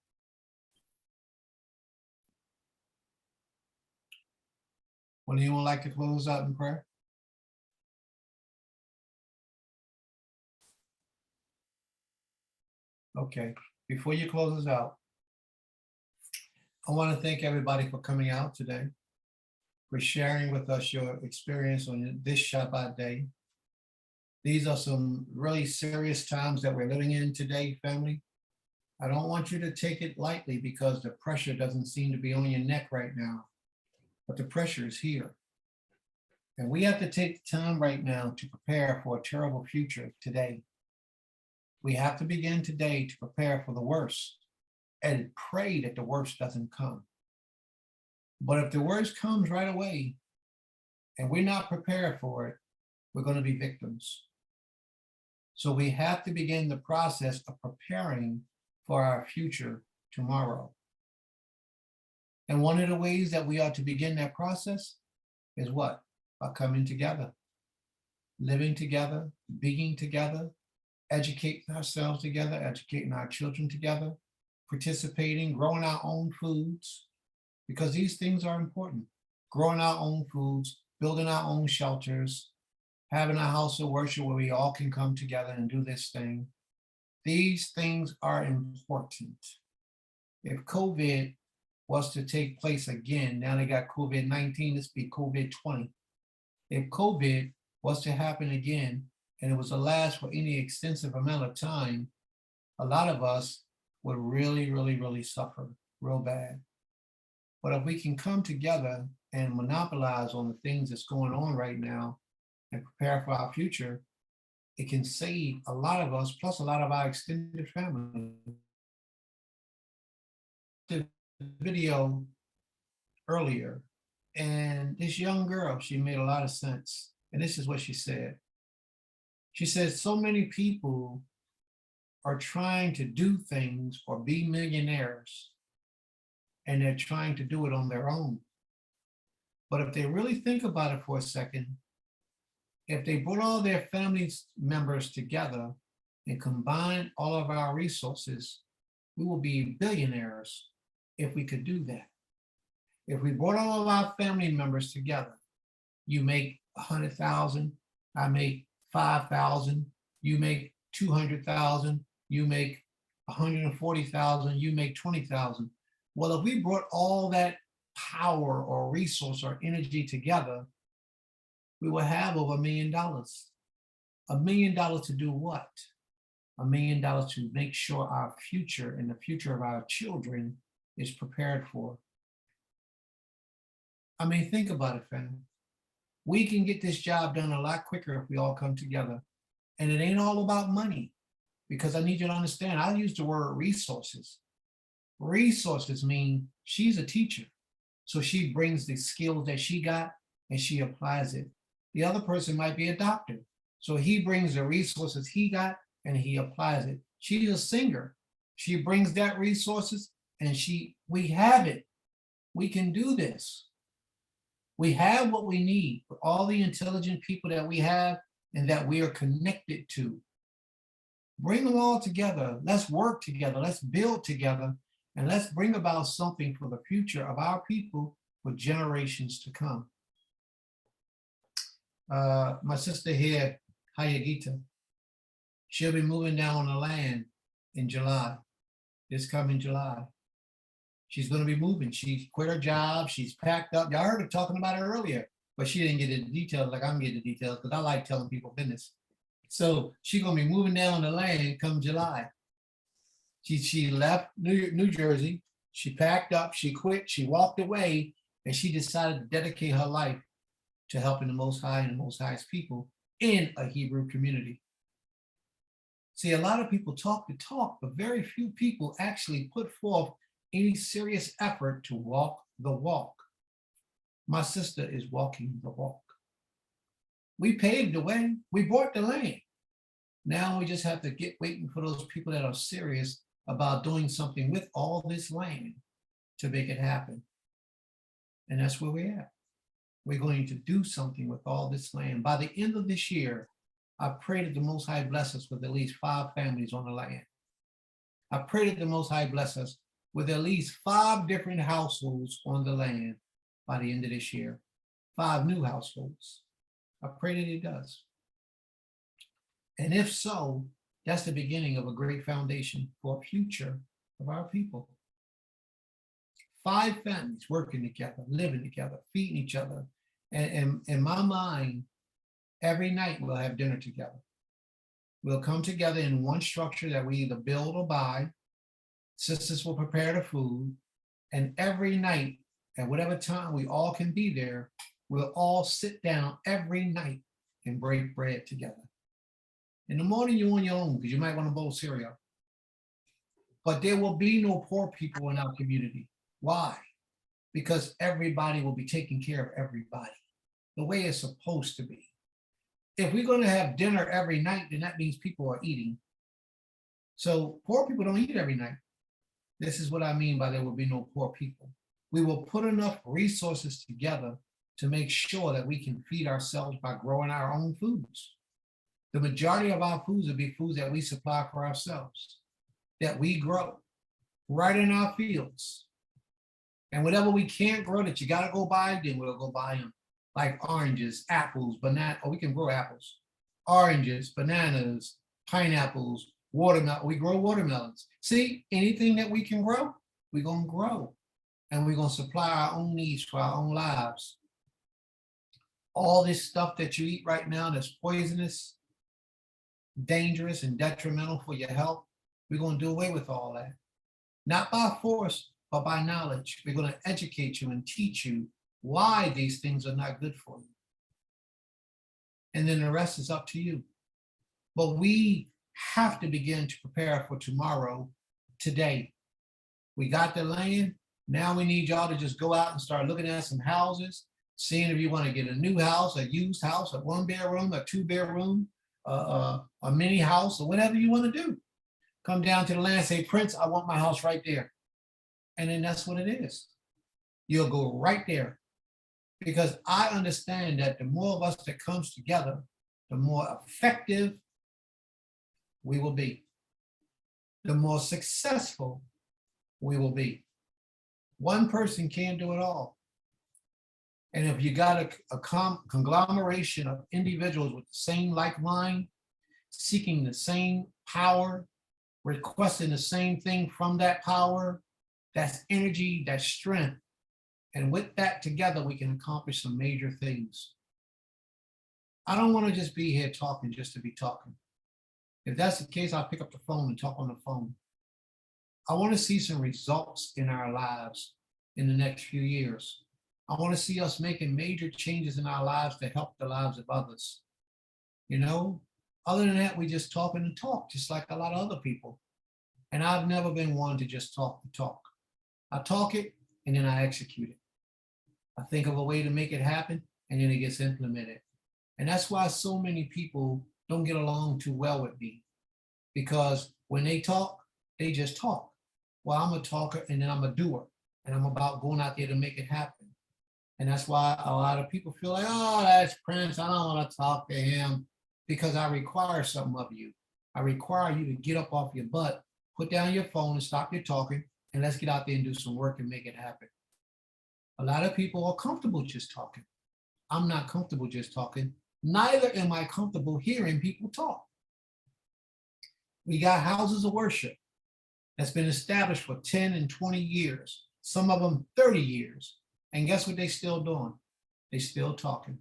Would anyone like to close us out in prayer? Okay, before you close us out, I want to thank everybody for coming out today, for sharing with us your experience on this Shabbat day. These are some really serious times that we're living in today, family. I don't want you to take it lightly because the pressure doesn't seem to be on your neck right now, but the pressure is here. And we have to take the time right now to prepare for a terrible future today. We have to begin today to prepare for the worst and pray that the worst doesn't come. But if the worst comes right away and we're not prepared for it, we're going to be victims. So we have to begin the process of preparing for our future tomorrow. And one of the ways that we ought to begin that process is what? By coming together, living together, being together, educating ourselves together, educating our children together, participating, growing our own foods, because these things are important. Growing our own foods, building our own shelters, having a house of worship where we all can come together and do this thing. These things are important. If COVID was to take place again, now they got COVID-19, let's be COVID-20. If COVID was to happen again, and it was to last for any extensive amount of time, a lot of us would really, really, really suffer real bad. But if we can come together and monopolize on the things that's going on right now and prepare for our future, it can save a lot of us, plus a lot of our extended family. The video earlier, and this young girl, she made a lot of sense. And this is what she said. She said, so many people are trying to do things or be millionaires, and they're trying to do it on their own. But if they really think about it for a second, if they put all their family members together and combine all of our resources, we will be billionaires if we could do that. If we brought all of our family members together, you make 100,000, I make 5,000, you make 200,000, you make 140,000, you make 20,000. Well, if we brought all that power or resource or energy together, we will have over $1 million. $1 million to do what? $1 million to make sure our future and the future of our children is prepared for. I mean, think about it, family. We can get this job done a lot quicker if we all come together. And it ain't all about money, because I need you to understand, I use the word resources. Resources mean she's a teacher. So she brings the skills that she got and she applies it. The other person might be a doctor. So he brings the resources he got and he applies it. She's a singer. She brings that resources and we have it. We can do this. We have what we need with all the intelligent people that we have and that we are connected to. Bring them all together. Let's work together. Let's build together. And let's bring about something for the future of our people for generations to come. My sister here, Hayagita, she'll be moving down on the land in July, this coming July. She's going to be moving. She quit her job. She's packed up. Y'all heard her talking about it earlier, but she didn't get the details like I'm getting the details because I like telling people business. So she's going to be moving down on the land come July. She left New Jersey. She packed up. She quit. She walked away, and she decided to dedicate her life to helping the Most High and the Most High's people in a Hebrew community. See, a lot of people talk the talk, but very few people actually put forth any serious effort to walk the walk. My sister is walking the walk. We paved the way. We bought the land. Now we just have to get waiting for those people that are serious about doing something with all this land to make it happen. And that's where we're at. We're going to do something with all this land. By the end of this year, I pray that the Most High bless us with at least 5 families on the land. I pray that the Most High bless us with at least 5 different households on the land by the end of this year. 5 new households. I pray that He does. And if so, that's the beginning of a great foundation for a future of our people. 5 families working together, living together, feeding each other. And in my mind, every night we'll have dinner together. We'll come together in one structure that we either build or buy. Sisters will prepare the food. And every night, at whatever time we all can be there, we'll all sit down every night and break bread together. In the morning, you're on your own because you might want a bowl of cereal. But there will be no poor people in our community. Why? Because everybody will be taking care of everybody the way it's supposed to be. If we're going to have dinner every night, then that means people are eating. So poor people don't eat every night. This is what I mean by there will be no poor people. We will put enough resources together to make sure that we can feed ourselves by growing our own foods. The majority of our foods will be foods that we supply for ourselves, that we grow right in our fields. And whatever we can't grow that you got to go buy, then we'll go buy them. Like oranges, apples, banana. Oh, we can grow apples. Oranges, bananas, pineapples, watermelon. We grow watermelons. See, anything that we can grow, we're going to grow. And we're going to supply our own needs for our own lives. All this stuff that you eat right now that's poisonous, dangerous, and detrimental for your health, we're going to do away with all that. Not by force, but by knowledge. We're going to educate you and teach you why these things are not good for you. And then the rest is up to you. But we have to begin to prepare for tomorrow, today. We got the land. Now we need y'all to just go out and start looking at some houses, seeing if you want to get a new house, a used house, a 1-bedroom, a 2-bedroom, a mini house, or whatever you want to do. Come down to the land, say, Prince, I want my house right there. And then that's what it is. You'll go right there. Because I understand that the more of us that comes together, the more effective we will be. The more successful we will be. One person can't do it all. And if you got a conglomeration of individuals with the same like mind, seeking the same power, requesting the same thing from that power, that's energy, that's strength. And with that together, we can accomplish some major things. I don't want to just be here talking just to be talking. If that's the case, I'll pick up the phone and talk on the phone. I want to see some results in our lives in the next few years. I want to see us making major changes in our lives to help the lives of others. You know, other than that, we just talking and talk, just like a lot of other people. And I've never been one to just talk the talk. I talk it and then I execute it. I think of a way to make it happen and then it gets implemented. And that's why so many people don't get along too well with me, because when they talk, they just talk. Well, I'm a talker and then I'm a doer, and I'm about going out there to make it happen. And that's why a lot of people feel like, oh, that's Prince. I don't want to talk to him, because I require something of you. I require you to get up off your butt, put down your phone and stop your talking, and let's get out there and do some work and make it happen. A lot of people are comfortable just talking. I'm not comfortable just talking. Neither am I comfortable hearing people talk. We got houses of worship that's been established for 10 and 20 years, some of them 30 years. And guess what they still doing? They still talking.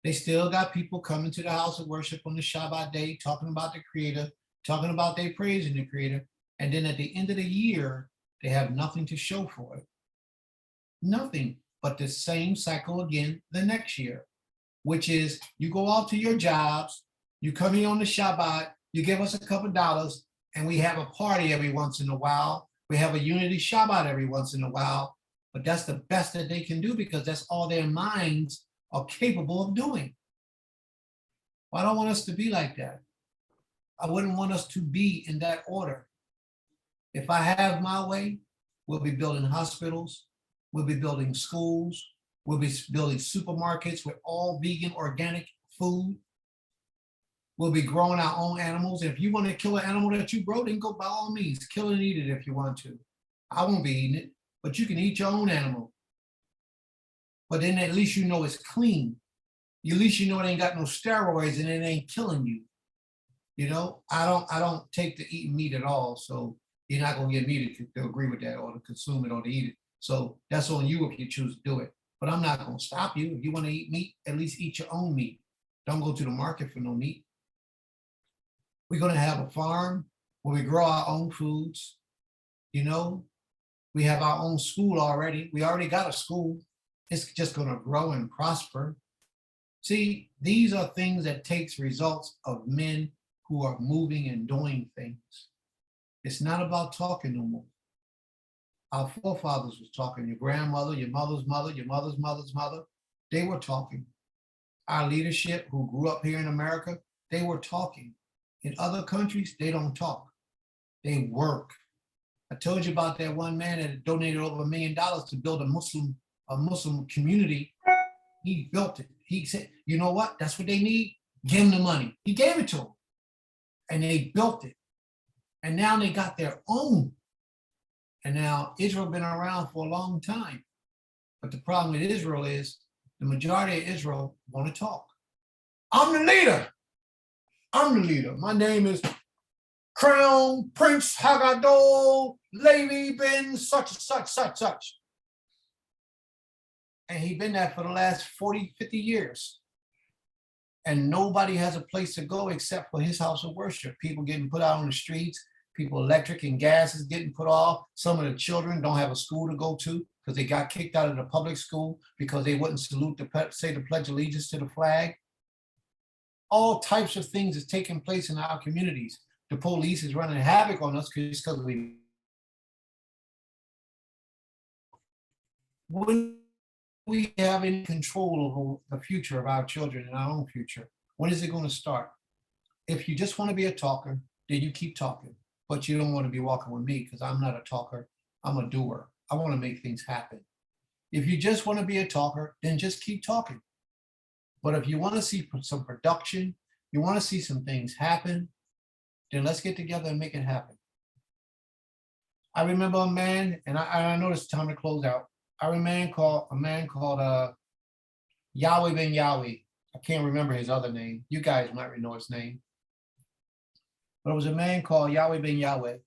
They still got people coming to the house of worship on the Shabbat day, talking about the Creator, talking about they praising the Creator. And then at the end of the year, they have nothing to show for it. Nothing but the same cycle again the next year, which is you go out to your jobs, you come here on the Shabbat, you give us a couple dollars, and we have a party every once in a while. We have a unity Shabbat every once in a while, but that's the best that they can do because that's all their minds are capable of doing. Well, I don't want us to be like that. I wouldn't want us to be in that order. If I have my way, we'll be building hospitals, we'll be building schools, we'll be building supermarkets with all vegan, organic food. We'll be growing our own animals. If you want to kill an animal that you grow, then go by all means, kill and eat it if you want to. I won't be eating it, but you can eat your own animal. But then at least you know it's clean. At least you know it ain't got no steroids and it ain't killing you. You know, I don't take to eating meat at all. So you're not gonna get me to agree with that or to consume it or to eat it. So that's on you if you choose to do it. But I'm not gonna stop you. If you want to eat meat, at least eat your own meat. Don't go to the market for no meat. We're gonna have a farm where we grow our own foods. You know, we have our own school already. We already got a school. It's just gonna grow and prosper. See, these are things that takes results of men who are moving and doing things. It's not about talking no more. Our forefathers was talking, your grandmother, your mother's mother, your mother's mother's mother, they were talking. Our leadership who grew up here in America, they were talking. In other countries, they don't talk, they work. I told you about that one man that donated over $1 million to build a Muslim community. He built it. He said, you know what? That's what they need. Give them the money. He gave it to them. And they built it. And now they got their own. And now Israel been around for a long time. But the problem with Israel is the majority of Israel want to talk. I'm the leader. I'm the leader. My name is Crown Prince Hagadol Levi Ben such and such, such, such. And he been that for the last 40, 50 years. And nobody has a place to go except for his house of worship. People getting put out on the streets, people electric and gas is getting put off. Some of the children don't have a school to go to because they got kicked out of the public school because they wouldn't salute say the Pledge of Allegiance to the flag. All types of things is taking place in our communities. The police is running havoc on us because we have any control over the future of our children and our own future. When is it going to start? If you just want to be a talker, then you keep talking, but you don't want to be walking with me because I'm not a talker, I'm a doer. I want to make things happen. If you just want to be a talker, then just keep talking. But if you want to see some production, you want to see some things happen, then let's get together and make it happen. I remember a man, and I know it's time to close out. I remember a man called Yahweh Ben Yahweh. I can't remember his other name. You guys might know his name. But it was a man called Yahweh Ben Yahweh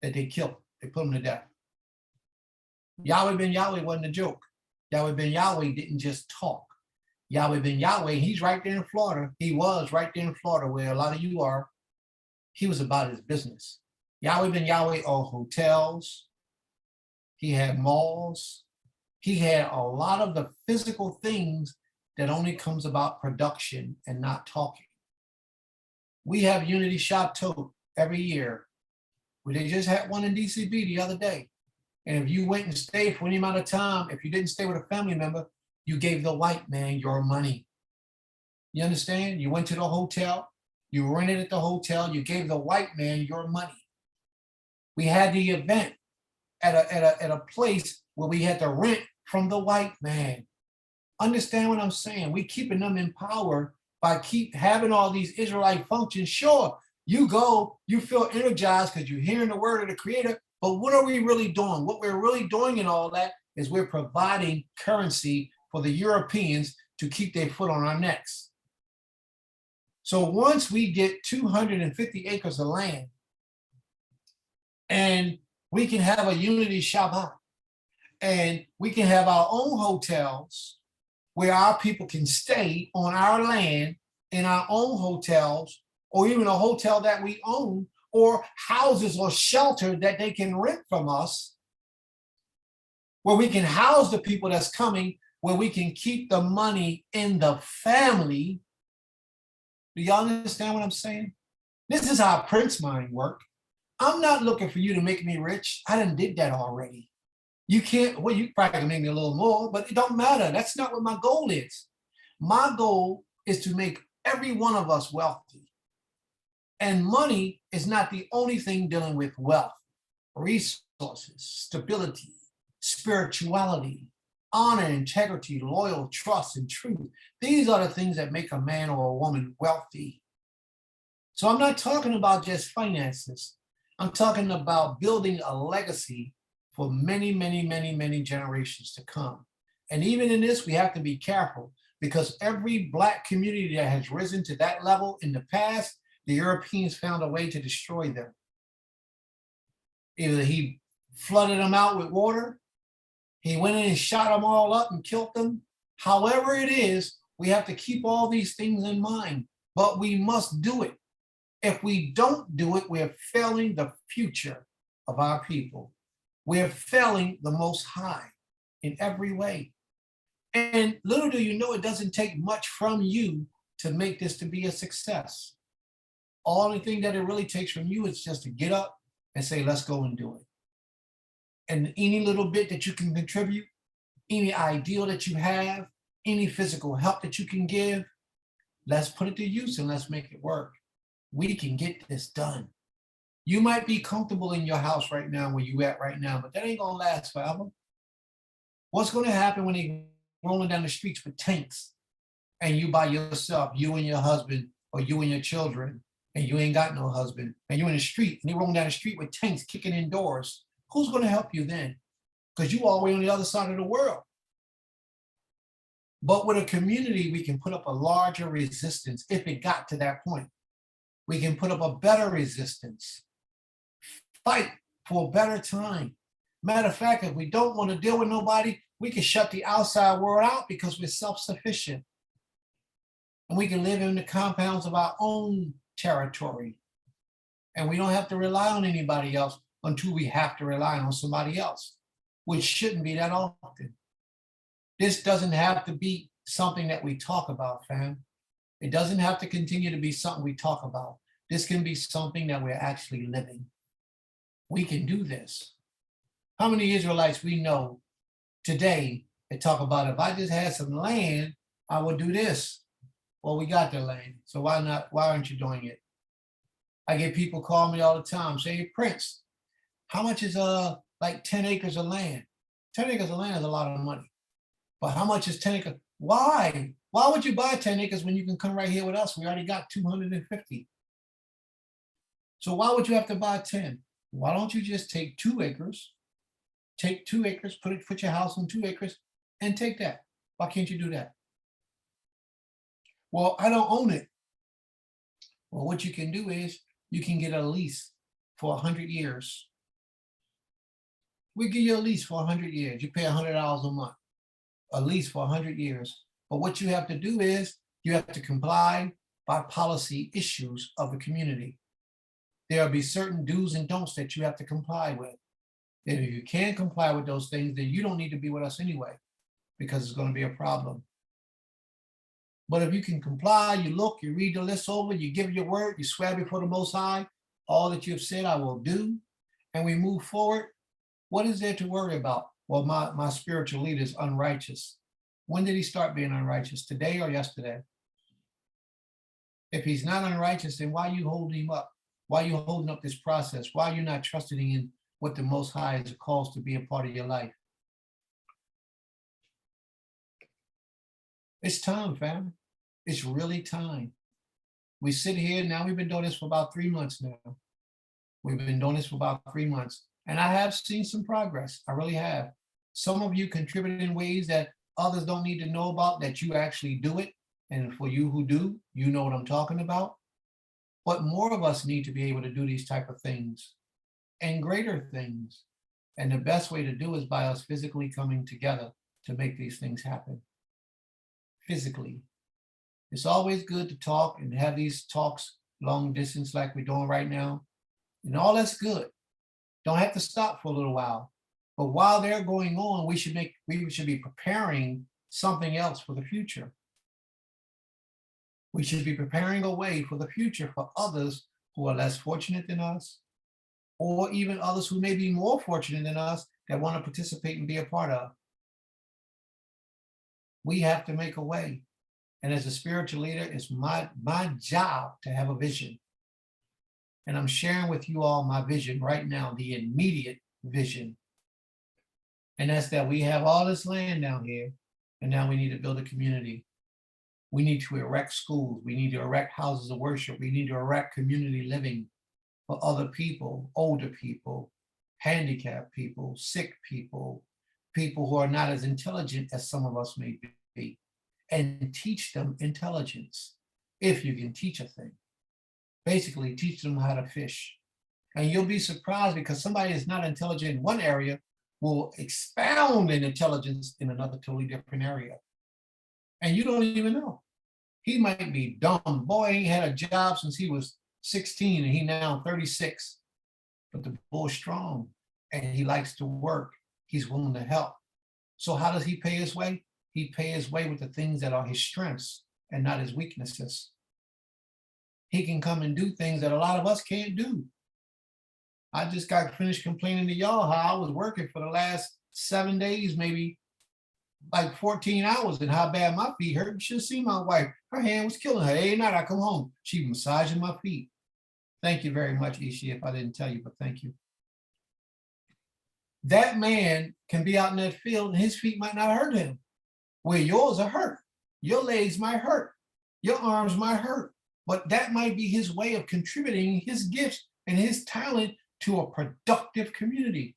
that they killed. They put him to death. Yahweh Ben Yahweh wasn't a joke. Yahweh Ben Yahweh didn't just talk. Yahweh ben Yahweh. He's right there in Florida. He was right there in Florida where a lot of you are. He was about his business. Yahweh ben Yahweh owned hotels. He had malls. He had a lot of the physical things that only comes about production and not talking. We have Unity Chateau every year. They just had one in DCB the other day. And if you went and stayed for any amount of time, if you didn't stay with a family member, you gave the white man your money. You understand? You went to the hotel, you rented at the hotel, you gave the white man your money. We had the event at a place where we had to rent from the white man. Understand what I'm saying? We keeping them in power by keep having all these Israelite functions. Sure, you go, you feel energized because you're hearing the word of the Creator, but what are we really doing? What we're really doing in all that is we're providing currency for the Europeans to keep their foot on our necks. So once we get 250 acres of land and we can have a Unity Shabbat and we can have our own hotels where our people can stay on our land in our own hotels, or even a hotel that we own, or houses or shelter that they can rent from us, where we can house the people that's coming, where we can keep the money in the family. Do y'all understand what I'm saying? This is how Prince mind work. I'm not looking for you to make me rich. I done did that already. You can't, well, you probably can make me a little more, but it don't matter. That's not what my goal is. My goal is to make every one of us wealthy. And money is not the only thing dealing with wealth. Resources, stability, spirituality, honor, integrity, loyal, trust, and truth. These are the things that make a man or a woman wealthy. So I'm not talking about just finances. I'm talking about building a legacy for many, many, many, many generations to come. And even in this, we have to be careful because every Black community that has risen to that level in the past, the Europeans found a way to destroy them. Either he flooded them out with water, he went in and shot them all up and killed them. However it is, we have to keep all these things in mind, but we must do it. If we don't do it, we're failing the future of our people. We're failing the Most High in every way. And little do you know, it doesn't take much from you to make this to be a success. Only thing that it really takes from you is just to get up and say, let's go and do it. And any little bit that you can contribute, any ideal that you have, any physical help that you can give, let's put it to use and let's make it work. We can get this done. You might be comfortable in your house right now where you at right now, but that ain't gonna last forever. What's gonna happen when they rolling down the streets with tanks and you by yourself, you and your husband, or you and your children, and you ain't got no husband, and you're in the street, and they rolling down the street with tanks kicking in doors? Who's gonna help you then? Because you all the way on the other side of the world. But with a community, we can put up a larger resistance if it got to that point. We can put up a better resistance. Fight for a better time. Matter of fact, if we don't want to deal with nobody, we can shut the outside world out because we're self-sufficient. And we can live in the compounds of our own territory. And we don't have to rely on anybody else until we have to rely on somebody else, which shouldn't be that often. This doesn't have to be something that we talk about, fam. It doesn't have to continue to be something we talk about. This can be something that we're actually living. We can do this. How many Israelites we know today that talk about, if I just had some land, I would do this? Well, we got the land, so why not? Why aren't you doing it? I get people call me all the time, say, hey, Prince, how much is like 10 acres of land? 10 acres of land is a lot of money. But how much is 10 acres? Why? Why would you buy 10 acres when you can come right here with us? We already got 250. So why would you have to buy 10? Why don't you just take 2 acres, put your house on 2 acres and take that? Why can't you do that? Well, I don't own it. Well, what you can do is you can get a lease for 100 years. We give you a lease for 100 years. You pay $100 a month, a lease for 100 years. But what you have to do is you have to comply by policy issues of the community. There'll be certain do's and don'ts that you have to comply with. And if you can't comply with those things, then you don't need to be with us anyway, because it's going to be a problem. But if you can comply, you look, you read the list over, you give your word, you swear before the Most High, all that you've said I will do, and we move forward, what is there to worry about? Well, my spiritual leader is unrighteous. When did he start being unrighteous? Today or yesterday? If he's not unrighteous, then why are you holding him up? Why are you holding up this process? Why are you not trusting in what the Most High is calls to be a part of your life? It's time, fam. It's really time. We sit here now, we've been doing this for about 3 months now. We've been doing this for about 3 months, and I have seen some progress. I really have. Some of you contribute in ways that others don't need to know about, that you actually do it. And for you who do, you know what I'm talking about. But more of us need to be able to do these type of things and greater things. And the best way to do is by us physically coming together to make these things happen. Physically. It's always good to talk and have these talks long distance like we're doing right now. And all that's good. Don't have to stop for a little while. But while they're going on, we should be preparing something else for the future. We should be preparing a way for the future for others who are less fortunate than us, or even others who may be more fortunate than us that want to participate and be a part of. We have to make a way. And as a spiritual leader, it's my job to have a vision. And I'm sharing with you all my vision right now, the immediate vision. And that's that we have all this land down here, and now we need to build a community. We need to erect schools. We need to erect houses of worship. We need to erect community living for other people, older people, handicapped people, sick people, people who are not as intelligent as some of us may be, and teach them intelligence, if you can teach a thing. Basically, teach them how to fish. And you'll be surprised because somebody that's not intelligent in one area will expound in intelligence in another totally different area. And you don't even know. He might be dumb. Boy, he had a job since he was 16 and he now 36. But the boy's strong and he likes to work. He's willing to help. So how does he pay his way? He pay his way with the things that are his strengths and not his weaknesses. He can come and do things that a lot of us can't do. I just got finished complaining to y'all how I was working for the last 7 days, maybe like 14 hours, and how bad my feet hurt. You should see my wife. Her hand was killing her. Every night I come home, she massaging my feet. Thank you very much, Ishi, if I didn't tell you, but thank you. That man can be out in that field and his feet might not hurt him. Where yours are hurt. Your legs might hurt. Your arms might hurt. But that might be his way of contributing his gifts and his talent to a productive community.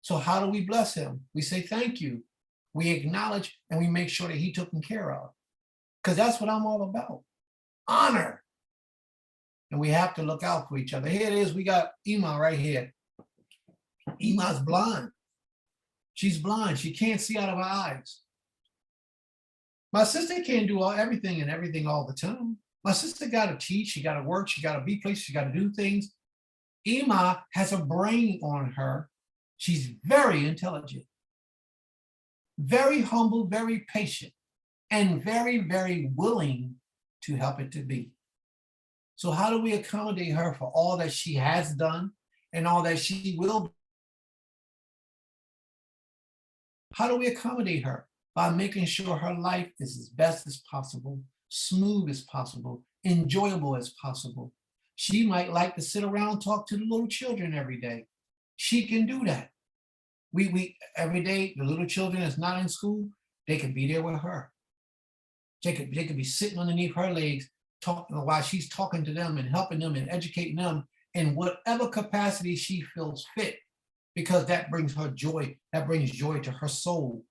So how do we bless him? We say thank you. We acknowledge and we make sure that he's taken care of. Because that's what I'm all about. Honor. And we have to look out for each other. Here it is. We got Ima right here. Ima's blind. She's blind. She can't see out of her eyes. My sister can't do everything and everything all the time. My sister got to teach. She got to work. She got to be places. She got to do things. Ima has a brain on her. She's very intelligent, very humble, very patient, and very, very willing to help it to be. So how do we accommodate her for all that she has done and all that she will do? How do we accommodate her? By making sure her life is as best as possible, smooth as possible, enjoyable as possible. She might like to sit around and talk to the little children every day. She can do that. We every day, the little children that's not in school, they can be there with her. They could be sitting underneath her legs, talking while she's talking to them and helping them and educating them in whatever capacity she feels fit, because that brings her joy. That brings joy to her soul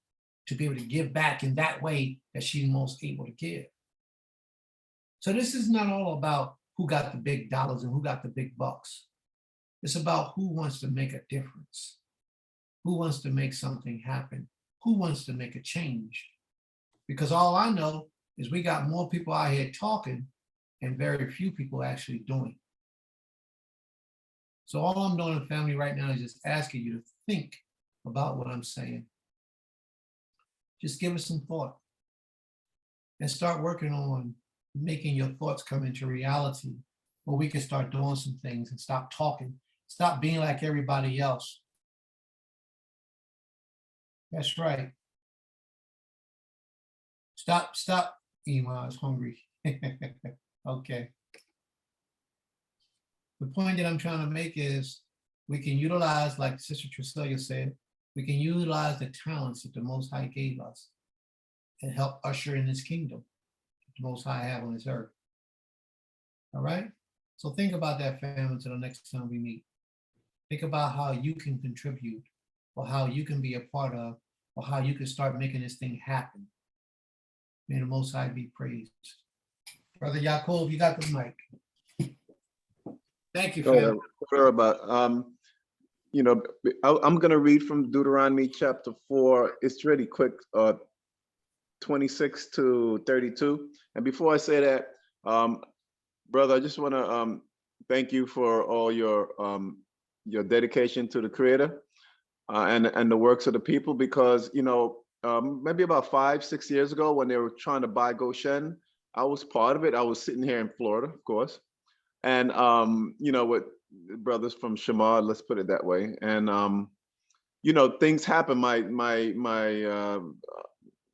to be able to give back in that way that she's most able to give. So this is not all about who got the big dollars and who got the big bucks. It's about who wants to make a difference, who wants to make something happen, who wants to make a change. Because all I know is we got more people out here talking and very few people actually doing. So all I'm doing, family, right now is just asking you to think about what I'm saying. Just give us some thought and start working on making your thoughts come into reality, where we can start doing some things and stop talking, stop being like everybody else. That's right. Stop. Ema, I was hungry. Okay. The point that I'm trying to make is we can utilize, like Sister Treselia said, we can utilize the talents that the Most High gave us and help usher in this kingdom that the Most High have on this earth. All right? So think about that, family, until the next time we meet. Think about how you can contribute, or how you can be a part of, or how you can start making this thing happen. May the Most High be praised. Brother Yaakov, you got the mic. Thank you, family. Sure about, I'm going to read from Deuteronomy chapter 4. It's really quick, 26 to 32. And before I say that, brother, I just want to thank you for all your dedication to the Creator and the works of the people, because, maybe about 5-6 years ago when they were trying to buy Goshen, I was part of it. I was sitting here in Florida, of course. And, with brothers from Shema, let's put it that way. And, things happen. My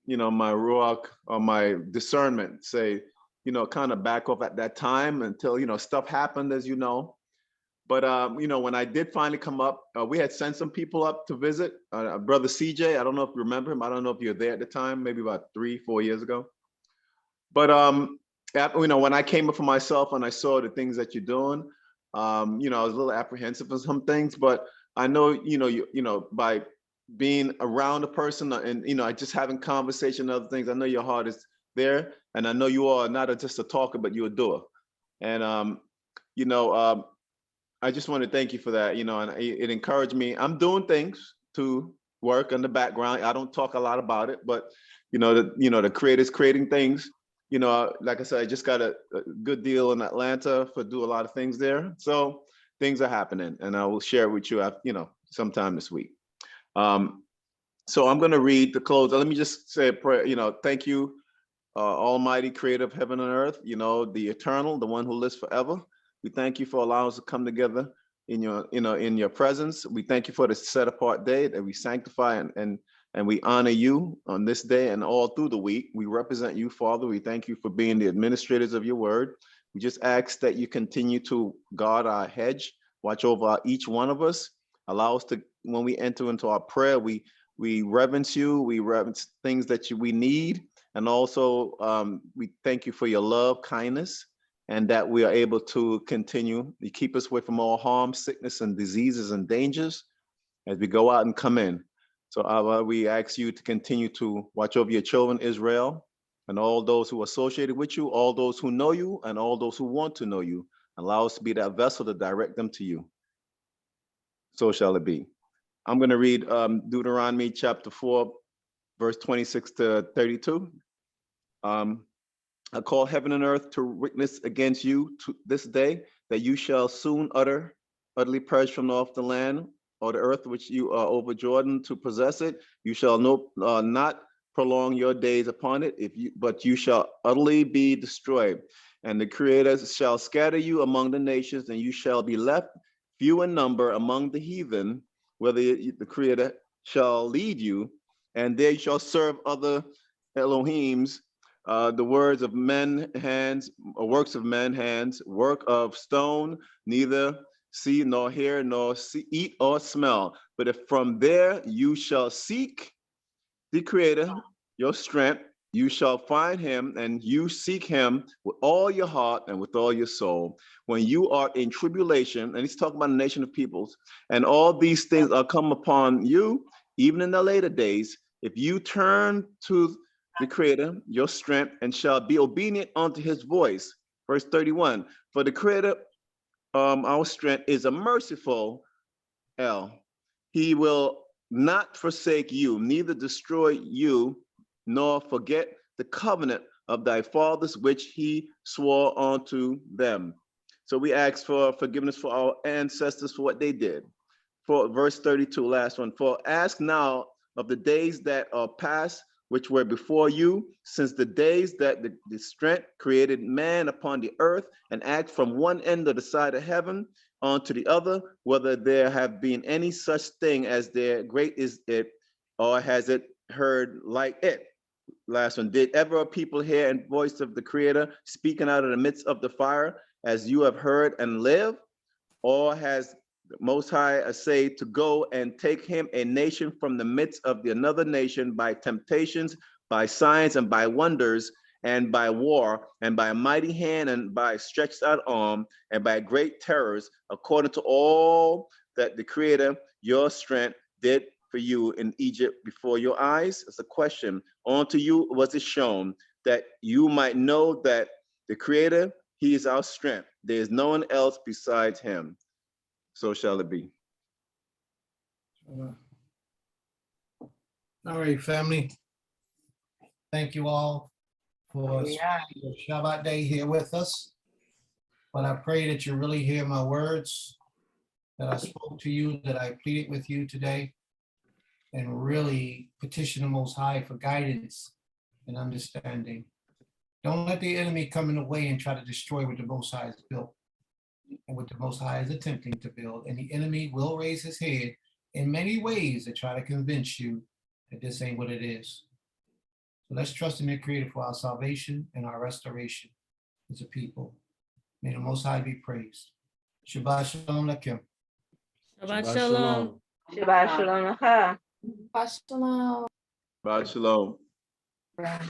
ruach, or my discernment say, kind of back off at that time until, stuff happened, as you know. But, when I did finally come up, we had sent some people up to visit. Brother CJ, I don't know if you remember him. I don't know if you were there at the time, maybe about 3-4 years ago. But, when I came up for myself and I saw the things that you're doing, I was a little apprehensive of some things, but I know, by being around a person and, just having conversation and other things, I know your heart is there. And I know you are not just a talker, but you're a doer. And, I just want to thank you for that, and it encouraged me. I'm doing things to work in the background. I don't talk a lot about it, but, the Creator's creating things. Like I said, I just got a good deal in Atlanta for do a lot of things there. So things are happening, and I will share with you, sometime this week. So I'm going to read the close. Let me just say a prayer. Thank you, Almighty Creator of heaven and earth, the eternal, the one who lives forever. We thank you for allowing us to come together in your presence. We thank you for this set apart day that we sanctify and we honor you on this day and all through the week. We represent you, Father. We thank you for being the administrators of your word. We just ask that you continue to guard our hedge, watch over each one of us. Allow us to, when we enter into our prayer, we reverence you, we reverence things that we need. And also we thank you for your love, kindness, and that we are able to continue. You keep us away from all harm, sickness, and diseases and dangers as we go out and come in. So we ask you to continue to watch over your children, Israel, and all those who are associated with you, all those who know you, and all those who want to know you. Allow us to be that vessel to direct them to you. So shall it be. I'm going to read Deuteronomy chapter 4, verse 26 to 32. I call heaven and earth to witness against you to this day, that you shall soon utterly perish from off the land or the earth which you are over Jordan to possess it. You shall not prolong your days upon it, but you shall utterly be destroyed. And the Creator shall scatter you among the nations, and you shall be left few in number among the heathen, where the Creator shall lead you, and they shall serve other Elohims, the words of men hands, or works of men hands, work of stone, neither see nor hear nor see, eat or smell. But if from there you shall seek the Creator, your strength, you shall find him, and you seek him with all your heart and with all your soul. When you are in tribulation, and he's talking about a nation of peoples, and all these things are come upon you, even in the later days, if you turn to the Creator, your strength, and shall be obedient unto his voice. Verse 31, for the Creator, our strength, is a merciful El. He will not forsake you, neither destroy you, nor forget the covenant of thy fathers, which he swore unto them. So we ask for forgiveness for our ancestors for what they did. For verse 32, last one, for ask now of the days that are past, which were before you, since the days that the strength created man upon the earth, and act from one end of the side of heaven onto the other, whether there have been any such thing as there, great is it, or has it heard like it. Last one, did ever a people hear a voice of the Creator speaking out of the midst of the fire, as you have heard and live? Or has the Most High essayed to go and take him a nation from the midst of the another nation by temptations, by signs, and by wonders, and by war, and by a mighty hand, and by stretched out arm, and by great terrors, according to all that the Creator, your strength, did for you in Egypt before your eyes? It's a question. Unto you was it shown, that you might know that the Creator, he is our strength. There is no one else besides him. So shall it be. All right, family. Thank you all for Yeah. your Shabbat day here with us. But I pray that you really hear my words, that I spoke to you, that I pleaded with you today, and really petition the Most High for guidance and understanding. Don't let the enemy come in the way and try to destroy what the Most High has built and what the Most High is attempting to build. And the enemy will raise his head in many ways to try to convince you that this ain't what it is. So let's trust in the Creator for our salvation and our restoration as a people. May the Most High be praised. Shabbat shalom lakim. Shabbat shalom. Shabbat shalom. Shalom. Bye, shalom. Right.